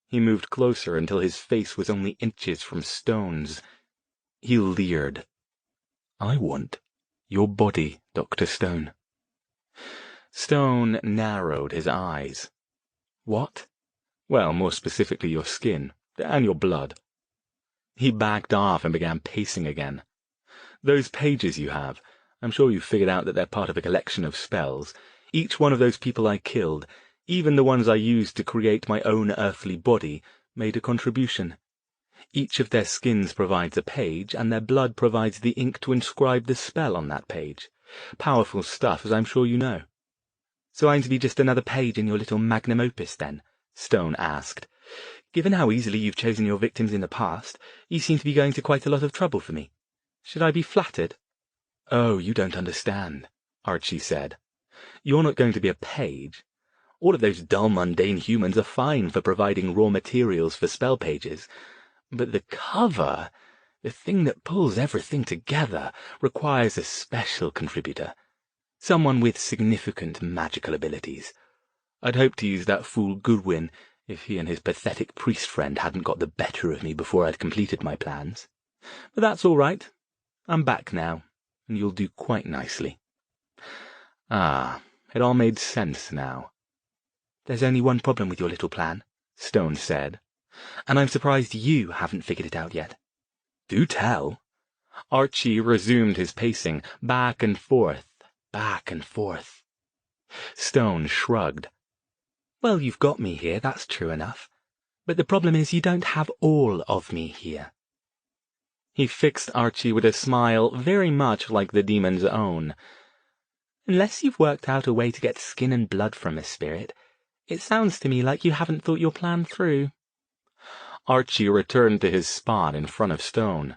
He moved closer until his face was only inches from Stone's. He leered. "I want your body, Dr. Stone." Stone narrowed his eyes. "What?" "Well, more specifically your skin, and your blood." He backed off and began pacing again. "Those pages you have, I'm sure you've figured out that they're part of a collection of spells. Each one of those people I killed, even the ones I used to create my own earthly body, made a contribution. Each of their skins provides a page, and their blood provides the ink to inscribe the spell on that page. Powerful stuff, as I'm sure you know." "So I'm to be just another page in your little magnum opus, then?" Stone asked. "Given how easily you've chosen your victims in the past, you seem to be going to quite a lot of trouble for me. Should I be flattered?" "Oh, you don't understand," Archie said. "You're not going to be a page. All of those dull, mundane humans are fine for providing raw materials for spell pages. But the cover, the thing that pulls everything together, requires a special contributor. Someone with significant magical abilities. I'd hoped to use that fool Goodwin if he and his pathetic priest friend hadn't got the better of me before I'd completed my plans. But that's all right. I'm back now, and you'll do quite nicely." Ah, it all made sense now. "There's only one problem with your little plan," Stone said, "and I'm surprised you haven't figured it out yet." "Do tell." Archie resumed his pacing, back and forth, back and forth. Stone shrugged. "Well, you've got me here, that's true enough. But the problem is you don't have all of me here." He fixed Archie with a smile very much like the demon's own. "Unless you've worked out a way to get skin and blood from a spirit, it sounds to me like you haven't thought your plan through." Archie returned to his spot in front of Stone.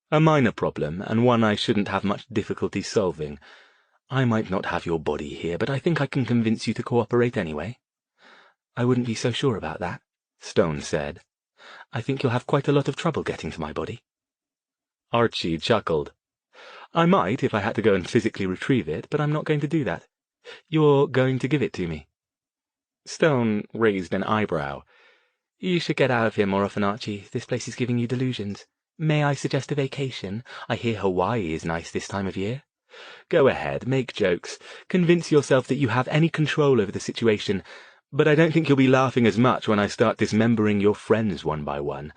"A minor problem, and one I shouldn't have much difficulty solving. I might not have your body here, but I think I can convince you to cooperate anyway." "I wouldn't be so sure about that," Stone said. "I think you'll have quite a lot of trouble getting to my body." Archie chuckled. "I might if I had to go and physically retrieve it, but I'm not going to do that. You're going to give it to me." Stone raised an eyebrow. "You should get out of here more often, Archie. This place is giving you delusions. May I suggest a vacation? I hear Hawaii is nice this time of year." "Go ahead, make jokes. Convince yourself that you have any control over the situation, but I don't think you'll be laughing as much when I start dismembering your friends one by one.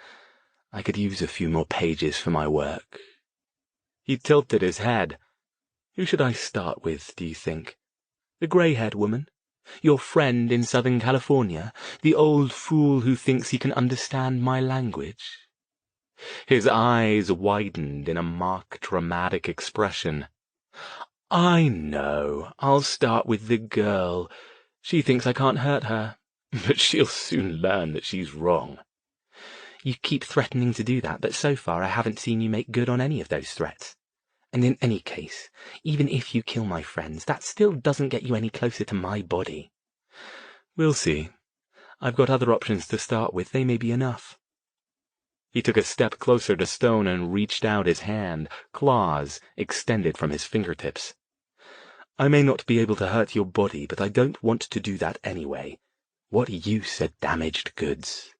I could use a few more pages for my work." He tilted his head. "Who should I start with, do you think?" The grey-haired woman? Your friend in Southern California? The old fool who thinks he can understand my language?" His eyes widened in a mock dramatic expression. "I know. I'll start with the girl. She thinks I can't hurt her, but she'll soon learn that she's wrong." "You keep threatening to do that, but so far I haven't seen you make good on any of those threats. And in any case, even if you kill my friends, that still doesn't get you any closer to my body." "We'll see. I've got other options to start with. They may be enough." He took a step closer to Stone and reached out his hand, claws extended from his fingertips. "I may not be able to hurt your body, but I don't want to do that anyway. What use are damaged goods?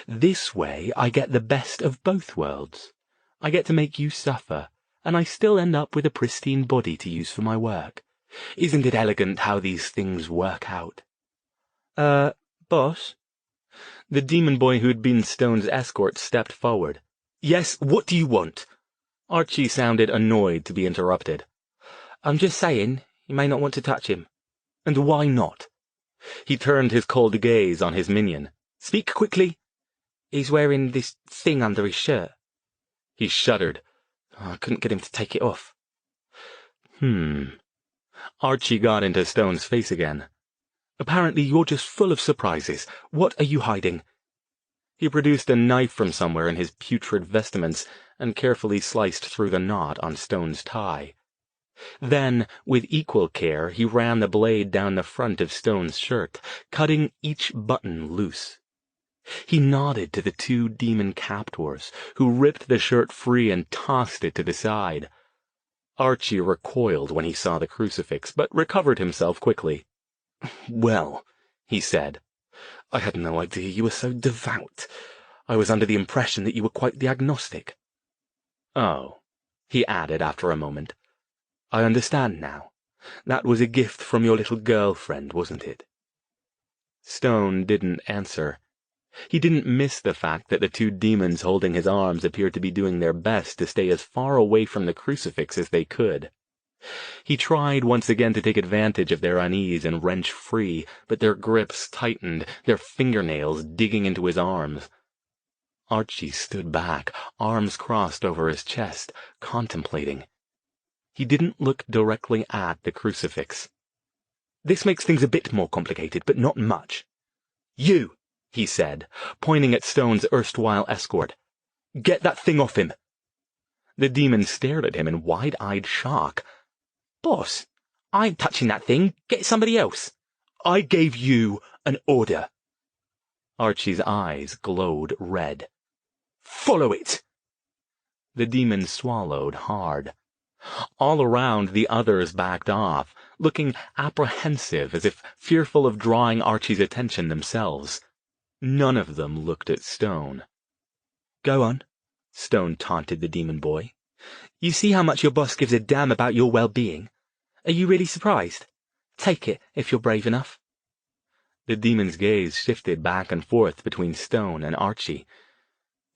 This way I get the best of both worlds. I get to make you suffer, and I still end up with a pristine body to use for my work. Isn't it elegant how these things work out?" Boss?" The demon boy who'd been Stone's escort stepped forward. "Yes, what do you want?" Archie sounded annoyed to be interrupted. "I'm just saying, you may not want to touch him." "And why not?" He turned his cold gaze on his minion. "Speak quickly." "He's wearing this thing under his shirt." He shuddered. "I couldn't get him to take it off." Archie got into Stone's face again. "Apparently you're just full of surprises. What are you hiding?" He produced a knife from somewhere in his putrid vestments and carefully sliced through the knot on Stone's tie. Then, with equal care, he ran the blade down the front of Stone's shirt, cutting each button loose. He nodded to the two demon captors, who ripped the shirt free and tossed it to the side. Archie recoiled when he saw the crucifix, but recovered himself quickly. "Well," he said, "I had no idea you were so devout. I was under the impression that you were quite the agnostic." "Oh," he added after a moment, "I understand now. That was a gift from your little girlfriend, wasn't it?" Stone didn't answer. He didn't miss the fact that the two demons holding his arms appeared to be doing their best to stay as far away from the crucifix as they could. He tried once again to take advantage of their unease and wrench free, but their grips tightened, their fingernails digging into his arms. Archie stood back, arms crossed over his chest, contemplating. He didn't look directly at the crucifix. "This makes things a bit more complicated, but not much. You," he said, pointing at Stone's erstwhile escort. "Get that thing off him." The demon stared at him in wide-eyed shock. "Boss, I ain't touching that thing. Get somebody else." "I gave you an order." Archie's eyes glowed red. "Follow it." The demon swallowed hard. All around, the others backed off, looking apprehensive as if fearful of drawing Archie's attention themselves. None of them looked at Stone. "Go on," Stone taunted the demon boy. "You see how much your boss gives a damn about your well-being? Are you really surprised? Take it, if you're brave enough." The demon's gaze shifted back and forth between Stone and Archie.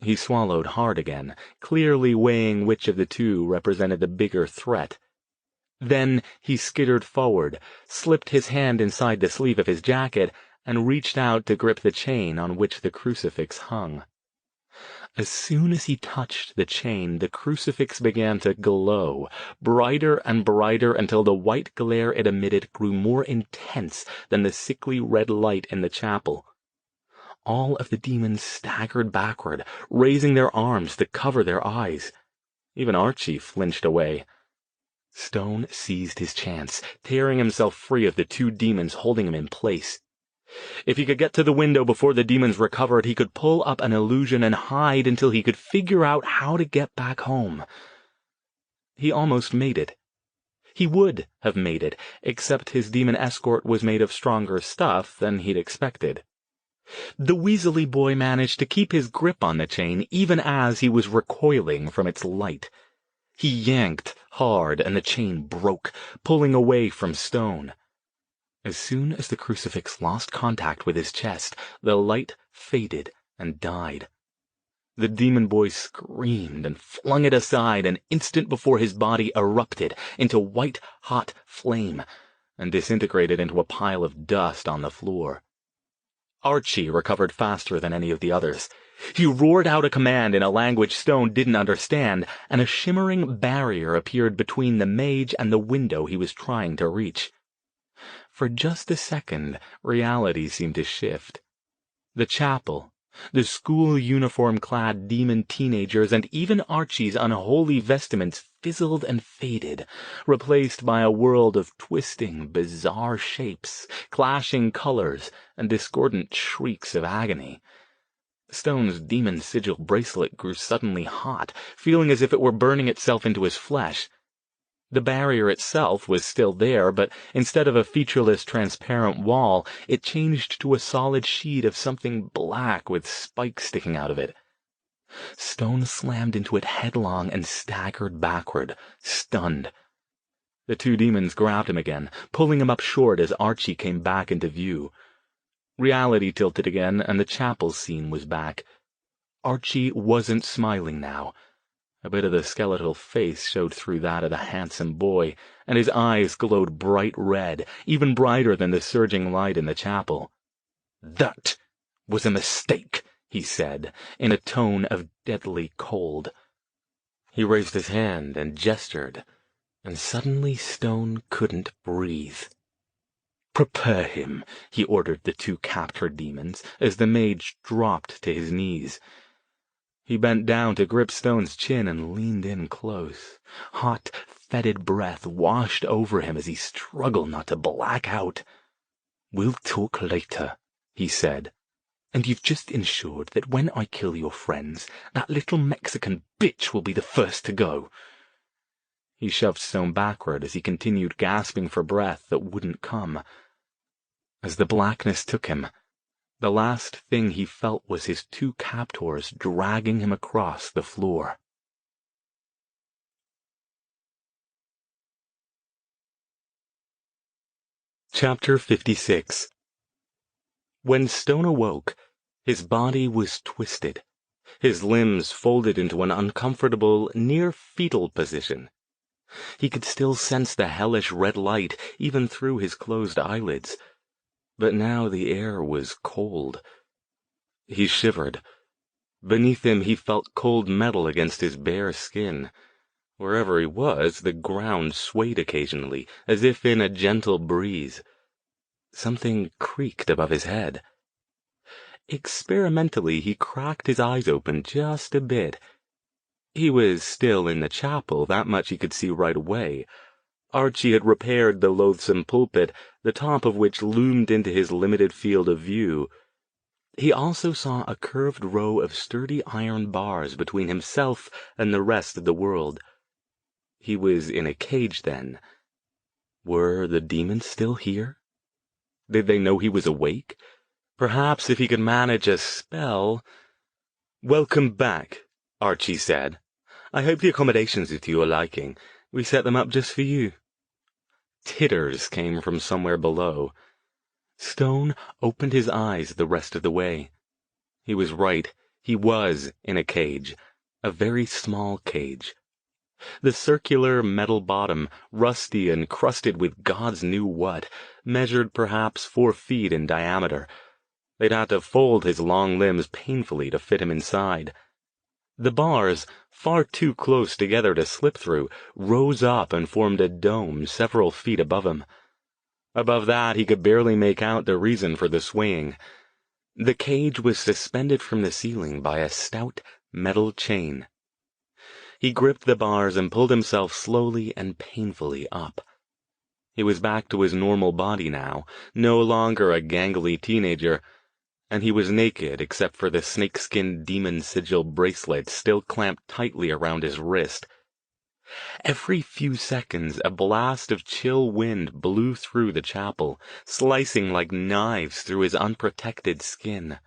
He swallowed hard again, clearly weighing which of the two represented the bigger threat. Then he skittered forward, slipped his hand inside the sleeve of his jacket, and reached out to grip the chain on which the crucifix hung. As soon as he touched the chain, the crucifix began to glow, brighter and brighter until the white glare it emitted grew more intense than the sickly red light in the chapel. All of the demons staggered backward, raising their arms to cover their eyes. Even Archie flinched away. Stone seized his chance, tearing himself free of the two demons holding him in place. If he could get to the window before the demons recovered, he could pull up an illusion and hide until he could figure out how to get back home. He almost made it. He would have made it, except his demon escort was made of stronger stuff than he'd expected. The Weasley boy managed to keep his grip on the chain even as he was recoiling from its light. He yanked hard, and the chain broke, pulling away from Stone. As soon as the crucifix lost contact with his chest, the light faded and died. The demon boy screamed and flung it aside an instant before his body erupted into white-hot flame. and disintegrated into a pile of dust on the floor. Archie recovered faster than any of the others. He roared out a command in a language Stone didn't understand, and a shimmering barrier appeared between the mage and the window he was trying to reach. For just a second, reality seemed to shift. The chapel, the school uniform-clad demon teenagers, and even Archie's unholy vestments fizzled and faded, replaced by a world of twisting, bizarre shapes, clashing colors, and discordant shrieks of agony. Stone's demon sigil bracelet grew suddenly hot, feeling as if it were burning itself into his flesh. The barrier itself was still there, but instead of a featureless, transparent wall, it changed to a solid sheet of something black with spikes sticking out of it. Stone slammed into it headlong and staggered backward, stunned. The two demons grabbed him again, pulling him up short as Archie came back into view. Reality tilted again, and the chapel scene was back. Archie wasn't smiling now. A bit of the skeletal face showed through that of the handsome boy, and his eyes glowed bright red, even brighter than the surging light in the chapel. "That was a mistake," he said, in a tone of deadly cold. He raised his hand and gestured, and suddenly Stone couldn't breathe. "Prepare him," he ordered the two captured demons, as the mage dropped to his knees. He bent down to grip Stone's chin and leaned in close. Hot, fetid breath washed over him as he struggled not to black out. "We'll talk later," he said. "And you've just ensured that when I kill your friends, that little Mexican bitch will be the first to go." He shoved Stone backward as he continued gasping for breath that wouldn't come. As the blackness took him, the last thing he felt was his two captors dragging him across the floor. Chapter 56. When Stone awoke, his body was twisted, his limbs folded into an uncomfortable, near-fetal position. He could still sense the hellish red light even through his closed eyelids, but now the air was cold. He shivered. Beneath him he felt cold metal against his bare skin. Wherever he was, the ground swayed occasionally, as if in a gentle breeze. Something creaked above his head. Experimentally, he cracked his eyes open just a bit. He was still in the chapel, that much he could see right away. Archie had repaired the loathsome pulpit, the top of which loomed into his limited field of view. He also saw a curved row of sturdy iron bars between himself and the rest of the world. He was in a cage, then. Were the demons still here? Did they know he was awake? Perhaps if he could manage a spell— "Welcome back," Archie said. "I hope the accommodations are to your liking. We set them up just for you." Titters came from somewhere below. Stone opened his eyes the rest of the way. He was right. He was in a cage. A very small cage. The circular metal bottom, rusty and crusted with God's knew what, measured perhaps 4 feet in diameter. They'd had to fold his long limbs painfully to fit him inside. The bars, far too close together to slip through, rose up and formed a dome several feet above him. Above that, he could barely make out the reason for the swaying. The cage was suspended from the ceiling by a stout metal chain. He gripped the bars and pulled himself slowly and painfully up. He was back to his normal body now, no longer a gangly teenager, and he was naked except for the snakeskin demon sigil bracelet still clamped tightly around his wrist. Every few seconds a blast of chill wind blew through the chapel, slicing like knives through his unprotected skin.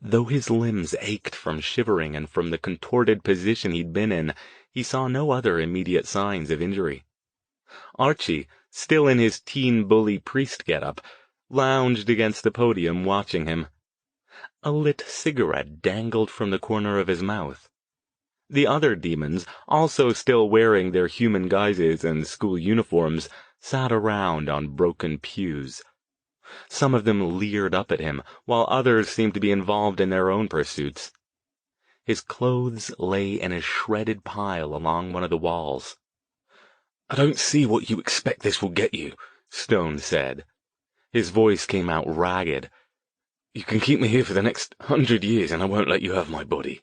Though his limbs ached from shivering and from the contorted position he'd been in, he saw no other immediate signs of injury. Archie, still in his teen bully priest getup, lounged against the podium watching him. A lit cigarette dangled from the corner of his mouth. The other demons, also still wearing their human guises and school uniforms, sat around on broken pews. Some of them leered up at him, while others seemed to be involved in their own pursuits. His clothes lay in a shredded pile along one of the walls. "I don't see what you expect this will get you," Stone said. His voice came out ragged. "You can keep me here for the next 100 years and I won't let you have my body."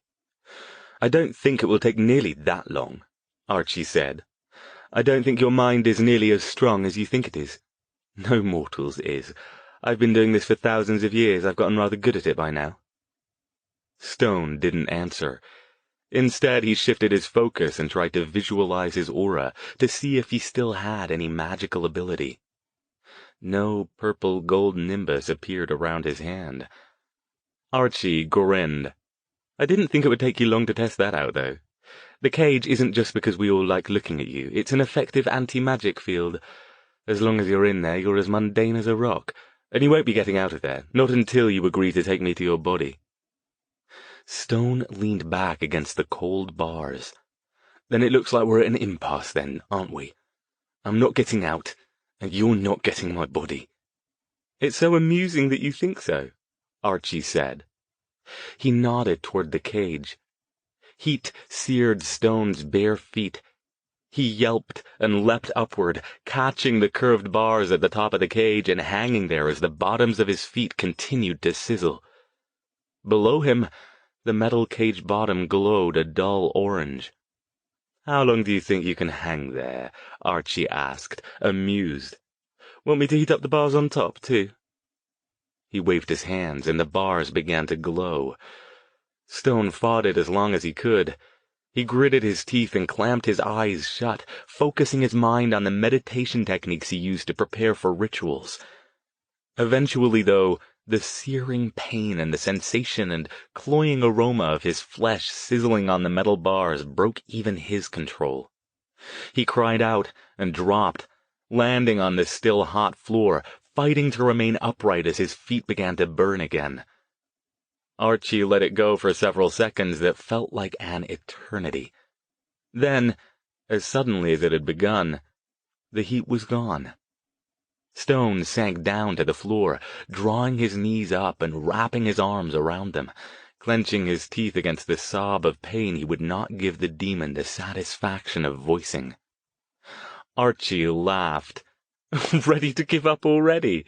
"I don't think it will take nearly that long," Archie said. "I don't think your mind is nearly as strong as you think it is. No mortal's is. I've been doing this for thousands of years. I've gotten rather good at it by now." Stone didn't answer. Instead, he shifted his focus and tried to visualize his aura to see if he still had any magical ability. No purple gold nimbus appeared around his hand. Archie grinned. "I didn't think it would take you long to test that out, though. The cage isn't just because we all like looking at you. It's an effective anti-magic field. As long as you're in there, you're as mundane as a rock, and you won't be getting out of there, not until you agree to take me to your body." Stone leaned back against the cold bars. "Then it looks like we're at an impasse then, aren't we? I'm not getting out, and you're not getting my body." "It's so amusing that you think so," Archie said. He nodded toward the cage. Heat seared Stone's bare feet. He yelped and leapt upward, catching the curved bars at the top of the cage and hanging there as the bottoms of his feet continued to sizzle. Below him, the metal cage bottom glowed a dull orange. "How long do you think you can hang there?" Archie asked, amused. "Want me to heat up the bars on top, too?" He waved his hands, and the bars began to glow. Stone fought it as long as he could. He gritted his teeth and clamped his eyes shut, focusing his mind on the meditation techniques he used to prepare for rituals. Eventually, though, the searing pain and the sensation and cloying aroma of his flesh sizzling on the metal bars broke even his control. He cried out and dropped, landing on the still hot floor, fighting to remain upright as his feet began to burn again. Archie let it go for several seconds that felt like an eternity. Then, as suddenly as it had begun, the heat was gone. Stone sank down to the floor, drawing his knees up and wrapping his arms around them, clenching his teeth against the sob of pain he would not give the demon the satisfaction of voicing. Archie laughed. "Ready to give up already?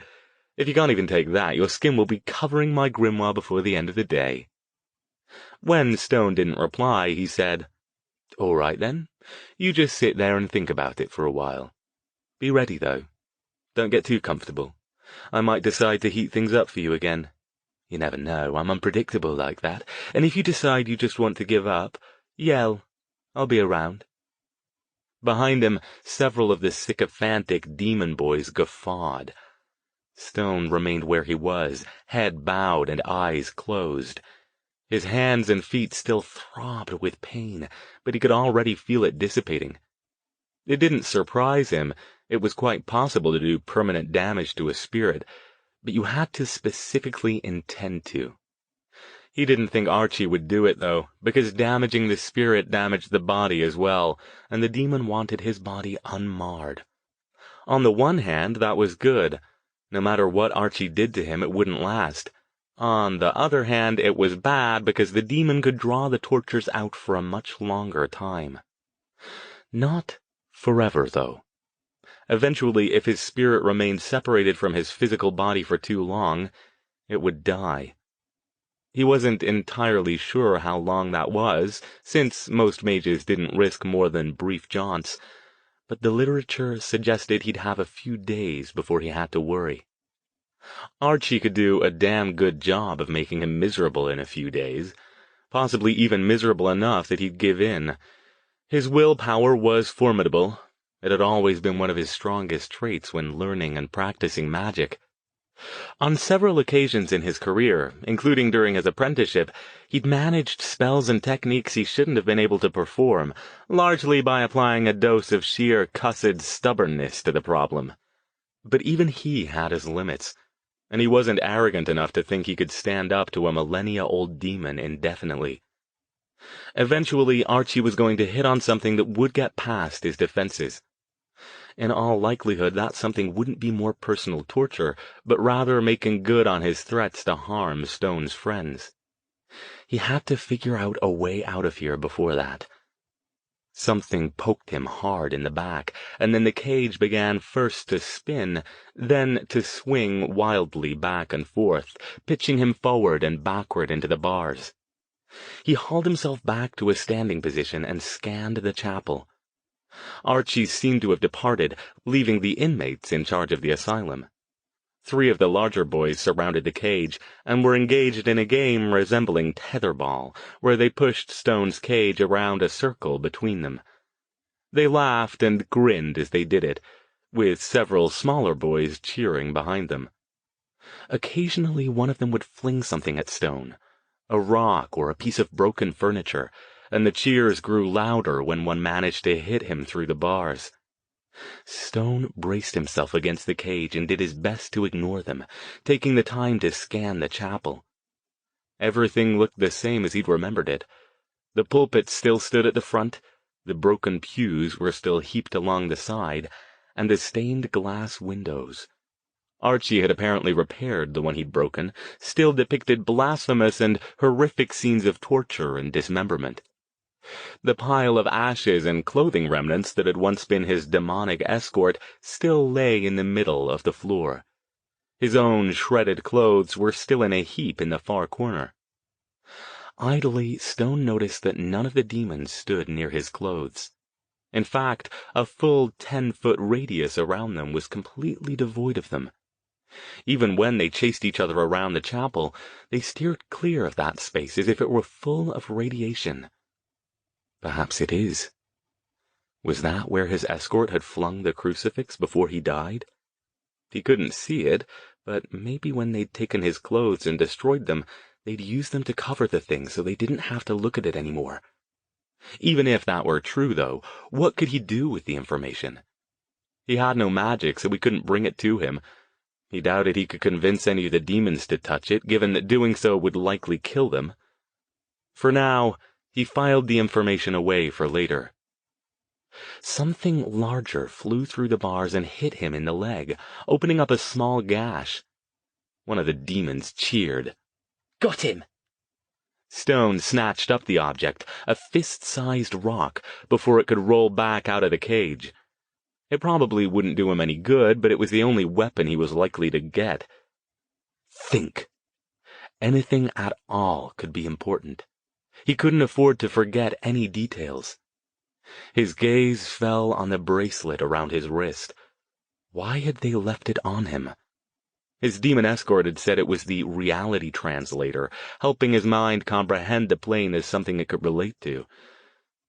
If you can't even take that, your skin will be covering my grimoire before the end of the day." When Stone didn't reply, he said, "All right, then. You just sit there and think about it for a while. Be ready, though. Don't get too comfortable. I might decide to heat things up for you again. You never know, I'm unpredictable like that, and if you decide you just want to give up, yell. I'll be around." Behind him, several of the sycophantic demon boys guffawed. Stone remained where he was, head bowed and eyes closed. His hands and feet still throbbed with pain, but he could already feel it dissipating. It didn't surprise him. It was quite possible to do permanent damage to a spirit, but you had to specifically intend to. He didn't think Archie would do it, though, because damaging the spirit damaged the body as well, and the demon wanted his body unmarred. On the one hand, that was good. No matter what Archie did to him, it wouldn't last. On the other hand, it was bad because the demon could draw the tortures out for a much longer time. Not forever, though. Eventually, if his spirit remained separated from his physical body for too long, it would die. He wasn't entirely sure how long that was, since most mages didn't risk more than brief jaunts, but the literature suggested he'd have a few days before he had to worry. Archie could do a damn good job of making him miserable in a few days, possibly even miserable enough that he'd give in. His willpower was formidable. It had always been one of his strongest traits when learning and practicing magic. On several occasions in his career, including during his apprenticeship, he'd managed spells and techniques he shouldn't have been able to perform, largely by applying a dose of sheer cussed stubbornness to the problem. But even he had his limits, and he wasn't arrogant enough to think he could stand up to a millennia-old demon indefinitely. Eventually, Archie was going to hit on something that would get past his defenses. In all likelihood, that something wouldn't be more personal torture, but rather making good on his threats to harm Stone's friends. He had to figure out a way out of here before that. Something poked him hard in the back, and then the cage began first to spin, then to swing wildly back and forth, pitching him forward and backward into the bars. He hauled himself back to a standing position and scanned the chapel. Archie seemed to have departed, leaving the inmates in charge of the asylum. 3 of the larger boys surrounded the cage and were engaged in a game resembling tetherball, where they pushed Stone's cage around a circle between them. They laughed and grinned as they did it, with several smaller boys cheering behind them. Occasionally one of them would fling something at Stone, a rock or a piece of broken furniture, and the cheers grew louder when one managed to hit him through the bars. Stone braced himself against the cage and did his best to ignore them, taking the time to scan the chapel. Everything looked the same as he'd remembered it. The pulpit still stood at the front, the broken pews were still heaped along the side, and the stained glass windows, Archie had apparently repaired the one he'd broken, still depicted blasphemous and horrific scenes of torture and dismemberment. The pile of ashes and clothing remnants that had once been his demonic escort still lay in the middle of the floor. His own shredded clothes were still in a heap in the far corner. Idly, Stone noticed that none of the demons stood near his clothes. In fact, a full 10-foot radius around them was completely devoid of them. Even when they chased each other around the chapel, they steered clear of that space as if it were full of radiation. Perhaps it is. Was that where his escort had flung the crucifix before he died? He couldn't see it, but maybe when they'd taken his clothes and destroyed them, they'd used them to cover the thing so they didn't have to look at it anymore. Even if that were true, though, what could he do with the information? He had no magic, so we couldn't bring it to him. He doubted he could convince any of the demons to touch it, given that doing so would likely kill them. For now, he filed the information away for later. Something larger flew through the bars and hit him in the leg, opening up a small gash. One of the demons cheered. "Got him!" Stone snatched up the object, a fist-sized rock, before it could roll back out of the cage. It probably wouldn't do him any good, but it was the only weapon he was likely to get. Think. Anything at all could be important. He couldn't afford to forget any details. His gaze fell on the bracelet around his wrist. Why had they left it on him? His demon escort had said it was the reality translator, helping his mind comprehend the plane as something it could relate to.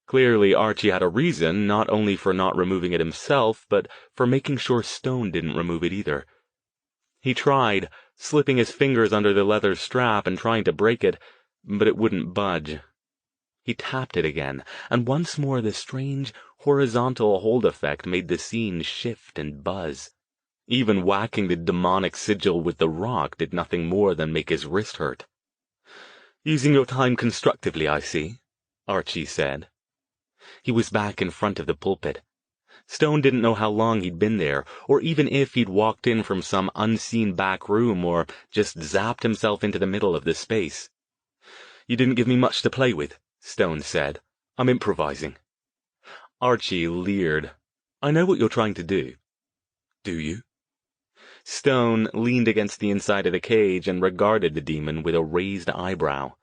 Clearly, Archie had a reason, not only for not removing it himself, but for making sure Stone didn't remove it either. He tried, slipping his fingers under the leather strap and trying to break it, but it wouldn't budge. He tapped it again, and once more the strange, horizontal hold effect made the scene shift and buzz. Even whacking the demonic sigil with the rock did nothing more than make his wrist hurt. "Using your time constructively, I see," Archie said. He was back in front of the pulpit. Stone didn't know how long he'd been there, or even if he'd walked in from some unseen back room or just zapped himself into the middle of the space. "You didn't give me much to play with," Stone said. "I'm improvising." Archie leered. "I know what you're trying to do." "Do you?" Stone leaned against the inside of the cage and regarded the demon with a raised eyebrow.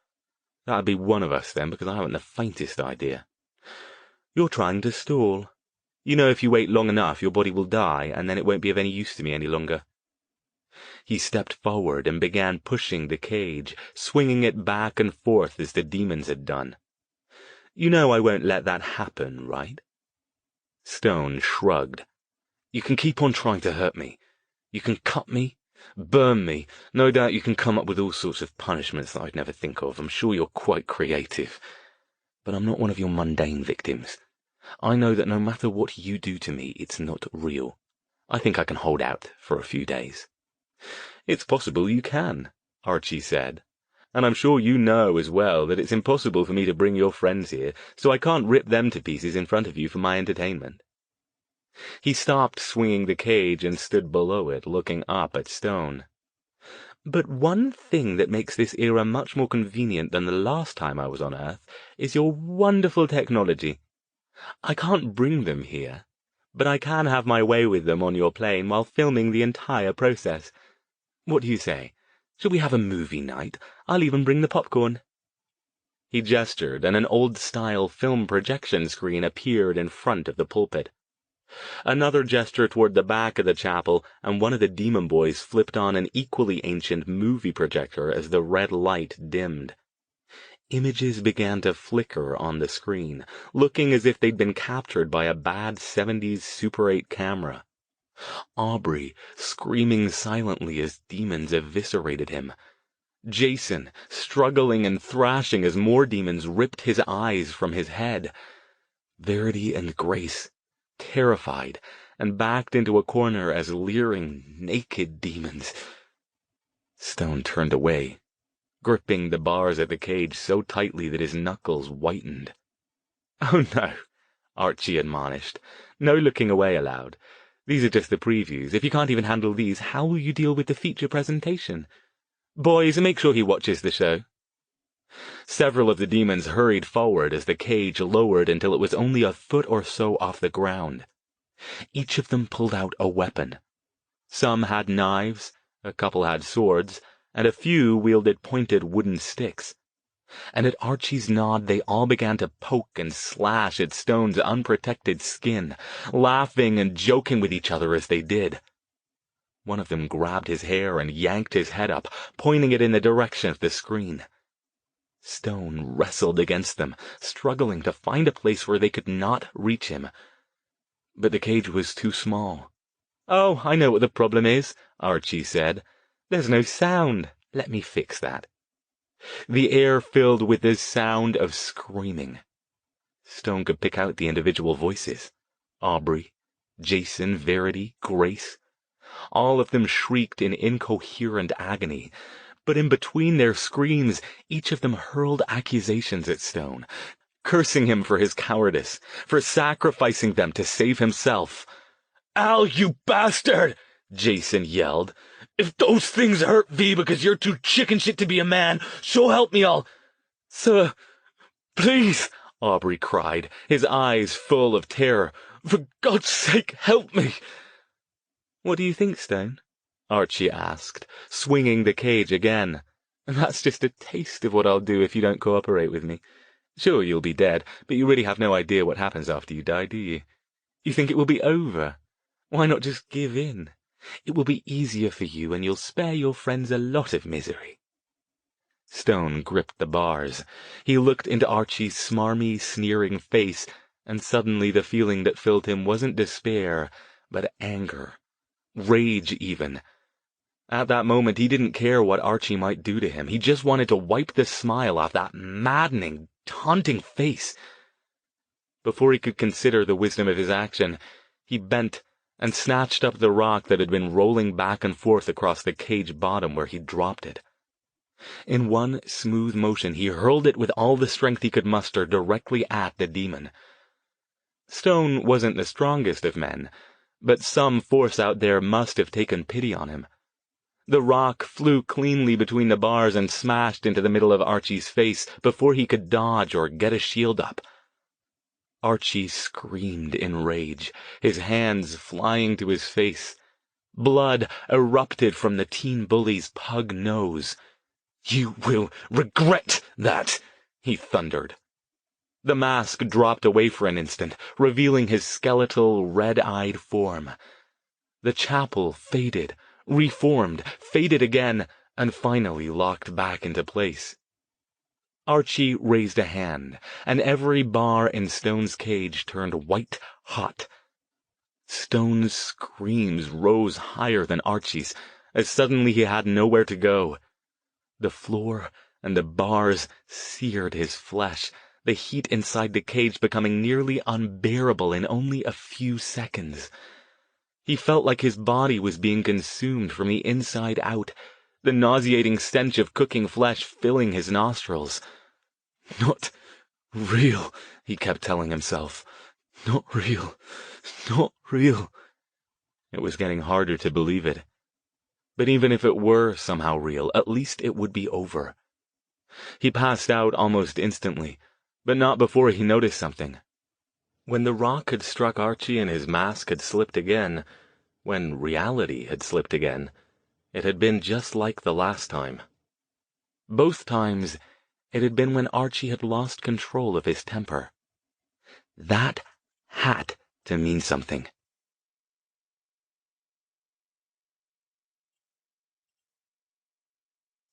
"That'd be one of us, then, because I haven't the faintest idea." "You're trying to stall. You know if you wait long enough, your body will die, and then it won't be of any use to me any longer." He stepped forward and began pushing the cage, swinging it back and forth as the demons had done. "You know I won't let that happen, right?" Stone shrugged. "You can keep on trying to hurt me. You can cut me, burn me. No doubt you can come up with all sorts of punishments that I'd never think of. I'm sure you're quite creative. But I'm not one of your mundane victims. I know that no matter what you do to me, it's not real. I think I can hold out for a few days." "It's possible you can," Archie said. "And I'm sure you know as well that it's impossible for me to bring your friends here, so I can't rip them to pieces in front of you for my entertainment." He stopped swinging the cage and stood below it, looking up at Stone. "But one thing that makes this era much more convenient than the last time I was on Earth is your wonderful technology. I can't bring them here, but I can have my way with them on your plane while filming the entire process. What do you say? Shall we have a movie night? I'll even bring the popcorn." He gestured, and an old-style film projection screen appeared in front of the pulpit. Another gesture toward the back of the chapel, and one of the demon boys flipped on an equally ancient movie projector as the red light dimmed. Images began to flicker on the screen, looking as if they'd been captured by a bad 70s Super 8 camera. Aubrey screaming silently as demons eviscerated him. Jason struggling and thrashing as more demons ripped his eyes from his head. Verity and Grace terrified, and backed into a corner as leering, naked demons. Stone turned away, gripping the bars of the cage so tightly that his knuckles whitened. "Oh no," Archie admonished. "No looking away allowed. These are just the previews. If you can't even handle these, how will you deal with the feature presentation? Boys, make sure he watches the show." Several of the demons hurried forward as the cage lowered until it was only a foot or so off the ground. Each of them pulled out a weapon. Some had knives, a couple had swords, and a few wielded pointed wooden sticks. And at Archie's nod they all began to poke and slash at Stone's unprotected skin, laughing and joking with each other as they did. One of them grabbed his hair and yanked his head up, pointing it in the direction of the screen. Stone wrestled against them, struggling to find a place where they could not reach him. But the cage was too small. "Oh, I know what the problem is," Archie said. "There's no sound. Let me fix that." The air filled with the sound of screaming. Stone could pick out the individual voices. Aubrey, Jason, Verity, Grace. All of them shrieked in incoherent agony. But in between their screams, each of them hurled accusations at Stone, cursing him for his cowardice, for sacrificing them to save himself. "Al, you bastard!" Jason yelled. "If those things hurt V because you're too chicken shit to be a man, so help me all." "Sir, please," Aubrey cried, his eyes full of terror. "For God's sake, help me." "What do you think, Stone?" Archie asked, swinging the cage again. "That's just a taste of what I'll do if you don't cooperate with me. Sure, you'll be dead, but you really have no idea what happens after you die, do you? You think it will be over? Why not just give in? It will be easier for you, and you'll spare your friends a lot of misery." Stone gripped the bars. He looked into Archie's smarmy, sneering face, and suddenly the feeling that filled him wasn't despair, but anger. Rage, even. At that moment, he didn't care what Archie might do to him. He just wanted to wipe the smile off that maddening, taunting face. Before he could consider the wisdom of his action, he bent and snatched up the rock that had been rolling back and forth across the cage bottom where he'd dropped it. In one smooth motion, he hurled it with all the strength he could muster directly at the demon. Stone wasn't the strongest of men, but some force out there must have taken pity on him. The rock flew cleanly between the bars and smashed into the middle of Archie's face before he could dodge or get a shield up. Archie screamed in rage, his hands flying to his face. Blood erupted from the teen bully's pug nose. "You will regret that," he thundered. The mask dropped away for an instant, revealing his skeletal, red-eyed form. The chapel faded, reformed, faded again, and finally locked back into place. Archie raised a hand, and every bar in Stone's cage turned white-hot. Stone's screams rose higher than Archie's, as suddenly he had nowhere to go. The floor and the bars seared his flesh, the heat inside the cage becoming nearly unbearable in only a few seconds. He felt like his body was being consumed from the inside out, the nauseating stench of cooking flesh filling his nostrils. "Not real," he kept telling himself. Not real. Not real. It was getting harder to believe it. But even if it were somehow real, at least it would be over. He passed out almost instantly, but not before he noticed something. When the rock had struck Archie and his mask had slipped again, when reality had slipped again, it had been just like the last time. Both times, it had been when Archie had lost control of his temper. That had to mean something.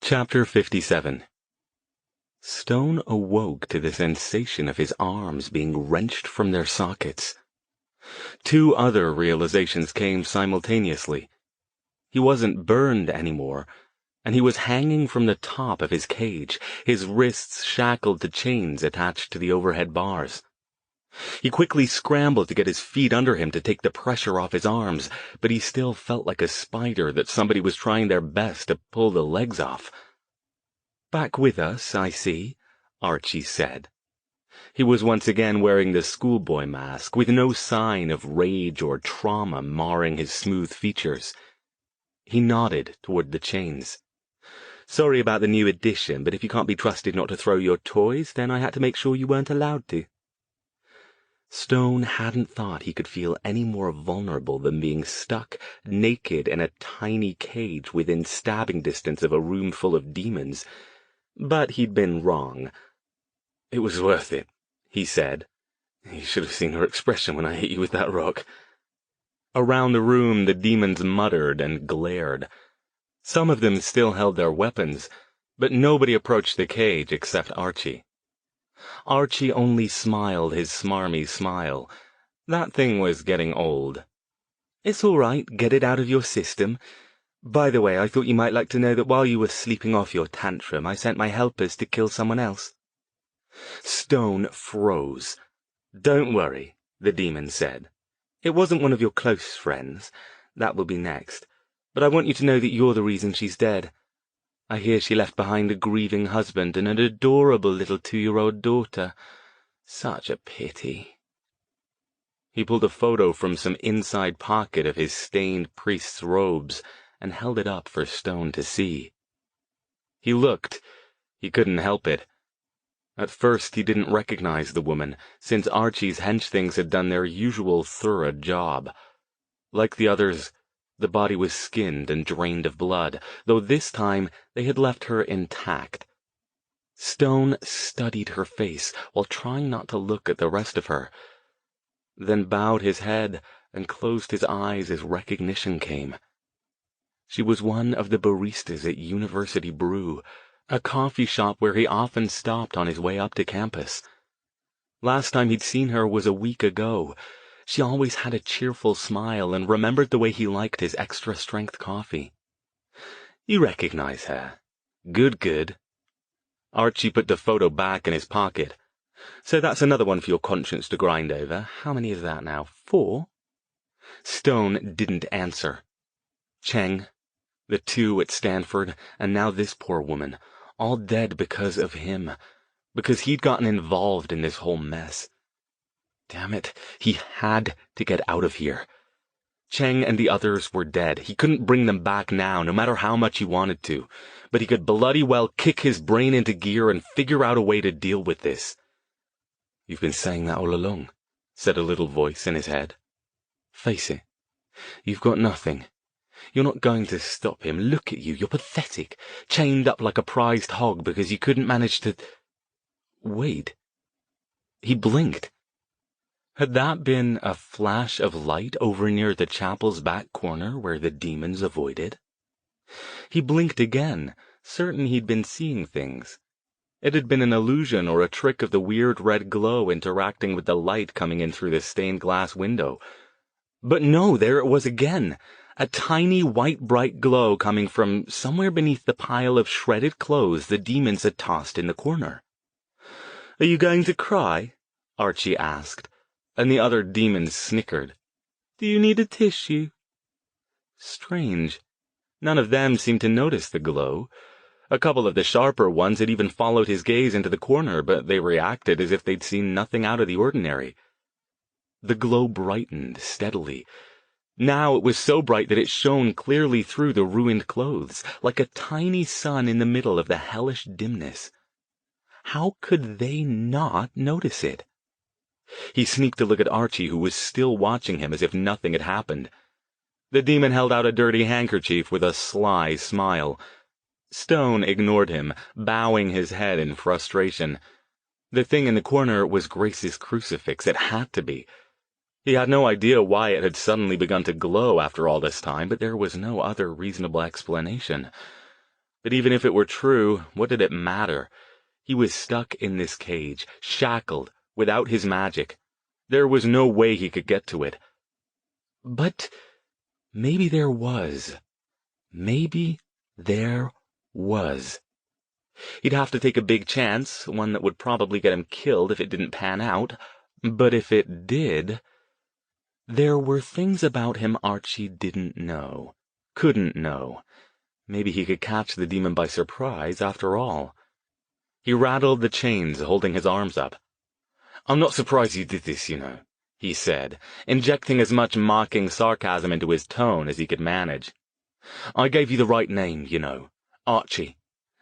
Chapter 57. Stone awoke to the sensation of his arms being wrenched from their sockets. Two other realizations came simultaneously. He wasn't burned anymore, and he was hanging from the top of his cage, his wrists shackled to chains attached to the overhead bars. He quickly scrambled to get his feet under him to take the pressure off his arms, but he still felt like a spider that somebody was trying their best to pull the legs off. "Back with us, I see," Archie said. He was once again wearing the schoolboy mask, with no sign of rage or trauma marring his smooth features. He nodded toward the chains. "Sorry about the new addition, but if you can't be trusted not to throw your toys, then I had to make sure you weren't allowed to." Stone hadn't thought he could feel any more vulnerable than being stuck naked in a tiny cage within stabbing distance of a room full of demons. But he'd been wrong. "It was worth it," he said. "You should have seen her expression when I hit you with that rock." Around the room the demons muttered and glared. Some of them still held their weapons, but nobody approached the cage except Archie. Archie only smiled his smarmy smile. That thing was getting old. "It's all right, get it out of your system. By the way, I thought you might like to know that while you were sleeping off your tantrum, I sent my helpers to kill someone else." Stone froze. "Don't worry," the demon said. "It wasn't one of your close friends. That will be next. But I want you to know that you're the reason she's dead. I hear she left behind a grieving husband and an adorable little 2-year-old daughter. Such a pity." He pulled a photo from some inside pocket of his stained priest's robes and held it up for Stone to see. He looked. He couldn't help it. At first he didn't recognize the woman, since Archie's hench-things had done their usual thorough job. Like the others, the body was skinned and drained of blood, though this time they had left her intact. Stone studied her face while trying not to look at the rest of her, then bowed his head and closed his eyes as recognition came. She was one of the baristas at University Brew, a coffee shop where he often stopped on his way up to campus. Last time he'd seen her was a week ago. She always had a cheerful smile and remembered the way he liked his extra-strength coffee. "You recognize her. Good, good." Archie put the photo back in his pocket. "So that's another one for your conscience to grind over. How many is that now? 4? Stone didn't answer. Cheng, the 2 at Stanford, and now this poor woman, all dead because of him, because he'd gotten involved in this whole mess. Damn it, he had to get out of here. Cheng and the others were dead. He couldn't bring them back now, no matter how much he wanted to, but he could bloody well kick his brain into gear and figure out a way to deal with this. "You've been saying that all along," said a little voice in his head. "Face it. You've got nothing. You're not going to stop him. Look at you. You're pathetic. Chained up like a prized hog because you couldn't manage to—" Wait. He blinked. Had that been a flash of light over near the chapel's back corner where the demons avoided? He blinked again, certain he'd been seeing things. It had been an illusion or a trick of the weird red glow interacting with the light coming in through the stained glass window. But no, there it was again. A tiny white bright glow coming from somewhere beneath the pile of shredded clothes the demons had tossed in the corner. "Are you going to cry?" Archie asked, and the other demons snickered. "Do you need a tissue?" Strange. None of them seemed to notice the glow. A couple of the sharper ones had even followed his gaze into the corner, but they reacted as if they'd seen nothing out of the ordinary. The glow brightened steadily. Now it was so bright that it shone clearly through the ruined clothes, like a tiny sun in the middle of the hellish dimness. How could they not notice it? He sneaked a look at Archie, who was still watching him as if nothing had happened. The demon held out a dirty handkerchief with a sly smile. Stone ignored him, bowing his head in frustration. The thing in the corner was Grace's crucifix. It had to be. He had no idea why it had suddenly begun to glow after all this time, but there was no other reasonable explanation. But even if it were true, what did it matter? He was stuck in this cage, shackled, without his magic. There was no way he could get to it. But maybe there was. Maybe there was. He'd have to take a big chance, one that would probably get him killed if it didn't pan out. But if it did, there were things about him Archie didn't know, couldn't know. Maybe he could catch the demon by surprise after all. He rattled the chains, holding his arms up. "I'm not surprised you did this, you know," he said, injecting as much mocking sarcasm into his tone as he could manage. "I gave you the right name, you know. Archie.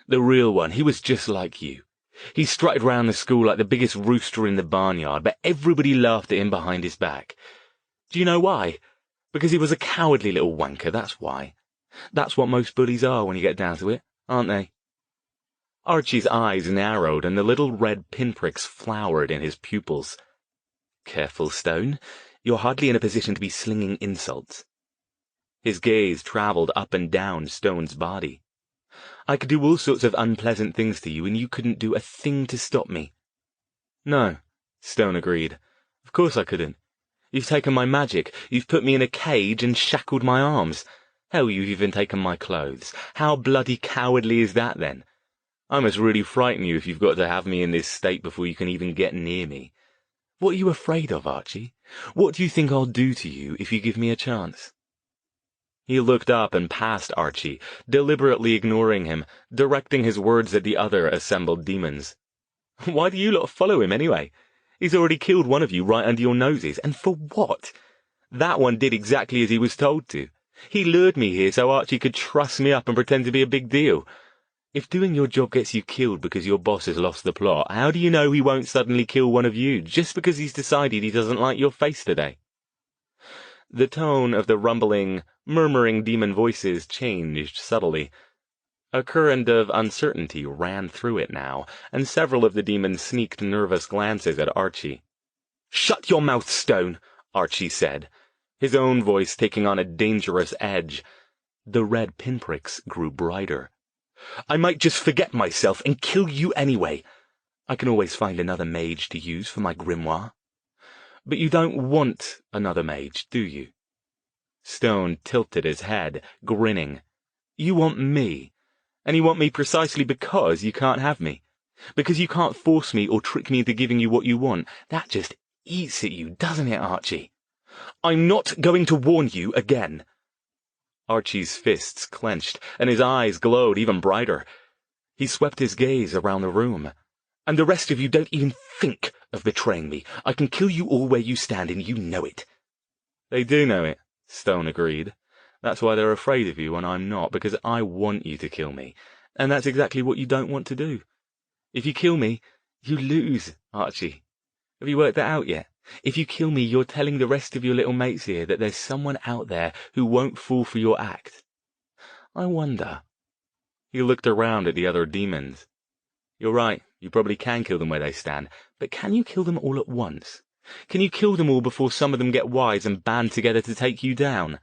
The real one. He was just like you. He strutted round the school like the biggest rooster in the barnyard, but everybody laughed at him behind his back. Do you know why? Because he was a cowardly little wanker, that's why. That's what most bullies are when you get down to it, aren't they?" Archie's eyes narrowed and the little red pinpricks flowered in his pupils. "Careful, Stone. You're hardly in a position to be slinging insults." His gaze traveled up and down Stone's body. "I could do all sorts of unpleasant things to you, and you couldn't do a thing to stop me." "No," Stone agreed. "Of course I couldn't. You've taken my magic. You've put me in a cage and shackled my arms. Hell, you've even taken my clothes. How bloody cowardly is that, then? I must really frighten you if you've got to have me in this state before you can even get near me. What are you afraid of, Archie? What do you think I'll do to you if you give me a chance?" He looked up and past Archie, deliberately ignoring him, directing his words at the other assembled demons. "Why do you lot follow him, anyway? He's already killed one of you right under your noses, and for what? That one did exactly as he was told to. He lured me here so Archie could truss me up and pretend to be a big deal. If doing your job gets you killed because your boss has lost the plot, how do you know he won't suddenly kill one of you just because he's decided he doesn't like your face today?" The tone of the rumbling, murmuring demon voices changed subtly. A current of uncertainty ran through it now, and several of the demons sneaked nervous glances at Archie. "Shut your mouth, Stone," Archie said, his own voice taking on a dangerous edge. The red pinpricks grew brighter. "I might just forget myself and kill you anyway. I can always find another mage to use for my grimoire. But you don't want another mage, do you?" Stone tilted his head, grinning. "You want me. And you want me precisely because you can't have me. Because you can't force me or trick me into giving you what you want. That just eats at you, doesn't it, Archie? I'm not going to warn you again." Archie's fists clenched, and his eyes glowed even brighter. He swept his gaze around the room. "And the rest of you don't even think of betraying me. I can kill you all where you stand, and you know it." "They do know it," Stone agreed. "That's why they're afraid of you when I'm not, because I want you to kill me. And that's exactly what you don't want to do. If you kill me, you lose, Archie. Have you worked that out yet? If you kill me, you're telling the rest of your little mates here that there's someone out there who won't fall for your act. I wonder." He looked around at the other demons. "You're right, you probably can kill them where they stand, but can you kill them all at once? Can you kill them all before some of them get wise and band together to take you down?"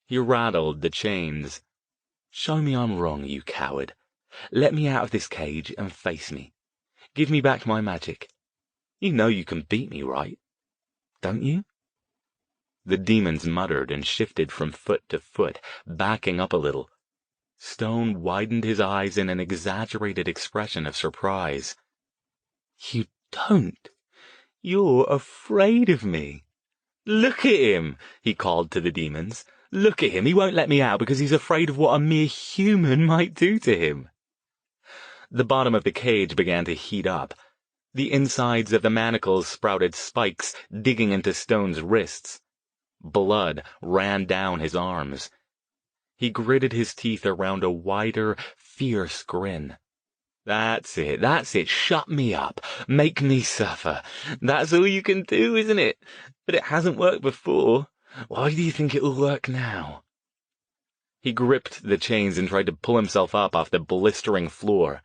He rattled the chains. "Show me I'm wrong, you coward. Let me out of this cage and face me. Give me back my magic. You know you can beat me, right? Don't you?" The demons muttered and shifted from foot to foot, backing up a little. Stone widened his eyes in an exaggerated expression of surprise. "You don't? You're afraid of me. Look at him," he called to the demons. "Look at him. He won't let me out because he's afraid of what a mere human might do to him." The bottom of the cage began to heat up. The insides of the manacles sprouted spikes, digging into Stone's wrists. Blood ran down his arms. He gritted his teeth around a wider, fierce grin. That's it, shut me up, make me suffer. That's all you can do, isn't it? But it hasn't worked before. Why do you think it'll work now? He gripped the chains and tried to pull himself up off the blistering floor.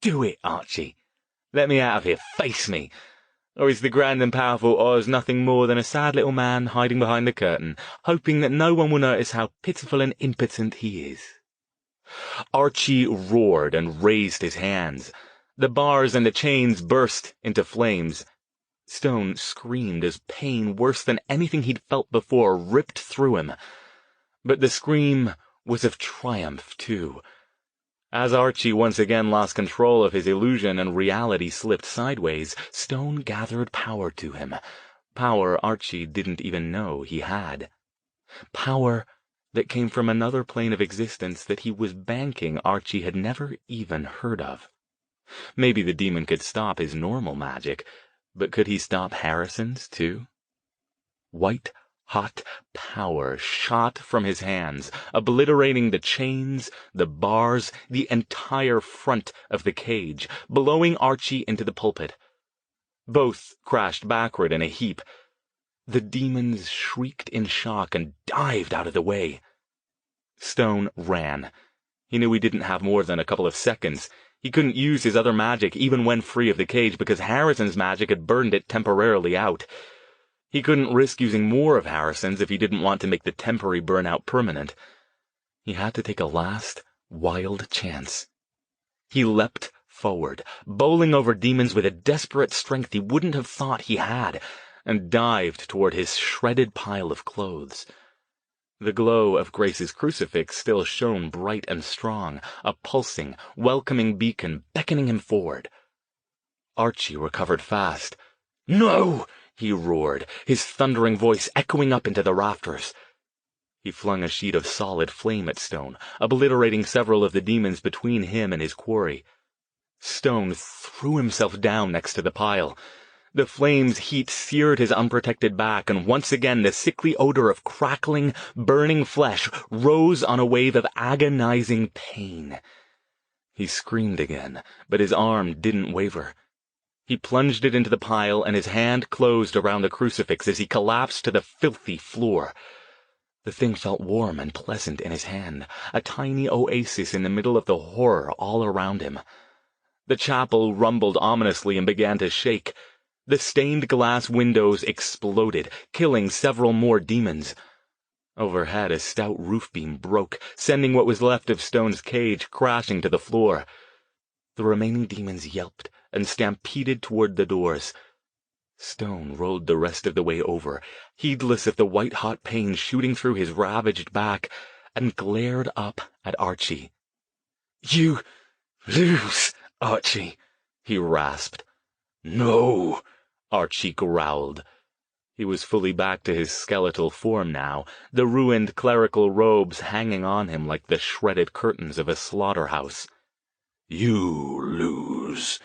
Do it, Archie. Let me out of here, face me. Or is the grand and powerful Oz nothing more than a sad little man hiding behind the curtain, hoping that no one will notice how pitiful and impotent he is? Archie roared and raised his hands. The bars and the chains burst into flames. Stone screamed as pain worse than anything he'd felt before ripped through him. But the scream was of triumph, too. As Archie once again lost control of his illusion and reality slipped sideways, Stone gathered power to him. Power Archie didn't even know he had. Power that came from another plane of existence that he was banking Archie had never even heard of. Maybe the demon could stop his normal magic, but could he stop Harrison's, too? White-hot power shot from his hands, obliterating the chains, the bars, the entire front of the cage, blowing Archie into the pulpit. Both crashed backward in a heap. The demons shrieked in shock and dived out of the way. Stone ran. He knew he didn't have more than a couple of seconds. He couldn't use his other magic even when free of the cage because Harrison's magic had burned it temporarily out. He couldn't risk using more of Harrison's if he didn't want to make the temporary burnout permanent. He had to take a last, wild chance. He leapt forward, bowling over demons with a desperate strength he wouldn't have thought he had, and dived toward his shredded pile of clothes. The glow of Grace's crucifix still shone bright and strong, a pulsing, welcoming beacon beckoning him forward. Archie recovered fast. "No!" he roared, his thundering voice echoing up into the rafters. He flung a sheet of solid flame at Stone, obliterating several of the demons between him and his quarry. Stone threw himself down next to the pile. The flame's heat seared his unprotected back, and once again the sickly odor of crackling, burning flesh rose on a wave of agonizing pain. He screamed again, but his arm didn't waver. He plunged it into the pile, and his hand closed around the crucifix as he collapsed to the filthy floor. The thing felt warm and pleasant in his hand, a tiny oasis in the middle of the horror all around him. The chapel rumbled ominously and began to shake. The stained glass windows exploded, killing several more demons. Overhead, a stout roof beam broke, sending what was left of Stone's cage crashing to the floor. The remaining demons yelped and stampeded toward the doors. Stone rolled the rest of the way over, heedless of the white-hot pain shooting through his ravaged back, and glared up at Archie. "You lose, Archie," he rasped. "No," Archie growled. He was fully back to his skeletal form now, the ruined clerical robes hanging on him like the shredded curtains of a slaughterhouse. "You lose."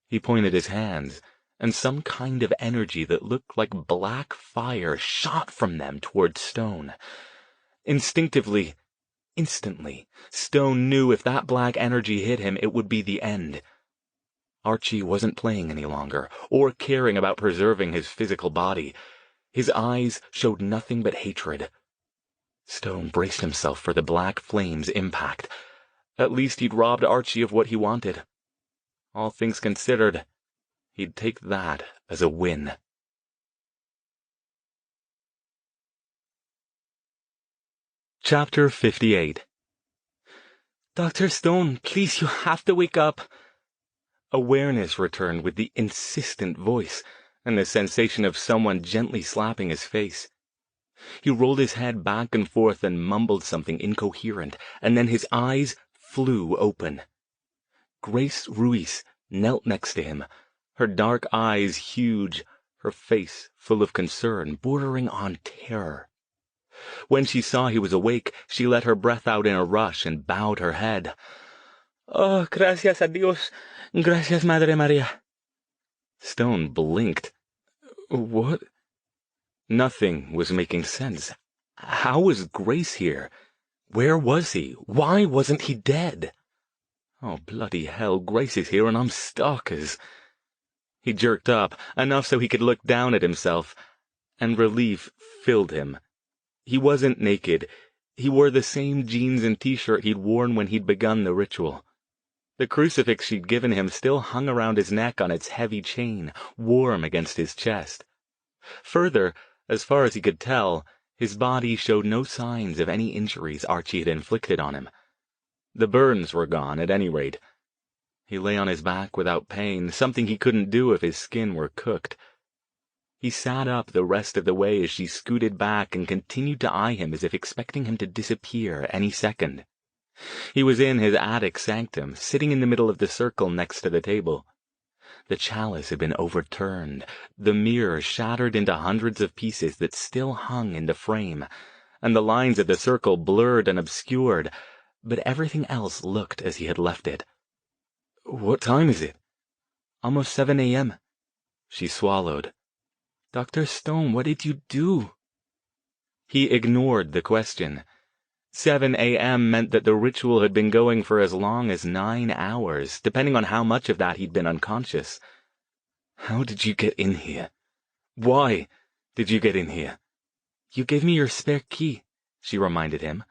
He pointed his hands, and some kind of energy that looked like black fire shot from them toward Stone. Instinctively, instantly, Stone knew if that black energy hit him, it would be the end. Archie wasn't playing any longer, or caring about preserving his physical body. His eyes showed nothing but hatred. Stone braced himself for the black flame's impact. At least he'd robbed Archie of what he wanted. All things considered, he'd take that as a win. Chapter 58. "Dr. Stone, please, you have to wake up." Awareness returned with the insistent voice, and the sensation of someone gently slapping his face. He rolled his head back and forth and mumbled something incoherent, and then his eyes flew open. Grace Ruiz knelt next to him, her dark eyes huge, her face full of concern, bordering on terror. When she saw he was awake, she let her breath out in a rush and bowed her head. "Oh, gracias a Dios. Gracias, Madre María." Stone blinked. What? Nothing was making sense. How was Grace here? Where was he? Why wasn't he dead? Oh, bloody hell, Grace is here and I'm stalkers. He jerked up, enough so he could look down at himself, and relief filled him. He wasn't naked. He wore the same jeans and t-shirt he'd worn when he'd begun the ritual. The crucifix she'd given him still hung around his neck on its heavy chain, warm against his chest. Further, as far as he could tell, his body showed no signs of any injuries Archie had inflicted on him. The burns were gone, at any rate. He lay on his back without pain, something he couldn't do if his skin were cooked. He sat up the rest of the way as she scooted back and continued to eye him as if expecting him to disappear any second. He was in his attic sanctum, sitting in the middle of the circle next to the table. The chalice had been overturned, the mirror shattered into hundreds of pieces that still hung in the frame, and the lines of the circle blurred and obscured, but everything else looked as he had left it. "What time is it?" "Almost 7 a.m. She swallowed. "Dr. Stone, what did you do?" He ignored the question. 7 a.m. meant that the ritual had been going for as long as 9 hours, depending on how much of that he'd been unconscious. "How did you get in here? Why did you get in here?" "You gave me your spare key," she reminded him.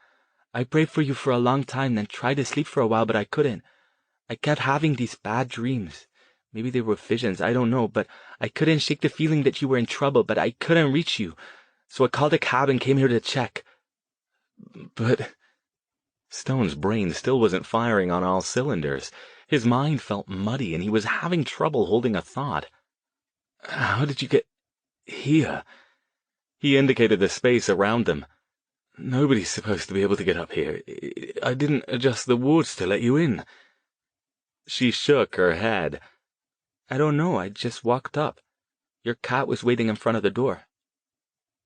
"I prayed for you for a long time, then tried to sleep for a while, but I couldn't. I kept having these bad dreams. Maybe they were visions, I don't know, but I couldn't shake the feeling that you were in trouble, but I couldn't reach you. So I called a cab and came here to check." "But—" Stone's brain still wasn't firing on all cylinders. His mind felt muddy, and he was having trouble holding a thought. "How did you get here?" He indicated the space around them. "Nobody's supposed to be able to get up here. I didn't adjust the wards to let you in." She shook her head. "I don't know, I just walked up. Your cat was waiting in front of the door."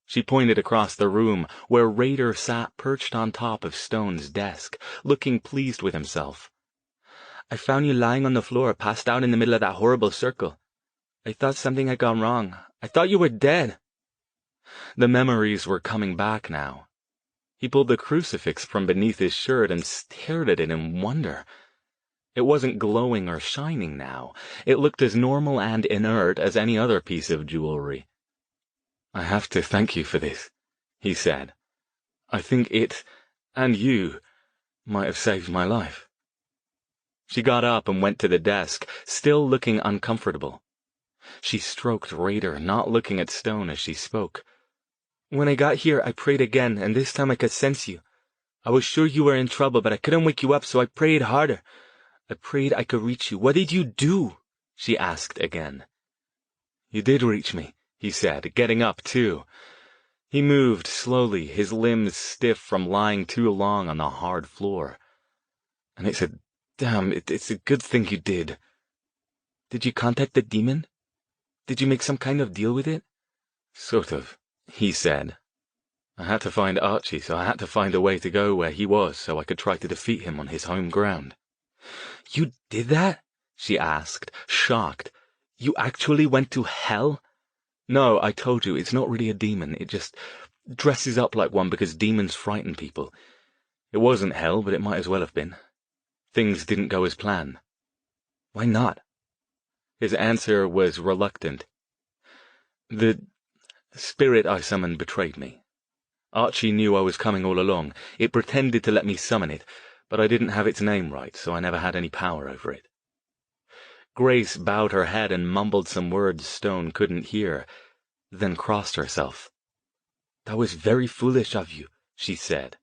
She pointed across the room, where Raider sat perched on top of Stone's desk, looking pleased with himself. "I found you lying on the floor, passed out in the middle of that horrible circle. I thought something had gone wrong. I thought you were dead." The memories were coming back now. He pulled the crucifix from beneath his shirt and stared at it in wonder. It wasn't glowing or shining now. It looked as normal and inert as any other piece of jewelry. "I have to thank you for this," he said. "I think it, and you, might have saved my life." She got up and went to the desk, still looking uncomfortable. She stroked Raider, not looking at Stone as she spoke. "When I got here, I prayed again, and this time I could sense you. I was sure you were in trouble, but I couldn't wake you up, so I prayed harder. I prayed I could reach you. What did you do?" she asked again. "You did reach me," he said, getting up too. He moved slowly, his limbs stiff from lying too long on the hard floor. "And it's a good thing you did." "Did you contact the demon? Did you make some kind of deal with it?" "Sort of," he said. "I had to find Archie, so I had to find a way to go where he was so I could try to defeat him on his home ground." "You did that?" she asked, shocked. "You actually went to hell?" "No, I told you, it's not really a demon. It just dresses up like one because demons frighten people. It wasn't hell, but it might as well have been. Things didn't go as planned." "Why not?" His answer was reluctant. "The spirit I summoned betrayed me. Archie knew I was coming all along. It pretended to let me summon it, but I didn't have its name right, so I never had any power over it." Grace bowed her head and mumbled some words Stone couldn't hear, then crossed herself. "That was very foolish of you," she said.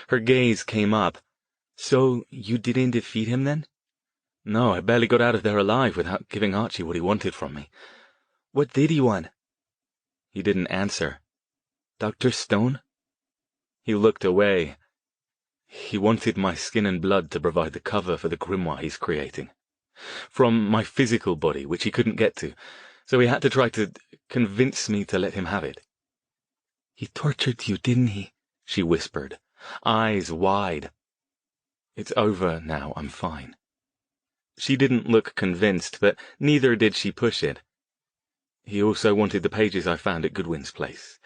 Her gaze came up. "So you didn't defeat him then?" "No, I barely got out of there alive without giving Archie what he wanted from me." "What did he want?" He didn't answer. "Dr. Stone?" He looked away. "He wanted my skin and blood to provide the cover for the grimoire he's creating. From my physical body, which he couldn't get to, so he had to try to convince me to let him have it." "He tortured you, didn't he?" she whispered, eyes wide. "It's over now, I'm fine." She didn't look convinced, but neither did she push it. He also wanted the pages I found at Goodwin's place.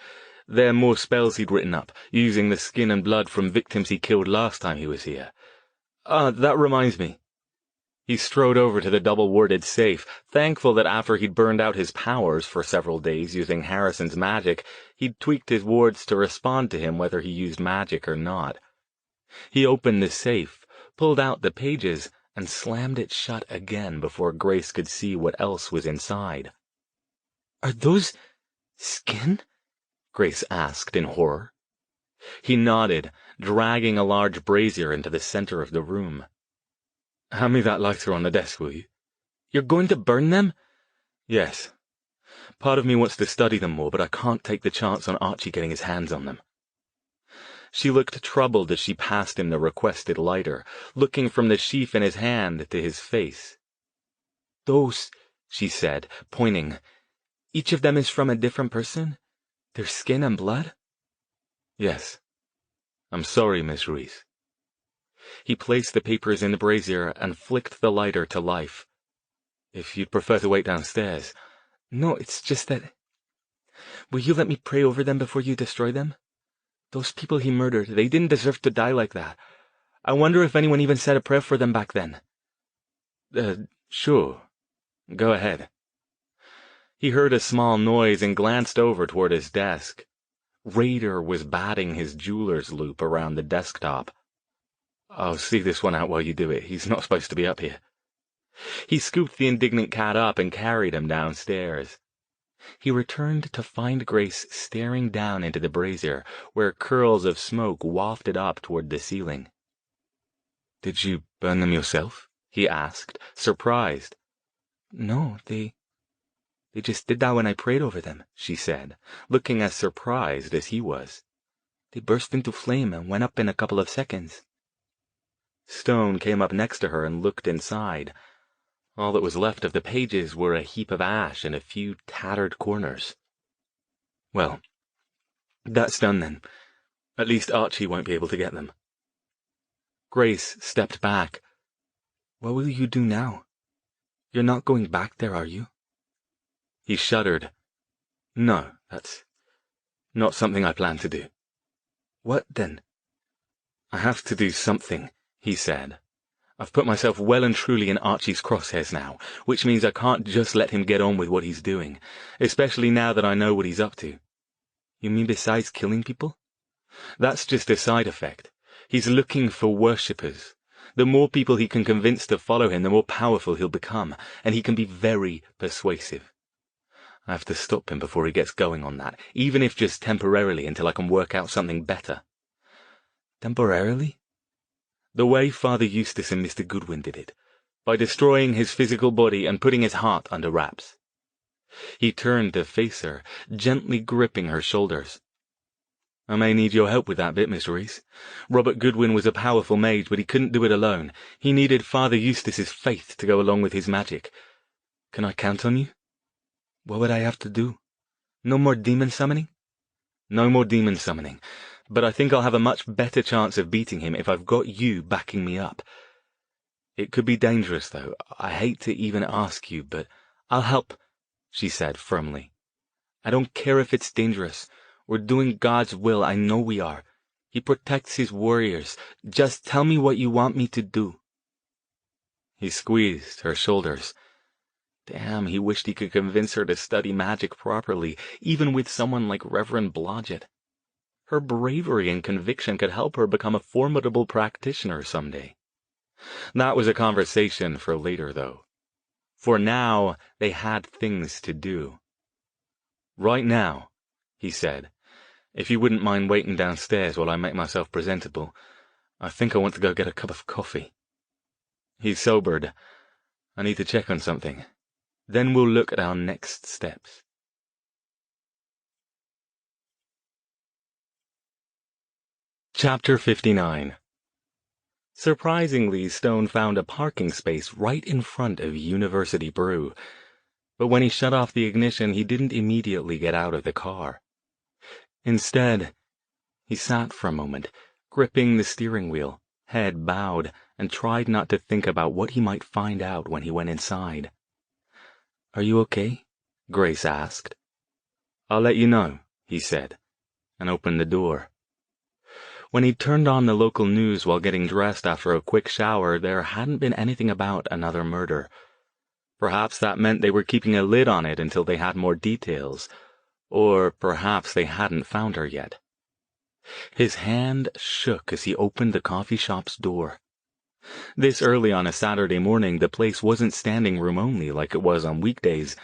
They're more spells he'd written up, using the skin and blood from victims he killed last time he was here. That reminds me. He strode over to the double-warded safe, thankful that after he'd burned out his powers for several days using Harrison's magic, he'd tweaked his wards to respond to him whether he used magic or not. He opened the safe, pulled out the pages, and slammed it shut again before Grace could see what else was inside. "Are those skin?" Grace asked in horror. He nodded, dragging a large brazier into the center of the room. "Hand me that lighter on the desk, will you?" "You're going to burn them?" "Yes. Part of me wants to study them more, but I can't take the chance on Archie getting his hands on them." She looked troubled as she passed him the requested lighter, looking from the sheaf in his hand to his face. "Those," she said, pointing, "each of them is from a different person? Their skin and blood?" "Yes. I'm sorry, Miss Reese." He placed the papers in the brazier and flicked the lighter to life. "If you'd prefer to wait downstairs—" "No, it's just that... Will you let me pray over them before you destroy them? Those people he murdered, they didn't deserve to die like that. I wonder if anyone even said a prayer for them back then." Sure. Go ahead." He heard a small noise and glanced over toward his desk. Raider was batting his jeweler's loop around the desktop. "I'll see this one out while you do it. He's not supposed to be up here." He scooped the indignant cat up and carried him downstairs. He returned to find Grace staring down into the brazier, where curls of smoke wafted up toward the ceiling. "Did you burn them yourself?" he asked, surprised. "No, they just did that when I prayed over them," she said, looking as surprised as he was. "They burst into flame and went up in a couple of seconds." Stone came up next to her and looked inside. All that was left of the pages were a heap of ash and a few tattered corners. "Well, that's done then. At least Archie won't be able to get them." Grace stepped back. "What will you do now? You're not going back there, are you?" He shuddered. "No, that's not something I plan to do." "What then?" "I have to do something," he said. "I've put myself well and truly in Archie's crosshairs now, which means I can't just let him get on with what he's doing, especially now that I know what he's up to." "You mean besides killing people?" "That's just a side effect. He's looking for worshippers. The more people he can convince to follow him, the more powerful he'll become, and he can be very persuasive. I have to stop him before he gets going on that, even if just temporarily until I can work out something better." "Temporarily?" "The way Father Eustace and Mr. Goodwin did it, by destroying his physical body and putting his heart under wraps." He turned to face her, gently gripping her shoulders. "I may need your help with that bit, Miss Reese. Robert Goodwin was a powerful mage, but he couldn't do it alone. He needed Father Eustace's faith to go along with his magic. Can I count on you?" "What would I have to do? No more demon summoning?" "No more demon summoning. But I think I'll have a much better chance of beating him if I've got you backing me up. It could be dangerous, though. I hate to even ask you, but I'll help," she said firmly. "I don't care if it's dangerous. We're doing God's will, I know we are. He protects his warriors. Just tell me what you want me to do." He squeezed her shoulders. Damn, he wished he could convince her to study magic properly, even with someone like Reverend Blodgett. Her bravery and conviction could help her become a formidable practitioner someday. That was a conversation for later, though. For now, they had things to do. "Right now," he said, "if you wouldn't mind waiting downstairs while I make myself presentable, I think I want to go get a cup of coffee." He sobered. "I need to check on something. Then we'll look at our next steps." Chapter 59. Surprisingly, Stone found a parking space right in front of University Brew. But when he shut off the ignition, he didn't immediately get out of the car. Instead, he sat for a moment, gripping the steering wheel, head bowed, and tried not to think about what he might find out when he went inside. "Are you okay?" Grace asked. "I'll let you know," he said, and opened the door. When he turned on the local news while getting dressed after a quick shower, there hadn't been anything about another murder. Perhaps that meant they were keeping a lid on it until they had more details, or perhaps they hadn't found her yet. His hand shook as he opened the coffee shop's door. This early on a Saturday morning, the place wasn't standing room only like it was on weekdays,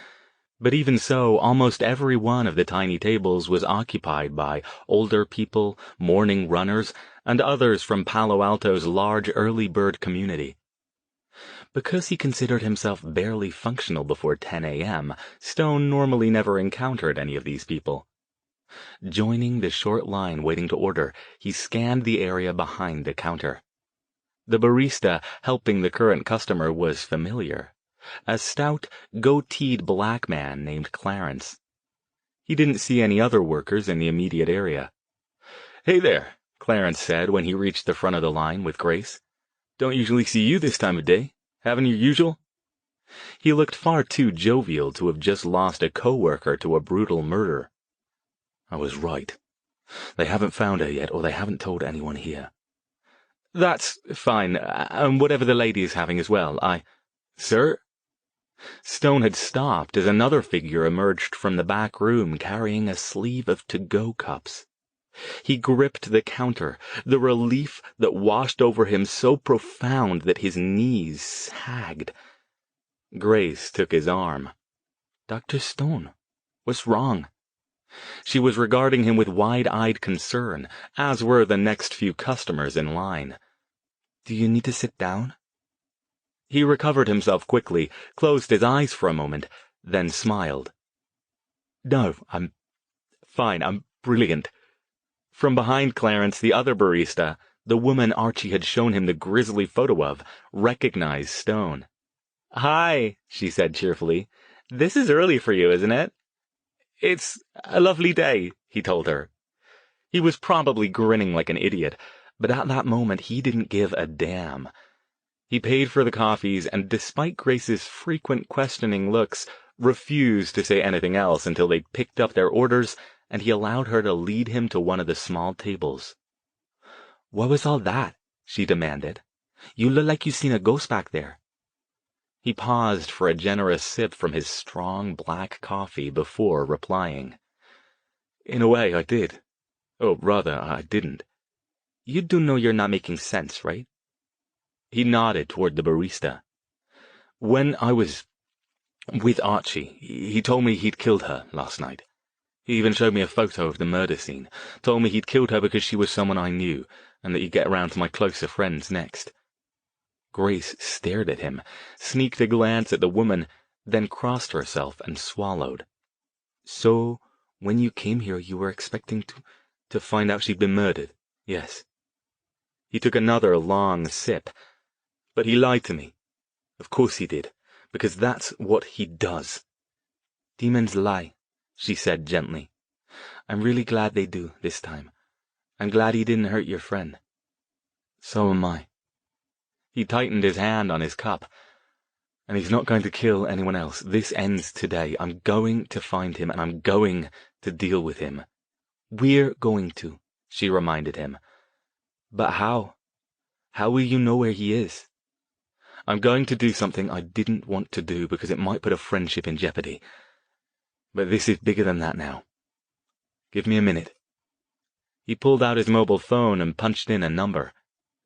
but even so, almost every one of the tiny tables was occupied by older people, morning runners, and others from Palo Alto's large early bird community. Because he considered himself barely functional before 10 a.m., Stone normally never encountered any of these people. Joining the short line waiting to order, he scanned the area behind the counter. The barista helping the current customer was familiar. A stout, goateed black man named Clarence. He didn't see any other workers in the immediate area. "Hey there," Clarence said when he reached the front of the line with Grace. "Don't usually see you this time of day. Having your usual?" He looked far too jovial to have just lost a co-worker to a brutal murder. "I was right. They haven't found her yet, or they haven't told anyone here." "That's fine, and whatever the lady is having as well, Sir?" Stone had stopped as another figure emerged from the back room carrying a sleeve of to-go cups. He gripped the counter, the relief that washed over him so profound that his knees sagged. Grace took his arm. "Dr. Stone, what's wrong?" She was regarding him with wide-eyed concern, as were the next few customers in line. "Do you need to sit down?" He recovered himself quickly, closed his eyes for a moment, then smiled. "No, I'm fine. I'm brilliant." From behind Clarence, the other barista, the woman Archie had shown him the grisly photo of, recognized Stone. "Hi," she said cheerfully. "This is early for you, isn't it?" "It's a lovely day," he told her. He was probably grinning like an idiot, but at that moment he didn't give a damn. He paid for the coffees, and despite Grace's frequent questioning looks, refused to say anything else until they picked up their orders, and he allowed her to lead him to one of the small tables. "What was all that?" she demanded. "You look like you've seen a ghost back there." He paused for a generous sip from his strong black coffee before replying. "In a way, I did. Oh, rather, I didn't." "You do know you're not making sense, right?" He nodded toward the barista. "When I was with Archie, he told me he'd killed her last night. He even showed me a photo of the murder scene, told me he'd killed her because she was someone I knew, and that he'd get around to my closer friends next." Grace stared at him, sneaked a glance at the woman, then crossed herself and swallowed. "So, when you came here, you were expecting to find out she'd been murdered, yes?" He took another long sip. "But he lied to me. Of course he did, because that's what he does." "Demons lie," she said gently. "I'm really glad they do, this time. I'm glad he didn't hurt your friend." "So am I." He tightened his hand on his cup. "And he's not going to kill anyone else. This ends today. I'm going to find him, and I'm going to deal with him." "We're going to," she reminded him. "But how? How will you know where he is?" "I'm going to do something I didn't want to do because it might put a friendship in jeopardy. But this is bigger than that now. Give me a minute." He pulled out his mobile phone and punched in a number.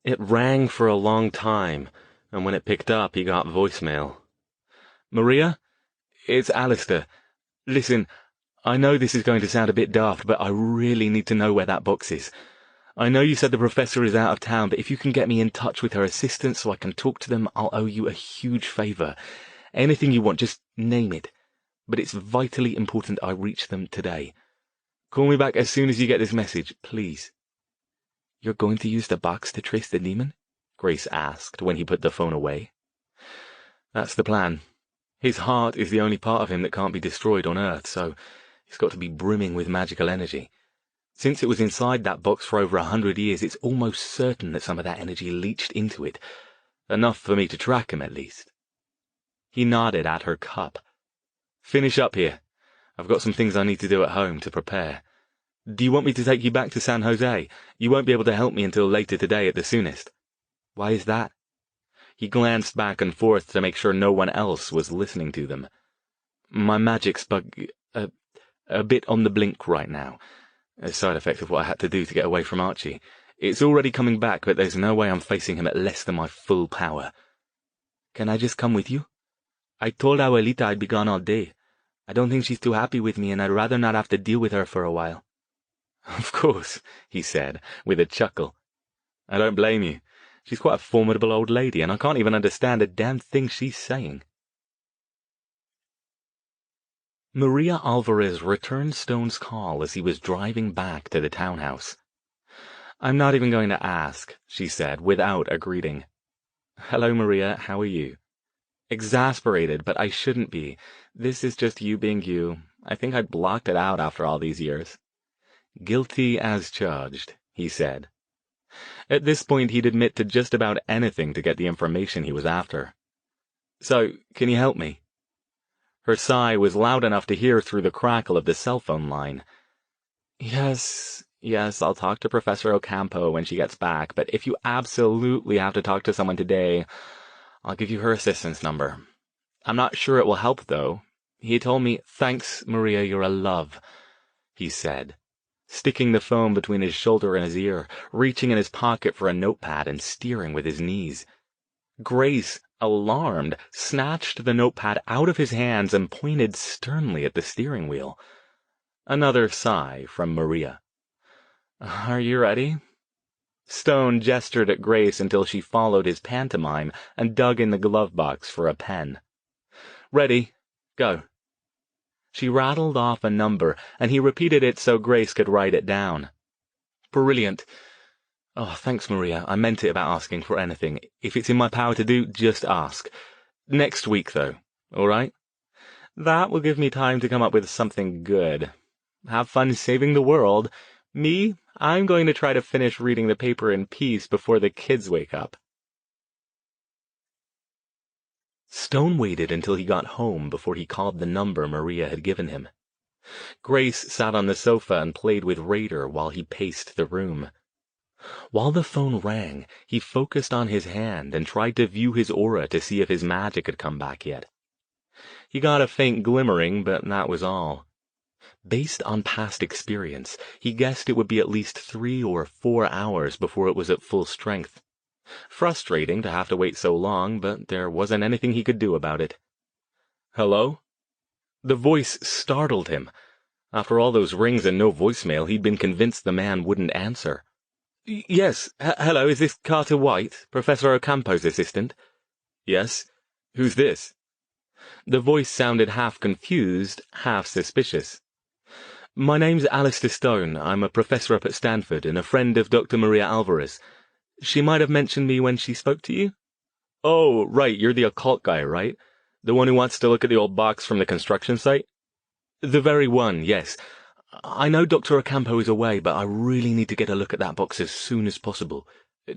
It rang for a long time, and when it picked up, he got voicemail. "Maria? It's Alastair. Listen, I know this is going to sound a bit daft, but I really need to know where that box is. I know you said the professor is out of town, but if you can get me in touch with her assistant so I can talk to them, I'll owe you a huge favor. Anything you want, just name it. But it's vitally important I reach them today. Call me back as soon as you get this message, please." "You're going to use the box to trace the demon?" Grace asked when he put the phone away. "That's the plan. His heart is the only part of him that can't be destroyed on Earth, so it's got to be brimming with magical energy. Since it was inside that box for over 100 years, it's almost certain that some of that energy leached into it. Enough for me to track him, at least. He nodded at her cup. Finish up here. I've got some things I need to do at home to prepare. Do you want me to take you back to San Jose? You won't be able to help me until later today at the soonest. Why is that? He glanced back and forth to make sure no one else was listening to them. My magic's a bit on the blink right now. A side effect of what I had to do to get away from Archie. It's already coming back, but there's no way I'm facing him at less than my full power. Can I just come with you? I told Abuelita I'd be gone all day. I don't think she's too happy with me, and I'd rather not have to deal with her for a while. Of course, he said, with a chuckle. I don't blame you. She's quite a formidable old lady, and I can't even understand a damn thing she's saying. Maria Alvarez returned Stone's call as he was driving back to the townhouse. I'm not even going to ask, she said, without a greeting. Hello, Maria, how are you? Exasperated, but I shouldn't be. This is just you being you. I think I'd blocked it out after all these years. Guilty as charged, he said. At this point, he'd admit to just about anything to get the information he was after. So, can you help me? Her sigh was loud enough to hear through the crackle of the cell phone line. Yes, I'll talk to Professor Ocampo when she gets back, but if you absolutely have to talk to someone today, I'll give you her assistant's number. I'm not sure it will help, though. He told me, thanks, Maria, you're a love, he said, sticking the phone between his shoulder and his ear, reaching in his pocket for a notepad and steering with his knees. Grace, alarmed, snatched the notepad out of his hands and pointed sternly at the steering wheel. Another sigh from Maria. Are you ready? Stone gestured at Grace until she followed his pantomime and dug in the glove box for a pen. Ready. Go. She rattled off a number, and he repeated it so Grace could write it down. Brilliant. Oh, thanks, Maria. I meant it about asking for anything. If it's in my power to do, just ask. Next week, though. All right? That will give me time to come up with something good. Have fun saving the world. Me, I'm going to try to finish reading the paper in peace before the kids wake up. Stone waited until he got home before he called the number Maria had given him. Grace sat on the sofa and played with Raider while he paced the room. While the phone rang, he focused on his hand and tried to view his aura to see if his magic had come back yet. He got a faint glimmering, but that was all. Based on past experience, he guessed it would be at least 3 or 4 hours before it was at full strength. Frustrating to have to wait so long, but there wasn't anything he could do about it. Hello? The voice startled him. After all those rings and no voicemail, he'd been convinced the man wouldn't answer. Yes, hello, is this Carter White, Professor Ocampo's assistant? Yes. Who's this? The voice sounded half confused, half suspicious. My name's Alastair Stone. I'm a professor up at Stanford and a friend of Dr. Maria Alvarez. She might have mentioned me when she spoke to you? Oh, right, you're the occult guy, right? The one who wants to look at the old box from the construction site? The very one, yes. I know Dr. Ocampo is away, but I really need to get a look at that box as soon as possible.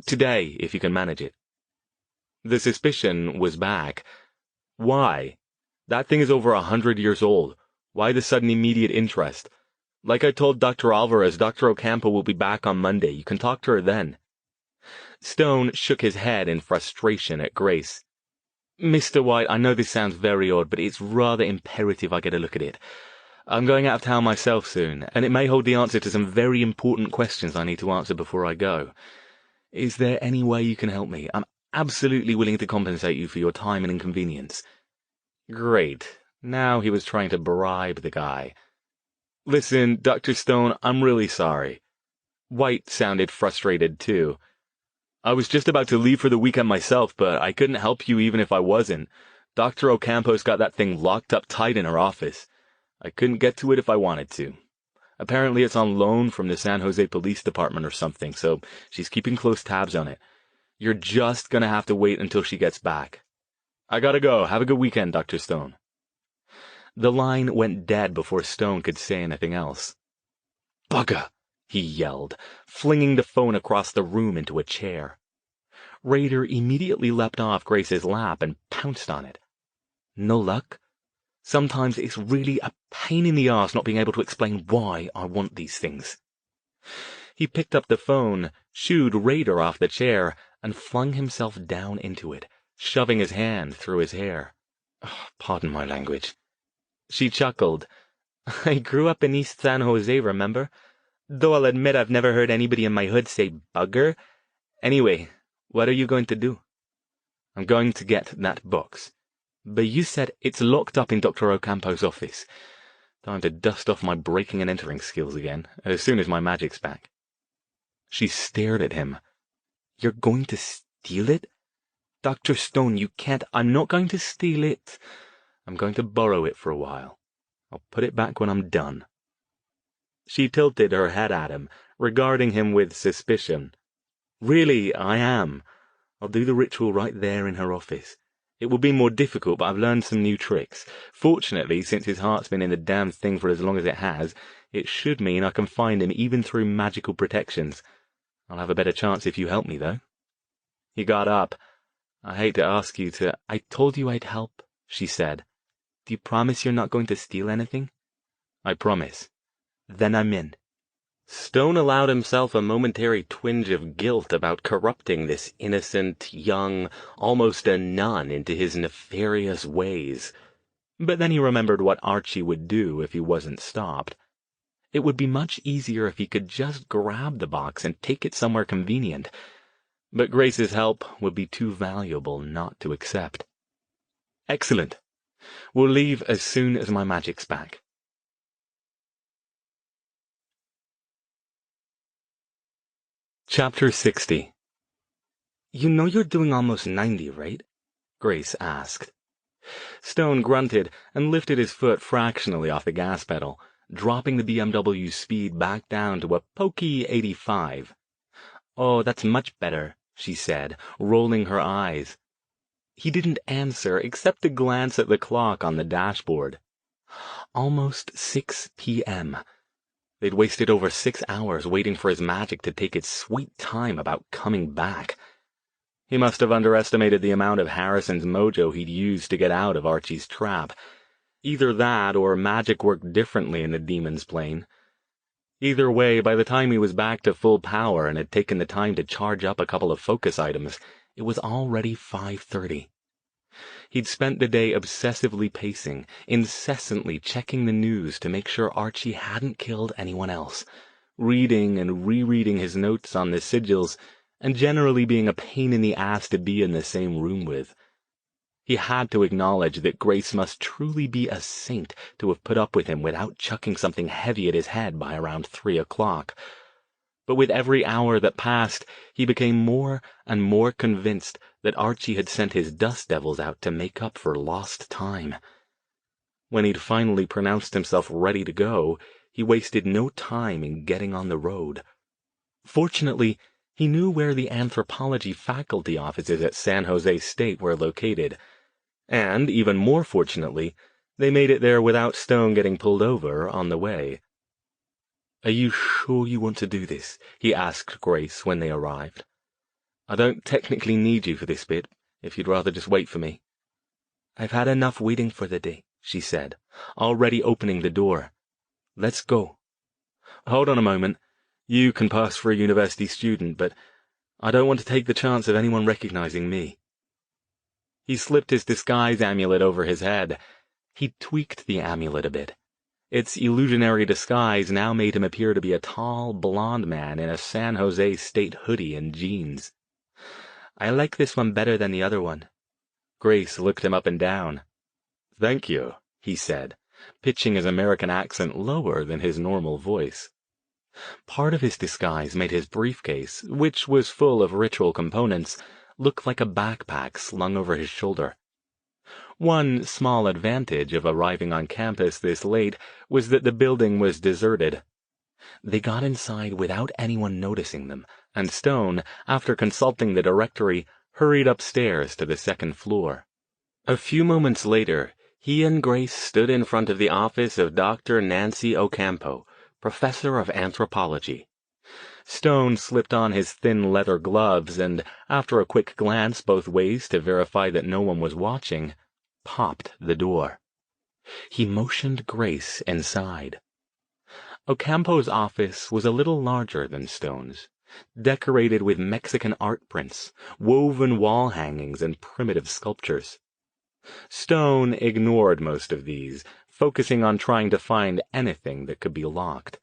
Today, if you can manage it. The suspicion was back. Why? That thing is over 100 years old. Why the sudden immediate interest? Like I told Dr. Alvarez, Dr. Ocampo will be back on Monday. You can talk to her then. Stone shook his head in frustration at Grace. Mr. White, I know this sounds very odd, but it's rather imperative I get a look at it. I'm going out of town myself soon, and it may hold the answer to some very important questions I need to answer before I go. Is there any way you can help me? I'm absolutely willing to compensate you for your time and inconvenience. Great. Now he was trying to bribe the guy. Listen, Dr. Stone, I'm really sorry. White sounded frustrated, too. I was just about to leave for the weekend myself, but I couldn't help you even if I wasn't. Dr. Ocampo's got that thing locked up tight in her office. I couldn't get to it if I wanted to. Apparently it's on loan from the San Jose Police Department or something, so she's keeping close tabs on it. You're just gonna have to wait until she gets back. I gotta go. Have a good weekend, Dr. Stone. The line went dead before Stone could say anything else. Bugger! He yelled, flinging the phone across the room into a chair. Raider immediately leapt off Grace's lap and pounced on it. No luck? Sometimes it's really a pain in the arse not being able to explain why I want these things. He picked up the phone, shooed Raider off the chair, and flung himself down into it, shoving his hand through his hair. Oh, pardon my language. She chuckled. I grew up in East San Jose, remember? Though I'll admit I've never heard anybody in my hood say bugger. Anyway, what are you going to do? I'm going to get that box. But you said it's locked up in Dr. Ocampo's office. Time to dust off my breaking and entering skills again, as soon as my magic's back. She stared at him. You're going to steal it? Dr. Stone, you can't. I'm not going to steal it. I'm going to borrow it for a while. I'll put it back when I'm done. She tilted her head at him, regarding him with suspicion. Really, I am. I'll do the ritual right there in her office. It will be more difficult, but I've learned some new tricks. Fortunately, since his heart's been in the damn thing for as long as it has, it should mean I can find him even through magical protections. I'll have a better chance if you help me, though. He got up. I hate to ask you to... I told you I'd help, she said. Do you promise you're not going to steal anything? I promise. Then I'm in. Stone allowed himself a momentary twinge of guilt about corrupting this innocent, young, almost a nun into his nefarious ways. But then he remembered what Archie would do if he wasn't stopped. It would be much easier if he could just grab the box and take it somewhere convenient. But Grace's help would be too valuable not to accept. Excellent. We'll leave as soon as my magic's back. Chapter 60. You know you're doing almost 90, right? Grace asked. Stone grunted and lifted his foot fractionally off the gas pedal, dropping the BMW's speed back down to a pokey 85. Oh, that's much better, she said, rolling her eyes. He didn't answer except to glance at the clock on the dashboard. Almost 6 p.m. They'd wasted over 6 hours waiting for his magic to take its sweet time about coming back. He must have underestimated the amount of Harrison's mojo he'd used to get out of Archie's trap. Either that or magic worked differently in the demon's plane. Either way, by the time he was back to full power and had taken the time to charge up a couple of focus items, it was already 5:30. He'd spent the day obsessively pacing, incessantly checking the news to make sure Archie hadn't killed anyone else, reading and rereading his notes on the sigils, and generally being a pain in the ass to be in the same room with. He had to acknowledge that Grace must truly be a saint to have put up with him without chucking something heavy at his head by around 3 o'clock. But with every hour that passed, he became more and more convinced that Archie had sent his dust devils out to make up for lost time. When he'd finally pronounced himself ready to go, he wasted no time in getting on the road. Fortunately, he knew where the anthropology faculty offices at San Jose State were located. And, even more fortunately, they made it there without Stone getting pulled over on the way. Are you sure you want to do this? He asked Grace when they arrived. I don't technically need you for this bit, if you'd rather just wait for me. I've had enough waiting for the day, she said, already opening the door. Let's go. Hold on a moment. You can pass for a university student, but I don't want to take the chance of anyone recognizing me. He slipped his disguise amulet over his head. He tweaked the amulet a bit. Its illusionary disguise now made him appear to be a tall, blond man in a San Jose State hoodie and jeans. I like this one better than the other one. Grace looked him up and down. Thank you, he said, pitching his American accent lower than his normal voice. Part of his disguise made his briefcase, which was full of ritual components, look like a backpack slung over his shoulder. One small advantage of arriving on campus this late was that the building was deserted. They got inside without anyone noticing them, and Stone, after consulting the directory, hurried upstairs to the second floor. A few moments later, he and Grace stood in front of the office of Dr. Nancy Ocampo, professor of anthropology. Stone slipped on his thin leather gloves and, after a quick glance both ways to verify that no one was watching, popped the door. He motioned Grace inside. Ocampo's office was a little larger than Stone's, decorated with Mexican art prints, woven wall hangings, and primitive sculptures. Stone ignored most of these, focusing on trying to find anything that could be locked.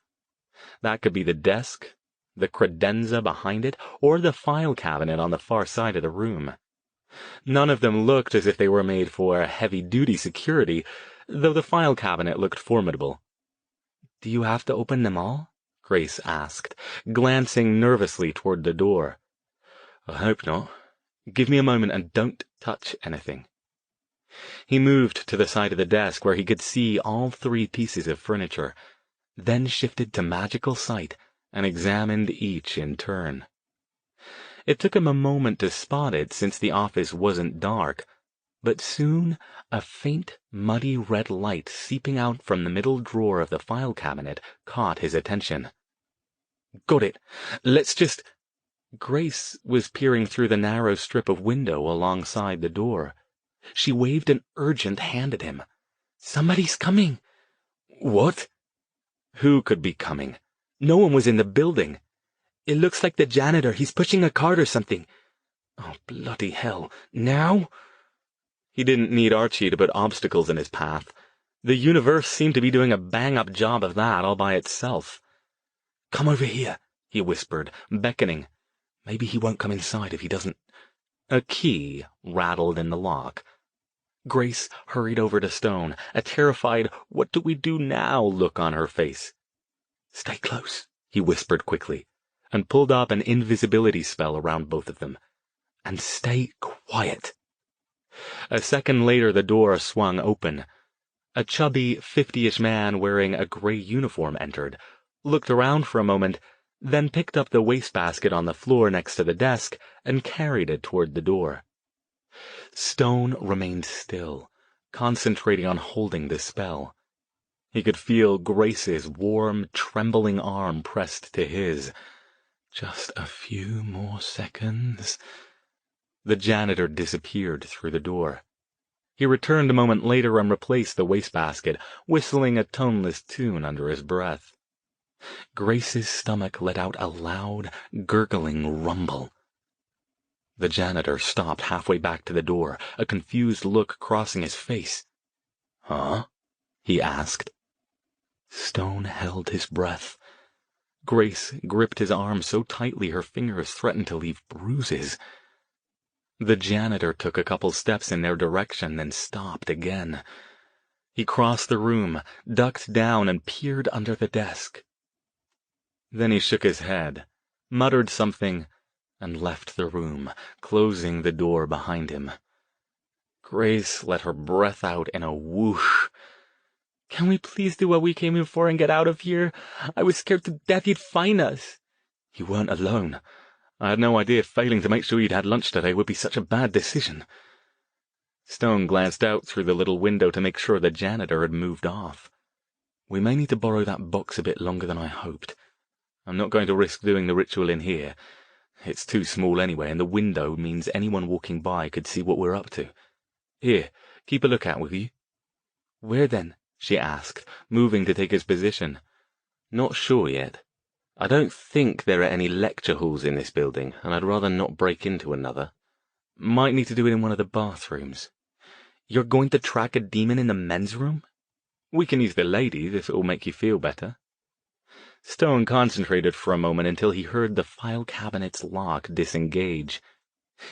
That could be the desk, the credenza behind it, or the file cabinet on the far side of the room. None of them looked as if they were made for heavy-duty security, though the file cabinet looked formidable. "Do you have to open them all?" Grace asked, glancing nervously toward the door. "I hope not. Give me a moment and don't touch anything." He moved to the side of the desk where he could see all 3 pieces of furniture, then shifted to magical sight and examined each in turn. It took him a moment to spot it since the office wasn't dark, but soon a faint, muddy red light seeping out from the middle drawer of the file cabinet caught his attention. "Got it. Let's just—" Grace was peering through the narrow strip of window alongside the door. She waved an urgent hand at him. "Somebody's coming." "What?" Who could be coming? No one was in the building. "It looks like the janitor. He's pushing a cart or something." "Oh, bloody hell. Now?" He didn't need Archie to put obstacles in his path. The universe seemed to be doing a bang-up job of that all by itself. "Come over here," he whispered, beckoning. "Maybe he won't come inside if he doesn't—" A key rattled in the lock. Grace hurried over to Stone, a terrified "what do we do now" look on her face. "Stay close," he whispered quickly, and pulled up an invisibility spell around both of them. "And stay quiet." A second later the door swung open. A chubby, 50-ish man wearing a gray uniform entered, looked around for a moment, then picked up the wastebasket on the floor next to the desk and carried it toward the door. Stone remained still, concentrating on holding the spell. He could feel Grace's warm, trembling arm pressed to his. Just a few more seconds. The janitor disappeared through the door. He returned a moment later and replaced the wastebasket, whistling a toneless tune under his breath. Grace's stomach let out a loud, gurgling rumble. The janitor stopped halfway back to the door, a confused look crossing his face. "Huh?" he asked. Stone held his breath. Grace gripped his arm so tightly her fingers threatened to leave bruises. The janitor took a couple steps in their direction, then stopped again. He crossed the room, ducked down, and peered under the desk. Then he shook his head, muttered something, and left the room, closing the door behind him. Grace let her breath out in a whoosh. "Can we please do what we came in for and get out of here? I was scared to death he'd find us." "You weren't alone. I had no idea failing to make sure you'd had lunch today would be such a bad decision." Stone glanced out through the little window to make sure the janitor had moved off. "We may need to borrow that box a bit longer than I hoped. I'm not going to risk doing the ritual in here. It's too small anyway, and the window means anyone walking by could see what we're up to. Here, keep a lookout, will you?" "Where then?" she asked, moving to take his position. "Not sure yet. I don't think there are any lecture halls in this building, and I'd rather not break into another. Might need to do it in one of the bathrooms." "You're going to track a demon in the men's room?" "We can use the ladies if it will make you feel better." Stone concentrated for a moment until he heard the file cabinet's lock disengage.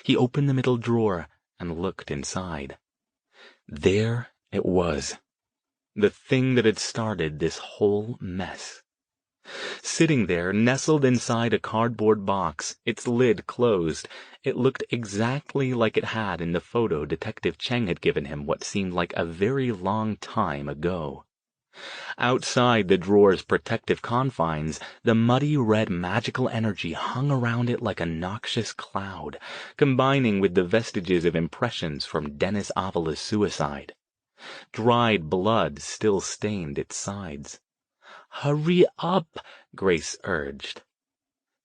He opened the middle drawer and looked inside. There it was. The thing that had started this whole mess. Sitting there, nestled inside a cardboard box, its lid closed, it looked exactly like it had in the photo Detective Cheng had given him what seemed like a very long time ago. Outside the drawer's protective confines, the muddy red magical energy hung around it like a noxious cloud, combining with the vestiges of impressions from Dennis Avala's suicide. Dried blood still stained its sides. "Hurry up," Grace urged.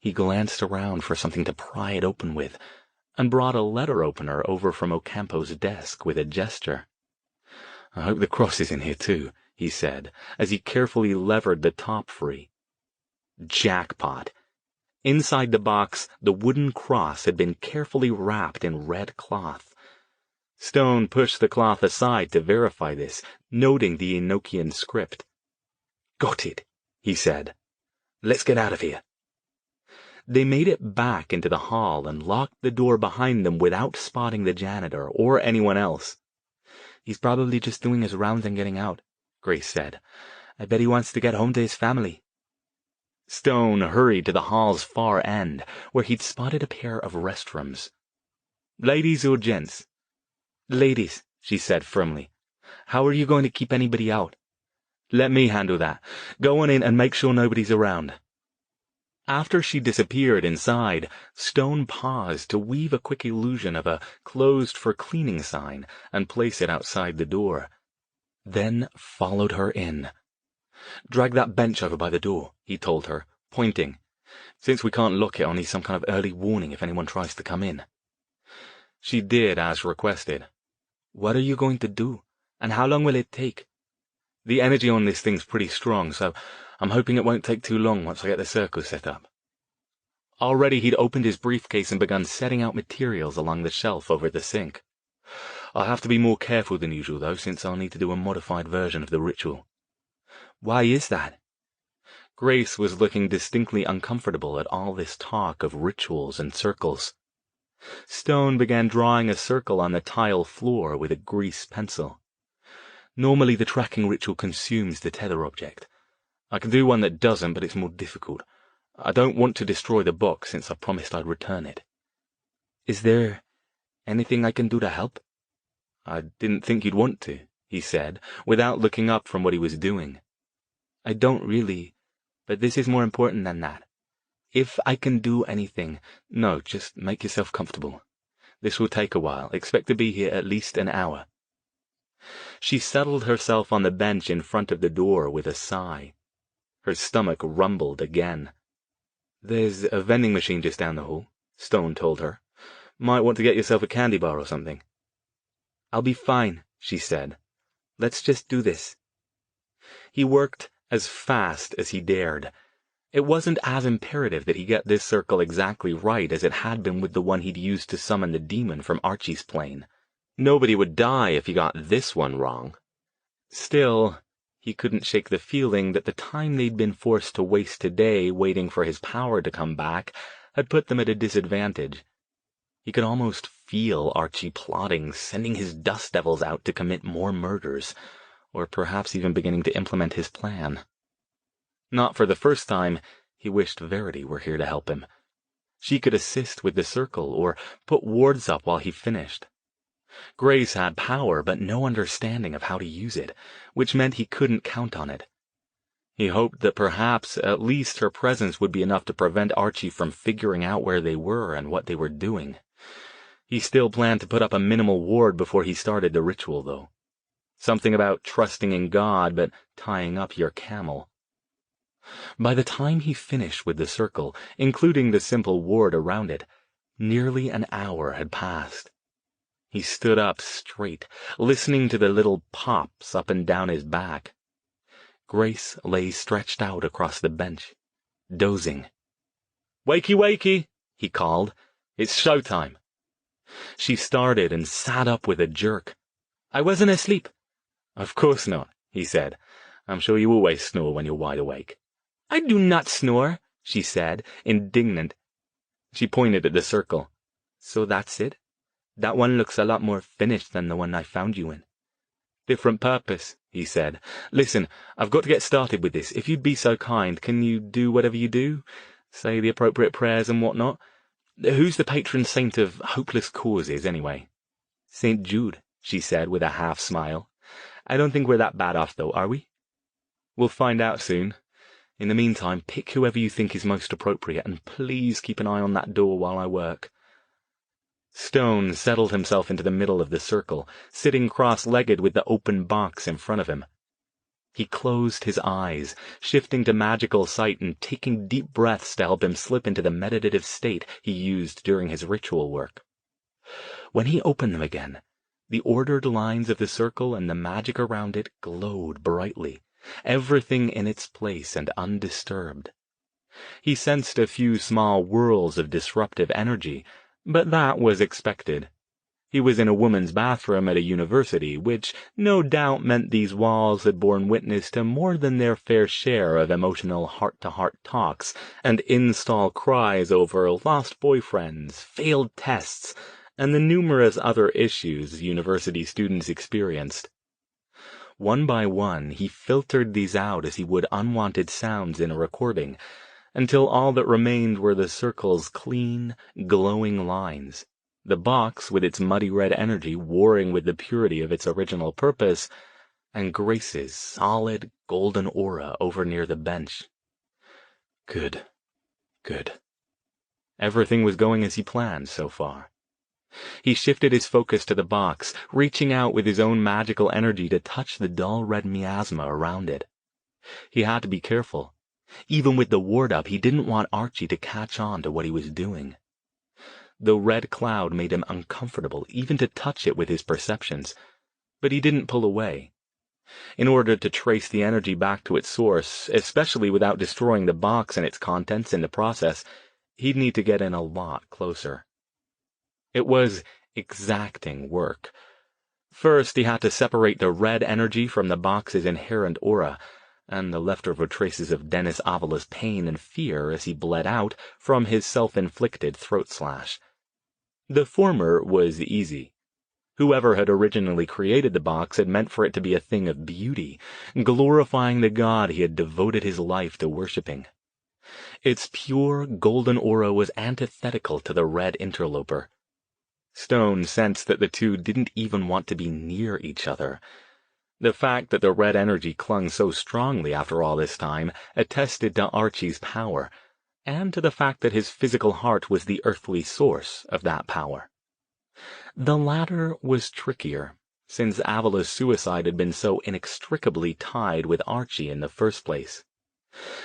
He glanced around for something to pry it open with, and brought a letter opener over from Ocampo's desk with a gesture. "I hope the cross is in here too," he said, as he carefully levered the top free. Jackpot! Inside the box, the wooden cross had been carefully wrapped in red cloth. Stone pushed the cloth aside to verify this, noting the Enochian script. "Got it," he said. "Let's get out of here." They made it back into the hall and locked the door behind them without spotting the janitor or anyone else. "He's probably just doing his rounds and getting out," Grace said. "I bet he wants to get home to his family." Stone hurried to the hall's far end, where he'd spotted a pair of restrooms. "Ladies or gents?" "Ladies," she said firmly. "How are you going to keep anybody out?" "Let me handle that. Go on in and make sure nobody's around." After she disappeared inside, Stone paused to weave a quick illusion of a closed for cleaning sign and place it outside the door. Then followed her in. "Drag that bench over by the door," he told her, pointing. "Since we can't lock it, I'll need some kind of early warning if anyone tries to come in." She did as requested. "What are you going to do? And how long will it take?" "The energy on this thing's pretty strong, so I'm hoping it won't take too long once I get the circle set up." Already he'd opened his briefcase and begun setting out materials along the shelf over the sink. "I'll have to be more careful than usual, though, since I'll need to do a modified version of the ritual." "Why is that?" Grace was looking distinctly uncomfortable at all this talk of rituals and circles. Stone began drawing a circle on the tile floor with a grease pencil. "Normally the tracking ritual consumes the tether object. I can do one that doesn't, but it's more difficult. I don't want to destroy the box since I promised I'd return it." "Is there anything I can do to help?" "I didn't think you'd want to," he said, without looking up from what he was doing. "I don't really, but this is more important than that. If I can do anything—" "No, just make yourself comfortable. This will take a while. Expect to be here at least an hour." She settled herself on the bench in front of the door with a sigh. Her stomach rumbled again. "There's a vending machine just down the hall," Stone told her. "Might want to get yourself a candy bar or something." "I'll be fine," she said. "Let's just do this." He worked as fast as he dared. It wasn't as imperative that he get this circle exactly right as it had been with the one he'd used to summon the demon from Archie's plane. Nobody would die if he got this one wrong. Still, he couldn't shake the feeling that the time they'd been forced to waste today waiting for his power to come back had put them at a disadvantage. He could almost feel Archie plotting, sending his dust devils out to commit more murders, or perhaps even beginning to implement his plan. Not for the first time, he wished Verity were here to help him. She could assist with the circle, or put wards up while he finished. Grace had power, but no understanding of how to use it, which meant he couldn't count on it. He hoped that perhaps at least her presence would be enough to prevent Archie from figuring out where they were and what they were doing. He still planned to put up a minimal ward before he started the ritual, though. Something about trusting in God, but tying up your camel. By the time he finished with the circle, including the simple ward around it, nearly an hour had passed. He stood up straight, listening to the little pops up and down his back. Grace lay stretched out across the bench, dozing. "Wakey, wakey," he called. "It's showtime." She started and sat up with a jerk. "I wasn't asleep." "Of course not," he said. "I'm sure you always snore when you're wide awake." "I do not snore," she said, indignant. She pointed at the circle. "So that's it? That one looks a lot more finished than the one I found you in." "Different purpose," he said. "Listen, I've got to get started with this. If you'd be so kind, can you do whatever you do? Say the appropriate prayers and whatnot? Who's the patron saint of hopeless causes, anyway?" "St. Jude," she said with a half-smile. "I don't think we're that bad off, though, are we?" "We'll find out soon. In the meantime, pick whoever you think is most appropriate, and please keep an eye on that door while I work." Stone settled himself into the middle of the circle, sitting cross-legged with the open box in front of him. He closed his eyes, shifting to magical sight and taking deep breaths to help him slip into the meditative state he used during his ritual work. When he opened them again, the ordered lines of the circle and the magic around it glowed brightly, everything in its place and undisturbed. He sensed a few small whirls of disruptive energy, but that was expected. He was in a woman's bathroom at a university, which no doubt meant these walls had borne witness to more than their fair share of emotional heart-to-heart talks and install cries over lost boyfriends, failed tests, and the numerous other issues university students experienced. One by one, he filtered these out as he would unwanted sounds in a recording, until all that remained were the circle's clean, glowing lines, the box with its muddy red energy warring with the purity of its original purpose, and Grace's solid, golden aura over near the bench. Good. Everything was going as he planned so far. He shifted his focus to the box, reaching out with his own magical energy to touch the dull red miasma around it. He had to be careful. Even with the ward up, he didn't want Archie to catch on to what he was doing. The red cloud made him uncomfortable even to touch it with his perceptions, but he didn't pull away. In order to trace the energy back to its source, especially without destroying the box and its contents in the process, he'd need to get in a lot closer. It was exacting work. First, he had to separate the red energy from the box's inherent aura, and the leftover traces of Dennis Avala's pain and fear as he bled out from his self-inflicted throat slash. The former was easy. Whoever had originally created the box had meant for it to be a thing of beauty, glorifying the god he had devoted his life to worshipping. Its pure, golden aura was antithetical to the red interloper. Stone sensed that the two didn't even want to be near each other. The fact that the red energy clung so strongly after all this time attested to Archie's power, and to the fact that his physical heart was the earthly source of that power. The latter was trickier, since Avala's suicide had been so inextricably tied with Archie in the first place.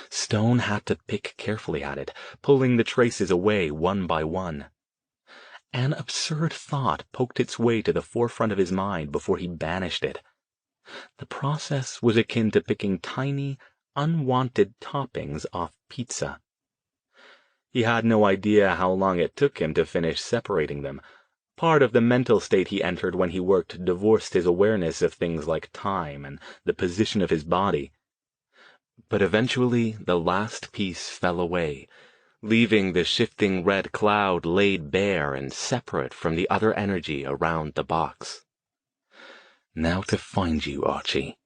Stone had to pick carefully at it, pulling the traces away one by one. An absurd thought poked its way to the forefront of his mind before he banished it. The process was akin to picking tiny, unwanted toppings off pizza. He had no idea how long it took him to finish separating them. Part of the mental state he entered when he worked divorced his awareness of things like time and the position of his body. But eventually the last piece fell away, leaving the shifting red cloud laid bare and separate from the other energy around the box. Now to find you, Archie.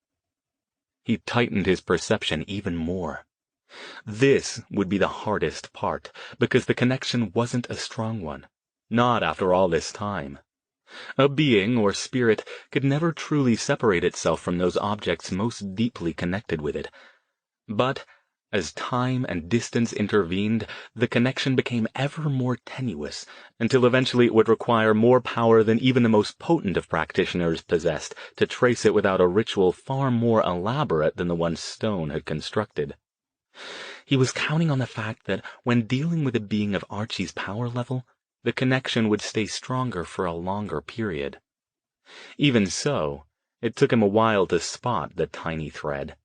He tightened his perception even more. This would be the hardest part, because the connection wasn't a strong one. Not after all this time. A being or spirit could never truly separate itself from those objects most deeply connected with it. But as time and distance intervened, the connection became ever more tenuous, until eventually it would require more power than even the most potent of practitioners possessed to trace it without a ritual far more elaborate than the one Stone had constructed. He was counting on the fact that when dealing with a being of Archie's power level, the connection would stay stronger for a longer period. Even so, it took him a while to spot the tiny thread.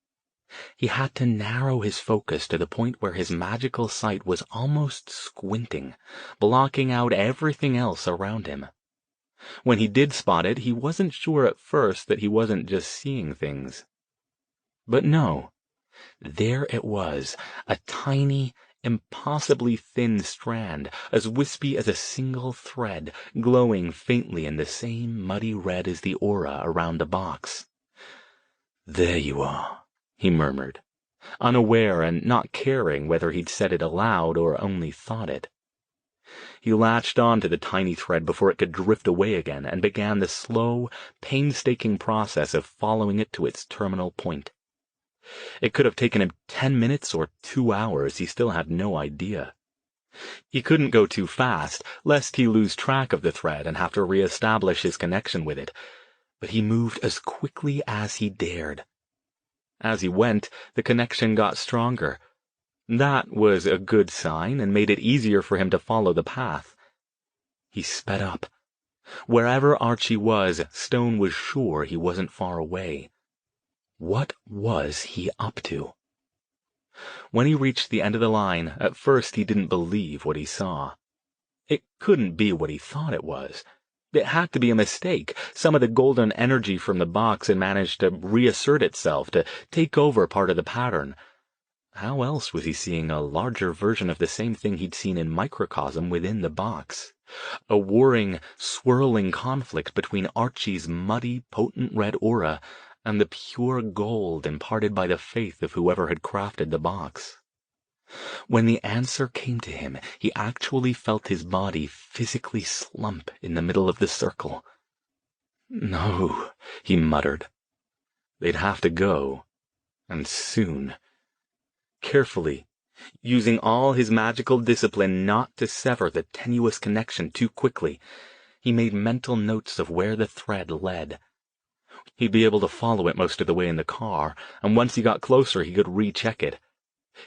He had to narrow his focus to the point where his magical sight was almost squinting, blocking out everything else around him. When he did spot it, he wasn't sure at first that he wasn't just seeing things. But no. There it was, a tiny, impossibly thin strand, as wispy as a single thread, glowing faintly in the same muddy red as the aura around the box. "There you are," he murmured, unaware and not caring whether he'd said it aloud or only thought it. He latched on to the tiny thread before it could drift away again and began the slow, painstaking process of following it to its terminal point. It could have taken him 10 minutes or 2 hours, he still had no idea. He couldn't go too fast, lest he lose track of the thread and have to re-establish his connection with it, but he moved as quickly as he dared. As he went, the connection got stronger. That was a good sign and made it easier for him to follow the path. He sped up. Wherever Archie was, Stone was sure he wasn't far away. What was he up to? When he reached the end of the line, at first he didn't believe what he saw. It couldn't be what he thought it was. It had to be a mistake. Some of the golden energy from the box had managed to reassert itself, to take over part of the pattern. How else was he seeing a larger version of the same thing he'd seen in microcosm within the box? A warring, swirling conflict between Archie's muddy, potent red aura and the pure gold imparted by the faith of whoever had crafted the box. When the answer came to him, he actually felt his body physically slump in the middle of the circle. No, he muttered. They'd have to go, and soon. Carefully, using all his magical discipline not to sever the tenuous connection too quickly, he made mental notes of where the thread led. He'd be able to follow it most of the way in the car, and once he got closer he could recheck it.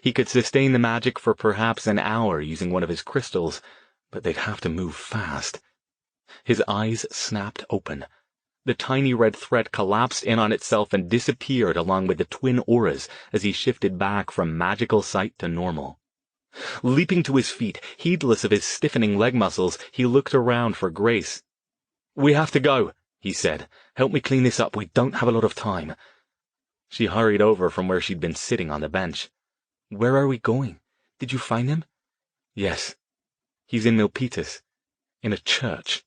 He could sustain the magic for perhaps an hour using one of his crystals, but they'd have to move fast. His eyes snapped open. The tiny red thread collapsed in on itself and disappeared along with the twin auras as he shifted back from magical sight to normal. Leaping to his feet, heedless of his stiffening leg muscles, he looked around for Grace. "We have to go," he said. "Help me clean this up. We don't have a lot of time." She hurried over from where she'd been sitting on the bench. "Where are we going? Did you find him?" "Yes. He's in Milpitas. In a church."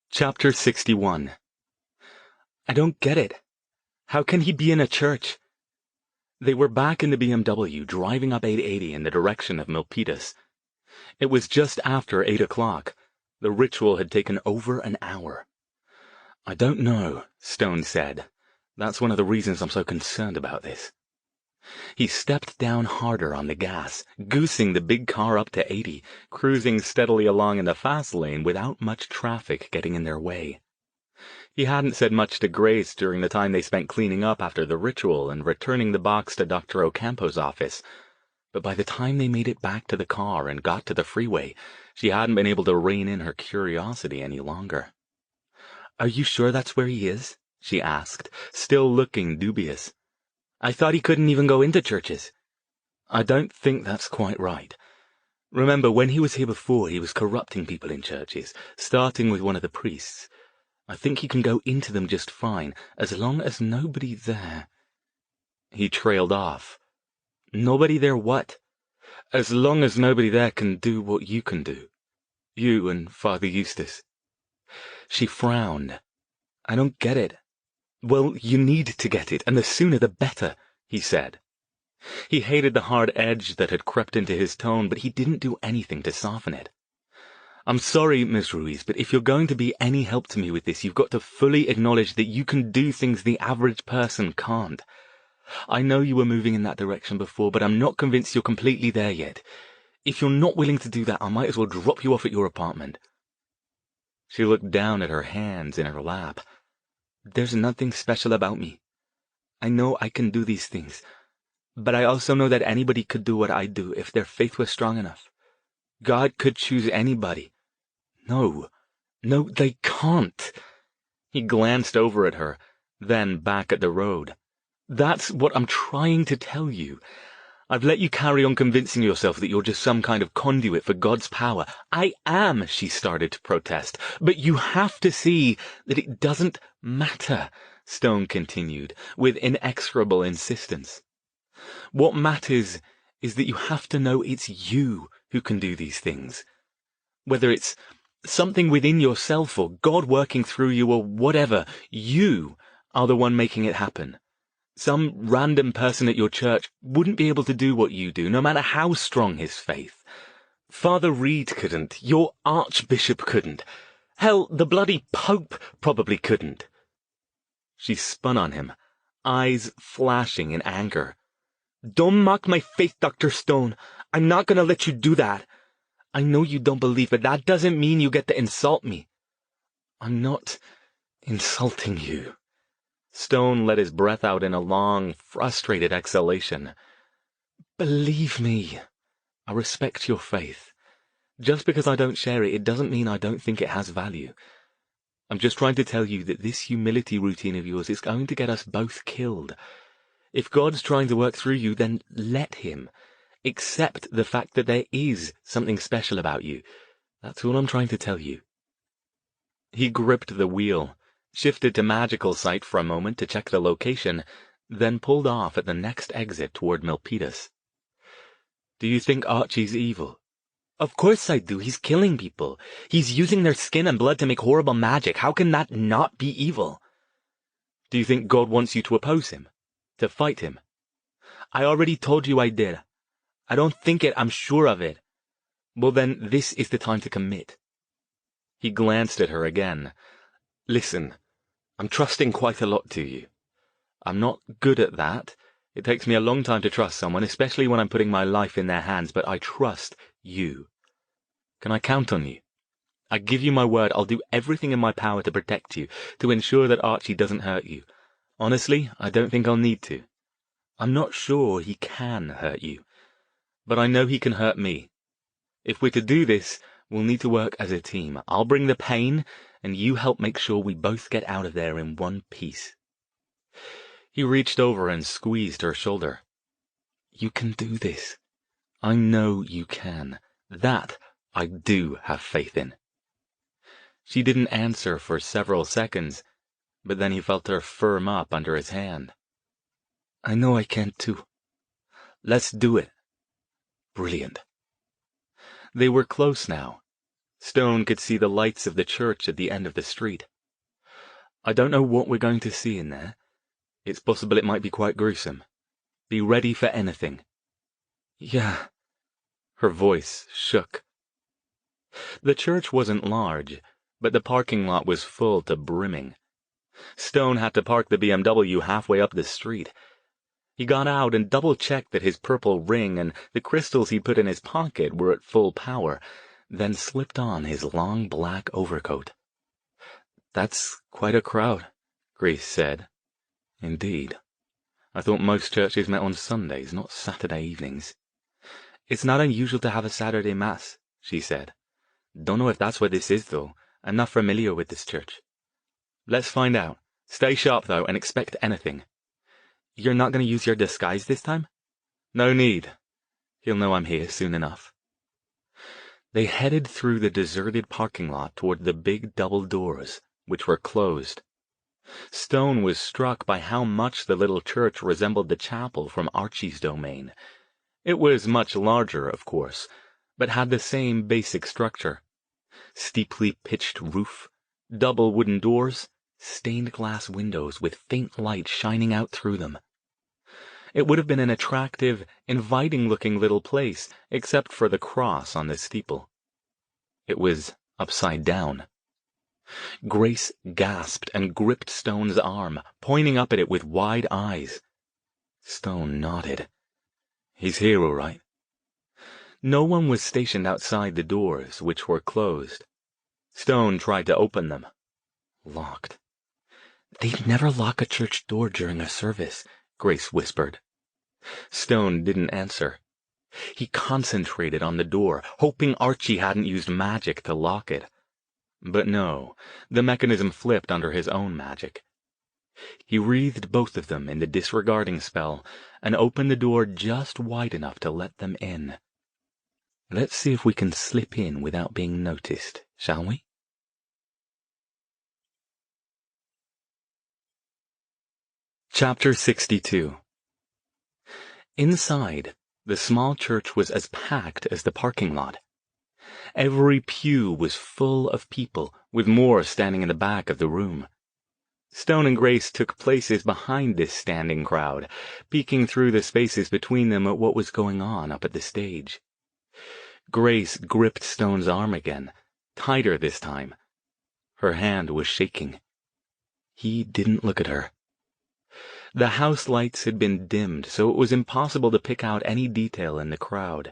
Chapter 61. I don't get it. How can he be in a church? They were back in the BMW, driving up 880 in the direction of Milpitas. It was just after 8 o'clock. The ritual had taken over an hour. "I don't know," Stone said. "That's one of the reasons I'm so concerned about this." He stepped down harder on the gas, goosing the big car up to 80, cruising steadily along in the fast lane without much traffic getting in their way. He hadn't said much to Grace during the time they spent cleaning up after the ritual and returning the box to Dr. Ocampo's office, but by the time they made it back to the car and got to the freeway, she hadn't been able to rein in her curiosity any longer. "Are you sure that's where he is?" she asked, still looking dubious. "I thought he couldn't even go into churches." "I don't think that's quite right. Remember, when he was here before, he was corrupting people in churches, starting with one of the priests. I think he can go into them just fine, as long as nobody there—" He trailed off. "Nobody there what?" "As long as nobody there can do what you can do. You and Father Eustace." She frowned. "I don't get it." "Well, you need to get it, and the sooner the better," he said. He hated the hard edge that had crept into his tone, but he didn't do anything to soften it. "I'm sorry, Miss Ruiz, but if you're going to be any help to me with this, you've got to fully acknowledge that you can do things the average person can't. I know you were moving in that direction before, but I'm not convinced you're completely there yet. If you're not willing to do that, I might as well drop you off at your apartment." She looked down at her hands in her lap. "There's nothing special about me. I know I can do these things, but I also know that anybody could do what I do if their faith was strong enough. God could choose anybody. No, they can't." He glanced over at her, then back at the road. "That's what I'm trying to tell you. I've let you carry on convincing yourself that you're just some kind of conduit for God's power." "I am," she started to protest. "But you have to see that it doesn't matter," Stone continued, with inexorable insistence. "What matters is that you have to know it's you who can do these things. Whether it's something within yourself or God working through you or whatever, you are the one making it happen. Some random person at your church wouldn't be able to do what you do, no matter how strong his faith. Father Reed couldn't. Your archbishop couldn't. Hell, the bloody Pope probably couldn't." She spun on him, eyes flashing in anger. "Don't mock my faith, Dr. Stone. I'm not going to let you do that. I know you don't believe, but that doesn't mean you get to insult me." I'm not insulting you. Stone let his breath out in a long, frustrated exhalation. Believe me, I respect your faith. Just because I don't share it, it doesn't mean I don't think it has value. I'm just trying to tell you that this humility routine of yours is going to get us both killed. If God's trying to work through you, then let him. Accept the fact that there is something special about you. That's all I'm trying to tell you. He gripped the wheel, shifted to magical sight for a moment to check the location, then pulled off at the next exit toward Milpitas. Do you think Archie's evil? Of course I do. He's killing people. He's using their skin and blood to make horrible magic. How can that not be evil? Do you think God wants you to oppose him? To fight him? I already told you I did. I don't think it, I'm sure of it. Well then, this is the time to commit. He glanced at her again. Listen, I'm trusting quite a lot to you. I'm not good at that. It takes me a long time to trust someone, especially when I'm putting my life in their hands, but I trust you. Can I count on you? I give you my word I'll do everything in my power to protect you, to ensure that Archie doesn't hurt you. Honestly, I don't think I'll need to. I'm not sure he can hurt you, but I know he can hurt me. If we're to do this, we'll need to work as a team. I'll bring the pain, and you help make sure we both get out of there in one piece. He reached over and squeezed her shoulder. You can do this. I know you can. That I do have faith in. She didn't answer for several seconds, but then he felt her firm up under his hand. I know I can too. Let's do it. Brilliant. They were close now. Stone could see the lights of the church at the end of the street. I don't know what we're going to see in there. It's possible it might be quite gruesome. Be ready for anything. Yeah. Her voice shook. The church wasn't large, but the parking lot was full to brimming. Stone had to park the BMW halfway up the street. He got out and double-checked that his purple ring and the crystals he put in his pocket were at full power, then slipped on his long black overcoat. That's quite a crowd, Grace said. Indeed. I thought most churches met on Sundays, not Saturday evenings. It's not unusual to have a Saturday Mass, she said. Don't know if that's what this is, though. I'm not familiar with this church. Let's find out. Stay sharp, though, and expect anything. You're not going to use your disguise this time? No need. He'll know I'm here soon enough. They headed through the deserted parking lot toward the big double doors, which were closed. Stone was struck by how much the little church resembled the chapel from Archie's domain. It was much larger, of course, but had the same basic structure. Steeply pitched roof, double wooden doors, stained glass windows with faint light shining out through them. It would have been an attractive, inviting-looking little place, except for the cross on the steeple. It was upside down. Grace gasped and gripped Stone's arm, pointing up at it with wide eyes. Stone nodded. He's here, all right. No one was stationed outside the doors, which were closed. Stone tried to open them. Locked. They'd never lock a church door during a service, Grace whispered. Stone didn't answer. He concentrated on the door, hoping Archie hadn't used magic to lock it. But no, the mechanism flipped under his own magic. He wreathed both of them in the disregarding spell and opened the door just wide enough to let them in. Let's see if we can slip in without being noticed, shall we? Chapter 62. Inside, the small church was as packed as the parking lot. Every pew was full of people, with more standing in the back of the room. Stone and Grace took places behind this standing crowd, peeking through the spaces between them at what was going on up at the stage. Grace gripped Stone's arm again, tighter this time. Her hand was shaking. He didn't look at her. The house lights had been dimmed, so it was impossible to pick out any detail in the crowd.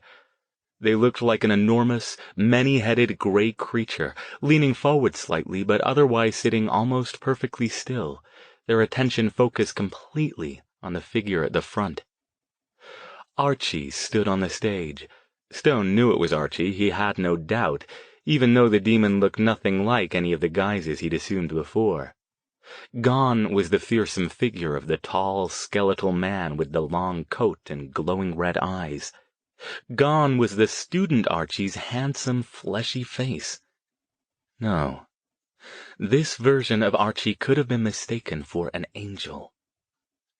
They looked like an enormous, many-headed gray creature, leaning forward slightly but otherwise sitting almost perfectly still, their attention focused completely on the figure at the front. Archie stood on the stage. Stone knew it was Archie, he had no doubt, even though the demon looked nothing like any of the guises he'd assumed before. Gone was the fearsome figure of the tall, skeletal man with the long coat and glowing red eyes. Gone was the student Archie's handsome, fleshy face. No, this version of Archie could have been mistaken for an angel.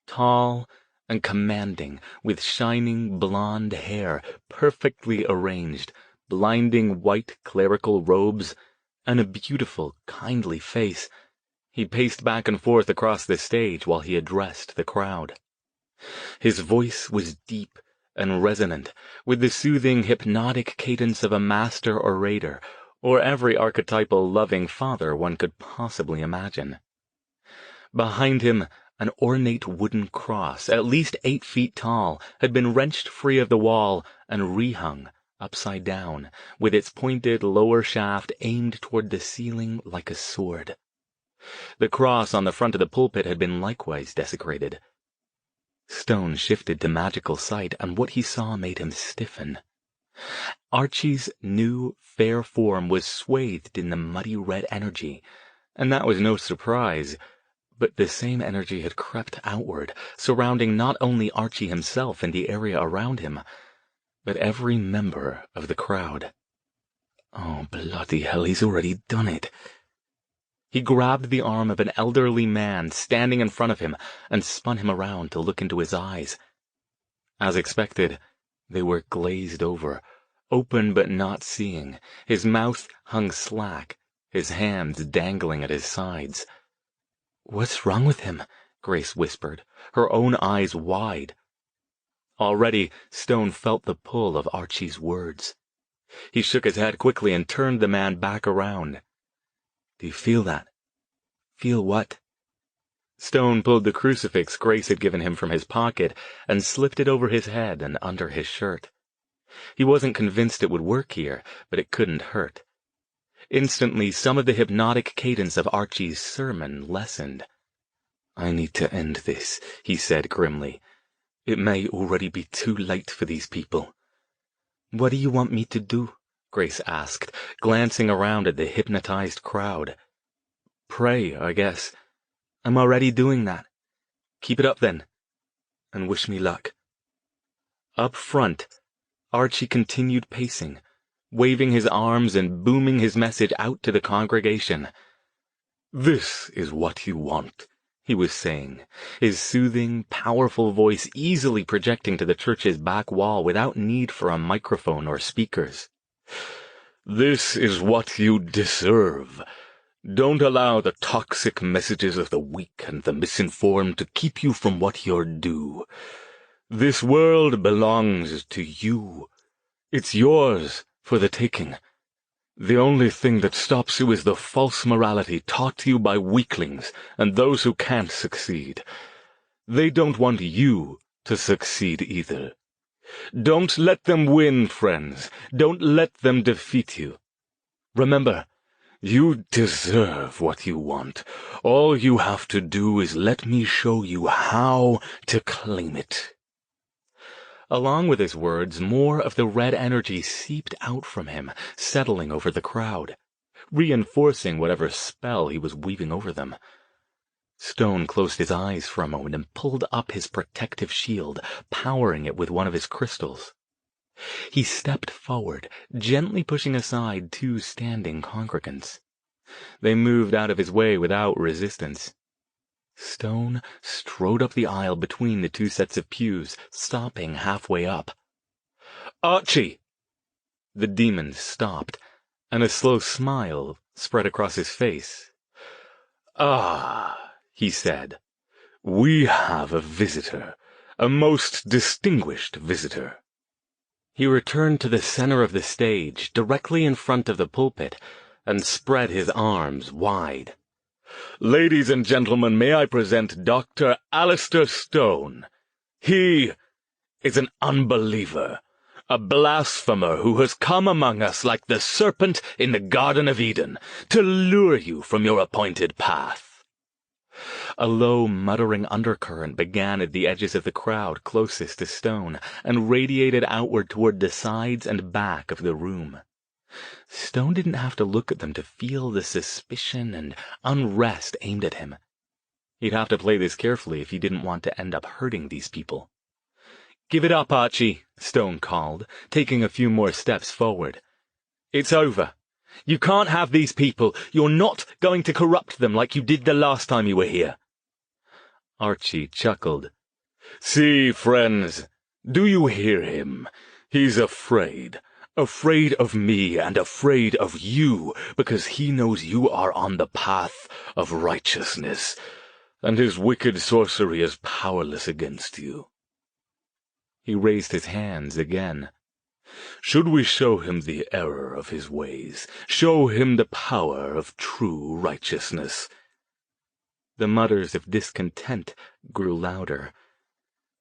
Tall and commanding, with shining blonde hair, perfectly arranged, blinding white clerical robes, and a beautiful, kindly face. He paced back and forth across the stage while he addressed the crowd. His voice was deep and resonant, with the soothing, hypnotic cadence of a master orator, or every archetypal loving father one could possibly imagine. Behind him, an ornate wooden cross, at least 8 feet tall, had been wrenched free of the wall and rehung upside down, with its pointed lower shaft aimed toward the ceiling like a sword. The cross on the front of the pulpit had been likewise desecrated. Stone shifted to magical sight, and what he saw made him stiffen. Archie's new, fair form was swathed in the muddy red energy, and that was no surprise, but the same energy had crept outward, surrounding not only Archie himself and the area around him, but every member of the crowd. Oh, bloody hell, he's already done it. He grabbed the arm of an elderly man standing in front of him and spun him around to look into his eyes. As expected, they were glazed over, open but not seeing. His mouth hung slack, his hands dangling at his sides. "What's wrong with him?" Grace whispered, her own eyes wide. Already, Stone felt the pull of Archie's words. He shook his head quickly and turned the man back around. "Do you feel that?" "Feel what?" Stone pulled the crucifix Grace had given him from his pocket and slipped it over his head and under his shirt. He wasn't convinced it would work here, but it couldn't hurt. Instantly, some of the hypnotic cadence of Archie's sermon lessened. "I need to end this," he said grimly. "It may already be too late for these people." "What do you want me to do?" Grace asked, glancing around at the hypnotized crowd. "Pray, I guess. I'm already doing that. Keep it up, then. And wish me luck." Up front, Archie continued pacing, waving his arms and booming his message out to the congregation. "This is what you want," he was saying, his soothing, powerful voice easily projecting to the church's back wall without need for a microphone or speakers. "This is what you deserve. Don't allow the toxic messages of the weak and the misinformed to keep you from what you're due. This world belongs to you. It's yours for the taking. The only thing that stops you is the false morality taught to you by weaklings and those who can't succeed. They don't want you to succeed either. Don't let them win, friends. Don't let them defeat you. Remember, you deserve what you want. All you have to do is let me show you how to claim it." Along with his words, more of the red energy seeped out from him, settling over the crowd, reinforcing whatever spell he was weaving over them. Stone closed his eyes for a moment and pulled up his protective shield, powering it with one of his crystals. He stepped forward, gently pushing aside 2 standing congregants. They moved out of his way without resistance. Stone strode up the aisle between the 2 sets of pews, stopping halfway up. "Archie!" The demon stopped, and a slow smile spread across his face. "Ah," he said, "we have a visitor, a most distinguished visitor." He returned to the center of the stage, directly in front of the pulpit, and spread his arms wide. "Ladies and gentlemen, may I present Dr. Alastair Stone. He is an unbeliever, A blasphemer who has come among us like the serpent in the Garden of Eden, to lure you from your appointed path." A low, muttering undercurrent began at the edges of the crowd closest to Stone, and radiated outward toward the sides and back of the room. Stone didn't have to look at them to feel the suspicion and unrest aimed at him. He'd have to play this carefully if he didn't want to end up hurting these people. "Give it up, Archie," Stone called, taking a few more steps forward. "It's over. You can't have these people. You're not going to corrupt them like you did the last time you were here." Archie chuckled. "See, friends, do you hear him? He's afraid. Afraid of me and afraid of you, because he knows you are on the path of righteousness, and his wicked sorcery is powerless against you." He raised his hands again. "Should we show him the error of his ways, show him the power of true righteousness?" The mutters of discontent grew louder.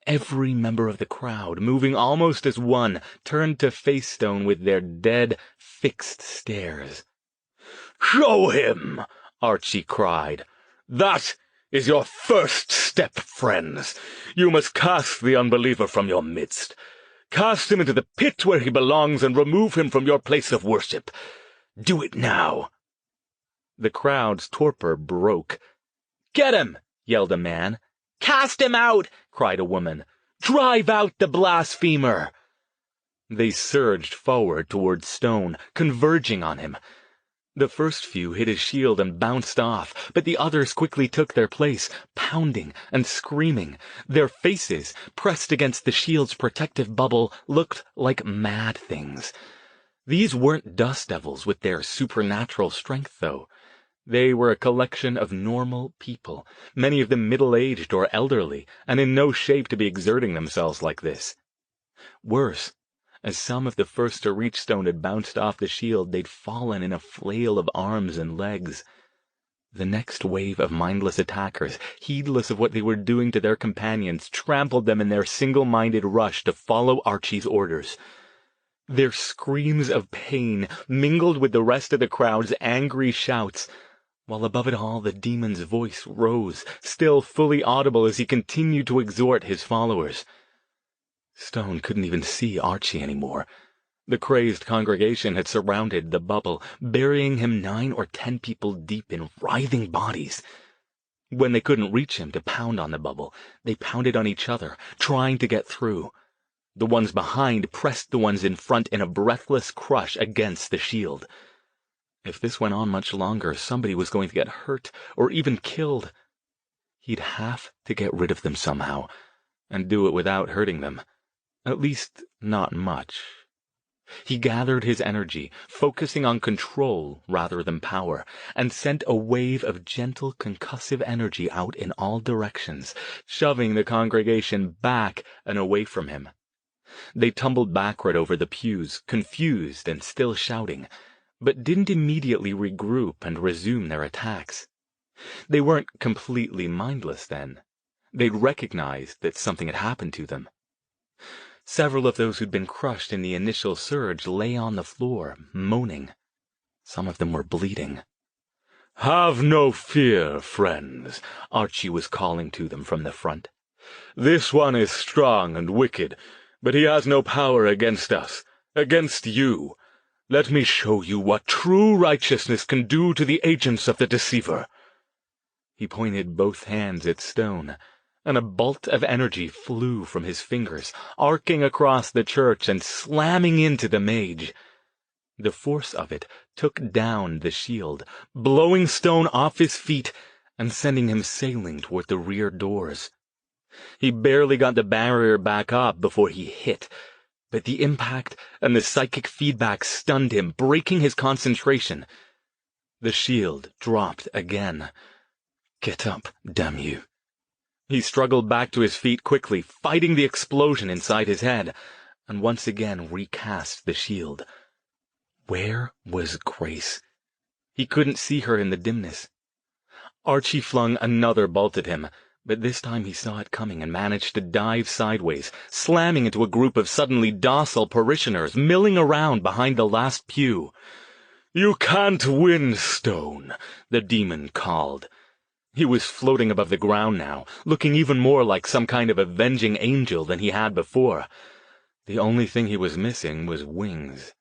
Every member of the crowd, moving almost as one, turned to face Stone with their dead, fixed stares. "Show him!" Archie cried. "That is your first step, friends. You must cast the unbeliever from your midst. Cast him into the pit where he belongs and remove him from your place of worship. Do it now." The crowd's torpor broke. "Get him!" yelled a man. "Cast him out!" cried a woman. "Drive out the blasphemer!" They surged forward toward Stone, converging on him. The first few hit his shield and bounced off, but the others quickly took their place, pounding and screaming. Their faces, pressed against the shield's protective bubble, looked like mad things. These weren't dust devils with their supernatural strength, though. They were a collection of normal people, many of them middle-aged or elderly, and in no shape to be exerting themselves like this. Worse, as some of the first to reach Stone had bounced off the shield, they'd fallen in a flail of arms and legs. The next wave of mindless attackers, heedless of what they were doing to their companions, trampled them in their single-minded rush to follow Archie's orders. Their screams of pain mingled with the rest of the crowd's angry shouts, while above it all the demon's voice rose, still fully audible as he continued to exhort his followers. Stone couldn't even see Archie anymore. The crazed congregation had surrounded the bubble, burying him 9 or 10 people deep in writhing bodies. When they couldn't reach him to pound on the bubble, they pounded on each other, trying to get through. The ones behind pressed the ones in front in a breathless crush against the shield. If this went on much longer, somebody was going to get hurt or even killed. He'd have to get rid of them somehow, and do it without hurting them. At least, not much. He gathered his energy, focusing on control rather than power, and sent a wave of gentle concussive energy out in all directions, shoving the congregation back and away from him. They tumbled backward over the pews, confused and still shouting, but didn't immediately regroup and resume their attacks. They weren't completely mindless then. They'd recognized that something had happened to them. Several of those who'd been crushed in the initial surge lay on the floor, moaning. Some of them were bleeding. "Have no fear, friends," Archie was calling to them from the front. "This one is strong and wicked, but he has no power against us, against you. Let me show you what true righteousness can do to the agents of the deceiver." He pointed both hands at Stone, and a bolt of energy flew from his fingers, arcing across the church and slamming into the mage. The force of it took down the shield, blowing Stone off his feet and sending him sailing toward the rear doors. He barely got the barrier back up before he hit, but the impact and the psychic feedback stunned him, breaking his concentration. The shield dropped again. "Get up, damn you." He struggled back to his feet quickly, fighting the explosion inside his head, and once again recast the shield. Where was Grace? He couldn't see her in the dimness. Archie flung another bolt at him, But this time he saw it coming and managed to dive sideways, slamming into a group of suddenly docile parishioners milling around behind the last pew. "You can't win, Stone," the demon called. He was floating above the ground now, looking even more like some kind of avenging angel than he had before. The only thing he was missing was wings.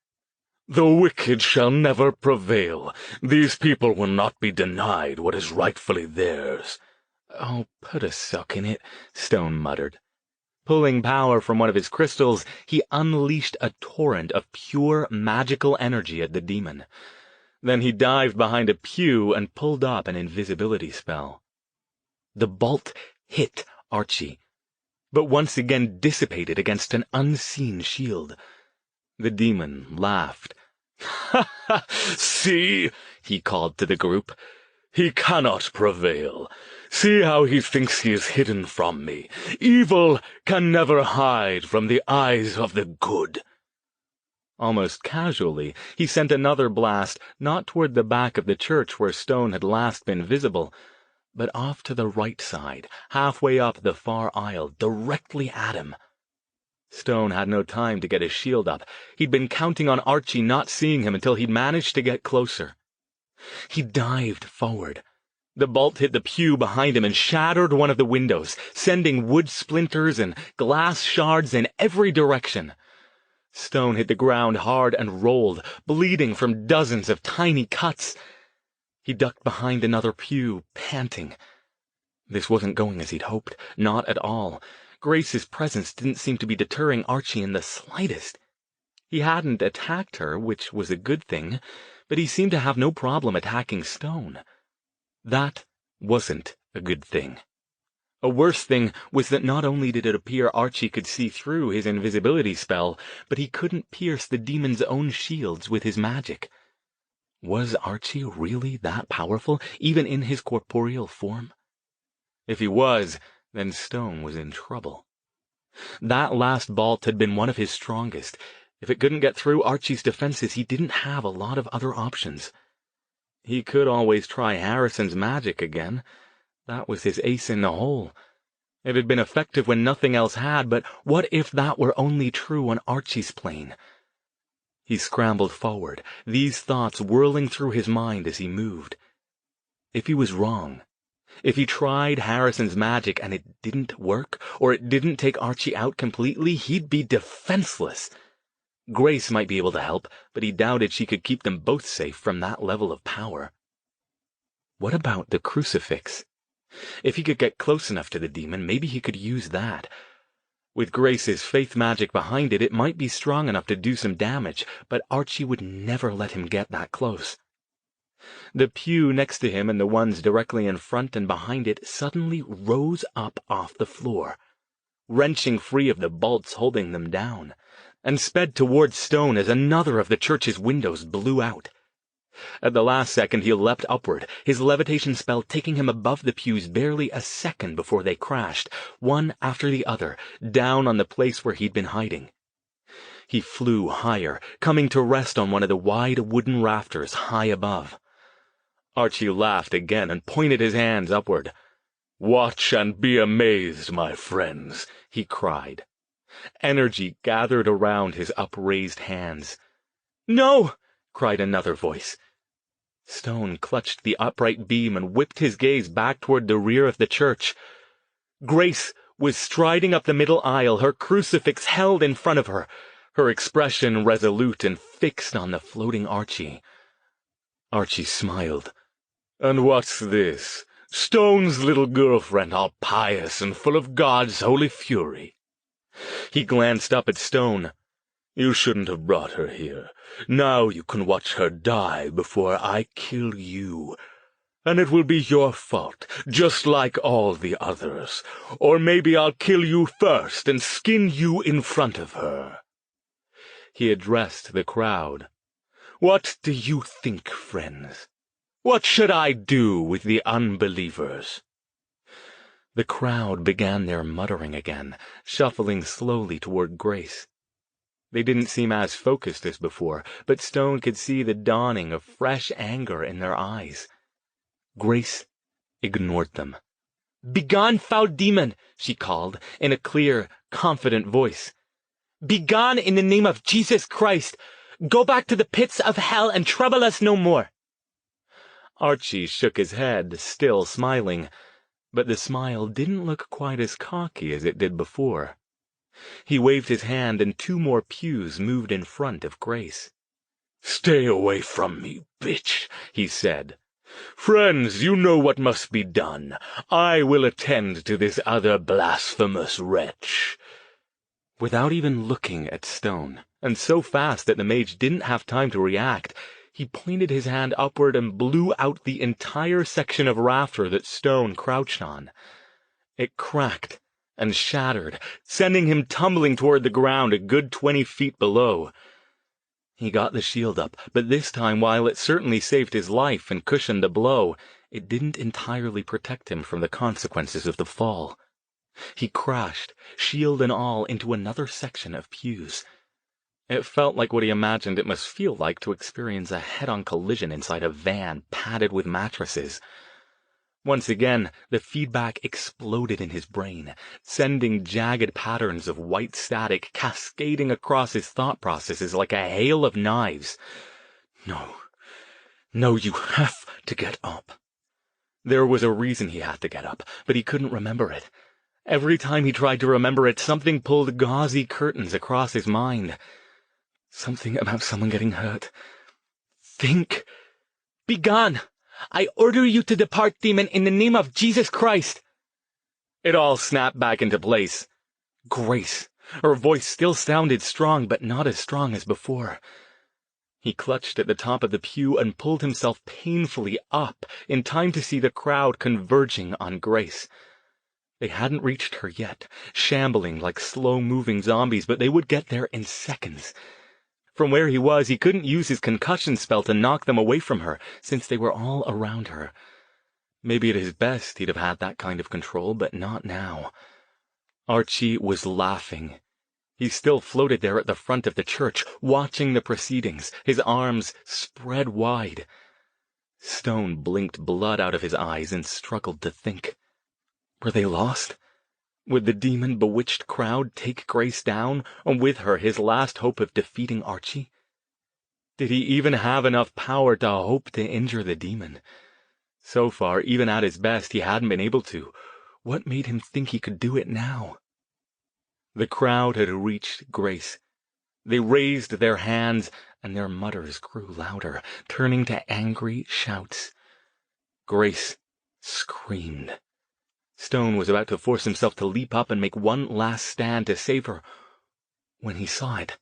"The wicked shall never prevail. These people will not be denied what is rightfully theirs." "Oh, put a sock in it," Stone muttered. Pulling power from one of his crystals, he unleashed a torrent of pure magical energy at the demon. Then he dived behind a pew and pulled up an invisibility spell. The bolt hit Archie, but once again dissipated against an unseen shield. The demon laughed. "Ha ha! See," he called to the group. "He cannot prevail. See how he thinks he is hidden from me. Evil can never hide from the eyes of the good." Almost casually, he sent another blast, not toward the back of the church where Stone had last been visible, but off to the right side, halfway up the far aisle, directly at him. Stone had no time to get his shield up. He'd been counting on Archie not seeing him until he'd managed to get closer. He dived forward. The bolt hit the pew behind him and shattered one of the windows, sending wood splinters and glass shards in every direction. Stone hit the ground hard and rolled, bleeding from dozens of tiny cuts. He ducked behind another pew, panting. This wasn't going as he'd hoped, not at all. Grace's presence didn't seem to be deterring Archie in the slightest. He hadn't attacked her, which was a good thing, but he seemed to have no problem attacking Stone. That wasn't a good thing. A worse thing was that not only did it appear Archie could see through his invisibility spell, but he couldn't pierce the demon's own shields with his magic. Was Archie really that powerful, even in his corporeal form? If he was, then Stone was in trouble. That last bolt had been one of his strongest. If it couldn't get through Archie's defenses, he didn't have a lot of other options. He could always try Harrison's magic again. That was his ace in the hole. It had been effective when nothing else had, but what if that were only true on Archie's plane? He scrambled forward, these thoughts whirling through his mind as he moved. If he was wrong, if he tried Harrison's magic and it didn't work, or it didn't take Archie out completely, he'd be defenseless. Grace might be able to help, but he doubted she could keep them both safe from that level of power. What about the crucifix? If he could get close enough to the demon, maybe he could use that. With Grace's faith magic behind it, it might be strong enough to do some damage, but Archie would never let him get that close. The pew next to him and the ones directly in front and behind it suddenly rose up off the floor, wrenching free of the bolts holding them down, and sped toward Stone as another of the church's windows blew out. At the last second he leapt upward, his levitation spell taking him above the pews barely a second before they crashed, one after the other, down on the place where he'd been hiding. He flew higher, coming to rest on one of the wide wooden rafters high above. Archie laughed again and pointed his hands upward. "Watch and be amazed, my friends," he cried. Energy gathered around his upraised hands. "No!" cried another voice. Stone clutched the upright beam and whipped his gaze back toward the rear of the church. Grace was striding up the middle aisle, her crucifix held in front of her, her expression resolute and fixed on the floating Archie. Archie smiled. "And what's this? Stone's little girlfriend, all pious and full of God's holy fury." He glanced up at Stone. "You shouldn't have brought her here. Now you can watch her die before I kill you. And it will be your fault, just like all the others. Or maybe I'll kill you first and skin you in front of her." He addressed the crowd. "What do you think, friends? What should I do with the unbelievers?" The crowd began their muttering again, shuffling slowly toward Grace. They didn't seem as focused as before, but Stone could see the dawning of fresh anger in their eyes. Grace ignored them. "Begone, foul demon!" she called, in a clear, confident voice. "Begone in the name of Jesus Christ! Go back to the pits of hell and trouble us no more!" Archie shook his head, still smiling, but the smile didn't look quite as cocky as it did before. He waved his hand and 2 more pews moved in front of Grace. "Stay away from me, bitch," he said. "Friends, you know what must be done. I will attend to this other blasphemous wretch." Without even looking at Stone, and so fast that the mage didn't have time to react, he pointed his hand upward and blew out the entire section of rafter that Stone crouched on. It cracked and shattered, sending him tumbling toward the ground a good 20 feet below. He got the shield up, but this time, while it certainly saved his life and cushioned the blow, it didn't entirely protect him from the consequences of the fall. He crashed, shield and all, into another section of pews. It felt like what he imagined it must feel like to experience a head-on collision inside a van padded with mattresses. Once again, the feedback exploded in his brain, sending jagged patterns of white static cascading across his thought processes like a hail of knives. No, you have to get up. There was a reason he had to get up, but he couldn't remember it. Every time he tried to remember it, something pulled gauzy curtains across his mind. Something about someone getting hurt. Think. "Begone! I order you to depart, demon, in the name of Jesus Christ!" It all snapped back into place. Grace. Her voice still sounded strong, but not as strong as before. He clutched at the top of the pew and pulled himself painfully up in time to see the crowd converging on Grace. They hadn't reached her yet, shambling like slow-moving zombies, but they would get there in seconds. From where he was, he couldn't use his concussion spell to knock them away from her, since they were all around her. Maybe at his best he'd have had that kind of control, but not now. Archie was laughing. He still floated there at the front of the church, watching the proceedings, his arms spread wide. Stone blinked blood out of his eyes and struggled to think. Were they lost? Would the demon-bewitched crowd take Grace down, and with her his last hope of defeating Archie? Did he even have enough power to hope to injure the demon? So far, even at his best, he hadn't been able to. What made him think he could do it now? The crowd had reached Grace. They raised their hands, and their mutters grew louder, turning to angry shouts. Grace screamed. Stone was about to force himself to leap up and make one last stand to save her, when he saw it.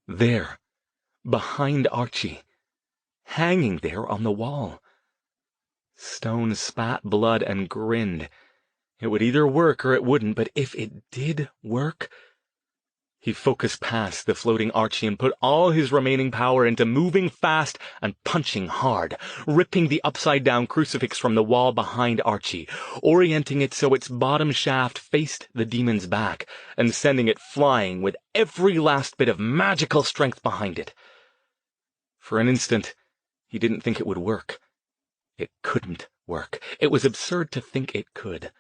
There, behind Archie, hanging there on the wall. Stone spat blood and grinned. It would either work or it wouldn't, but if it did work... He focused past the floating Archie and put all his remaining power into moving fast and punching hard, ripping the upside-down crucifix from the wall behind Archie, orienting it so its bottom shaft faced the demon's back, and sending it flying with every last bit of magical strength behind it. For an instant, he didn't think it would work. It couldn't work. It was absurd to think it could.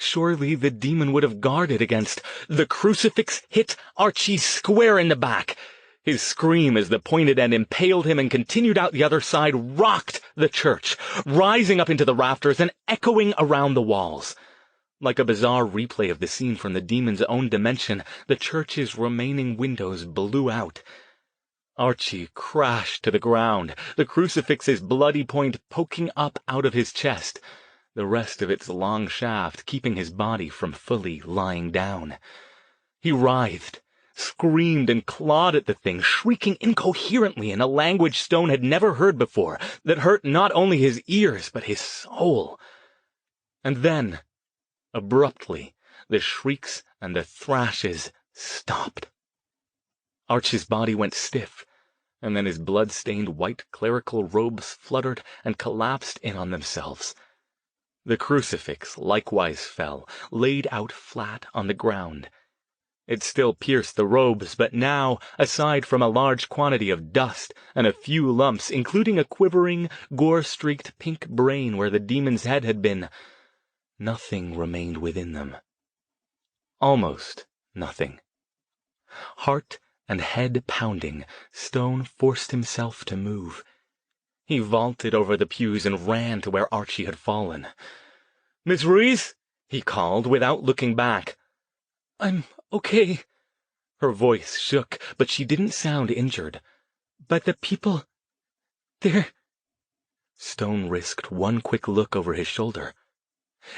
Surely the demon would have guarded against... The crucifix hit Archie square in the back. His scream as the pointed end impaled him and continued out the other side rocked the church, rising up into the rafters and echoing around the walls. Like a bizarre replay of the scene from the demon's own dimension, the church's remaining windows blew out. Archie crashed to the ground, the crucifix's bloody point poking up out of his chest, the rest of its long shaft keeping his body from fully lying down. He writhed, screamed and clawed at the thing, shrieking incoherently in a language Stone had never heard before, that hurt not only his ears but his soul. And then, abruptly, the shrieks and the thrashes stopped. Archie's body went stiff, and then his blood-stained white clerical robes fluttered and collapsed in on themselves. The crucifix likewise fell, laid out flat on the ground. It still pierced the robes, but now, aside from a large quantity of dust and a few lumps, including a quivering, gore-streaked pink brain where the demon's head had been, Nothing remained within them. Almost nothing. Heart and head pounding, Stone forced himself to move. He vaulted over the pews and ran to where Archie had fallen. "Miss Ruiz?" he called, without looking back. "I'm okay." Her voice shook, but she didn't sound injured. "But the people... they're..." Stone risked one quick look over his shoulder.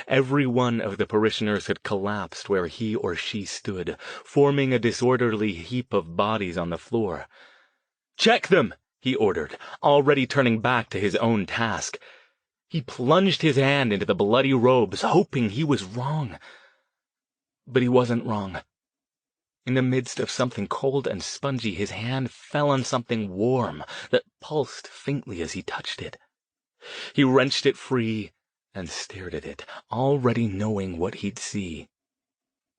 Every one of the parishioners had collapsed where he or she stood, forming a disorderly heap of bodies on the floor. "Check them!" he ordered, already turning back to his own task. He plunged his hand into the bloody robes, hoping he was wrong. But he wasn't wrong. In the midst of something cold and spongy, his hand fell on something warm that pulsed faintly as he touched it. He wrenched it free and stared at it, already knowing what he'd see.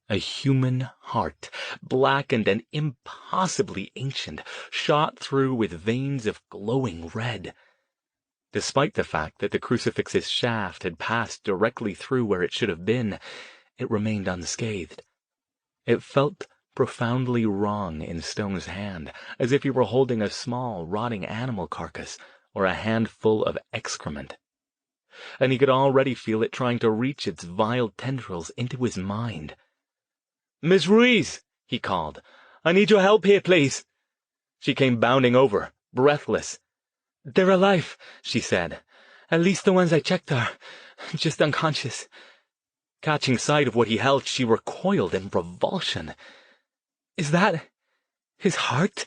A human heart, blackened and impossibly ancient, shot through with veins of glowing red. Despite the fact that the crucifix's shaft had passed directly through where it should have been, it remained unscathed. It felt profoundly wrong in Stone's hand, as if he were holding a small, rotting animal carcass or a handful of excrement. And he could already feel it trying to reach its vile tendrils into his mind. "Miss Ruiz," he called, "I need your help here, please." She came bounding over, breathless. "They're alive," she said. "At least the ones I checked are. Just unconscious." Catching sight of what he held, she recoiled in revulsion. "Is that his heart?"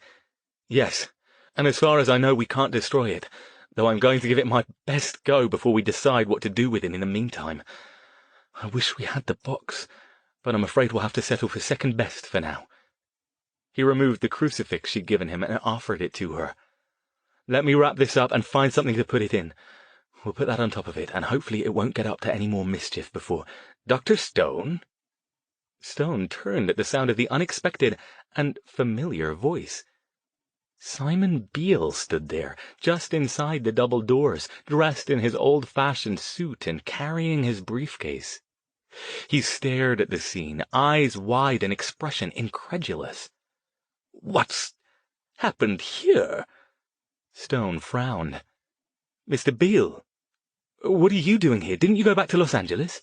"Yes, and as far as I know we can't destroy it, though I'm going to give it my best go before we decide what to do with it in the meantime. I wish we had the box, but I'm afraid we'll have to settle for second best for now." He removed the crucifix she'd given him and offered it to her. "Let me wrap this up and find something to put it in. We'll put that on top of it, and hopefully it won't get up to any more mischief before—" "Dr. Stone?" Stone turned at the sound of the unexpected and familiar voice. Simon Beale stood there, just inside the double doors, dressed in his old-fashioned suit and carrying his briefcase. He stared at the scene, eyes wide and expression incredulous. "What's happened here?" Stone frowned. "Mr. Beale, what are you doing here? Didn't you go back to Los Angeles?"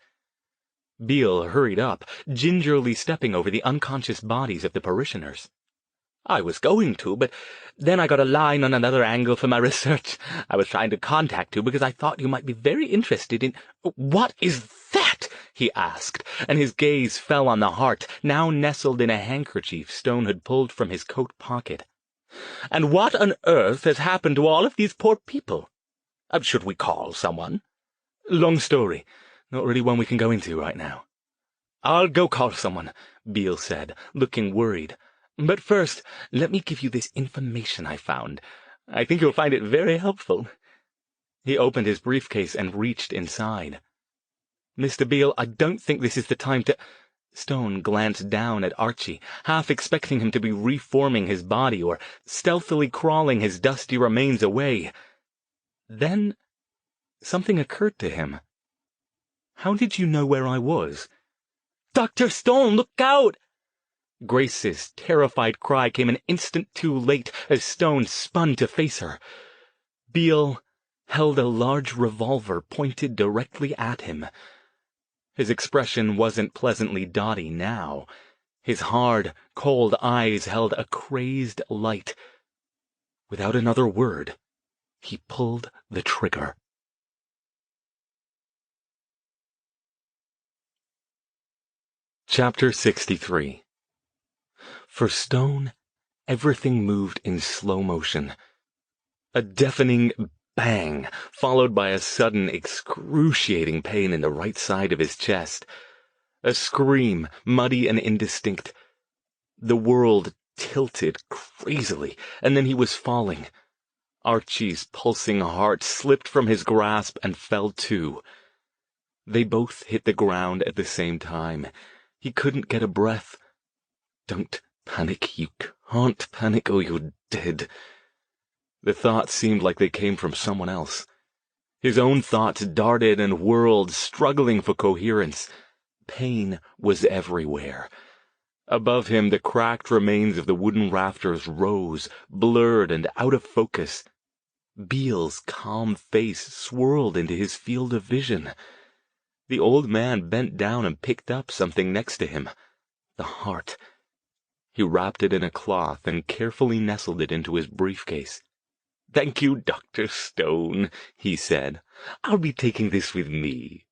Beale hurried up, gingerly stepping over the unconscious bodies of the parishioners. "I was going to, but then I got a line on another angle for my research. I was trying to contact you because I thought you might be very interested in—" "What is that?" he asked, and his gaze fell on the heart, now nestled in a handkerchief Stone had pulled from his coat pocket. "And what on earth has happened to all of these poor people? Should we call someone?" "Long story. Not really one we can go into right now." "I'll go call someone," Beale said, looking worried. "But first, let me give you this information I found. I think you'll find it very helpful." He opened his briefcase and reached inside. "Mr. Beale, I don't think this is the time to—" Stone glanced down at Archie, half expecting him to be reforming his body or stealthily crawling his dusty remains away. Then something occurred to him. "How did you know where I was?" "Dr. Stone, look out!" Grace's terrified cry came an instant too late as Stone spun to face her. Beale held a large revolver pointed directly at him. His expression wasn't pleasantly dotty now. His hard, cold eyes held a crazed light. Without another word, he pulled the trigger. Chapter 63. For Stone, everything moved in slow motion. A deafening bang, followed by a sudden excruciating pain in the right side of his chest. A scream, muddy and indistinct. The world tilted crazily, and then he was falling. Archie's pulsing heart slipped from his grasp and fell too. They both hit the ground at the same time. He couldn't get a breath. "Don't panic, you can't panic or you're dead." The thoughts seemed like they came from someone else. His own thoughts darted and whirled, struggling for coherence. Pain was everywhere. Above him, the cracked remains of the wooden rafters rose, blurred and out of focus. Beale's calm face swirled into his field of vision. The old man bent down and picked up something next to him. The heart. He wrapped it in a cloth and carefully nestled it into his briefcase. "Thank you, Dr. Stone," he said. "I'll be taking this with me."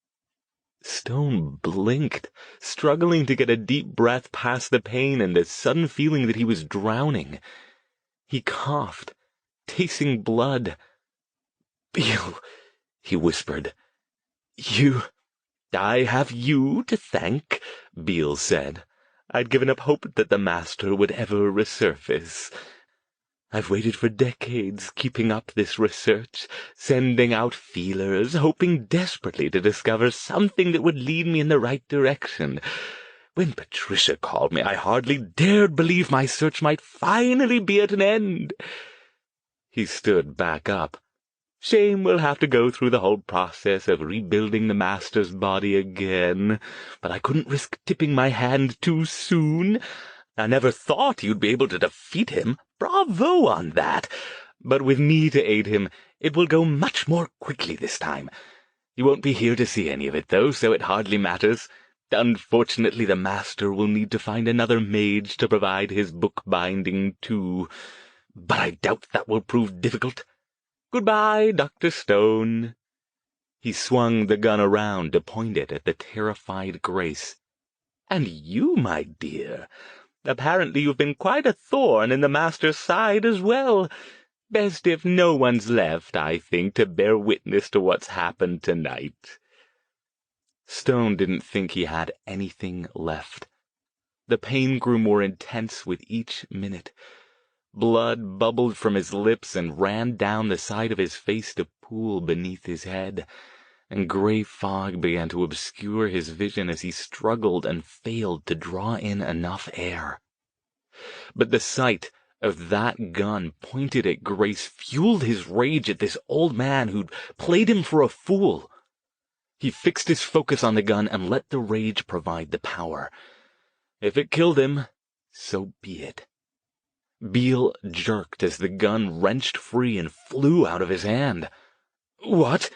Stone blinked, struggling to get a deep breath past the pain and the sudden feeling that he was drowning. He coughed, tasting blood. "Beale," he whispered. "I have you to thank," Beale said. "I'd given up hope that the master would ever resurface. I've waited for decades, keeping up this research, sending out feelers, hoping desperately to discover something that would lead me in the right direction. When Patricia called me, I hardly dared believe my search might finally be at an end." He stood back up. "Shame we'll have to go through the whole process of rebuilding the master's body again, but I couldn't risk tipping my hand too soon. I never thought you'd be able to defeat him. Bravo on that. But with me to aid him, it will go much more quickly this time. You won't be here to see any of it, though, so it hardly matters. Unfortunately, the master will need to find another mage to provide his bookbinding, too. But I doubt that will prove difficult. Goodbye, Dr. Stone." He swung the gun around to point it at the terrified Grace. "And you, my dear. Apparently you've been quite a thorn in the master's side as well. Best if no one's left, I think, to bear witness to what's happened tonight." Stone didn't think he had anything left. The pain grew more intense with each minute. Blood bubbled from his lips and ran down the side of his face to pool beneath his head, and gray fog began to obscure his vision as he struggled and failed to draw in enough air. But the sight of that gun pointed at Grace fueled his rage at this old man who'd played him for a fool. He fixed his focus on the gun and let the rage provide the power. If it killed him, so be it. Beale jerked as the gun wrenched free and flew out of his hand. "What?"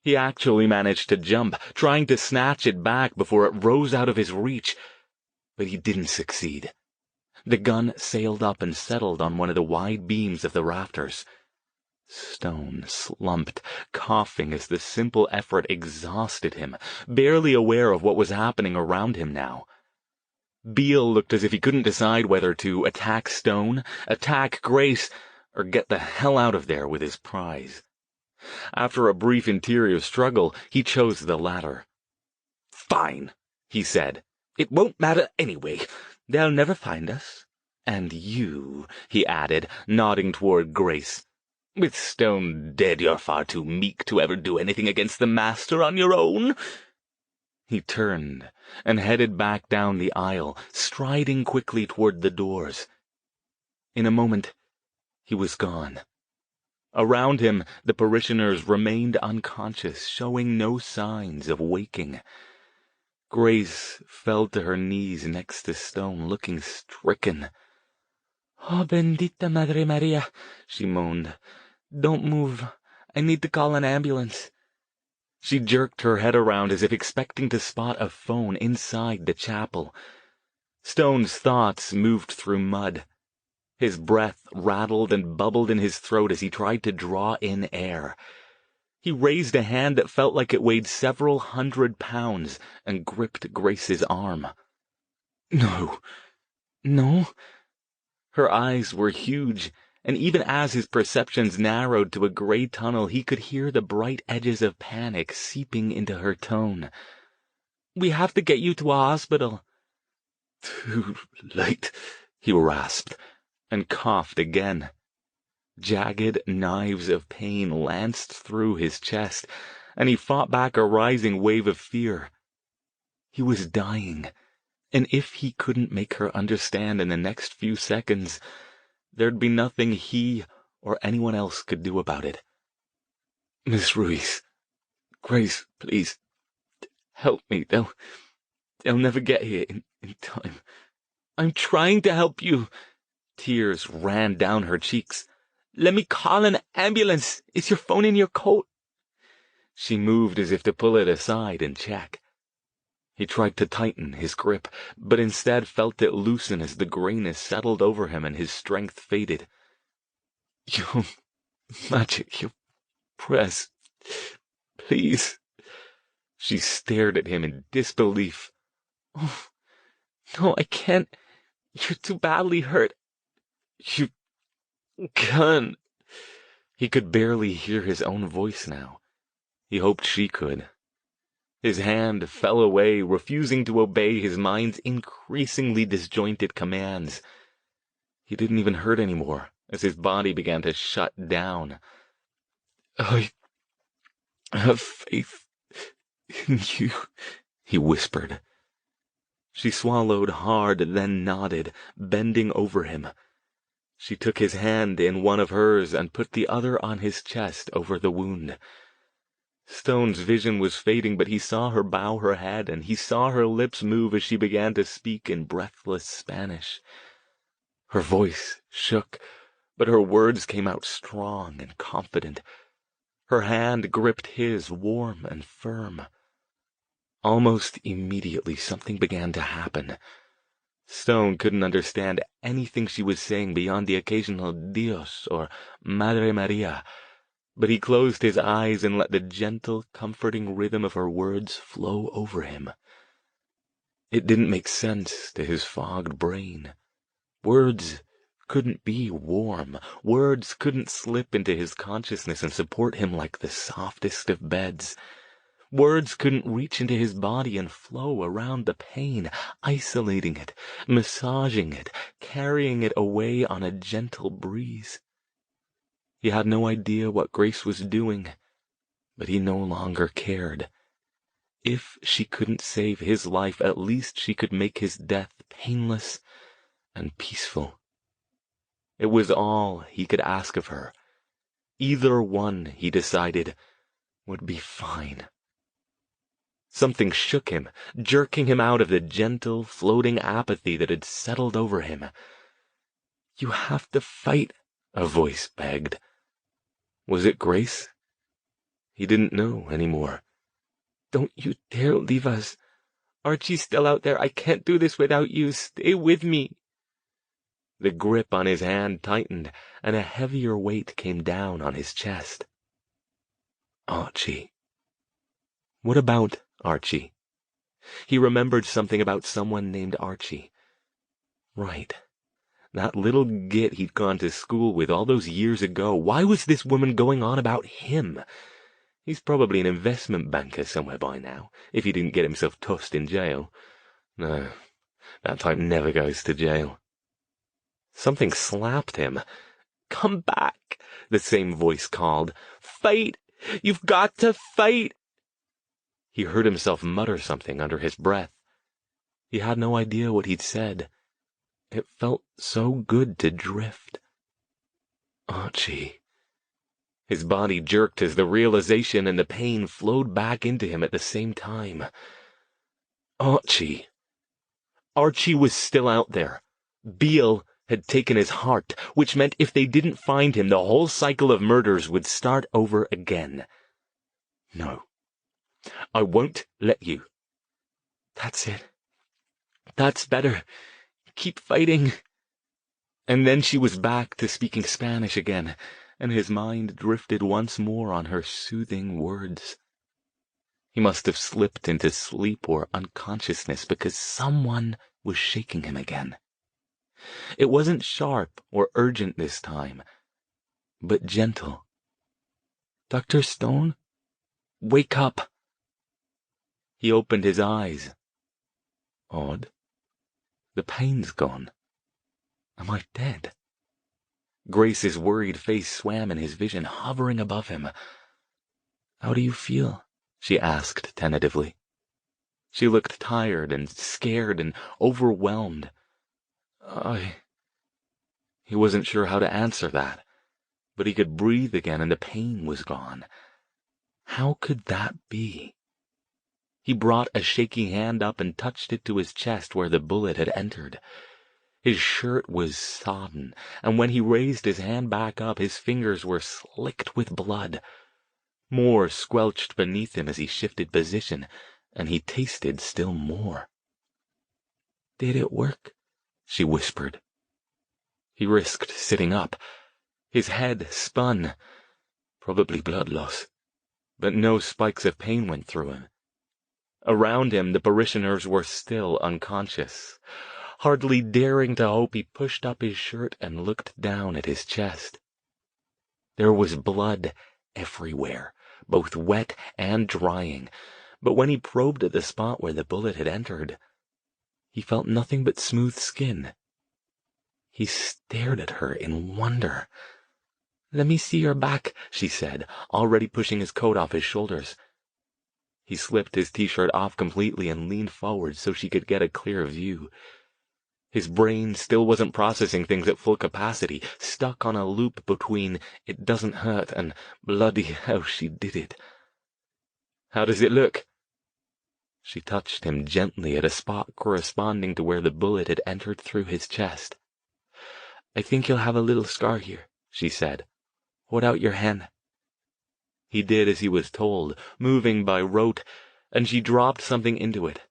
He actually managed to jump, trying to snatch it back before it rose out of his reach, but he didn't succeed. The gun sailed up and settled on one of the wide beams of the rafters. Stone slumped, coughing as the simple effort exhausted him, barely aware of what was happening around him now. Beale looked as if he couldn't decide whether to attack Stone, attack Grace, or get the hell out of there with his prize. After a brief interior struggle, he chose the latter. "Fine," he said. "It won't matter anyway. They'll never find us. And you," he added, nodding toward Grace. "With Stone dead, you're far too meek to ever do anything against the master on your own." He turned and headed back down the aisle, striding quickly toward the doors. In a moment, he was gone. Around him, the parishioners remained unconscious, showing no signs of waking. Grace fell to her knees next to Stone, looking stricken. "Oh, bendita Madre Maria," she moaned. "Don't move. I need to call an ambulance." She jerked her head around as if expecting to spot a phone inside the chapel. Stone's thoughts moved through mud. His breath rattled and bubbled in his throat as he tried to draw in air. He raised a hand that felt like it weighed several 100 pounds and gripped Grace's arm. "No. No." Her eyes were huge, and even as his perceptions narrowed to a gray tunnel, he could hear the bright edges of panic seeping into her tone. "We have to get you to a hospital." "Too late," he rasped, and coughed again. Jagged knives of pain lanced through his chest, and he fought back a rising wave of fear. He was dying, and if he couldn't make her understand in the next few seconds, there'd be nothing he or anyone else could do about it. Miss Ruiz, Grace, please, help me. They'll never get here in time. I'm trying to help you. Tears ran down her cheeks. Let me call an ambulance. Is your phone in your coat? She moved as if to pull it aside and check. He tried to tighten his grip, but instead felt it loosen as the grayness settled over him and his strength faded. Your magic, your press. Please. She stared at him in disbelief. Oh, no, I can't. You're too badly hurt. You can't. He could barely hear his own voice now. He hoped she could. His hand fell away, refusing to obey his mind's increasingly disjointed commands. He didn't even hurt anymore, as his body began to shut down. I have faith in you, he whispered. She swallowed hard, then nodded, bending over him. She took his hand in one of hers and put the other on his chest over the wound. Stone's vision was fading, but he saw her bow her head, and he saw her lips move as she began to speak in breathless Spanish. Her voice shook, but her words came out strong and confident. Her hand gripped his, warm and firm. Almost immediately something began to happen. Stone couldn't understand anything she was saying beyond the occasional Dios or Madre Maria, but he closed his eyes and let the gentle, comforting rhythm of her words flow over him. It didn't make sense to his fogged brain. Words couldn't be warm. Words couldn't slip into his consciousness and support him like the softest of beds. Words couldn't reach into his body and flow around the pain, isolating it, massaging it, carrying it away on a gentle breeze. He had no idea what Grace was doing, but he no longer cared. If she couldn't save his life, at least she could make his death painless and peaceful. It was all he could ask of her. Either one, he decided, would be fine. Something shook him, jerking him out of the gentle, floating apathy that had settled over him. You have to fight, a voice begged. Was it Grace? He didn't know anymore. Don't you dare leave us. Archie's still out there. I can't do this without you. Stay with me. The grip on his hand tightened, and a heavier weight came down on his chest. Archie. What about Archie? He remembered something about someone named Archie. Right. That little git he'd gone to school with all those years ago. Why was this woman going on about him? He's probably an investment banker somewhere by now, if he didn't get himself tossed in jail. No, that type never goes to jail. Something slapped him. Come back, the same voice called. Fight! You've got to fight! He heard himself mutter something under his breath. He had no idea what he'd said. It felt so good to drift. Archie. His body jerked as the realization and the pain flowed back into him at the same time. Archie. Archie was still out there. Beale had taken his heart, which meant if they didn't find him, the whole cycle of murders would start over again. No. I won't let you. That's it. That's better. Keep fighting. And then she was back to speaking Spanish again, and his mind drifted once more on her soothing words. He must have slipped into sleep or unconsciousness because someone was shaking him again. It wasn't sharp or urgent this time, but gentle. Dr. Stone? Wake up! He opened his eyes. Odd. The pain's gone. Am I dead? Grace's worried face swam in his vision, hovering above him. How do you feel? She asked tentatively. She looked tired and scared and overwhelmed. He wasn't sure how to answer that, but he could breathe again and the pain was gone. How could that be? He brought a shaky hand up and touched it to his chest where the bullet had entered. His shirt was sodden, and when he raised his hand back up, his fingers were slicked with blood. More squelched beneath him as he shifted position, and he tasted still more. "Did it work?" she whispered. He risked sitting up. His head spun. Probably blood loss, but no spikes of pain went through him. Around him, the parishioners were still unconscious. Hardly daring to hope, he pushed up his shirt and looked down at his chest. There was blood everywhere, both wet and drying, but when he probed at the spot where the bullet had entered, he felt nothing but smooth skin. He stared at her in wonder. "Let me see your back," she said, already pushing his coat off his shoulders. He slipped his t-shirt off completely and leaned forward so she could get a clear view. His brain still wasn't processing things at full capacity, stuck on a loop between "it doesn't hurt" and "bloody hell, she did it." "How does it look?" She touched him gently at a spot corresponding to where the bullet had entered through his chest. "I think you'll have a little scar here," she said. "Hold out your hand." He did as he was told, moving by rote, and she dropped something into it.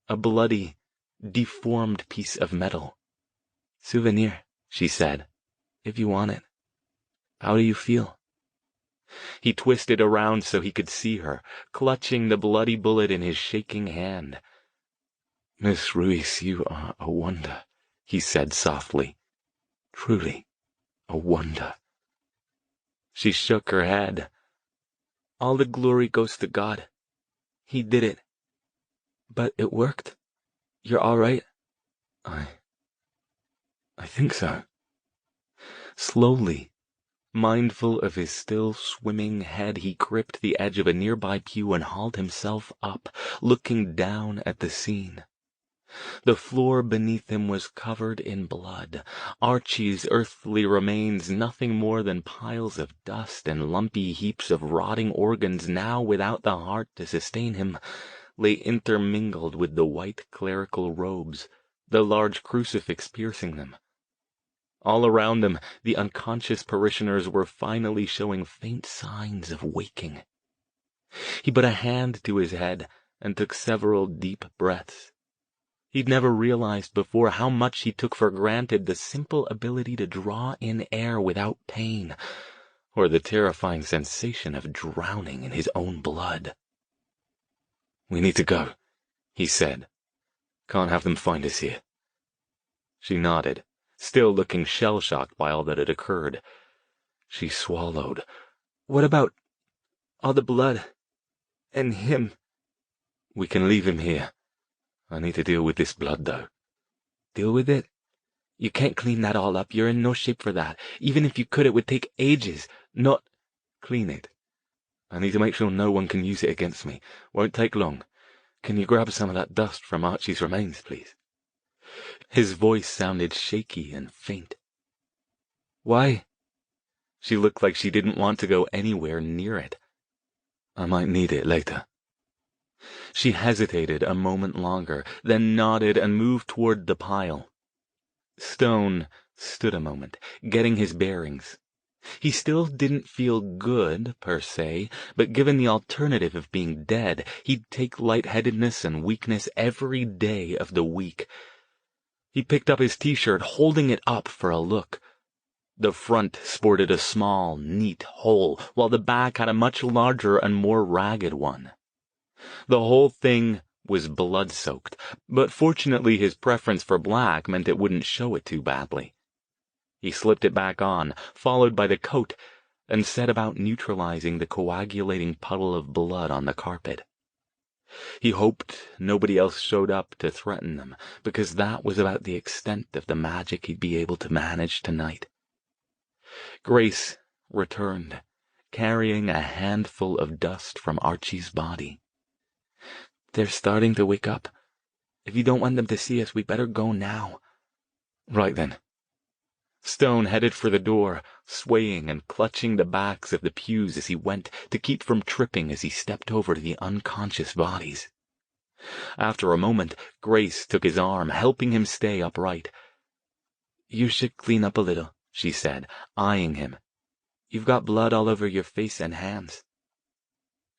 A bloody, deformed piece of metal. "Souvenir," she said, "if you want it. How do you feel?" He twisted around so he could see her, clutching the bloody bullet in his shaking hand. "Miss Ruiz, you are a wonder," he said softly. "Truly, a wonder." She shook her head. "All the glory goes to God. He did it. But it worked. You're all right?" I think so." Slowly, mindful of his still swimming head, he gripped the edge of a nearby pew and hauled himself up, looking down at the scene. The floor beneath him was covered in blood. Archie's earthly remains, nothing more than piles of dust and lumpy heaps of rotting organs now without the heart to sustain him, lay intermingled with the white clerical robes, the large crucifix piercing them. All around them, the unconscious parishioners were finally showing faint signs of waking. He put a hand to his head and took several deep breaths. He'd never realized before how much he took for granted the simple ability to draw in air without pain, or the terrifying sensation of drowning in his own blood. "We need to go," he said. "Can't have them find us here." She nodded, still looking shell-shocked by all that had occurred. She swallowed. "What about all the blood and him?" "We can leave him here. I need to deal with this blood, though." "Deal with it? You can't clean that all up. You're in no shape for that. Even if you could, it would take ages. Not clean it. I need to make sure no one can use it against me. Won't take long. Can you grab some of that dust from Archie's remains, please?" His voice sounded shaky and faint. "Why?" She looked like she didn't want to go anywhere near it. "I might need it later." She hesitated a moment longer, then nodded and moved toward the pile. Stone stood a moment, getting his bearings. He still didn't feel good, per se, but given the alternative of being dead, he'd take lightheadedness and weakness every day of the week. He picked up his t-shirt, holding it up for a look. The front sported a small, neat hole, while the back had a much larger and more ragged one. The whole thing was blood-soaked, but fortunately his preference for black meant it wouldn't show it too badly. He slipped it back on, followed by the coat, and set about neutralizing the coagulating puddle of blood on the carpet. He hoped nobody else showed up to threaten them, because that was about the extent of the magic he'd be able to manage tonight. Grace returned, carrying a handful of dust from Archie's body. "They're starting to wake up. If you don't want them to see us, we'd better go now." "Right then." Stone headed for the door, swaying and clutching the backs of the pews as he went to keep from tripping as he stepped over to the unconscious bodies. After a moment, Grace took his arm, helping him stay upright. "You should clean up a little," she said, eyeing him. "You've got blood all over your face and hands."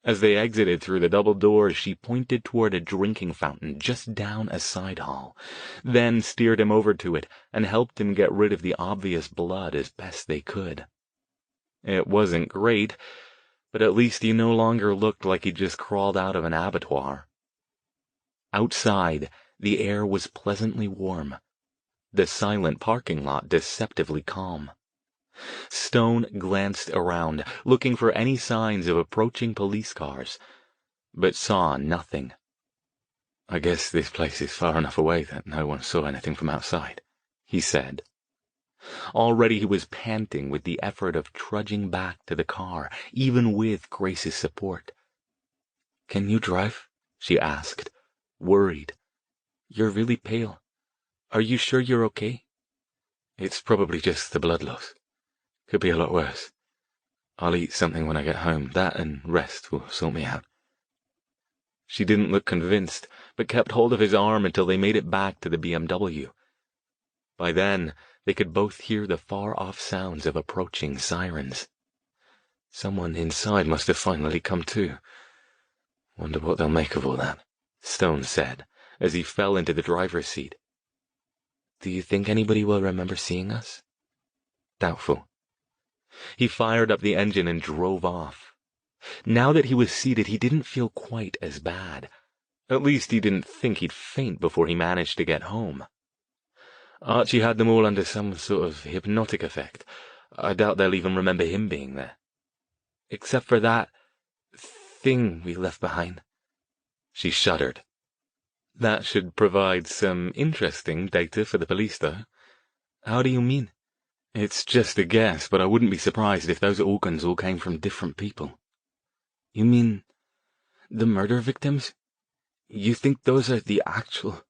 As they exited through the double doors, she pointed toward a drinking fountain just down a side hall, then steered him over to it and helped him get rid of the obvious blood as best they could. It wasn't great, but at least he no longer looked like he'd just crawled out of an abattoir. Outside, the air was pleasantly warm, the silent parking lot deceptively calm. Stone glanced around, looking for any signs of approaching police cars, but saw nothing. "I guess this place is far enough away that no one saw anything from outside," he said. Already he was panting with the effort of trudging back to the car, even with Grace's support. "Can you drive?" she asked, worried. "You're really pale. Are you sure you're okay?" "It's probably just the blood loss. Could be a lot worse. I'll eat something when I get home. That and rest will sort me out." She didn't look convinced, but kept hold of his arm until they made it back to the BMW. By then, they could both hear the far-off sounds of approaching sirens. Someone inside must have finally come to. "Wonder what they'll make of all that," Stone said, as he fell into the driver's seat. "Do you think anybody will remember seeing us?" "Doubtful." He fired up the engine and drove off. Now that he was seated, he didn't feel quite as bad. At least he didn't think he'd faint before he managed to get home. Archie had them all under some sort of hypnotic effect. I doubt they'll even remember him being there. Except for that thing we left behind. She shuddered. That should provide some interesting data for the police, though. How do you mean? It's just a guess, but I wouldn't be surprised if those organs all came from different people. You mean the murder victims? You think those are the actual...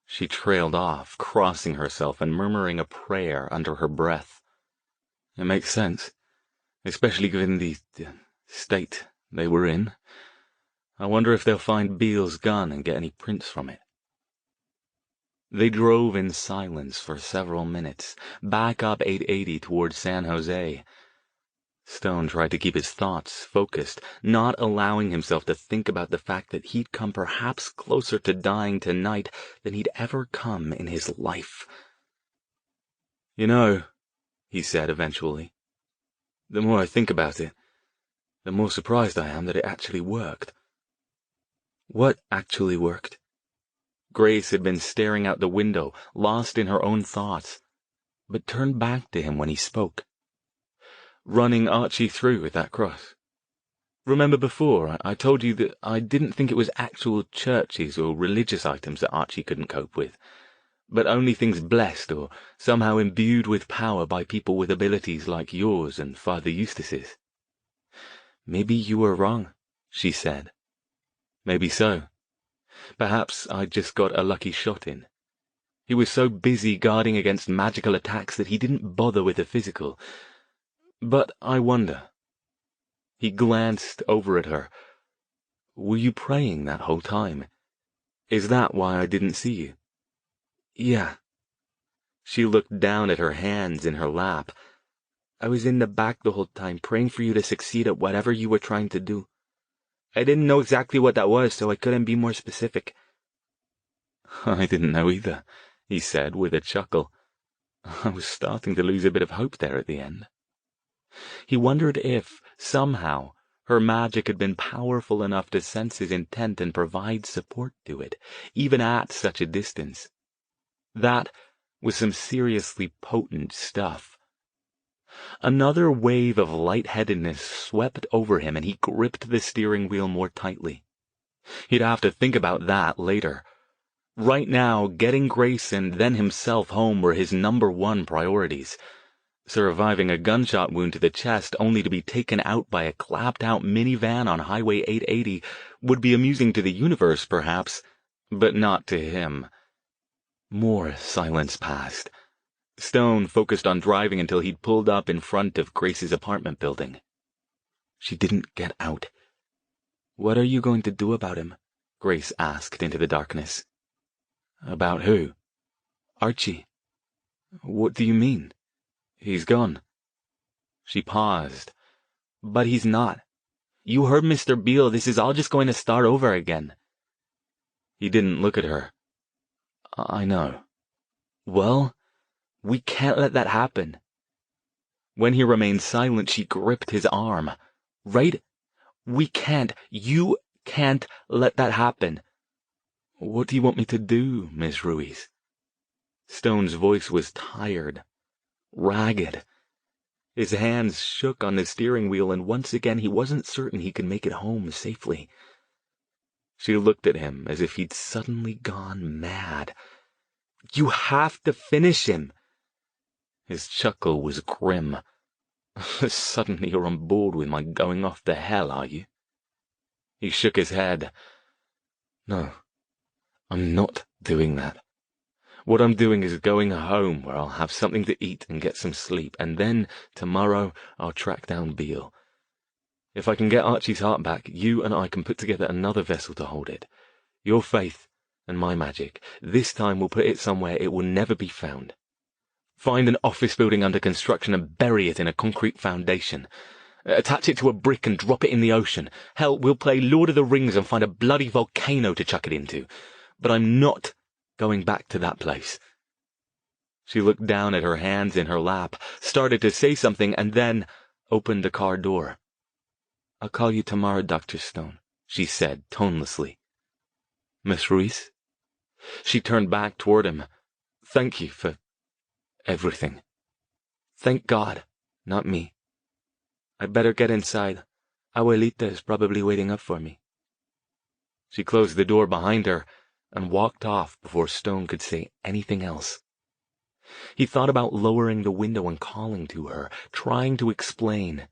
She trailed off, crossing herself and murmuring a prayer under her breath. It makes sense, especially given the state they were in. I wonder if they'll find Beale's gun and get any prints from it. They drove in silence for several minutes, back up 880 toward San Jose. Stone tried to keep his thoughts focused, not allowing himself to think about the fact that he'd come perhaps closer to dying tonight than he'd ever come in his life. "You know," he said eventually, "the more I think about it, the more surprised I am that it actually worked." What actually worked? Grace had been staring out the window, lost in her own thoughts, but turned back to him when he spoke. "Running Archie through with that cross. Remember before, I told you that I didn't think it was actual churches or religious items that Archie couldn't cope with, but only things blessed or somehow imbued with power by people with abilities like yours and Father Eustace's." "Maybe you were wrong," she said. "Maybe so. Perhaps I'd just got a lucky shot in. He was so busy guarding against magical attacks that he didn't bother with the physical. But I wonder." He glanced over at her. "Were you praying that whole time? Is that why I didn't see you?" "Yeah." She looked down at her hands in her lap. "I was in the back the whole time, praying for you to succeed at whatever you were trying to do. I didn't know exactly what that was, so I couldn't be more specific." "I didn't know either," he said with a chuckle. I was starting to lose a bit of hope there at the end. He wondered if, somehow, her magic had been powerful enough to sense his intent and provide support to it, even at such a distance. That was some seriously potent stuff. Another wave of lightheadedness swept over him, and he gripped the steering wheel more tightly. He'd have to think about that later. Right now, getting Grace and then himself home were his #1 priorities. Surviving a gunshot wound to the chest only to be taken out by a clapped-out minivan on Highway 880 would be amusing to the universe, perhaps, but not to him. More silence passed. Stone focused on driving until he'd pulled up in front of Grace's apartment building. She didn't get out. "What are you going to do about him?" Grace asked into the darkness. "About who?" "Archie." "What do you mean?" "He's gone." She paused. "But he's not. You heard Mr. Beale. This is all just going to start over again." He didn't look at her. "I know." "Well, we can't let that happen." When he remained silent, she gripped his arm. "Right? We can't. You can't let that happen." "What do you want me to do, Miss Ruiz?" Stone's voice was tired, ragged. His hands shook on the steering wheel, and once again he wasn't certain he could make it home safely. She looked at him as if he'd suddenly gone mad. "You have to finish him." His chuckle was grim. "Suddenly you're on board with my going off to hell, are you?" He shook his head. "No, I'm not doing that. What I'm doing is going home where I'll have something to eat and get some sleep, and then tomorrow I'll track down Beale. If I can get Archie's heart back, you and I can put together another vessel to hold it. Your faith and my magic. This time we'll put it somewhere it will never be found. Find an office building under construction and bury it in a concrete foundation. Attach it to a brick and drop it in the ocean. Hell, we'll play Lord of the Rings and find a bloody volcano to chuck it into. But I'm not going back to that place." She looked down at her hands in her lap, started to say something, and then opened the car door. "I'll call you tomorrow, Dr. Stone," she said tonelessly. "Miss Ruiz?" She turned back toward him. "Thank you for everything." "Thank God, not me. I'd better get inside. Abuelita is probably waiting up for me." She closed the door behind her and walked off before Stone could say anything else. He thought about lowering the window and calling to her, trying to explain.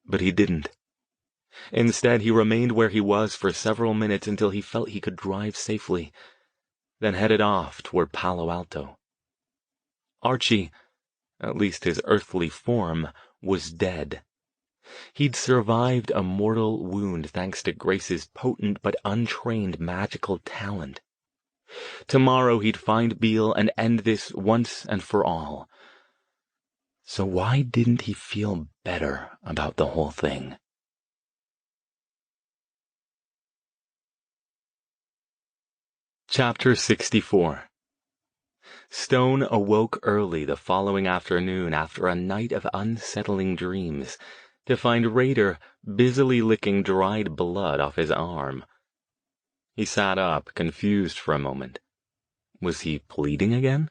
But he didn't. Instead, he remained where he was for several minutes until he felt he could drive safely, then headed off toward Palo Alto. Archie, at least his earthly form, was dead. He'd survived a mortal wound thanks to Grace's potent but untrained magical talent. Tomorrow he'd find Beale and end this once and for all. So why didn't he feel better about the whole thing? Chapter 64. Stone awoke early the following afternoon after a night of unsettling dreams to find Raider busily licking dried blood off his arm. He sat up, confused for a moment. Was he bleeding again?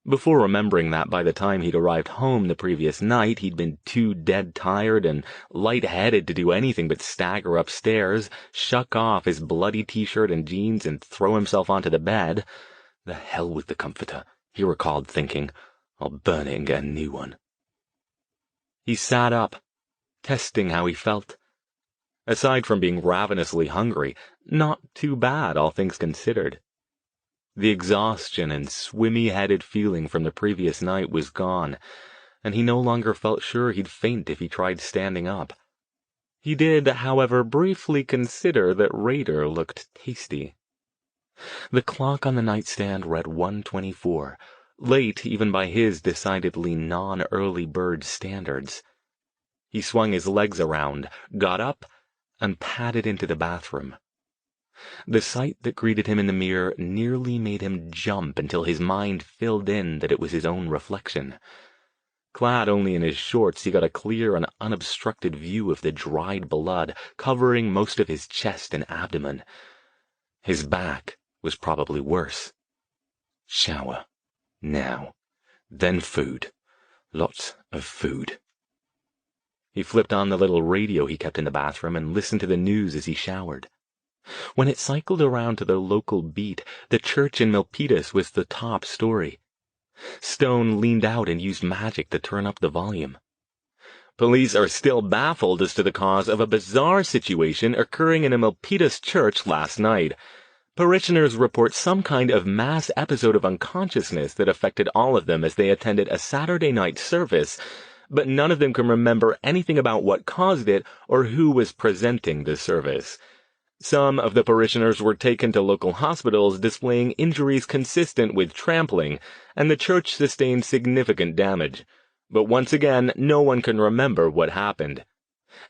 Before remembering that by the time he'd arrived home the previous night, he'd been too dead tired and light-headed to do anything but stagger upstairs, shuck off his bloody t-shirt and jeans, and throw himself onto the bed. The hell with the comforter, he recalled thinking. I'll burn it and get a new one. He sat up, testing how he felt. Aside from being ravenously hungry, not too bad, all things considered. The exhaustion and swimmy-headed feeling from the previous night was gone, and he no longer felt sure he'd faint if he tried standing up. He did, however, briefly consider that Raider looked tasty. The clock on the nightstand read 1:24, late even by his decidedly non-early bird standards. He swung his legs around, got up, and padded into the bathroom. The sight that greeted him in the mirror nearly made him jump until his mind filled in that it was his own reflection. Clad only in his shorts, he got a clear and unobstructed view of the dried blood covering most of his chest and abdomen. His back was probably worse. Shower. Now. Then food. Lots of food. He flipped on the little radio he kept in the bathroom and listened to the news as he showered. When it cycled around to the local beat, the church in Milpitas was the top story. Stone leaned out and used magic to turn up the volume. Police are still baffled as to the cause of a bizarre situation occurring in a Milpitas church last night. Parishioners report some kind of mass episode of unconsciousness that affected all of them as they attended a Saturday night service, but none of them can remember anything about what caused it or who was presenting the service. Some of the parishioners were taken to local hospitals displaying injuries consistent with trampling, and the church sustained significant damage. But once again, no one can remember what happened.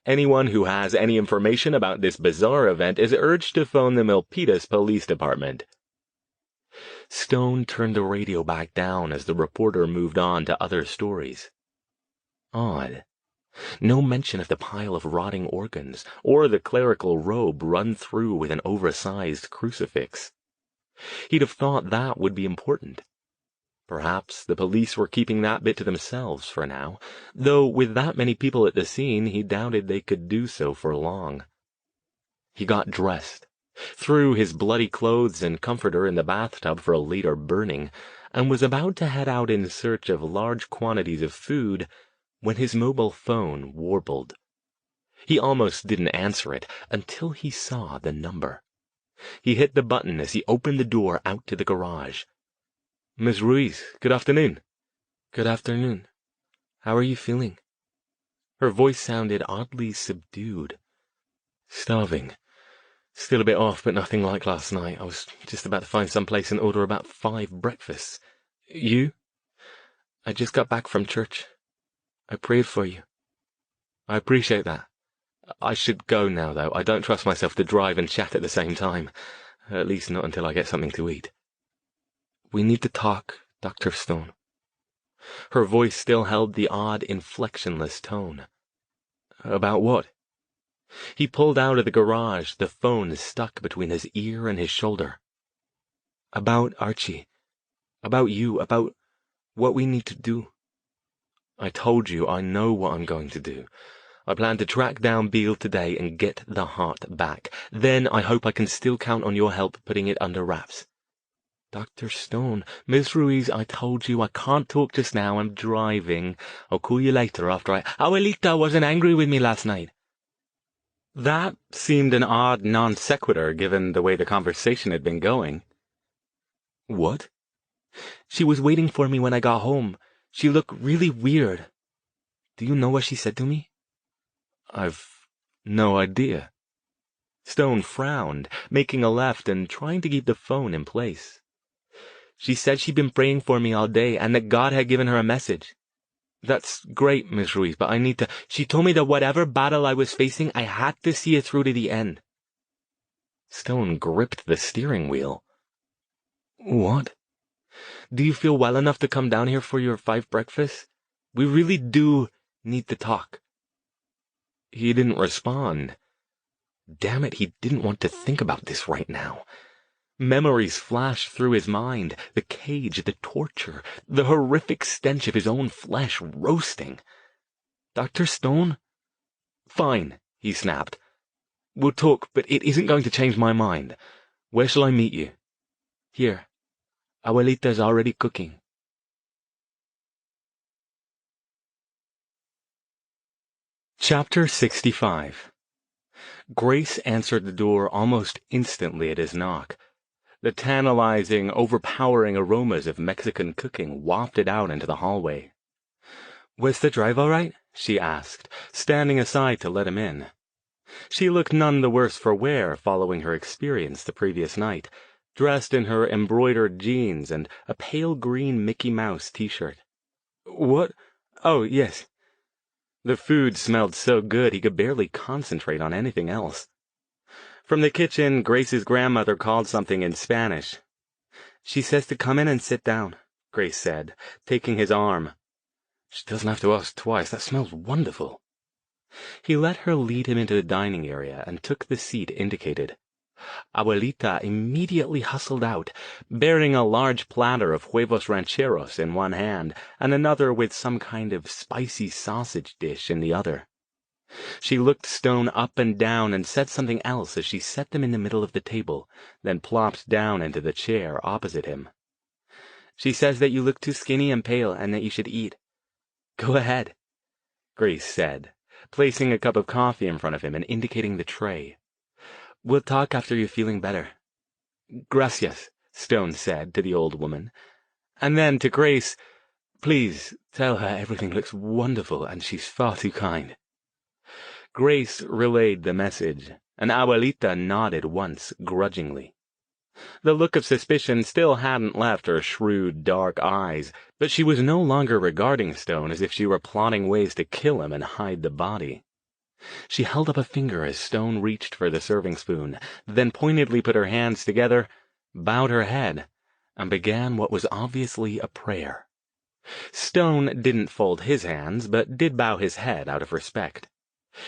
Anyone who has any information about this bizarre event is urged to phone the Milpitas Police Department. Stone turned the radio back down as the reporter moved on to other stories. Odd. No mention of the pile of rotting organs, or the clerical robe run through with an oversized crucifix. He'd have thought that would be important. Perhaps the police were keeping that bit to themselves for now, though with that many people at the scene he doubted they could do so for long. He got dressed, threw his bloody clothes and comforter in the bathtub for a later burning, and was about to head out in search of large quantities of food when his mobile phone warbled. He almost didn't answer it until he saw the number. He hit the button as he opened the door out to the garage. "Miss Ruiz, good afternoon." "Good afternoon. How are you feeling?" Her voice sounded oddly subdued. "Starving. Still a bit off, but nothing like last night. I was just about to find some place and order about 5 breakfasts. You?" "I just got back from church. I prayed for you." "I appreciate that. I should go now, though. I don't trust myself to drive and chat at the same time. At least not until I get something to eat." "We need to talk, Dr. Stone." Her voice still held the odd, inflectionless tone. "About what?" He pulled out of the garage, the phone stuck between his ear and his shoulder. "About Archie. About you. About what we need to do." "I told you I know what I'm going to do. I plan to track down Beale today and get the heart back. Then I hope I can still count on your help putting it under wraps." "Dr. Stone, Miss Ruiz, I told you I can't talk just now. I'm driving. I'll call you later after Abuelita wasn't angry with me last night." That seemed an odd non sequitur given the way the conversation had been going. "What?" "She was waiting for me when I got home. She looked really weird. Do you know what she said to me?" "I've no idea." Stone frowned, making a left and trying to keep the phone in place. "She said she'd been praying for me all day and that God had given her a message." "That's great, Miss Ruiz, but I need to—" "She told me that whatever battle I was facing, I had to see it through to the end." Stone gripped the steering wheel. "What?" "Do you feel well enough to come down here for your 5 breakfasts? We really do need to talk." He didn't respond. Damn it, he didn't want to think about this right now. Memories flashed through his mind, the cage, the torture, the horrific stench of his own flesh roasting. "Dr. Stone?" "Fine," he snapped. "We'll talk, but it isn't going to change my mind. Where shall I meet you?" "Here. Abuelita's already cooking." Chapter 65. Grace answered the door almost instantly at his knock. The tantalizing, overpowering aromas of Mexican cooking wafted out into the hallway. "Was the drive all right?" she asked, standing aside to let him in. She looked none the worse for wear following her experience the previous night, dressed in her embroidered jeans and a pale green Mickey Mouse t-shirt. "What? Oh, yes." The food smelled so good he could barely concentrate on anything else. From the kitchen, Grace's grandmother called something in Spanish. "She says to come in and sit down," Grace said, taking his arm. "She doesn't have to ask twice. That smells wonderful." He let her lead him into the dining area and took the seat indicated. Abuelita immediately hustled out, bearing a large platter of huevos rancheros in one hand and another with some kind of spicy sausage dish in the other. She looked Stone up and down and said something else as she set them in the middle of the table, then plopped down into the chair opposite him. "She says that you look too skinny and pale and that you should eat." "Go ahead," Grace said, placing a cup of coffee in front of him and indicating the tray. "We'll talk after you're feeling better." Gracias, Stone said to the old woman. And then to Grace, please tell her everything looks wonderful and she's far too kind. Grace relayed the message, and Abuelita nodded once, grudgingly. The look of suspicion still hadn't left her shrewd, dark eyes, but she was no longer regarding Stone as if she were plotting ways to kill him and hide the body. She held up a finger as Stone reached for the serving spoon, then pointedly put her hands together, bowed her head, and began what was obviously a prayer. Stone didn't fold his hands, but did bow his head out of respect.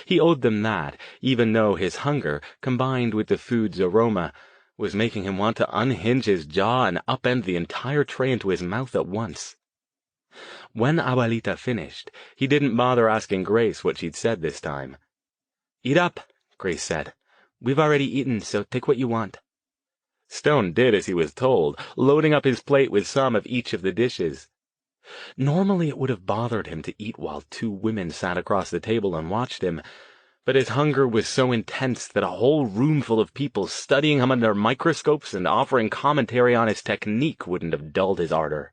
He owed them that, even though his hunger, combined with the food's aroma, was making him want to unhinge his jaw and upend the entire tray into his mouth at once. When Abuelita finished, he didn't bother asking Grace what she'd said this time. "Eat up," Grace said. "We've already eaten, so take what you want." Stone did as he was told, loading up his plate with some of each of the dishes. Normally it would have bothered him to eat while two women sat across the table and watched him, but his hunger was so intense that a whole room full of people studying him under microscopes and offering commentary on his technique wouldn't have dulled his ardor.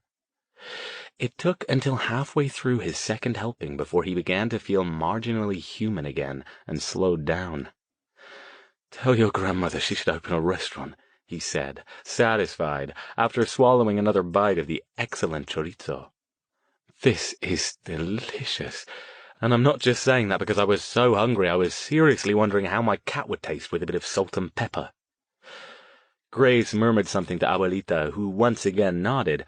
It took until halfway through his second helping before he began to feel marginally human again and slowed down. "Tell your grandmother she should open a restaurant," he said, satisfied, after swallowing another bite of the excellent chorizo. "This is delicious, and I'm not just saying that because I was so hungry I was seriously wondering how my cat would taste with a bit of salt and pepper." Grace murmured something to Abuelita, who once again nodded,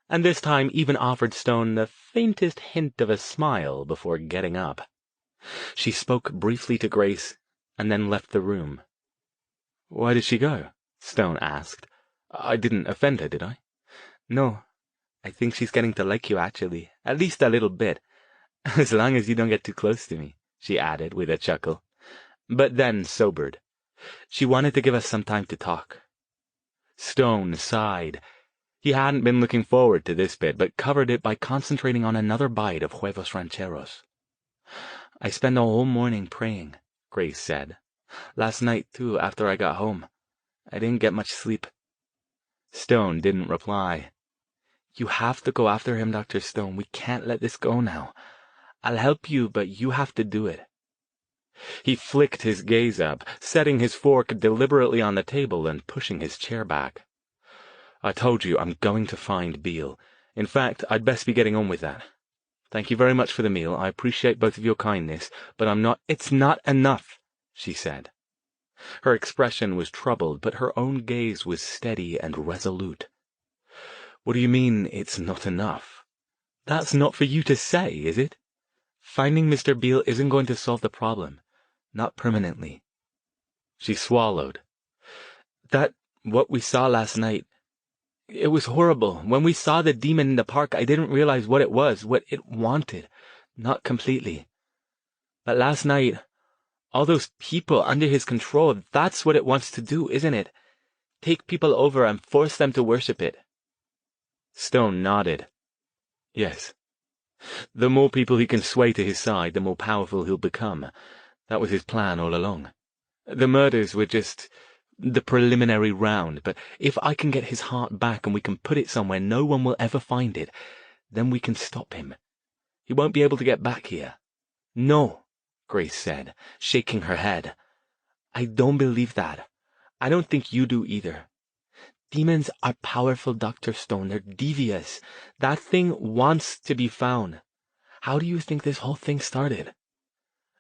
and this time even offered Stone the faintest hint of a smile before getting up. She spoke briefly to Grace, and then left the room. "Why did she go?" Stone asked. "I didn't offend her, did I?" "No. I think she's getting to like you, actually. At least a little bit. As long as you don't get too close to me," she added with a chuckle. But then sobered. "She wanted to give us some time to talk." Stone sighed. He hadn't been looking forward to this bit, but covered it by concentrating on another bite of huevos rancheros. "I spent the whole morning praying," Grace said. "Last night, too, after I got home. I didn't get much sleep." Stone didn't reply. "You have to go after him, Dr. Stone. We can't let this go now. I'll help you, but you have to do it." He flicked his gaze up, setting his fork deliberately on the table and pushing his chair back. "I told you I'm going to find Beale. In fact, I'd best be getting on with that. Thank you very much for the meal. I appreciate both of your kindness, but It's not enough," she said. Her expression was troubled, but her own gaze was steady and resolute. "What do you mean, it's not enough? That's not for you to say, is it? Finding Mr. Beale isn't going to solve the problem. Not permanently." She swallowed. What we saw last night, it was horrible. When we saw the demon in the park, I didn't realize what it was, what it wanted. Not completely. But last night, all those people under his control, that's what it wants to do, isn't it? Take people over and force them to worship it." Stone nodded. "Yes. The more people he can sway to his side, the more powerful he'll become. That was his plan all along. The murders were just the preliminary round, but if I can get his heart back and we can put it somewhere no one will ever find it, then we can stop him. He won't be able to get back here." "No," Grace said, shaking her head. "I don't believe that. I don't think you do either. Demons are powerful, Dr. Stone. They're devious. That thing wants to be found. How do you think this whole thing started?"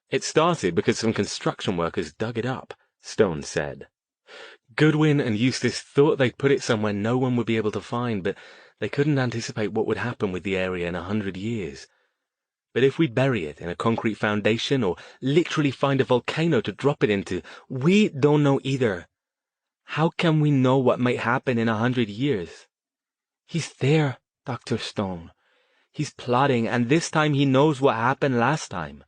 "It started because some construction workers dug it up," Stone said. "Goodwin and Eustace thought they'd put it somewhere no one would be able to find, but they couldn't anticipate what would happen with the area in 100 years. But if we bury it in a concrete foundation or literally find a volcano to drop it into, we don't know either. How can we know what might happen in 100 years? He's there, Dr. Stone. He's plotting, and this time he knows what happened last time.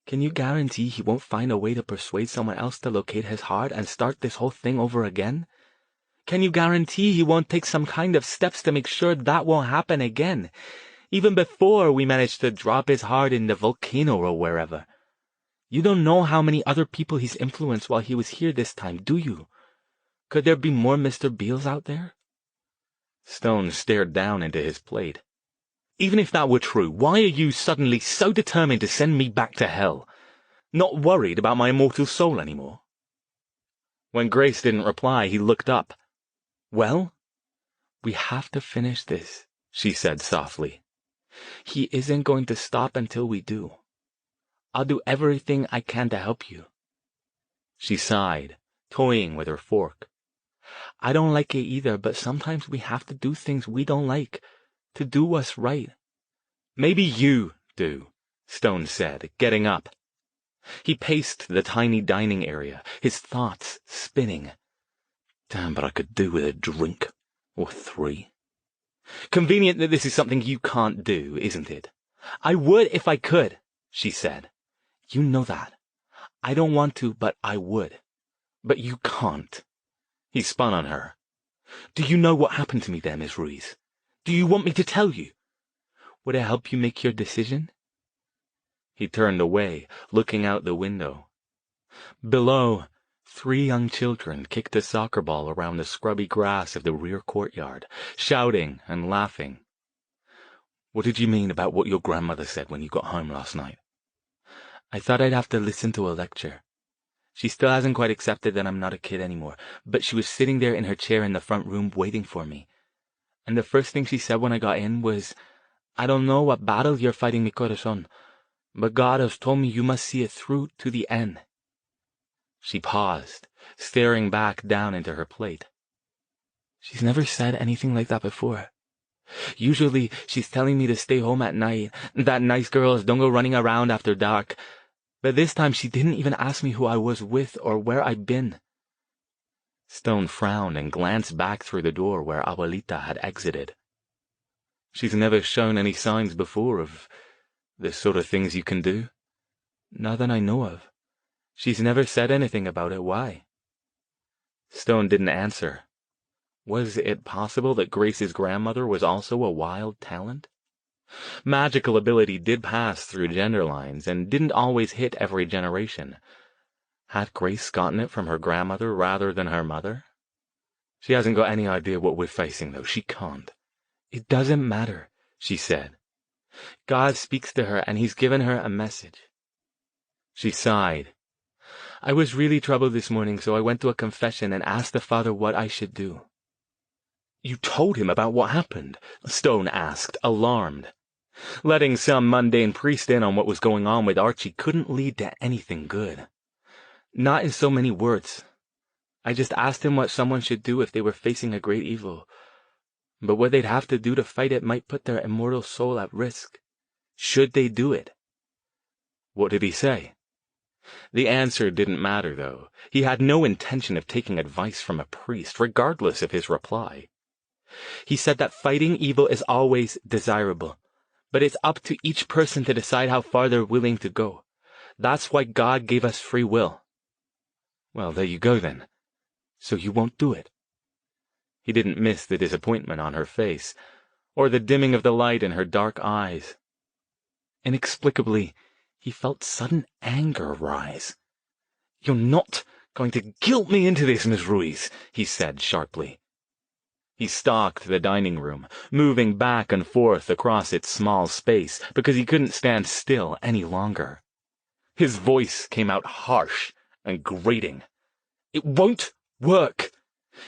Can you guarantee he won't find a way to persuade someone else to locate his heart and start this whole thing over again? Can you guarantee he won't take some kind of steps to make sure that won't happen again, even before we manage to drop his heart in the volcano or wherever? You don't know how many other people he's influenced while he was here this time, do you? Could there be more Mr. Beals out there? Stone stared down into his plate. Even if that were true, why are you suddenly so determined to send me back to hell? Not worried about my immortal soul anymore? When Grace didn't reply, he looked up. Well? We have to finish this, she said softly. He isn't going to stop until we do. I'll do everything I can to help you. She sighed, toying with her fork. I don't like it either, but sometimes we have to do things we don't like, to do what's right. Maybe you do, Stone said, getting up. He paced the tiny dining area, his thoughts spinning. Damn, but I could do with a drink, or 3. Convenient that this is something you can't do, isn't it? I would if I could, she said. You know that. I don't want to, but I would. But you can't. He spun on her. Do you know what happened to me there, Miss Ruiz? Do you want me to tell you? Would it help you make your decision? He turned away, looking out the window. Below, 3 young children kicked a soccer ball around the scrubby grass of the rear courtyard, shouting and laughing. What did you mean about what your grandmother said when you got home last night? I thought I'd have to listen to a lecture. She still hasn't quite accepted that I'm not a kid anymore, but she was sitting there in her chair in the front room waiting for me. And the first thing she said when I got in was, I don't know what battle you're fighting, mi corazón, but God has told me you must see it through to the end. She paused, staring back down into her plate. She's never said anything like that before. Usually she's telling me to stay home at night, that nice girls don't go running around after dark. But this time she didn't even ask me who I was with or where I'd been. Stone frowned and glanced back through the door where Abuelita had exited. She's never shown any signs before of the sort of things you can do? Not that I know of. She's never said anything about it. Why? Stone didn't answer. Was it possible that Grace's grandmother was also a wild talent? Magical ability did pass through gender lines and didn't always hit every generation. Had Grace gotten it from her grandmother rather than her mother? She hasn't got any idea what we're facing, though. She can't. It doesn't matter, she said. God speaks to her, and he's given her a message. She sighed. I was really troubled this morning, so I went to a confession and asked the Father what I should do. You told him about what happened? Stone asked, alarmed. Letting some mundane priest in on what was going on with Archie couldn't lead to anything good. Not in so many words. I just asked him what someone should do if they were facing a great evil. But what they'd have to do to fight it might put their immortal soul at risk. Should they do it? What did he say? The answer didn't matter, though. He had no intention of taking advice from a priest, regardless of his reply. He said that fighting evil is always desirable, but it's up to each person to decide how far they're willing to go. That's why God gave us free will. Well, there you go, then. So you won't do it? He didn't miss the disappointment on her face, or the dimming of the light in her dark eyes. Inexplicably, he felt sudden anger rise. "You're not going to guilt me into this, Miss Ruiz," he said sharply. He stalked the dining room, moving back and forth across its small space because he couldn't stand still any longer. His voice came out harsh and grating. "It won't work.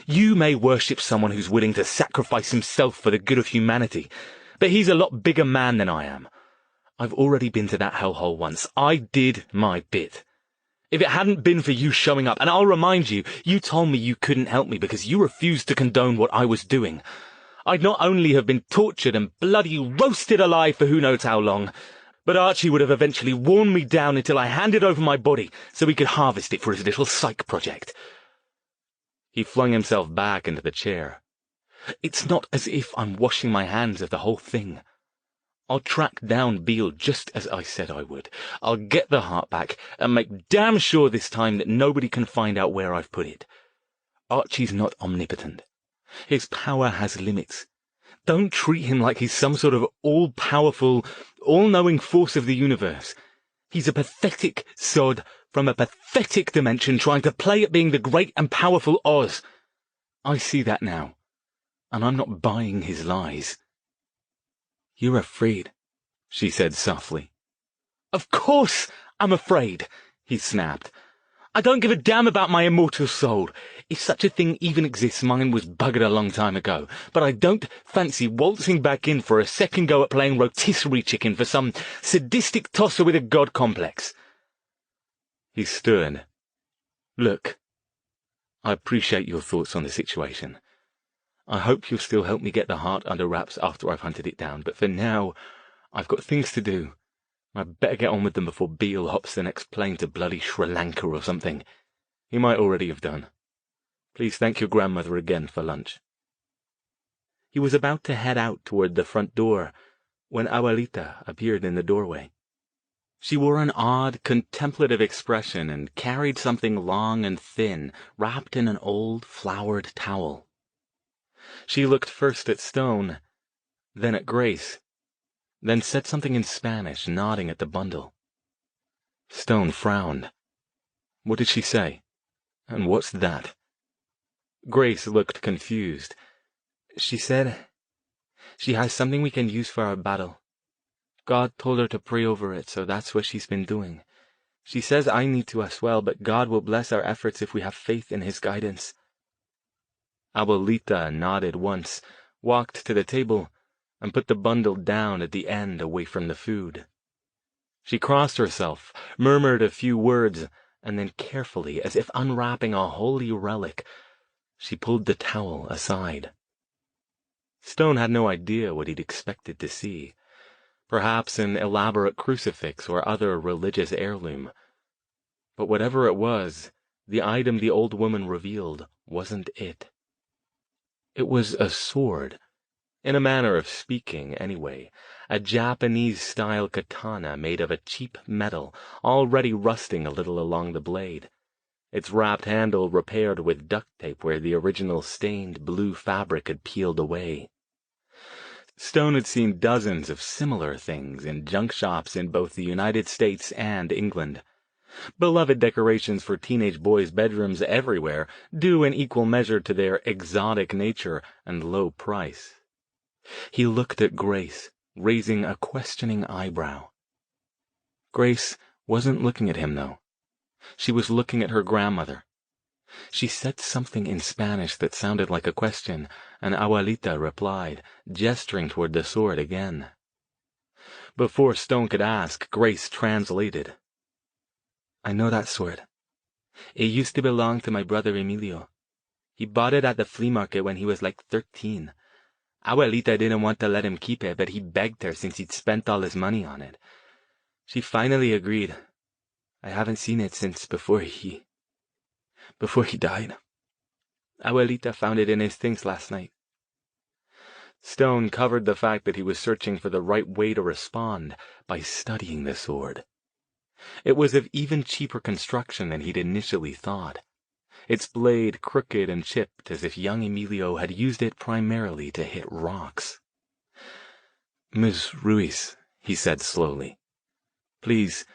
You may worship someone who's willing to sacrifice himself for the good of humanity, but he's a lot bigger man than I am. I've already been to that hellhole once. I did my bit. If it hadn't been for you showing up, and I'll remind you, you told me you couldn't help me because you refused to condone what I was doing, I'd not only have been tortured and bloody roasted alive for who knows how long, but Archie would have eventually worn me down until I handed over my body so he could harvest it for his little psych project." He flung himself back into the chair. "It's not as if I'm washing my hands of the whole thing. I'll track down Beale just as I said I would. I'll get the heart back and make damn sure this time that nobody can find out where I've put it. Archie's not omnipotent. His power has limits. Don't treat him like he's some sort of all-powerful, all-knowing force of the universe. He's a pathetic sod from a pathetic dimension trying to play at being the great and powerful Oz. I see that now, and I'm not buying his lies." "You're afraid," she said softly. "Of course I'm afraid," he snapped. "I don't give a damn about my immortal soul. If such a thing even exists, mine was buggered a long time ago. But I don't fancy waltzing back in for a second go at playing rotisserie chicken for some sadistic tosser with a god complex." He stood. "Look, I appreciate your thoughts on the situation. I hope you'll still help me get the heart under wraps after I've hunted it down, but for now, I've got things to do. I'd better get on with them before Beale hops the next plane to bloody Sri Lanka or something. He might already have done. Please thank your grandmother again for lunch." He was about to head out toward the front door when Abuelita appeared in the doorway. She wore an odd, contemplative expression and carried something long and thin, wrapped in an old, flowered towel. She looked first at Stone, then at Grace, then said something in Spanish, nodding at the bundle. Stone frowned. "What did she say? And what's that?" Grace looked confused. "She said she has something we can use for our battle. God told her to pray over it, so that's what she's been doing. She says I need to as well, but God will bless our efforts if we have faith in his guidance." Abuelita nodded once, walked to the table, and put the bundle down at the end away from the food. She crossed herself, murmured a few words, and then carefully, as if unwrapping a holy relic, she pulled the towel aside. Stone had no idea what he'd expected to see. Perhaps an elaborate crucifix or other religious heirloom. But whatever it was, the item the old woman revealed wasn't it. It was a sword. In a manner of speaking, anyway, a Japanese-style katana made of a cheap metal, already rusting a little along the blade, its wrapped handle repaired with duct tape where the original stained blue fabric had peeled away. Stone had seen dozens of similar things in junk shops in both the United States and England. Beloved decorations for teenage boys' bedrooms everywhere, due in equal measure to their exotic nature and low price. He looked at Grace, raising a questioning eyebrow. Grace wasn't looking at him, though. She was looking at her grandmother. She said something in Spanish that sounded like a question, and Abuelita replied, gesturing toward the sword again. Before Stone could ask, Grace translated. "I know that sword. It used to belong to my brother Emilio. He bought it at the flea market when he was like 13. Abuelita didn't want to let him keep it, but he begged her since he'd spent all his money on it. She finally agreed. I haven't seen it since before he died. Abuelita found it in his things last night." Stone covered the fact that he was searching for the right way to respond by studying the sword. It was of even cheaper construction than he'd initially thought, its blade crooked and chipped as if young Emilio had used it primarily to hit rocks. "Ms. Ruiz," he said slowly, "please,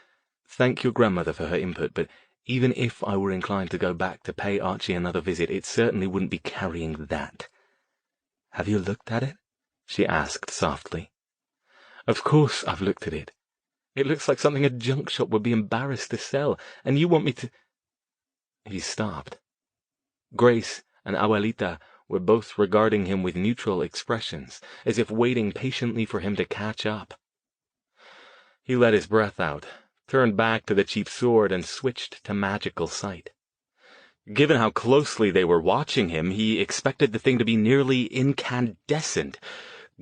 thank your grandmother for her input, but even if I were inclined to go back to pay Archie another visit, it certainly wouldn't be carrying that." "Have you looked at it?" she asked softly. "Of course I've looked at it. It looks like something a junk shop would be embarrassed to sell, and you want me to—" He stopped. Grace and Abuelita were both regarding him with neutral expressions, as if waiting patiently for him to catch up. He let his breath out, turned back to the cheap sword, and switched to magical sight. Given how closely they were watching him, he expected the thing to be nearly incandescent,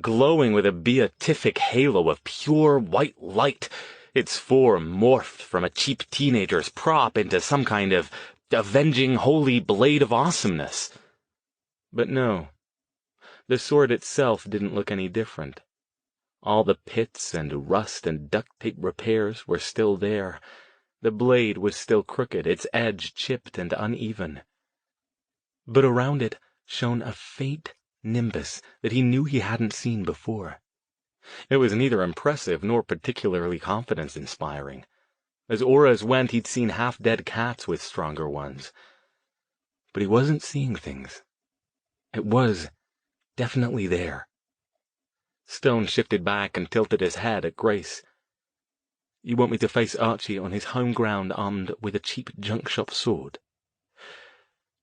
glowing with a beatific halo of pure white light, its form morphed from a cheap teenager's prop into some kind of avenging holy blade of awesomeness. But no, the sword itself didn't look any different. All the pits and rust and duct tape repairs were still there. The blade was still crooked, its edge chipped and uneven. But around it shone a faint nimbus that he knew he hadn't seen before. It was neither impressive nor particularly confidence-inspiring. As auras went, he'd seen half-dead cats with stronger ones. But he wasn't seeing things. It was definitely there. Stone shifted back and tilted his head at Grace. You want me to face Archie on his home ground armed with a cheap junk shop sword?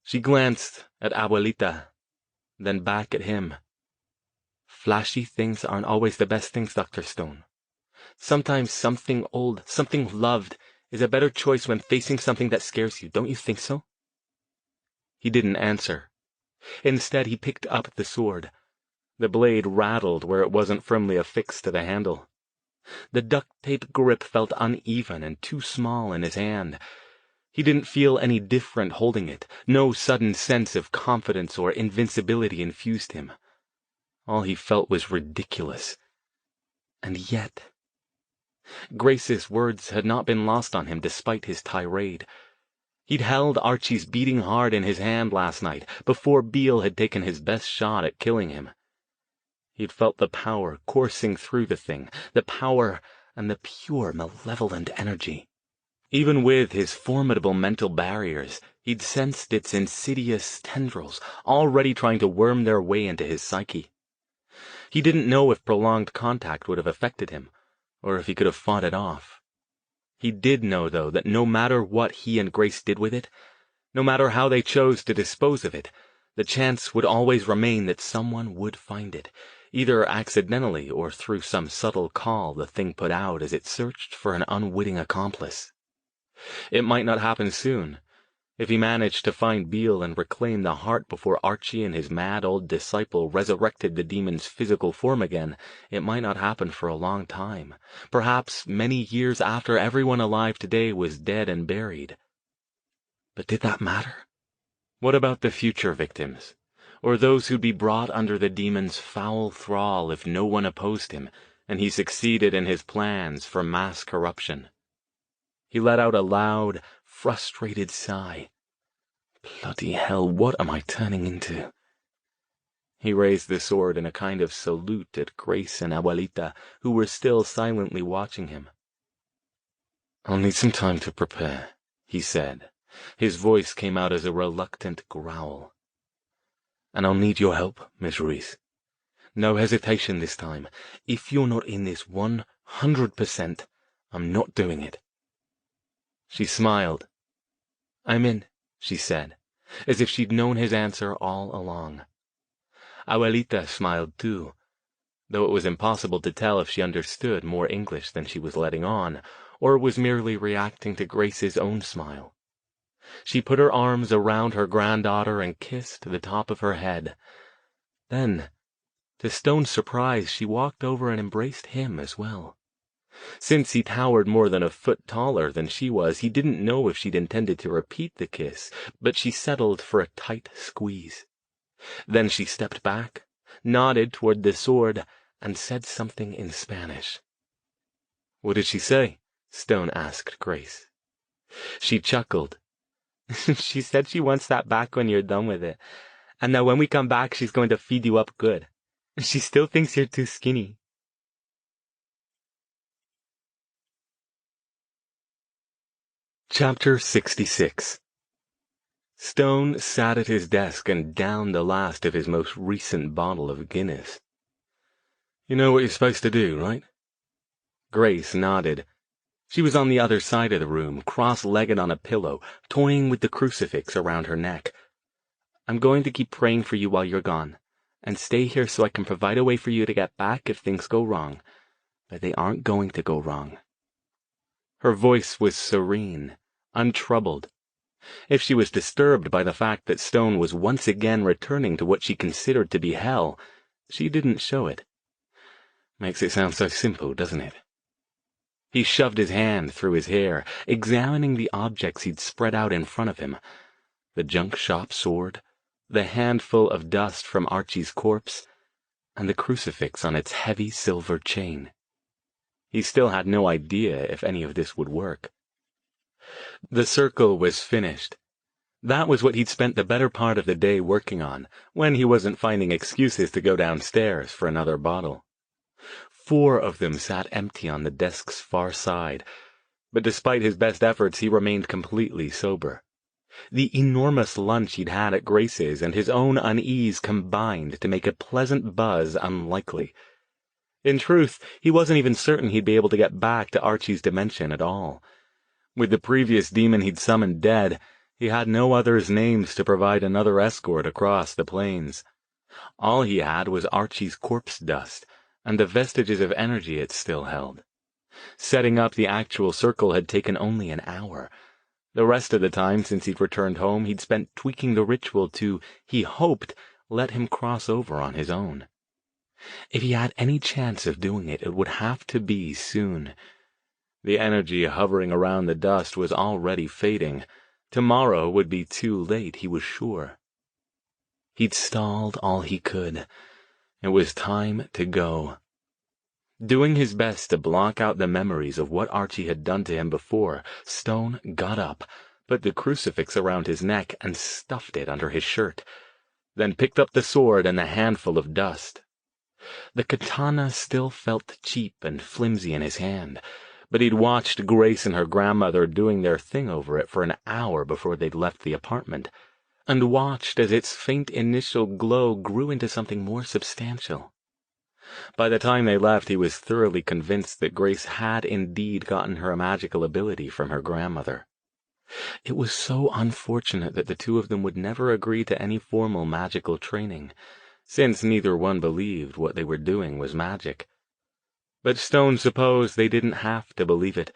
She glanced at Abuelita, then back at him. Flashy things aren't always the best things, Dr. Stone. Sometimes something old, something loved, is a better choice when facing something that scares you, don't you think so? He didn't answer. Instead, he picked up the sword. The blade rattled where it wasn't firmly affixed to the handle. The duct-tape grip felt uneven and too small in his hand. He didn't feel any different holding it. No sudden sense of confidence or invincibility infused him. All he felt was ridiculous. And yet... Grace's words had not been lost on him despite his tirade. He'd held Archie's beating heart in his hand last night, before Beale had taken his best shot at killing him. He'd felt the power coursing through the thing, the power and the pure, malevolent energy. Even with his formidable mental barriers, he'd sensed its insidious tendrils, already trying to worm their way into his psyche. He didn't know if prolonged contact would have affected him, or if he could have fought it off. He did know, though, that no matter what he and Grace did with it, no matter how they chose to dispose of it, the chance would always remain that someone would find it, either accidentally or through some subtle call the thing put out as it searched for an unwitting accomplice. It might not happen soon. If he managed to find Beale and reclaim the heart before Archie and his mad old disciple resurrected the demon's physical form again, it might not happen for a long time, perhaps many years after everyone alive today was dead and buried. But did that matter? What about the future victims, or those who'd be brought under the demon's foul thrall if no one opposed him, and he succeeded in his plans for mass corruption? He let out a loud, frustrated sigh. Bloody hell, what am I turning into? He raised the sword in a kind of salute at Grace and Abuelita, who were still silently watching him. I'll need some time to prepare, he said. His voice came out as a reluctant growl. And I'll need your help, Miss Reese. No hesitation this time. If you're not in this 100%, I'm not doing it. She smiled. I'm in, she said, as if she'd known his answer all along. Abuelita smiled too, though it was impossible to tell if she understood more English than she was letting on, or was merely reacting to Grace's own smile. She put her arms around her granddaughter and kissed the top of her head. Then, to Stone's surprise, she walked over and embraced him as well. Since he towered more than a foot taller than she was, he didn't know if she'd intended to repeat the kiss, but she settled for a tight squeeze. Then she stepped back, nodded toward the sword, and said something in Spanish. What did she say? Stone asked Grace. She chuckled. She said she wants that back when you're done with it, and that when we come back she's going to feed you up good. She still thinks you're too skinny. Chapter 66. Stone sat at his desk and downed the last of his most recent bottle of Guinness. You know what you're supposed to do, right? Grace nodded. She was on the other side of the room, cross-legged on a pillow, toying with the crucifix around her neck. I'm going to keep praying for you while you're gone, and stay here so I can provide a way for you to get back if things go wrong. But they aren't going to go wrong. Her voice was serene, untroubled. If she was disturbed by the fact that Stone was once again returning to what she considered to be hell, she didn't show it. Makes it sound so simple, doesn't it? He shoved his hand through his hair, examining the objects he'd spread out in front of him. The junk shop sword, the handful of dust from Archie's corpse, and the crucifix on its heavy silver chain. He still had no idea if any of this would work. The circle was finished. That was what he'd spent the better part of the day working on, when he wasn't finding excuses to go downstairs for another bottle. 4 of them sat empty on the desk's far side, but despite his best efforts he remained completely sober. The enormous lunch he'd had at Grace's and his own unease combined to make a pleasant buzz unlikely. In truth, he wasn't even certain he'd be able to get back to Archie's dimension at all. With the previous demon he'd summoned dead, he had no others' names to provide another escort across the plains. All he had was Archie's corpse dust, and the vestiges of energy it still held. Setting up the actual circle had taken only an hour. The rest of the time since he'd returned home he'd spent tweaking the ritual to, he hoped, let him cross over on his own. If he had any chance of doing it, it would have to be soon. The energy hovering around the dust was already fading. Tomorrow would be too late, he was sure. He'd stalled all he could. It was time to go. Doing his best to block out the memories of what Archie had done to him before, Stone got up, put the crucifix around his neck, and stuffed it under his shirt, then picked up the sword and the handful of dust. The katana still felt cheap and flimsy in his hand, but he'd watched Grace and her grandmother doing their thing over it for an hour before they'd left the apartment, and watched as its faint initial glow grew into something more substantial. By the time they left, he was thoroughly convinced that Grace had indeed gotten her magical ability from her grandmother. It was so unfortunate that the two of them would never agree to any formal magical training, since neither one believed what they were doing was magic. But Stone supposed they didn't have to believe it.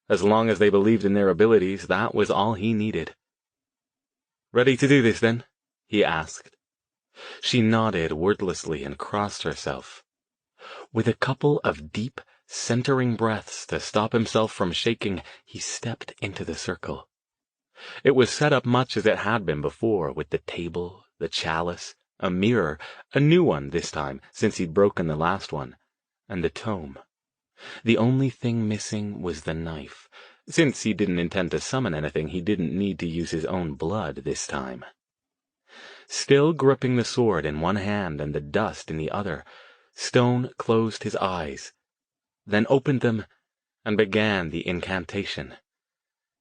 As long as they believed in their abilities, that was all he needed. "Ready to do this, then?" he asked. She nodded wordlessly and crossed herself. With a couple of deep, centering breaths to stop himself from shaking, he stepped into the circle. It was set up much as it had been before, with the table, the chalice, a mirror, a new one this time, since he'd broken the last one, and the tome. The only thing missing was the knife. Since he didn't intend to summon anything, he didn't need to use his own blood this time. Still gripping the sword in one hand and the dust in the other, Stone closed his eyes, then opened them and began the incantation.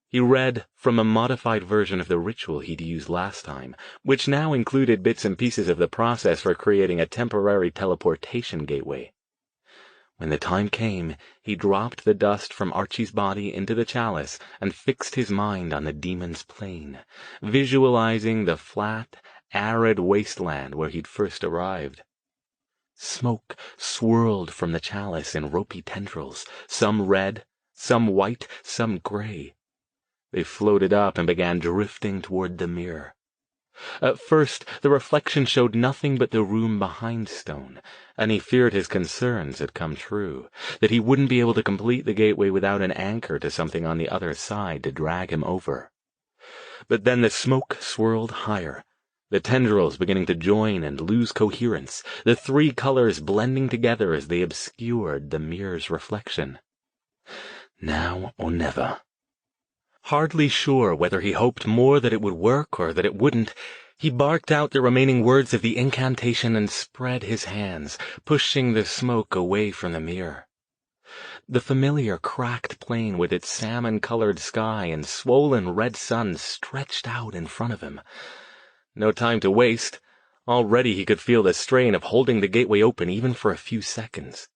He read from a modified version of the ritual he'd used last time, which now included bits and pieces of the process for creating a temporary teleportation gateway. When the time came, he dropped the dust from Archie's body into the chalice and fixed his mind on the demon's plane, visualizing the flat, arid wasteland where he'd first arrived. Smoke swirled from the chalice in ropey tendrils, some red, some white, some gray. They floated up and began drifting toward the mirror. At first, the reflection showed nothing but the room behind Stone, and he feared his concerns had come true, that he wouldn't be able to complete the gateway without an anchor to something on the other side to drag him over. But then the smoke swirled higher, the tendrils beginning to join and lose coherence, the three colors blending together as they obscured the mirror's reflection. Now or never. Hardly sure whether he hoped more that it would work or that it wouldn't, he barked out the remaining words of the incantation and spread his hands, pushing the smoke away from the mirror. The familiar cracked plain with its salmon-colored sky and swollen red sun stretched out in front of him. No time to waste. Already he could feel the strain of holding the gateway open even for a few seconds.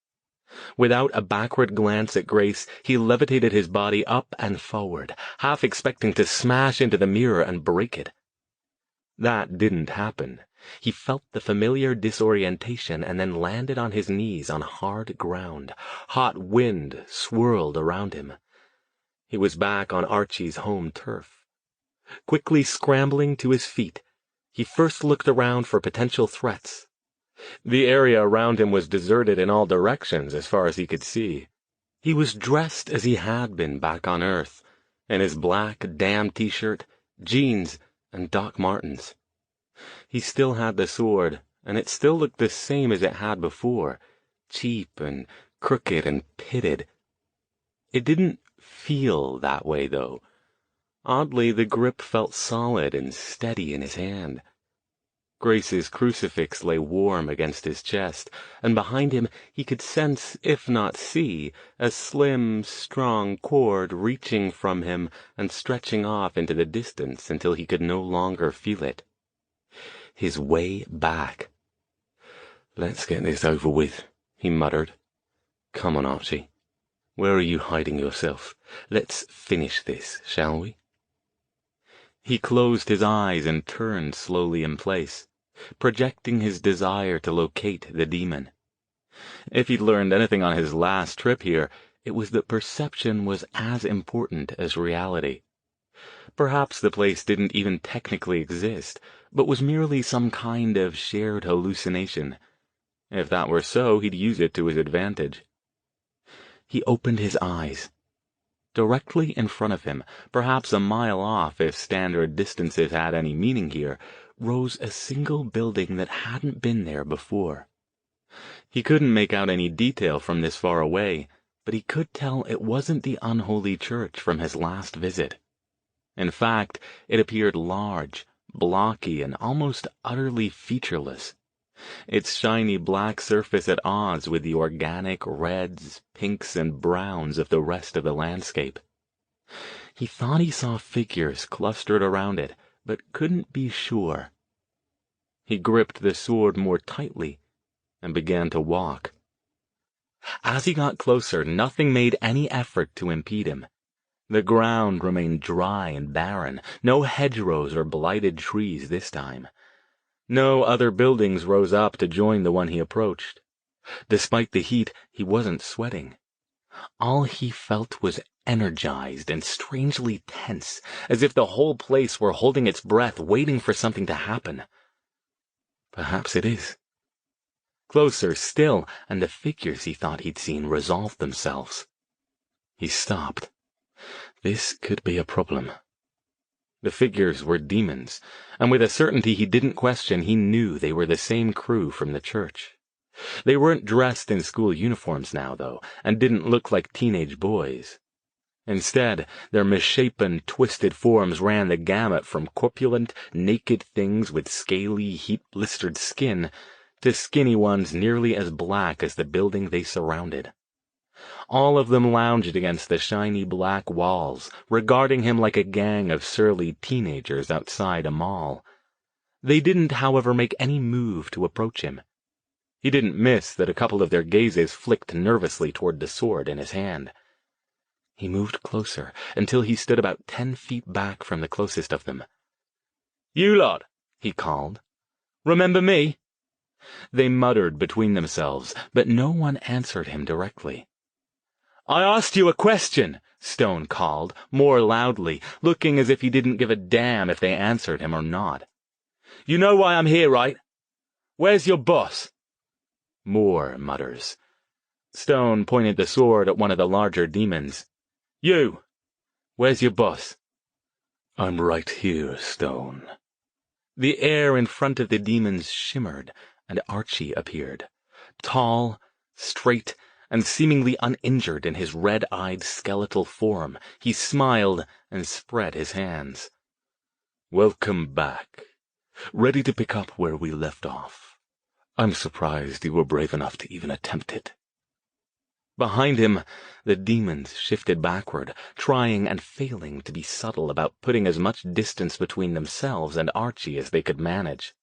Without a backward glance at Grace, he levitated his body up and forward, half expecting to smash into the mirror and break it. That didn't happen. He felt the familiar disorientation and then landed on his knees on hard ground. Hot wind swirled around him. He was back on Archie's home turf. Quickly scrambling to his feet, he first looked around for potential threats. The area around him was deserted in all directions as far as he could see. He was dressed as he had been back on Earth, in his black damn t-shirt, jeans, and Doc Martens. He still had the sword, and it still looked the same as it had before, cheap and crooked and pitted. It didn't feel that way, though. Oddly, the grip felt solid and steady in his hand. Grace's crucifix lay warm against his chest, and behind him he could sense, if not see, a slim, strong cord reaching from him and stretching off into the distance until he could no longer feel it. His way back. "Let's get this over with," he muttered. "Come on, Archie. Where are you hiding yourself? Let's finish this, shall we?" He closed his eyes and turned slowly in place, projecting his desire to locate the demon. If he'd learned anything on his last trip here, it was that perception was as important as reality. Perhaps the place didn't even technically exist, but was merely some kind of shared hallucination. If that were so, he'd use it to his advantage. He opened his eyes. Directly in front of him, perhaps a mile off if standard distances had any meaning here, rose a single building that hadn't been there before. He couldn't make out any detail from this far away, but he could tell it wasn't the unholy church from his last visit. In fact, it appeared large, blocky, and almost utterly featureless, its shiny black surface at odds with the organic reds, pinks, and browns of the rest of the landscape. He thought he saw figures clustered around it, but couldn't be sure. He gripped the sword more tightly and began to walk. As he got closer, nothing made any effort to impede him. The ground remained dry and barren, no hedgerows or blighted trees this time. No other buildings rose up to join the one he approached. Despite the heat, he wasn't sweating. All he felt was energized and strangely tense, as if the whole place were holding its breath, waiting for something to happen. Perhaps it is. Closer still, and the figures he thought he'd seen resolved themselves. He stopped. This could be a problem. The figures were demons, and with a certainty he didn't question, he knew they were the same crew from the church. They weren't dressed in school uniforms now, though, and didn't look like teenage boys. Instead, their misshapen, twisted forms ran the gamut from corpulent, naked things with scaly, heat-blistered skin to skinny ones nearly as black as the building they surrounded. All of them lounged against the shiny black walls, regarding him like a gang of surly teenagers outside a mall. They didn't, however, make any move to approach him. He didn't miss that a couple of their gazes flicked nervously toward the sword in his hand. He moved closer until he stood about 10 feet back from the closest of them. "You lot," he called. "Remember me?" They muttered between themselves, but no one answered him directly. "I asked you a question," Stone called, more loudly, looking as if he didn't give a damn if they answered him or not. "You know why I'm here, right? Where's your boss?" More mutters. Stone pointed the sword at one of the larger demons. "You! Where's your boss?" "I'm right here, Stone." The air in front of the demons shimmered, and Archie appeared. Tall, straight, and seemingly uninjured in his red-eyed skeletal form, he smiled and spread his hands. "Welcome back. Ready to pick up where we left off. I'm surprised you were brave enough to even attempt it." Behind him, the demons shifted backward, trying and failing to be subtle about putting as much distance between themselves and Archie as they could manage.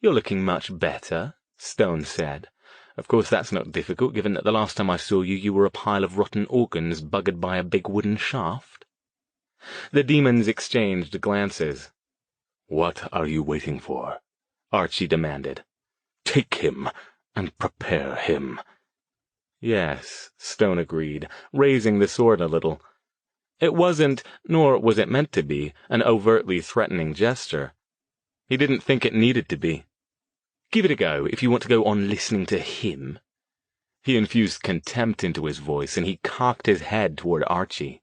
"You're looking much better," Stone said. "Of course that's not difficult, given that the last time I saw you, you were a pile of rotten organs buggered by a big wooden shaft." The demons exchanged glances. "What are you waiting for?" Archie demanded. "Take him, and prepare him." "Yes," Stone agreed, raising the sword a little. It wasn't, nor was it meant to be, an overtly threatening gesture. He didn't think it needed to be. "Give it a go, if you want to go on listening to him." He infused contempt into his voice, and he cocked his head toward Archie.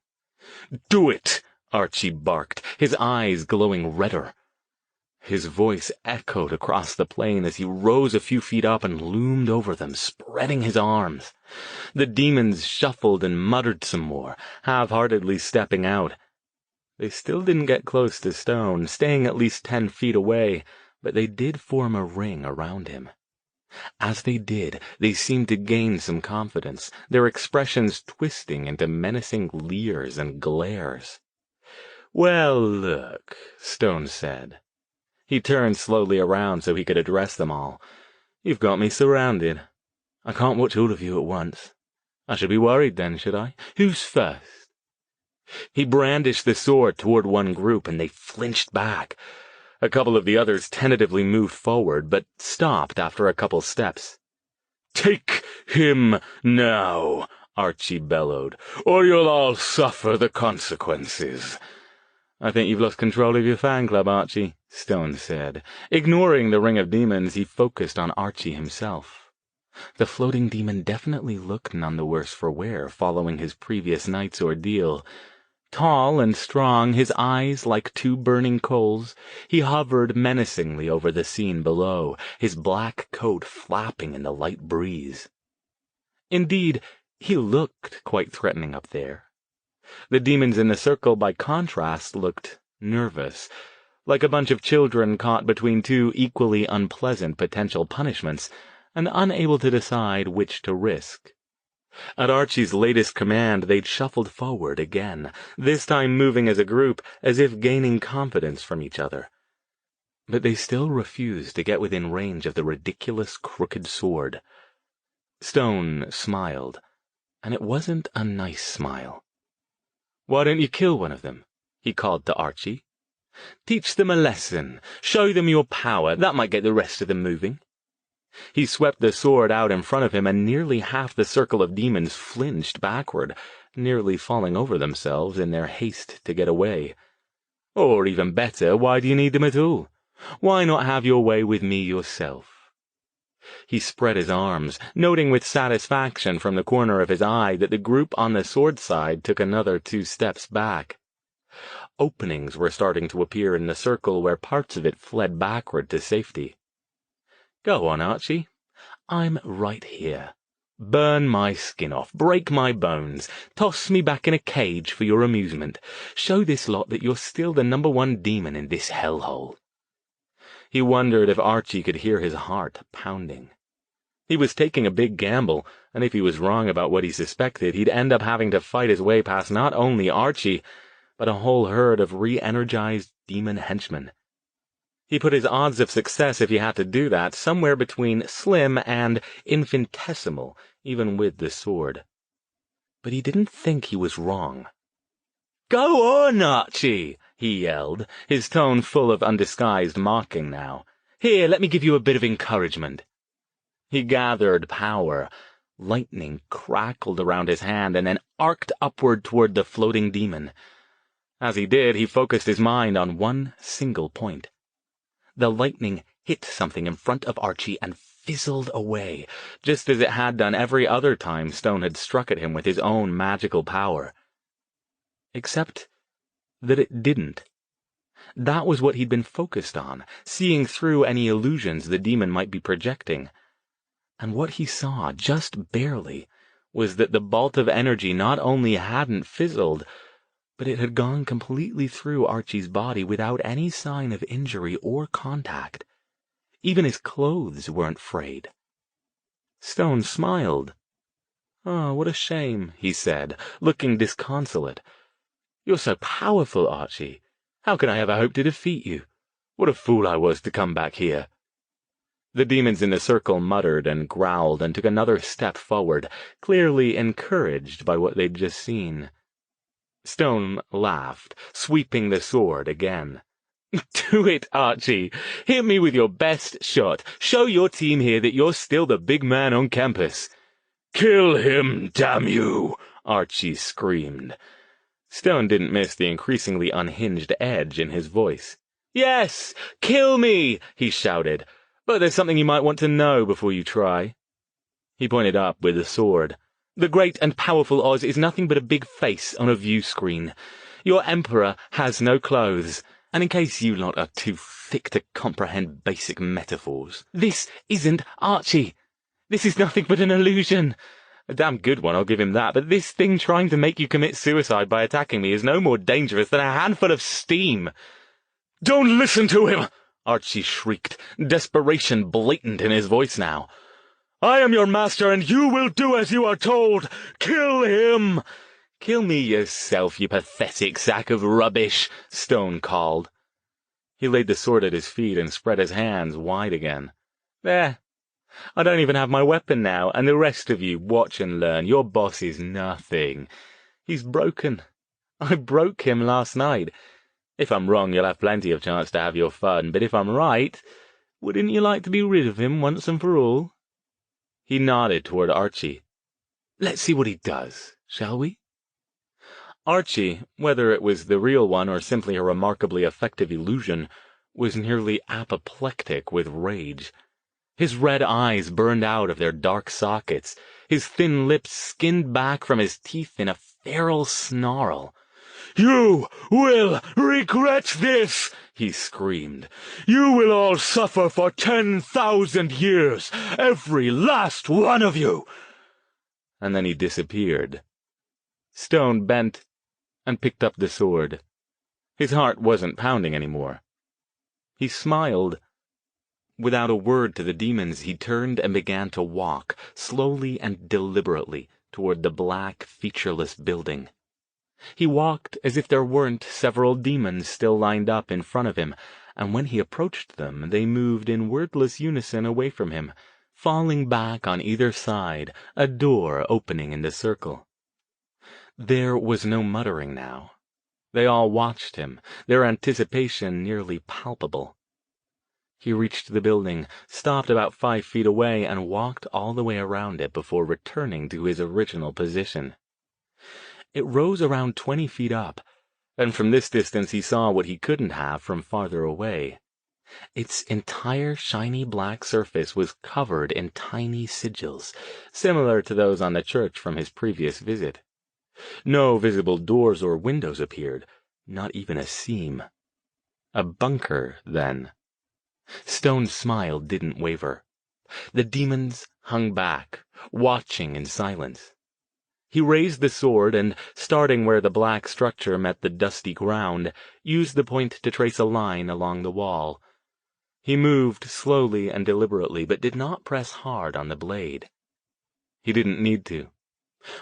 "Do it!" Archie barked, his eyes glowing redder. His voice echoed across the plain as he rose a few feet up and loomed over them, spreading his arms. The demons shuffled and muttered some more, half-heartedly stepping out. They still didn't get close to Stone, staying at least 10 feet away, but they did form a ring around him. As they did, they seemed to gain some confidence, their expressions twisting into menacing leers and glares. "Well, look," Stone said. He turned slowly around so he could address them all. "You've got me surrounded. I can't watch all of you at once. I should be worried then, should I? Who's first?" He brandished the sword toward one group, and they flinched back. A couple of the others tentatively moved forward, but stopped after a couple steps. "Take him now," Archie bellowed, "or you'll all suffer the consequences." "I think you've lost control of your fan club, Archie," Stone said. Ignoring the ring of demons, he focused on Archie himself. The floating demon definitely looked none the worse for wear following his previous night's ordeal. Tall and strong, his eyes like two burning coals, he hovered menacingly over the scene below, his black coat flapping in the light breeze. Indeed, he looked quite threatening up there. The demons in the circle, by contrast, looked nervous, like a bunch of children caught between two equally unpleasant potential punishments, and unable to decide which to risk. At Archie's latest command, they'd shuffled forward again, this time moving as a group, as if gaining confidence from each other. But they still refused to get within range of the ridiculous crooked sword. Stone smiled, and it wasn't a nice smile. "Why don't you kill one of them?" he called to Archie. "Teach them a lesson. Show them your power. That might get the rest of them moving." He swept the sword out in front of him, and nearly half the circle of demons flinched backward, nearly falling over themselves in their haste to get away. "Or even better, why do you need them at all? Why not have your way with me yourself?" He spread his arms, noting with satisfaction from the corner of his eye that the group on the sword side took another 2 steps back. Openings were starting to appear in the circle where parts of it fled backward to safety. "Go on, Archie. I'm right here. Burn my skin off, break my bones, toss me back in a cage for your amusement. Show this lot that you're still the #1 demon in this hellhole." He wondered if Archie could hear his heart pounding. He was taking a big gamble, and if he was wrong about what he suspected, he'd end up having to fight his way past not only Archie, but a whole herd of re-energized demon henchmen. He put his odds of success, if he had to do that, somewhere between slim and infinitesimal, even with the sword. But he didn't think he was wrong. "Go on, Archie!" he yelled, his tone full of undisguised mocking now. "Here, let me give you a bit of encouragement." He gathered power. Lightning crackled around his hand and then arced upward toward the floating demon. As he did, he focused his mind on one single point. The lightning hit something in front of Archie and fizzled away, just as it had done every other time Stone had struck at him with his own magical power. Except that it didn't. That was what he'd been focused on, seeing through any illusions the demon might be projecting. And what he saw, just barely, was that the bolt of energy not only hadn't fizzled, but it had gone completely through Archie's body without any sign of injury or contact. Even his clothes weren't frayed. Stone smiled. "Oh, what a shame," he said, looking disconsolate. "You're so powerful, Archie. How can I ever hope to defeat you? What a fool I was to come back here." The demons in the circle muttered and growled and took another step forward, clearly encouraged by what they'd just seen. Stone laughed, sweeping the sword again. "Do it, Archie. Hit me with your best shot. Show your team here that you're still the big man on campus." "Kill him, damn you!" Archie screamed. Stone didn't miss the increasingly unhinged edge in his voice. "Yes, kill me!" he shouted. "But there's something you might want to know before you try." He pointed up with the sword. "The great and powerful Oz is nothing but a big face on a view screen. Your Emperor has no clothes, and in case you lot are too thick to comprehend basic metaphors, this isn't Archie. This is nothing but an illusion. A damn good one, I'll give him that, but this thing trying to make you commit suicide by attacking me is no more dangerous than a handful of steam." "Don't listen to him!" Archie shrieked, desperation blatant in his voice now. "I am your master, and you will do as you are told! Kill him!" "Kill me yourself, you pathetic sack of rubbish," Stone called. He laid the sword at his feet and spread his hands wide again. "There. I don't even have my weapon now, and the rest of you, watch and learn. Your boss is nothing. He's broken. I broke him last night. If I'm wrong, you'll have plenty of chance to have your fun, but if I'm right, wouldn't you like to be rid of him once and for all?" He nodded toward Archie. "Let's see what he does, shall we?" Archie, whether it was the real one or simply a remarkably effective illusion, was nearly apoplectic with rage. His red eyes burned out of their dark sockets, his thin lips skinned back from his teeth in a feral snarl. "You will regret this!" he screamed. "You will all suffer for 10,000 years, every last one of you!" And then he disappeared. Stone bent and picked up the sword. His heart wasn't pounding anymore. He smiled. Without a word to the demons, he turned and began to walk, slowly and deliberately, toward the black, featureless building. He walked as if there weren't several demons still lined up in front of him, and when he approached them, they moved in wordless unison away from him, falling back on either side, a door opening in the circle. There was no muttering now. They all watched him, their anticipation nearly palpable. He reached the building, stopped about 5 feet away, and walked all the way around it before returning to his original position. It rose around 20 feet up, and from this distance he saw what he couldn't have from farther away. Its entire shiny black surface was covered in tiny sigils, similar to those on the church from his previous visit. No visible doors or windows appeared, not even a seam. A bunker, then. Stone's smile didn't waver. The demons hung back, watching in silence. He raised the sword and, starting where the black structure met the dusty ground, used the point to trace a line along the wall. He moved slowly and deliberately, but did not press hard on the blade. He didn't need to.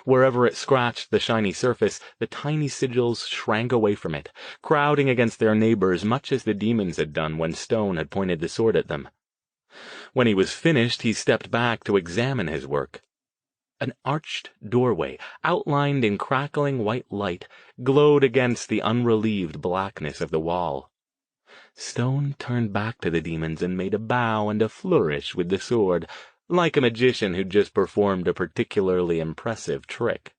Wherever it scratched the shiny surface, the tiny sigils shrank away from it, crowding against their neighbors much as the demons had done when Stone had pointed the sword at them. When he was finished, he stepped back to examine his work. An arched doorway, outlined in crackling white light, glowed against the unrelieved blackness of the wall. Stone turned back to the demons and made a bow and a flourish with the sword, like a magician who'd just performed a particularly impressive trick.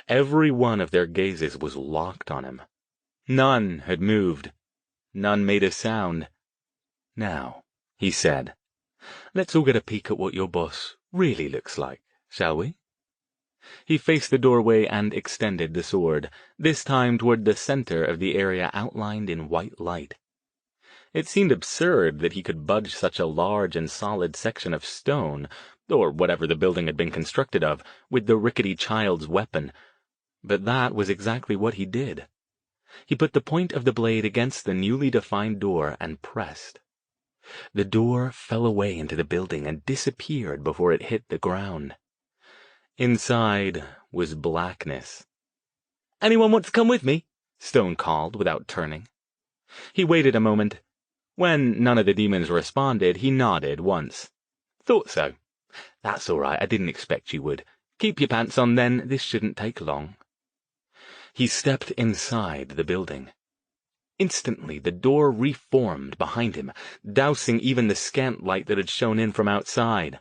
Every one of their gazes was locked on him. None had moved. None made a sound. "Now," he said, "let's all get a peek at what your boss really looks like, shall we?" He faced the doorway and extended the sword, this time toward the center of the area outlined in white light. It seemed absurd that he could budge such a large and solid section of stone, or whatever the building had been constructed of, with the rickety child's weapon. But that was exactly what he did. He put the point of the blade against the newly defined door and pressed. The door fell away into the building and disappeared before it hit the ground. Inside was blackness. "Anyone want to come with me?" Stone called without turning. He waited a moment. When none of the demons responded, he nodded once. "Thought so. That's all right, I didn't expect you would. Keep your pants on then, this shouldn't take long." He stepped inside the building. Instantly the door reformed behind him, dousing even the scant light that had shone in from outside.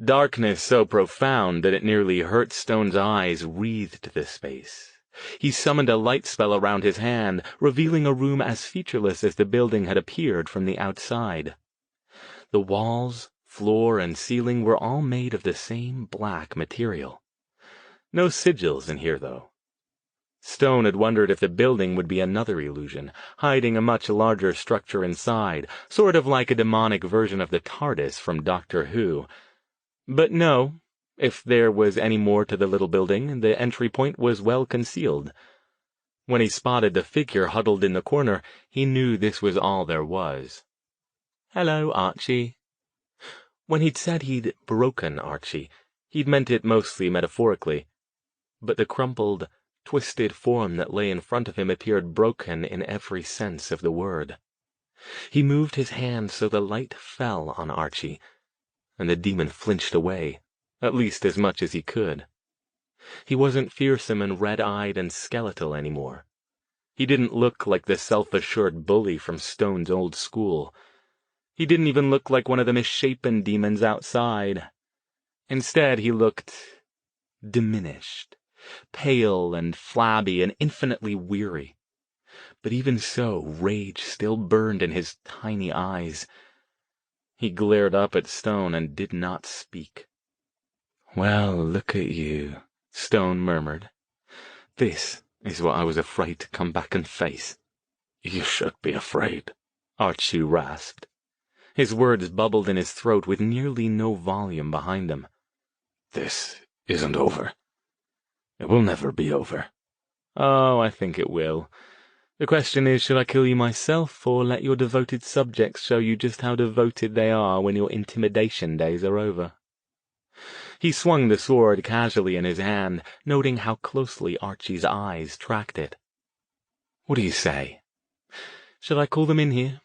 Darkness so profound that it nearly hurt Stone's eyes wreathed the space. He summoned a light spell around his hand, revealing a room as featureless as the building had appeared from the outside. The walls, floor, and ceiling were all made of the same black material. No sigils in here, though. Stone had wondered if the building would be another illusion, hiding a much larger structure inside, sort of like a demonic version of the TARDIS from Doctor Who. But no. If there was any more to the little building, the entry point was well concealed. When he spotted the figure huddled in the corner, he knew this was all there was. "Hello, Archie." When he'd said he'd broken Archie, he'd meant it mostly metaphorically, but the crumpled, twisted form that lay in front of him appeared broken in every sense of the word. He moved his hand so the light fell on Archie, and the demon flinched away, at least as much as he could. He wasn't fearsome and red-eyed and skeletal anymore. He didn't look like the self-assured bully from Stone's old school. He didn't even look like one of the misshapen demons outside. Instead, he looked diminished, pale and flabby and infinitely weary. But even so, rage still burned in his tiny eyes. He glared up at Stone and did not speak. "Well, look at you," Stone murmured. "This is what I was afraid to come back and face." "You should be afraid," Archie rasped. His words bubbled in his throat with nearly no volume behind them. "This isn't over. It will never be over." "Oh, I think it will. The question is, should I kill you myself, or let your devoted subjects show you just how devoted they are when your intimidation days are over?" He swung the sword casually in his hand, noting how closely Archie's eyes tracked it. "What do you say? Should I call them in here?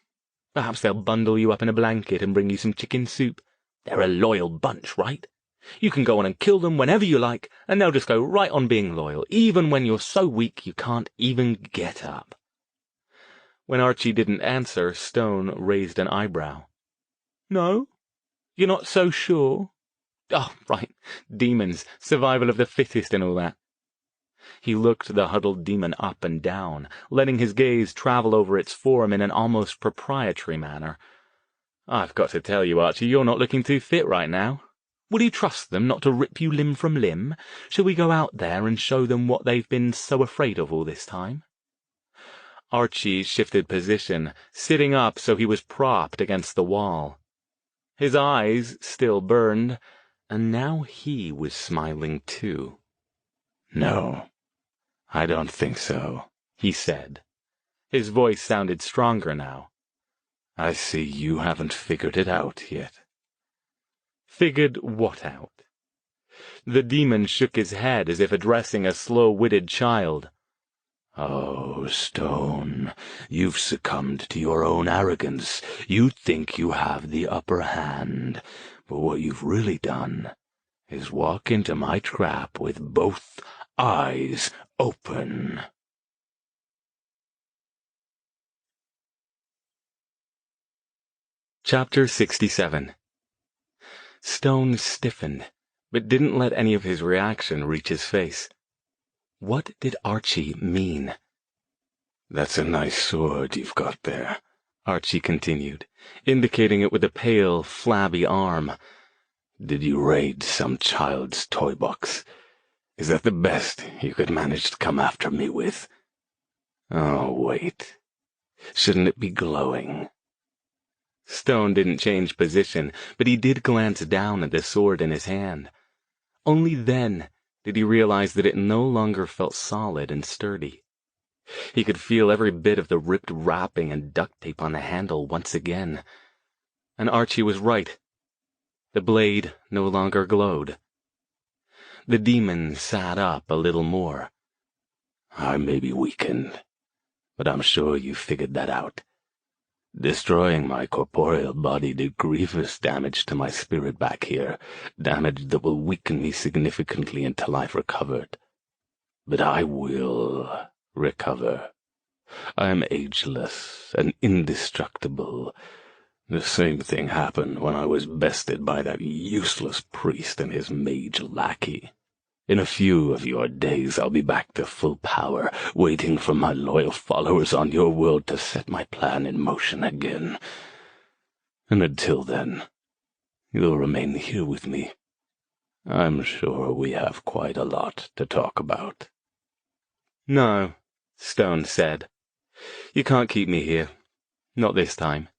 Perhaps they'll bundle you up in a blanket and bring you some chicken soup. They're a loyal bunch, right? You can go on and kill them whenever you like, and they'll just go right on being loyal, even when you're so weak you can't even get up." When Archie didn't answer, Stone raised an eyebrow. "No? You're not so sure? Oh, right, demons, survival of the fittest and all that." He looked the huddled demon up and down, letting his gaze travel over its form in an almost proprietary manner. "I've got to tell you, Archie, you're not looking too fit right now. Will you trust them not to rip you limb from limb? Shall we go out there and show them what they've been so afraid of all this time?" Archie shifted position, sitting up so he was propped against the wall. His eyes still burned, and now he was smiling too. "No, I don't think so," he said. His voice sounded stronger now. "I see you haven't figured it out yet." "Figured what out?" The demon shook his head as if addressing a slow-witted child. "Oh, Stone, you've succumbed to your own arrogance. You think you have the upper hand, but what you've really done is walk into my trap with both eyes open." Chapter 67. Stone stiffened, but didn't let any of his reaction reach his face. What did Archie mean? "That's a nice sword you've got there," Archie continued, indicating it with a pale, flabby arm. "Did you raid some child's toy box? Is that the best you could manage to come after me with? Oh, wait. Shouldn't it be glowing?" Stone didn't change position, but he did glance down at the sword in his hand. Only then did he realize that it no longer felt solid and sturdy. He could feel every bit of the ripped wrapping and duct tape on the handle once again. And Archie was right. The blade no longer glowed. The demon sat up a little more. "I may be weakened, but I'm sure you figured that out. Destroying my corporeal body did grievous damage to my spirit back here, damage that will weaken me significantly until I've recovered. But I will recover. I am ageless and indestructible. The same thing happened when I was bested by that useless priest and his mage lackey. In a few of your days I'll be back to full power, waiting for my loyal followers on your world to set my plan in motion again. And until then, you'll remain here with me. I'm sure we have quite a lot to talk about." "No," Stone said. "You can't keep me here. Not this time."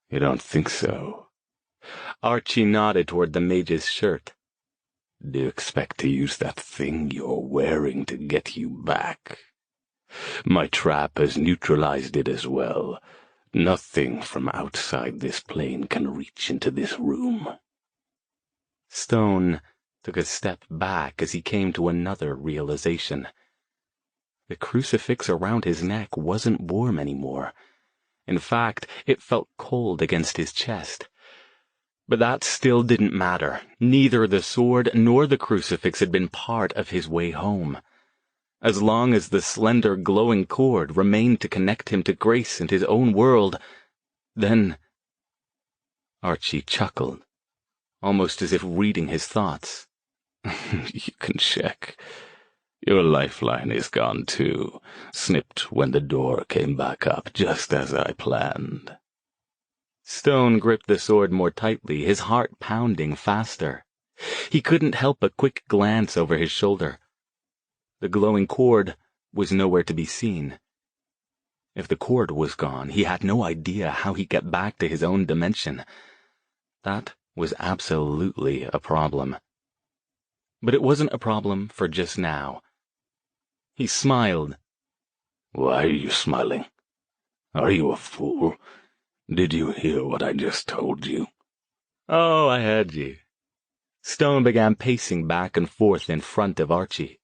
"You don't think so?" Archie nodded toward the mage's shirt. "Do you expect to use that thing you're wearing to get you back? My trap has neutralized it as well. Nothing from outside this plane can reach into this room. Stone took a step back as he came to another realization. The crucifix around his neck wasn't warm anymore. In fact, it felt cold against his chest. But that still didn't matter. Neither the sword nor the crucifix had been part of his way home. As long as the slender, glowing cord remained to connect him to Grace and his own world, then... Archie chuckled, almost as if reading his thoughts. You can check. Your lifeline is gone too, snipped when the door came back up, just as I planned. Stone gripped the sword more tightly, his heart pounding faster. He couldn't help a quick glance over his shoulder. The glowing cord was nowhere to be seen. If the cord was gone, he had no idea how he'd get back to his own dimension. That was absolutely a problem. But it wasn't a problem for just now. He smiled. Why are you smiling? Are you a fool? Did you hear what I just told you? Oh, I heard you. Stone began pacing back and forth in front of Archie.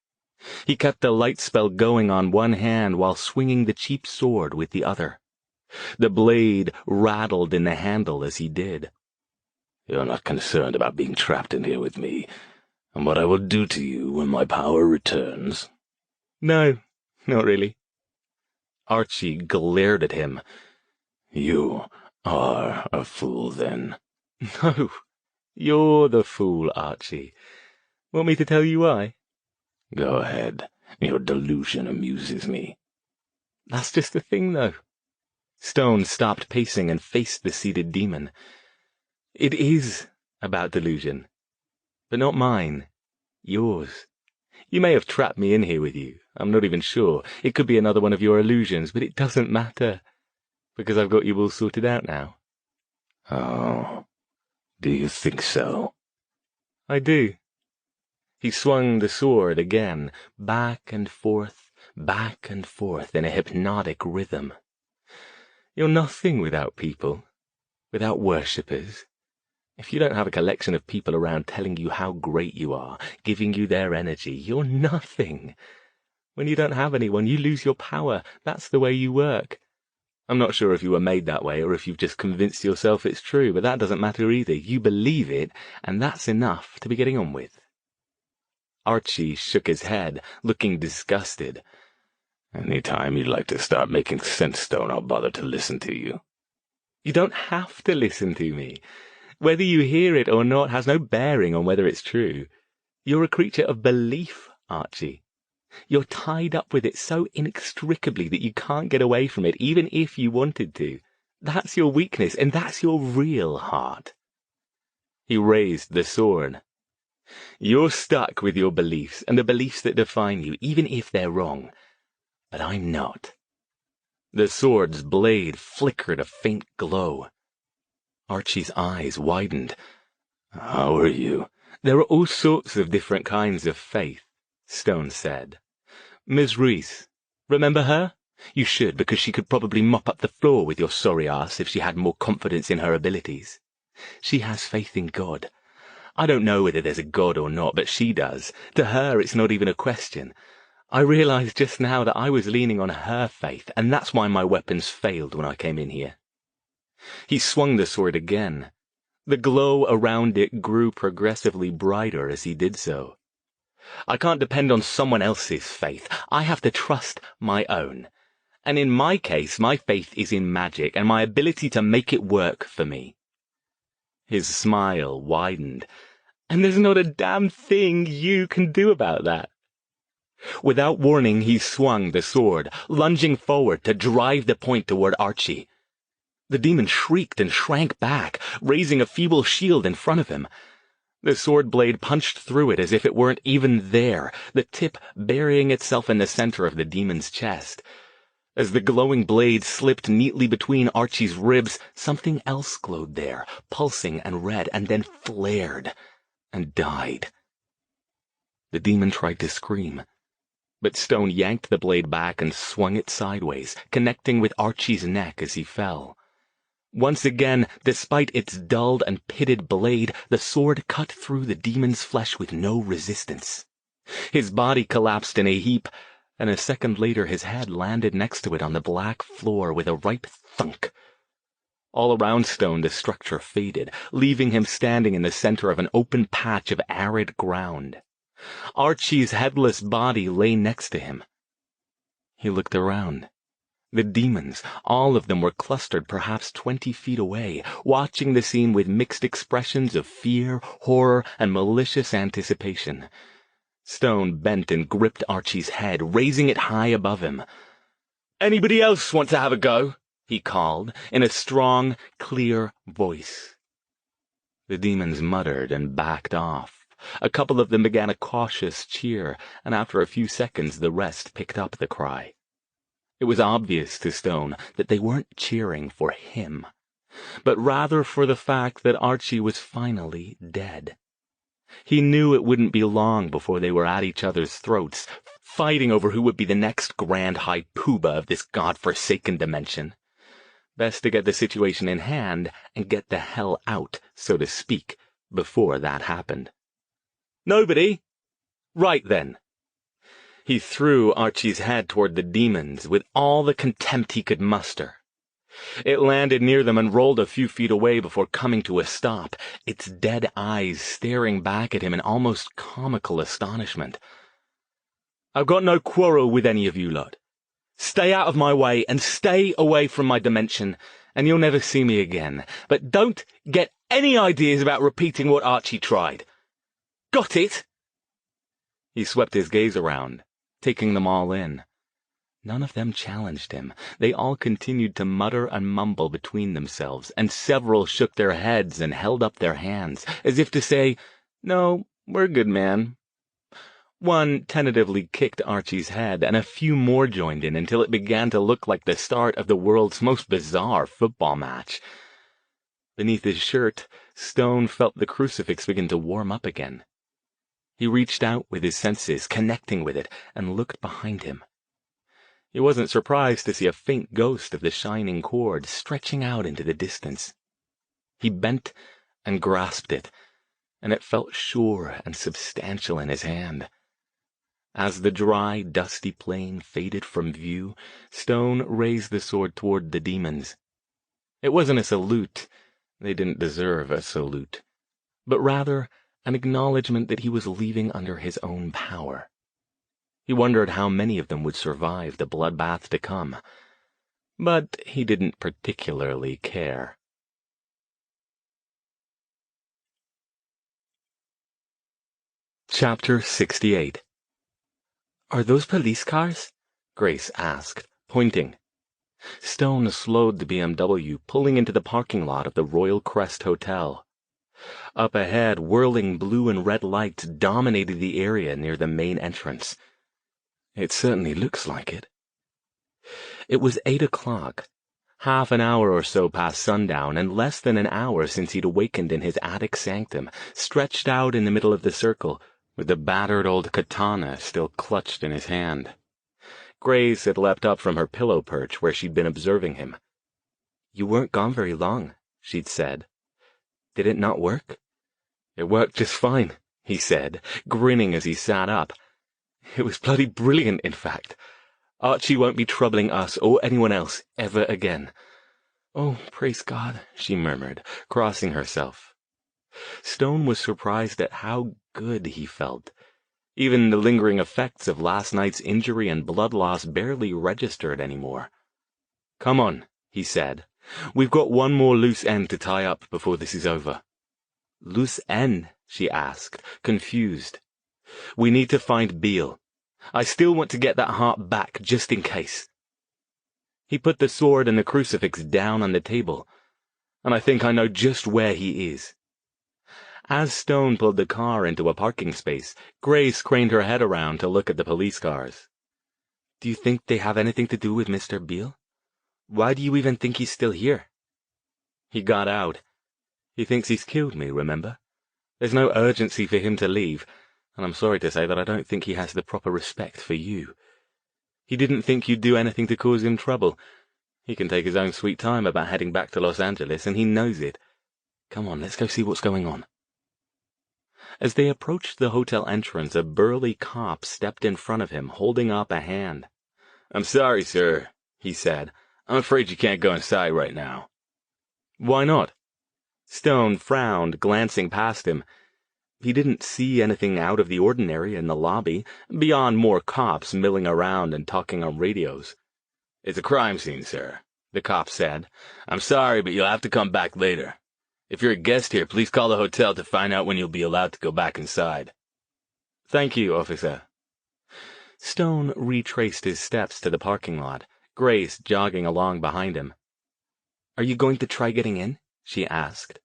He kept the light spell going on one hand while swinging the cheap sword with the other. The blade rattled in the handle as he did. You're not concerned about being trapped in here with me, and what I will do to you when my power returns? No, not really. Archie glared at him. You are a fool, then. No, you're the fool, Archie. Want me to tell you why? Go ahead. Your delusion amuses me. That's just the thing, though. Stone stopped pacing and faced the seated demon. It is about delusion, but not mine. Yours. You may have trapped me in here with you. I'm not even sure. It could be another one of your illusions, but it doesn't matter, because I've got you all sorted out now. Oh, do you think so? I do. He swung the sword again, back and forth in a hypnotic rhythm. You're nothing without people, without worshippers. If you don't have a collection of people around telling you how great you are, giving you their energy, you're nothing. When you don't have anyone, you lose your power. That's the way you work. I'm not sure if you were made that way or if you've just convinced yourself it's true, but that doesn't matter either. You believe it, and that's enough to be getting on with. Archie shook his head, looking disgusted. Any time you'd like to start making sense, Stone, I'll bother to listen to you. You don't have to listen to me. Whether you hear it or not has no bearing on whether it's true. You're a creature of belief, Archie. You're tied up with it so inextricably that you can't get away from it, even if you wanted to. That's your weakness, and that's your real heart. He raised the sword. You're stuck with your beliefs and the beliefs that define you, even if they're wrong. But I'm not. The sword's blade flickered a faint glow. Archie's eyes widened. How are you? There are all sorts of different kinds of faith, Stone said. Ms. Reese, remember her? You should, because she could probably mop up the floor with your sorry ass if she had more confidence in her abilities. She has faith in God. I don't know whether there's a God or not, but she does. To her, it's not even a question. I realized just now that I was leaning on her faith, and that's why my weapons failed when I came in here. He swung the sword again. The glow around it grew progressively brighter as he did so. I can't depend on someone else's faith. I have to trust my own. And in my case, my faith is in magic and my ability to make it work for me. His smile widened. And there's not a damn thing you can do about that. Without warning, he swung the sword, lunging forward to drive the point toward Archie. The demon shrieked and shrank back, raising a feeble shield in front of him. The sword blade punched through it as if it weren't even there, the tip burying itself in the center of the demon's chest. As the glowing blade slipped neatly between Archie's ribs, something else glowed there, pulsing and red, and then flared and died. The demon tried to scream, but Stone yanked the blade back and swung it sideways, connecting with Archie's neck as he fell. Once again, despite its dulled and pitted blade, the sword cut through the demon's flesh with no resistance. His body collapsed in a heap, and a second later his head landed next to it on the black floor with a ripe thunk. All around Stone the structure faded, leaving him standing in the center of an open patch of arid ground. Archie's headless body lay next to him. He looked around. The demons, all of them, were clustered perhaps 20 feet away, watching the scene with mixed expressions of fear, horror, and malicious anticipation. Stone bent and gripped Archie's head, raising it high above him. "Anybody else want to have a go?" he called, in a strong, clear voice. The demons muttered and backed off. A couple of them began a cautious cheer, and after a few seconds the rest picked up the cry. It was obvious to Stone that they weren't cheering for him, but rather for the fact that Archie was finally dead. He knew it wouldn't be long before they were at each other's throats, fighting over who would be the next grand high poobah of this god-forsaken dimension. Best to get the situation in hand and get the hell out, so to speak, before that happened. "Nobody? Right then." He threw Archie's head toward the demons with all the contempt he could muster. It landed near them and rolled a few feet away before coming to a stop, its dead eyes staring back at him in almost comical astonishment. "I've got no quarrel with any of you lot. Stay out of my way and stay away from my dimension, and you'll never see me again. But don't get any ideas about repeating what Archie tried. Got it?" He swept his gaze around, taking them all in. None of them challenged him. They all continued to mutter and mumble between themselves, and several shook their heads and held up their hands, as if to say, "No, we're good, man." One tentatively kicked Archie's head, and a few more joined in until it began to look like the start of the world's most bizarre football match. Beneath his shirt, Stone felt the crucifix begin to warm up again. He reached out with his senses, connecting with it, and looked behind him. He wasn't surprised to see a faint ghost of the shining cord stretching out into the distance. He bent and grasped it, and it felt sure and substantial in his hand. As the dry, dusty plain faded from view, Stone raised the sword toward the demons. It wasn't a salute. They didn't deserve a salute, but rather an acknowledgment that he was leaving under his own power. He wondered how many of them would survive the bloodbath to come, but he didn't particularly care. Chapter 68. "Are those police cars?" Grace asked, pointing. Stone slowed the BMW, pulling into the parking lot of the Royal Crest Hotel. Up ahead, whirling blue and red lights dominated the area near the main entrance. It certainly looks like it. It was 8 o'clock, half an hour or so past sundown, and less than an hour since he'd awakened in his attic sanctum, stretched out in the middle of the circle, with the battered old katana still clutched in his hand. Grace had leapt up from her pillow perch where she'd been observing him. "You weren't gone very long," she'd said. "Did it not work?" "It worked just fine," he said, grinning as he sat up. "It was bloody brilliant, in fact. Archie won't be troubling us or anyone else ever again." "Oh, praise God," she murmured, crossing herself. Stone was surprised at how good he felt. Even the lingering effects of last night's injury and blood loss barely registered anymore. "Come on," he said. "We've got one more loose end to tie up before this is over." "Loose end?" she asked, confused. "We need to find Beale. I still want to get that heart back, just in case." He put the sword and the crucifix down on the table, "and I think I know just where he is." As Stone pulled the car into a parking space, Grace craned her head around to look at the police cars. "Do you think they have anything to do with Mr. Beale? Why do you even think he's still here?" "He got out. He thinks he's killed me, remember? There's no urgency for him to leave, and I'm sorry to say that I don't think he has the proper respect for you. He didn't think you'd do anything to cause him trouble. He can take his own sweet time about heading back to Los Angeles, and he knows it. Come on, let's go see what's going on. As they approached the hotel entrance, a burly cop stepped in front of him, holding up a hand. "I'm sorry, sir," he said. "I'm afraid you can't go inside right now." "Why not?" Stone frowned, glancing past him. He didn't see anything out of the ordinary in the lobby, beyond more cops milling around and talking on radios. "It's a crime scene, sir," the cop said. "I'm sorry, but you'll have to come back later. If you're a guest here, please call the hotel to find out when you'll be allowed to go back inside." "Thank you, officer." Stone retraced his steps to the parking lot, Grace jogging along behind him. "Are you going to try getting in?" she asked.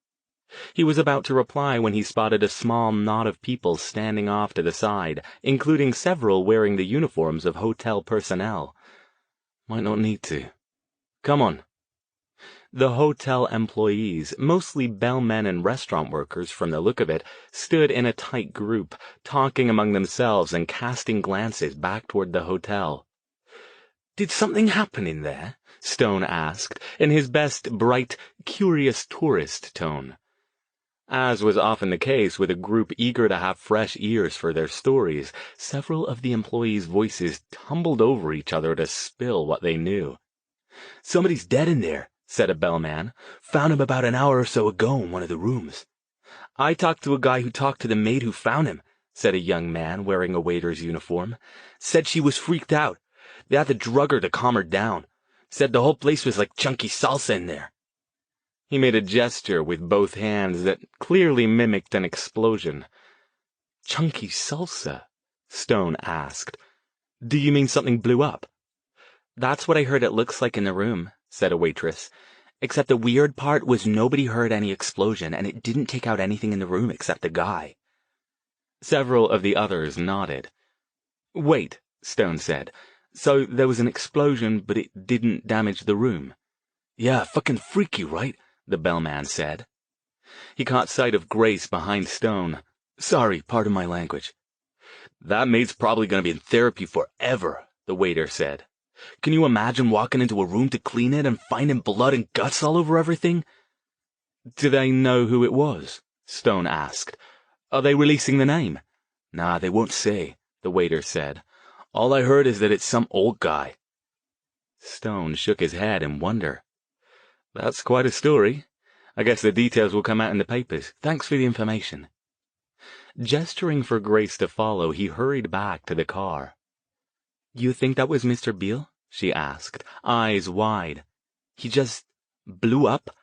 He was about to reply when he spotted a small knot of people standing off to the side, including several wearing the uniforms of hotel personnel. "Might not need to. Come on." The hotel employees, mostly bellmen and restaurant workers from the look of it, stood in a tight group, talking among themselves and casting glances back toward the hotel. "Did something happen in there?" Stone asked, in his best, bright, curious tourist tone. As was often the case with a group eager to have fresh ears for their stories, several of the employees' voices tumbled over each other to spill what they knew. "Somebody's dead in there," said a bellman. "Found him about an hour or so ago in one of the rooms." "I talked to a guy who talked to the maid who found him," said a young man wearing a waiter's uniform. "Said she was freaked out. They had to drug her to calm her down. Said the whole place was like chunky salsa in there." He made a gesture with both hands that clearly mimicked an explosion. "Chunky salsa?" Stone asked. "Do you mean something blew up?" "That's what I heard it looks like in the room," said a waitress. "Except the weird part was nobody heard any explosion, and it didn't take out anything in the room except the guy." Several of the others nodded. "Wait," Stone said. "So there was an explosion, but it didn't damage the room?" "Yeah, fucking freaky, right?" the bellman said. He caught sight of Grace behind Stone. "Sorry, pardon my language." "That maid's probably going to be in therapy forever," the waiter said. "Can you imagine walking into a room to clean it and finding blood and guts all over everything?" "Do they know who it was?" Stone asked. "Are they releasing the name?" "Nah, they won't say," the waiter said. "All I heard is that it's some old guy." Stone shook his head in wonder. "That's quite a story. I guess the details will come out in the papers. Thanks for the information." Gesturing for Grace to follow, he hurried back to the car. "You think that was Mr. Beale?" she asked, eyes wide. "He just blew up?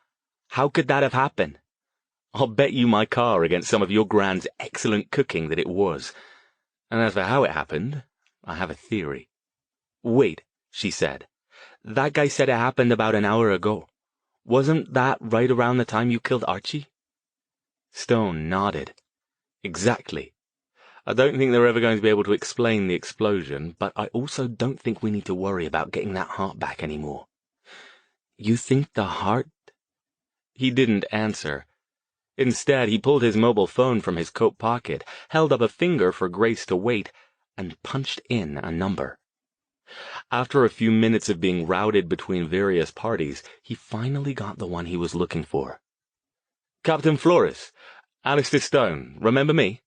How could that have happened?" "I'll bet you my car against some of your grand's excellent cooking that it was. And as for how it happened, I have a theory." "Wait," she said. "That guy said it happened about an hour ago. Wasn't that right around the time you killed Archie?" Stone nodded. "Exactly. I don't think they're ever going to be able to explain the explosion, but I also don't think we need to worry about getting that heart back anymore." "You think the heart—" He didn't answer. Instead, he pulled his mobile phone from his coat pocket, held up a finger for Grace to wait, and punched in a number. After a few minutes of being routed between various parties, he finally got the one he was looking for. "Captain Flores, Alastair Stone, remember me?"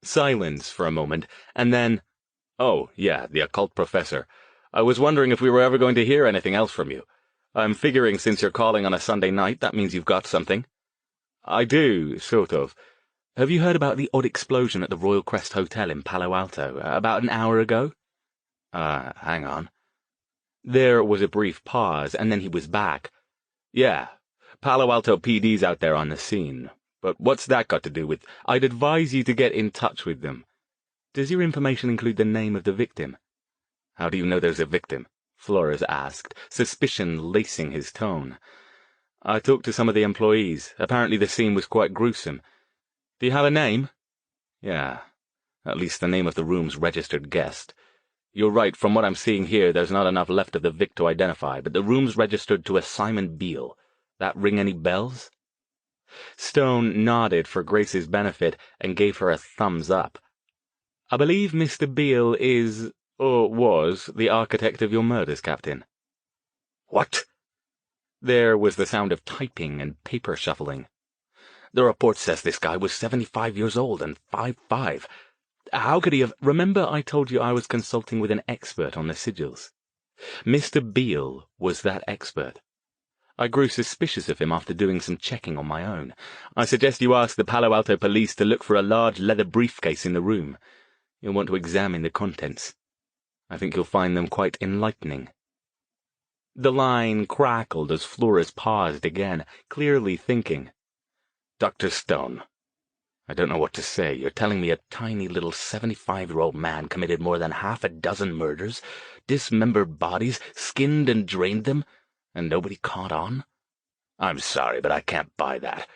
Silence for a moment, and then, "Oh, yeah, the occult professor. I was wondering if we were ever going to hear anything else from you. I'm figuring since you're calling on a Sunday night, that means you've got something." "I do, sort of. Have you heard about the odd explosion at the Royal Crest Hotel in Palo Alto, about an hour ago?" Hang on." There was a brief pause, and then he was back. "Yeah, Palo Alto PD's out there on the scene. But what's that got to do with—" "I'd advise you to get in touch with them. Does your information include the name of the victim?" "How do you know there's a victim?" Flores asked, suspicion lacing his tone. "I talked to some of the employees. Apparently the scene was quite gruesome. Do you have a name?" "Yeah, at least the name of the room's registered guest. You're right, from what I'm seeing here, there's not enough left of the Vic to identify, but the room's registered to a Simon Beale. That ring any bells?" Stone nodded for Grace's benefit and gave her a thumbs up. "I believe Mr. Beale is, or was, the architect of your murders, Captain." What? There was the sound of typing and paper shuffling. The report says this guy was 75 years old and 5'5". How could he have— Remember I told you I was consulting with an expert on the sigils? Mr. Beale was that expert. I grew suspicious of him after doing some checking on my own. I suggest you ask the Palo Alto police to look for a large leather briefcase in the room. You'll want to examine the contents. I think you'll find them quite enlightening. The line crackled as Flores paused again, clearly thinking. Dr. Stone, I don't know what to say. You're telling me a tiny little 75-year-old man committed more than half a dozen murders, dismembered bodies, skinned and drained them, and nobody caught on? I'm sorry, but I can't buy that.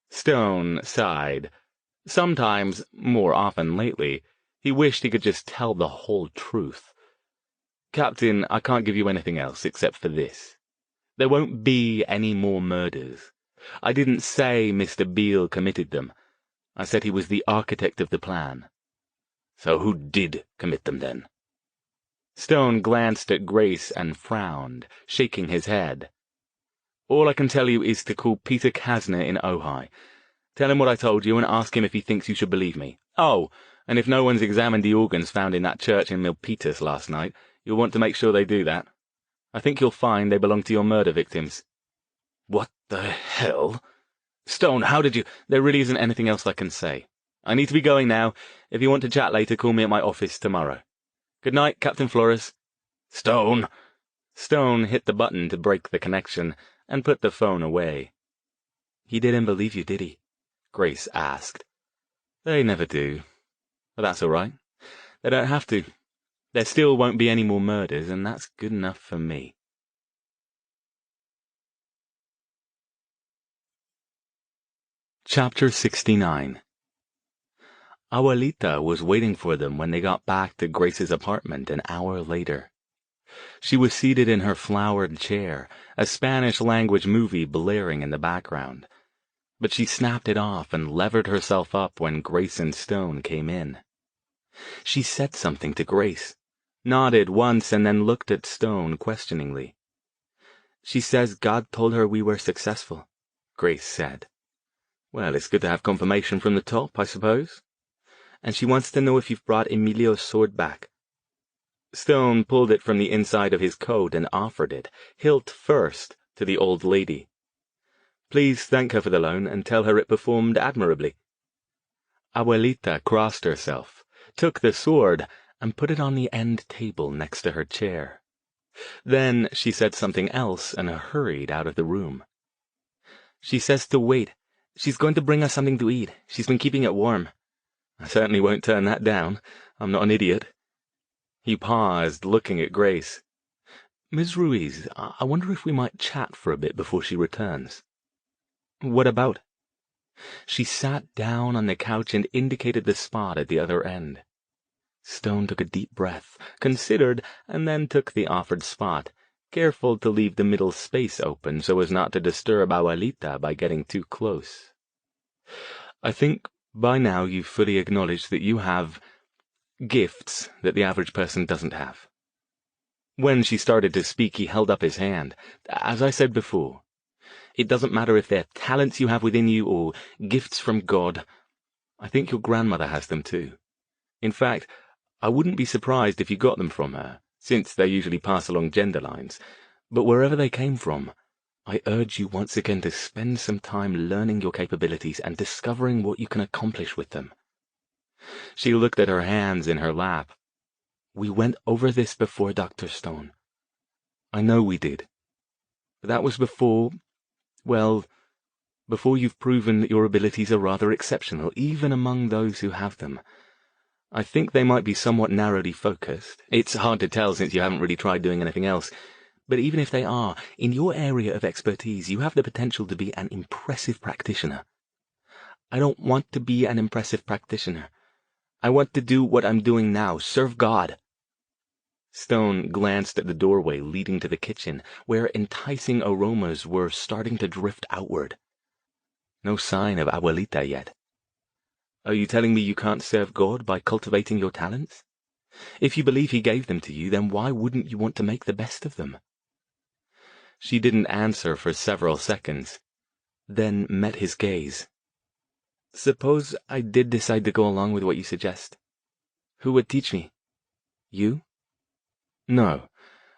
Stone sighed. Sometimes, more often lately, he wished he could just tell the whole truth. Captain, I can't give you anything else except for this. There won't be any more murders. I didn't say Mr. Beale committed them. I said he was the architect of the plan. So who did commit them then? Stone glanced at Grace and frowned, shaking his head. All I can tell you is to call Peter Kasner in Ojai. Tell him what I told you and ask him if he thinks you should believe me. Oh, and if no one's examined the organs found in that church in Milpitas last night, you'll want to make sure they do that. I think you'll find they belong to your murder victims. What the hell? Stone, how did you— There really isn't anything else I can say. I need to be going now. If you want to chat later, call me at my office tomorrow. Good night, Captain Flores. Stone! Stone hit the button to break the connection and put the phone away. He didn't believe you, did he? Grace asked. They never do. But that's all right. They don't have to. There still won't be any more murders, and that's good enough for me. Chapter 69. Abuelita was waiting for them when they got back to Grace's apartment an hour later. She was seated in her flowered chair, a Spanish-language movie blaring in the background. But she snapped it off and levered herself up when Grace and Stone came in. She said something to Grace, nodded once and then looked at Stone questioningly. She says God told her we were successful, Grace said. Well, it's good to have confirmation from the top, I suppose. And she wants to know if you've brought Emilio's sword back. Stone pulled it from the inside of his coat and offered it, hilt first, to the old lady. Please thank her for the loan and tell her it performed admirably. Abuelita crossed herself, took the sword, and put it on the end table next to her chair. Then she said something else and hurried out of the room. She says to wait. She's going to bring us something to eat. She's been keeping it warm. I certainly won't turn that down. I'm not an idiot. He paused, looking at Grace. Ms. Ruiz, I wonder if we might chat for a bit before she returns. What about? She sat down on the couch and indicated the spot at the other end. Stone took a deep breath, considered, and then took the offered spot, careful to leave the middle space open so as not to disturb Abuelita by getting too close. I think by now you've fully acknowledged that you have gifts that the average person doesn't have. When she started to speak, he held up his hand. As I said before, it doesn't matter if they're talents you have within you or gifts from God. I think your grandmother has them too. In fact, I wouldn't be surprised if you got them from her, since they usually pass along gender lines. But wherever they came from, I urge you once again to spend some time learning your capabilities and discovering what you can accomplish with them. She looked at her hands in her lap. We went over this before, Dr. Stone. I know we did. But that was before you've proven that your abilities are rather exceptional, even among those who have them. I think they might be somewhat narrowly focused. It's hard to tell since you haven't really tried doing anything else. But even if they are, in your area of expertise, you have the potential to be an impressive practitioner. I don't want to be an impressive practitioner. I want to do what I'm doing now, serve God. Stone glanced at the doorway leading to the kitchen, where enticing aromas were starting to drift outward. No sign of Abuelita yet. Are you telling me you can't serve God by cultivating your talents? If you believe he gave them to you, then why wouldn't you want to make the best of them? She didn't answer for several seconds, then met his gaze. Suppose I did decide to go along with what you suggest. Who would teach me? You? No.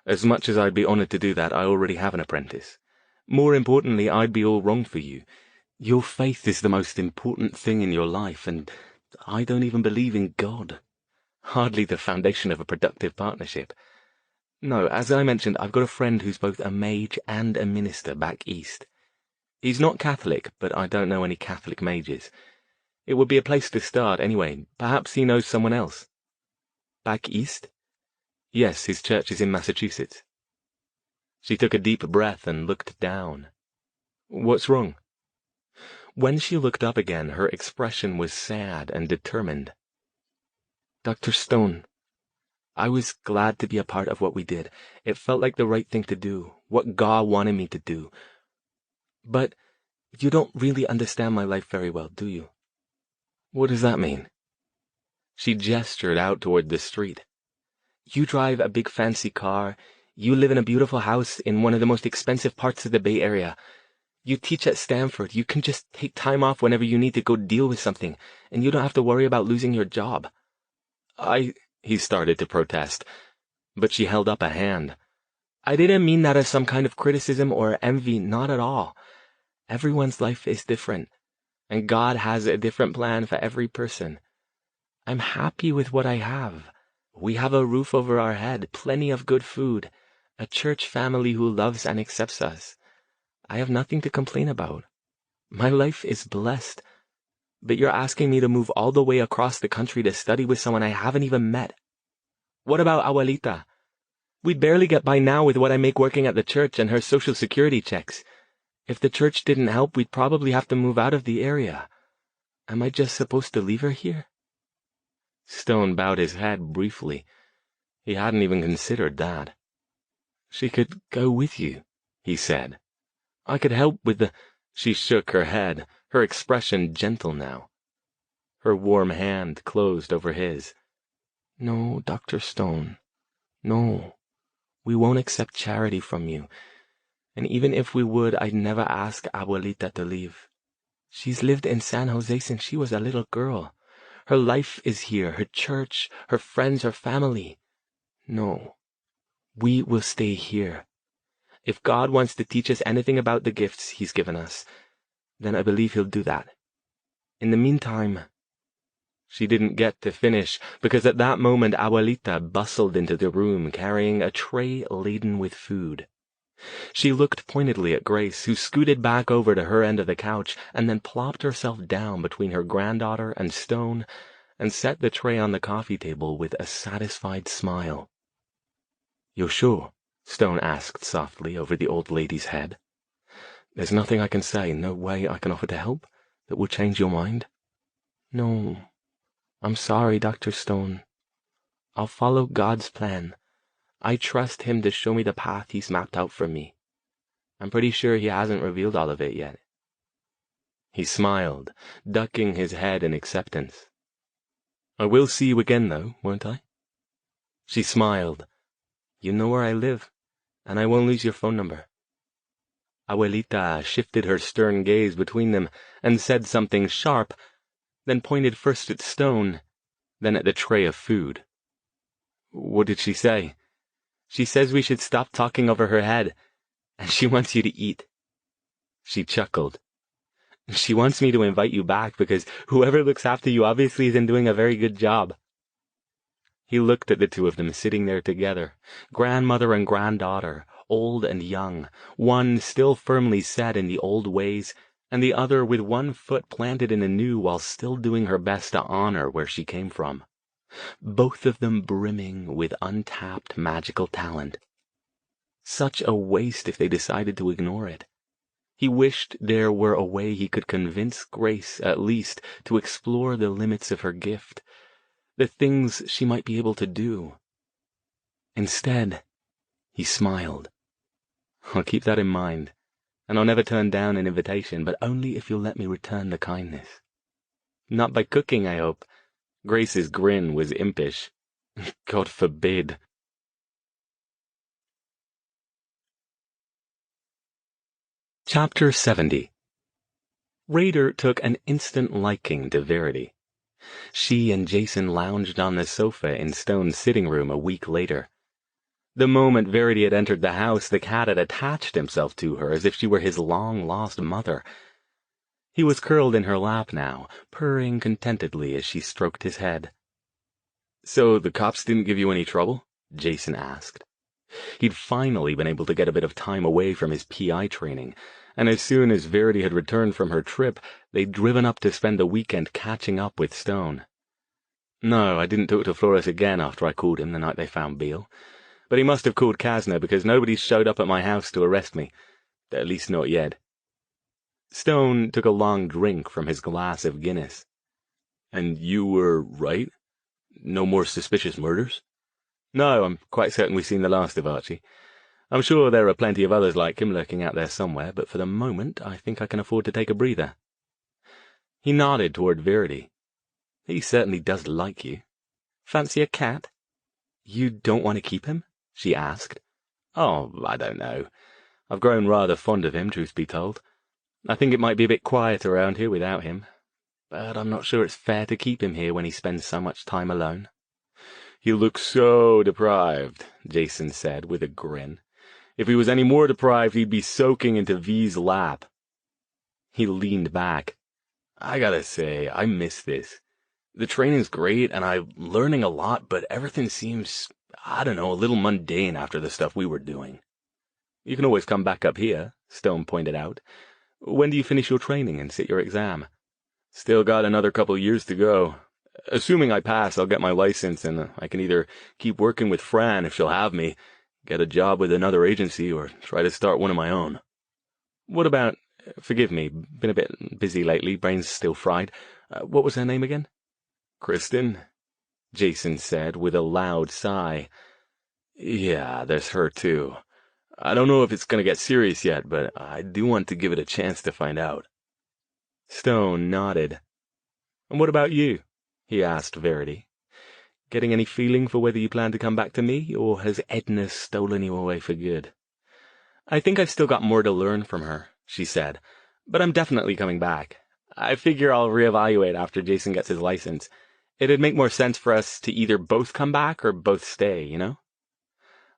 As much as I'd be honored to do that, I already have an apprentice. More importantly, I'd be all wrong for you. Your faith is the most important thing in your life, and I don't even believe in God. Hardly the foundation of a productive partnership. No, as I mentioned, I've got a friend who's both a mage and a minister back east. He's not Catholic, but I don't know any Catholic mages. It would be a place to start, anyway. Perhaps he knows someone else. Back east? Yes, his church is in Massachusetts. She took a deep breath and looked down. What's wrong? When she looked up again, her expression was sad and determined. Dr. Stone, I was glad to be a part of what we did. It felt like the right thing to do, what God wanted me to do. But you don't really understand my life very well, do you? What does that mean? She gestured out toward the street. You drive a big fancy car. You live in a beautiful house in one of the most expensive parts of the Bay Area. You teach at Stanford. You can just take time off whenever you need to go deal with something, and you don't have to worry about losing your job. He started to protest, but she held up a hand. I didn't mean that as some kind of criticism or envy, not at all. Everyone's life is different, and God has a different plan for every person. I'm happy with what I have. We have a roof over our head, plenty of good food, a church family who loves and accepts us. I have nothing to complain about. My life is blessed. But you're asking me to move all the way across the country to study with someone I haven't even met. What about Abuelita? We'd barely get by now with what I make working at the church and her social security checks. If the church didn't help, we'd probably have to move out of the area. Am I just supposed to leave her here? Stone bowed his head briefly. He hadn't even considered that. She could go with you, he said. I could help with the... She shook her head, her expression gentle now. Her warm hand closed over his. No, Dr. Stone. No. We won't accept charity from you. And even if we would, I'd never ask Abuelita to leave. She's lived in San Jose since she was a little girl. Her life is here, her church, her friends, her family. No. We will stay here. If God wants to teach us anything about the gifts he's given us, then I believe he'll do that. In the meantime... She didn't get to finish, because at that moment Abuelita bustled into the room carrying a tray laden with food. She looked pointedly at Grace, who scooted back over to her end of the couch and then plopped herself down between her granddaughter and Stone and set the tray on the coffee table with a satisfied smile. "You're sure?" Stone asked softly over the old lady's head. "There's nothing I can say, no way I can offer to help, that will change your mind?" "No. I'm sorry, Dr. Stone. I'll follow God's plan. I trust him to show me the path he's mapped out for me. I'm pretty sure he hasn't revealed all of it yet." He smiled, ducking his head in acceptance. "I will see you again, though, won't I?" She smiled. "You know where I live, and I won't lose your phone number." Abuelita shifted her stern gaze between them and said something sharp, then pointed first at Stone, then at the tray of food. "What did she say?" "She says we should stop talking over her head, and she wants you to eat." She chuckled. "She wants me to invite you back because whoever looks after you obviously isn't doing a very good job." He looked at the two of them sitting there together, grandmother and granddaughter, old and young, one still firmly set in the old ways, and the other with one foot planted in the new while still doing her best to honor where she came from. Both of them brimming with untapped magical talent. Such a waste if they decided to ignore it. He wished there were a way he could convince Grace, at least, to explore the limits of her gift, the things she might be able to do. Instead, he smiled. "I'll keep that in mind, and I'll never turn down an invitation, but only if you'll let me return the kindness. Not by cooking, I hope." Grace's grin was impish. "God forbid." Chapter 70. Raider took an instant liking to Verity. She and Jason lounged on the sofa in Stone's sitting room a week later. The moment Verity had entered the house, the cat had attached himself to her as if she were his long-lost mother. He was curled in her lap now, purring contentedly as she stroked his head. "So the cops didn't give you any trouble?" Jason asked. He'd finally been able to get a bit of time away from his PI training, and as soon as Verity had returned from her trip, they'd driven up to spend the weekend catching up with Stone. "No, I didn't talk to Flores again after I called him the night they found Beale. But he must have called Kasner because nobody showed up at my house to arrest me. At least not yet." Stone took a long drink from his glass of Guinness. "And you were right? No more suspicious murders?" "No, I'm quite certain we've seen the last of Archie. I'm sure there are plenty of others like him lurking out there somewhere, but for the moment I think I can afford to take a breather." He nodded toward Verity. "He certainly does like you. Fancy a cat?" "You don't want to keep him?" she asked. "Oh, I don't know. I've grown rather fond of him, truth be told. I think it might be a bit quiet around here without him, but I'm not sure it's fair to keep him here when he spends so much time alone." "He looks so deprived," Jason said with a grin. "If he was any more deprived, he'd be soaking into V's lap." He leaned back. "I gotta say, I miss this. The training's great, and I'm learning a lot, but everything seems, I don't know, a little mundane after the stuff we were doing." "You can always come back up here," Stone pointed out. "When do you finish your training and sit your exam?" "Still got another couple years to go. Assuming I pass, I'll get my license, and I can either keep working with Fran if she'll have me, get a job with another agency, or try to start one of my own." "What about, forgive me, been a bit busy lately, brain's still fried. What was her name again?" "Kristen," Jason said with a loud sigh. "Yeah, there's her too. I don't know if it's going to get serious yet, but I do want to give it a chance to find out." Stone nodded. "And what about you?" he asked Verity. "Getting any feeling for whether you plan to come back to me, or has Edna stolen you away for good?" "I think I've still got more to learn from her," she said, "but I'm definitely coming back. I figure I'll reevaluate after Jason gets his license. It'd make more sense for us to either both come back or both stay, you know?"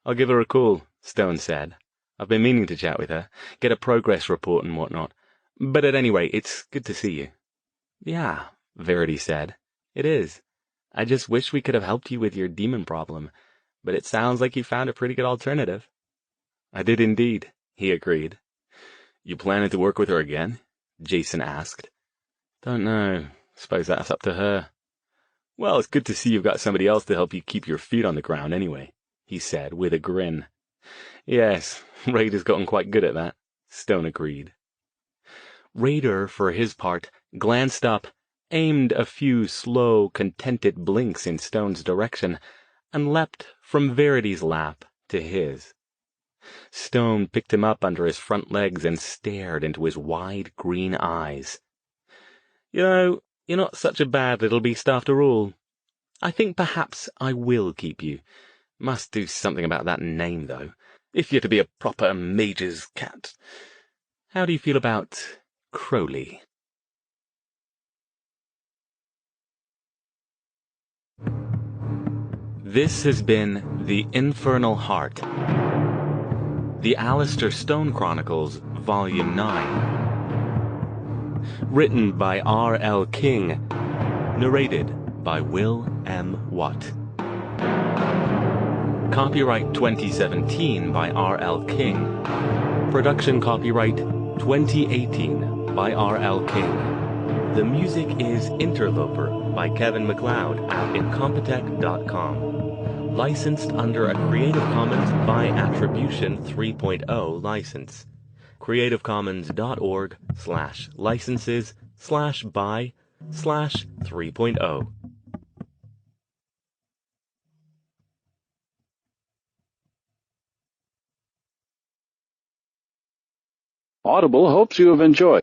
"I'll give her a call," Stone said. "I've been meaning to chat with her, get a progress report and whatnot. But at any rate, it's good to see you." "Yeah," Verity said. "It is. I just wish we could have helped you with your demon problem, but it sounds like you found a pretty good alternative." "I did indeed," he agreed. "You planning to work with her again?" Jason asked. "Don't know. Suppose that's up to her." "Well, it's good to see you've got somebody else to help you keep your feet on the ground anyway," he said with a grin. "Yes, Raider's gotten quite good at that," Stone agreed. Raider, for his part, glanced up, aimed a few slow, contented blinks in Stone's direction, and leapt from Verity's lap to his. Stone picked him up under his front legs and stared into his wide green eyes. "You know, you're not such a bad little beast after all. I think perhaps I will keep you. Must do something about that name, though, if you're to be a proper mage's cat. How do you feel about Crowley?" This has been The Infernal Heart, the Alastair Stone Chronicles, Volume 9. Written by R.L. King. Narrated by Will M. Watt. Copyright 2017 by R.L. King. Production copyright 2018 by R.L. King. The music is Interloper by Kevin MacLeod at Incompetech.com. Licensed under a Creative Commons by Attribution 3.0 license. creativecommons.org/licenses/by/3.0. Audible hopes you have enjoyed.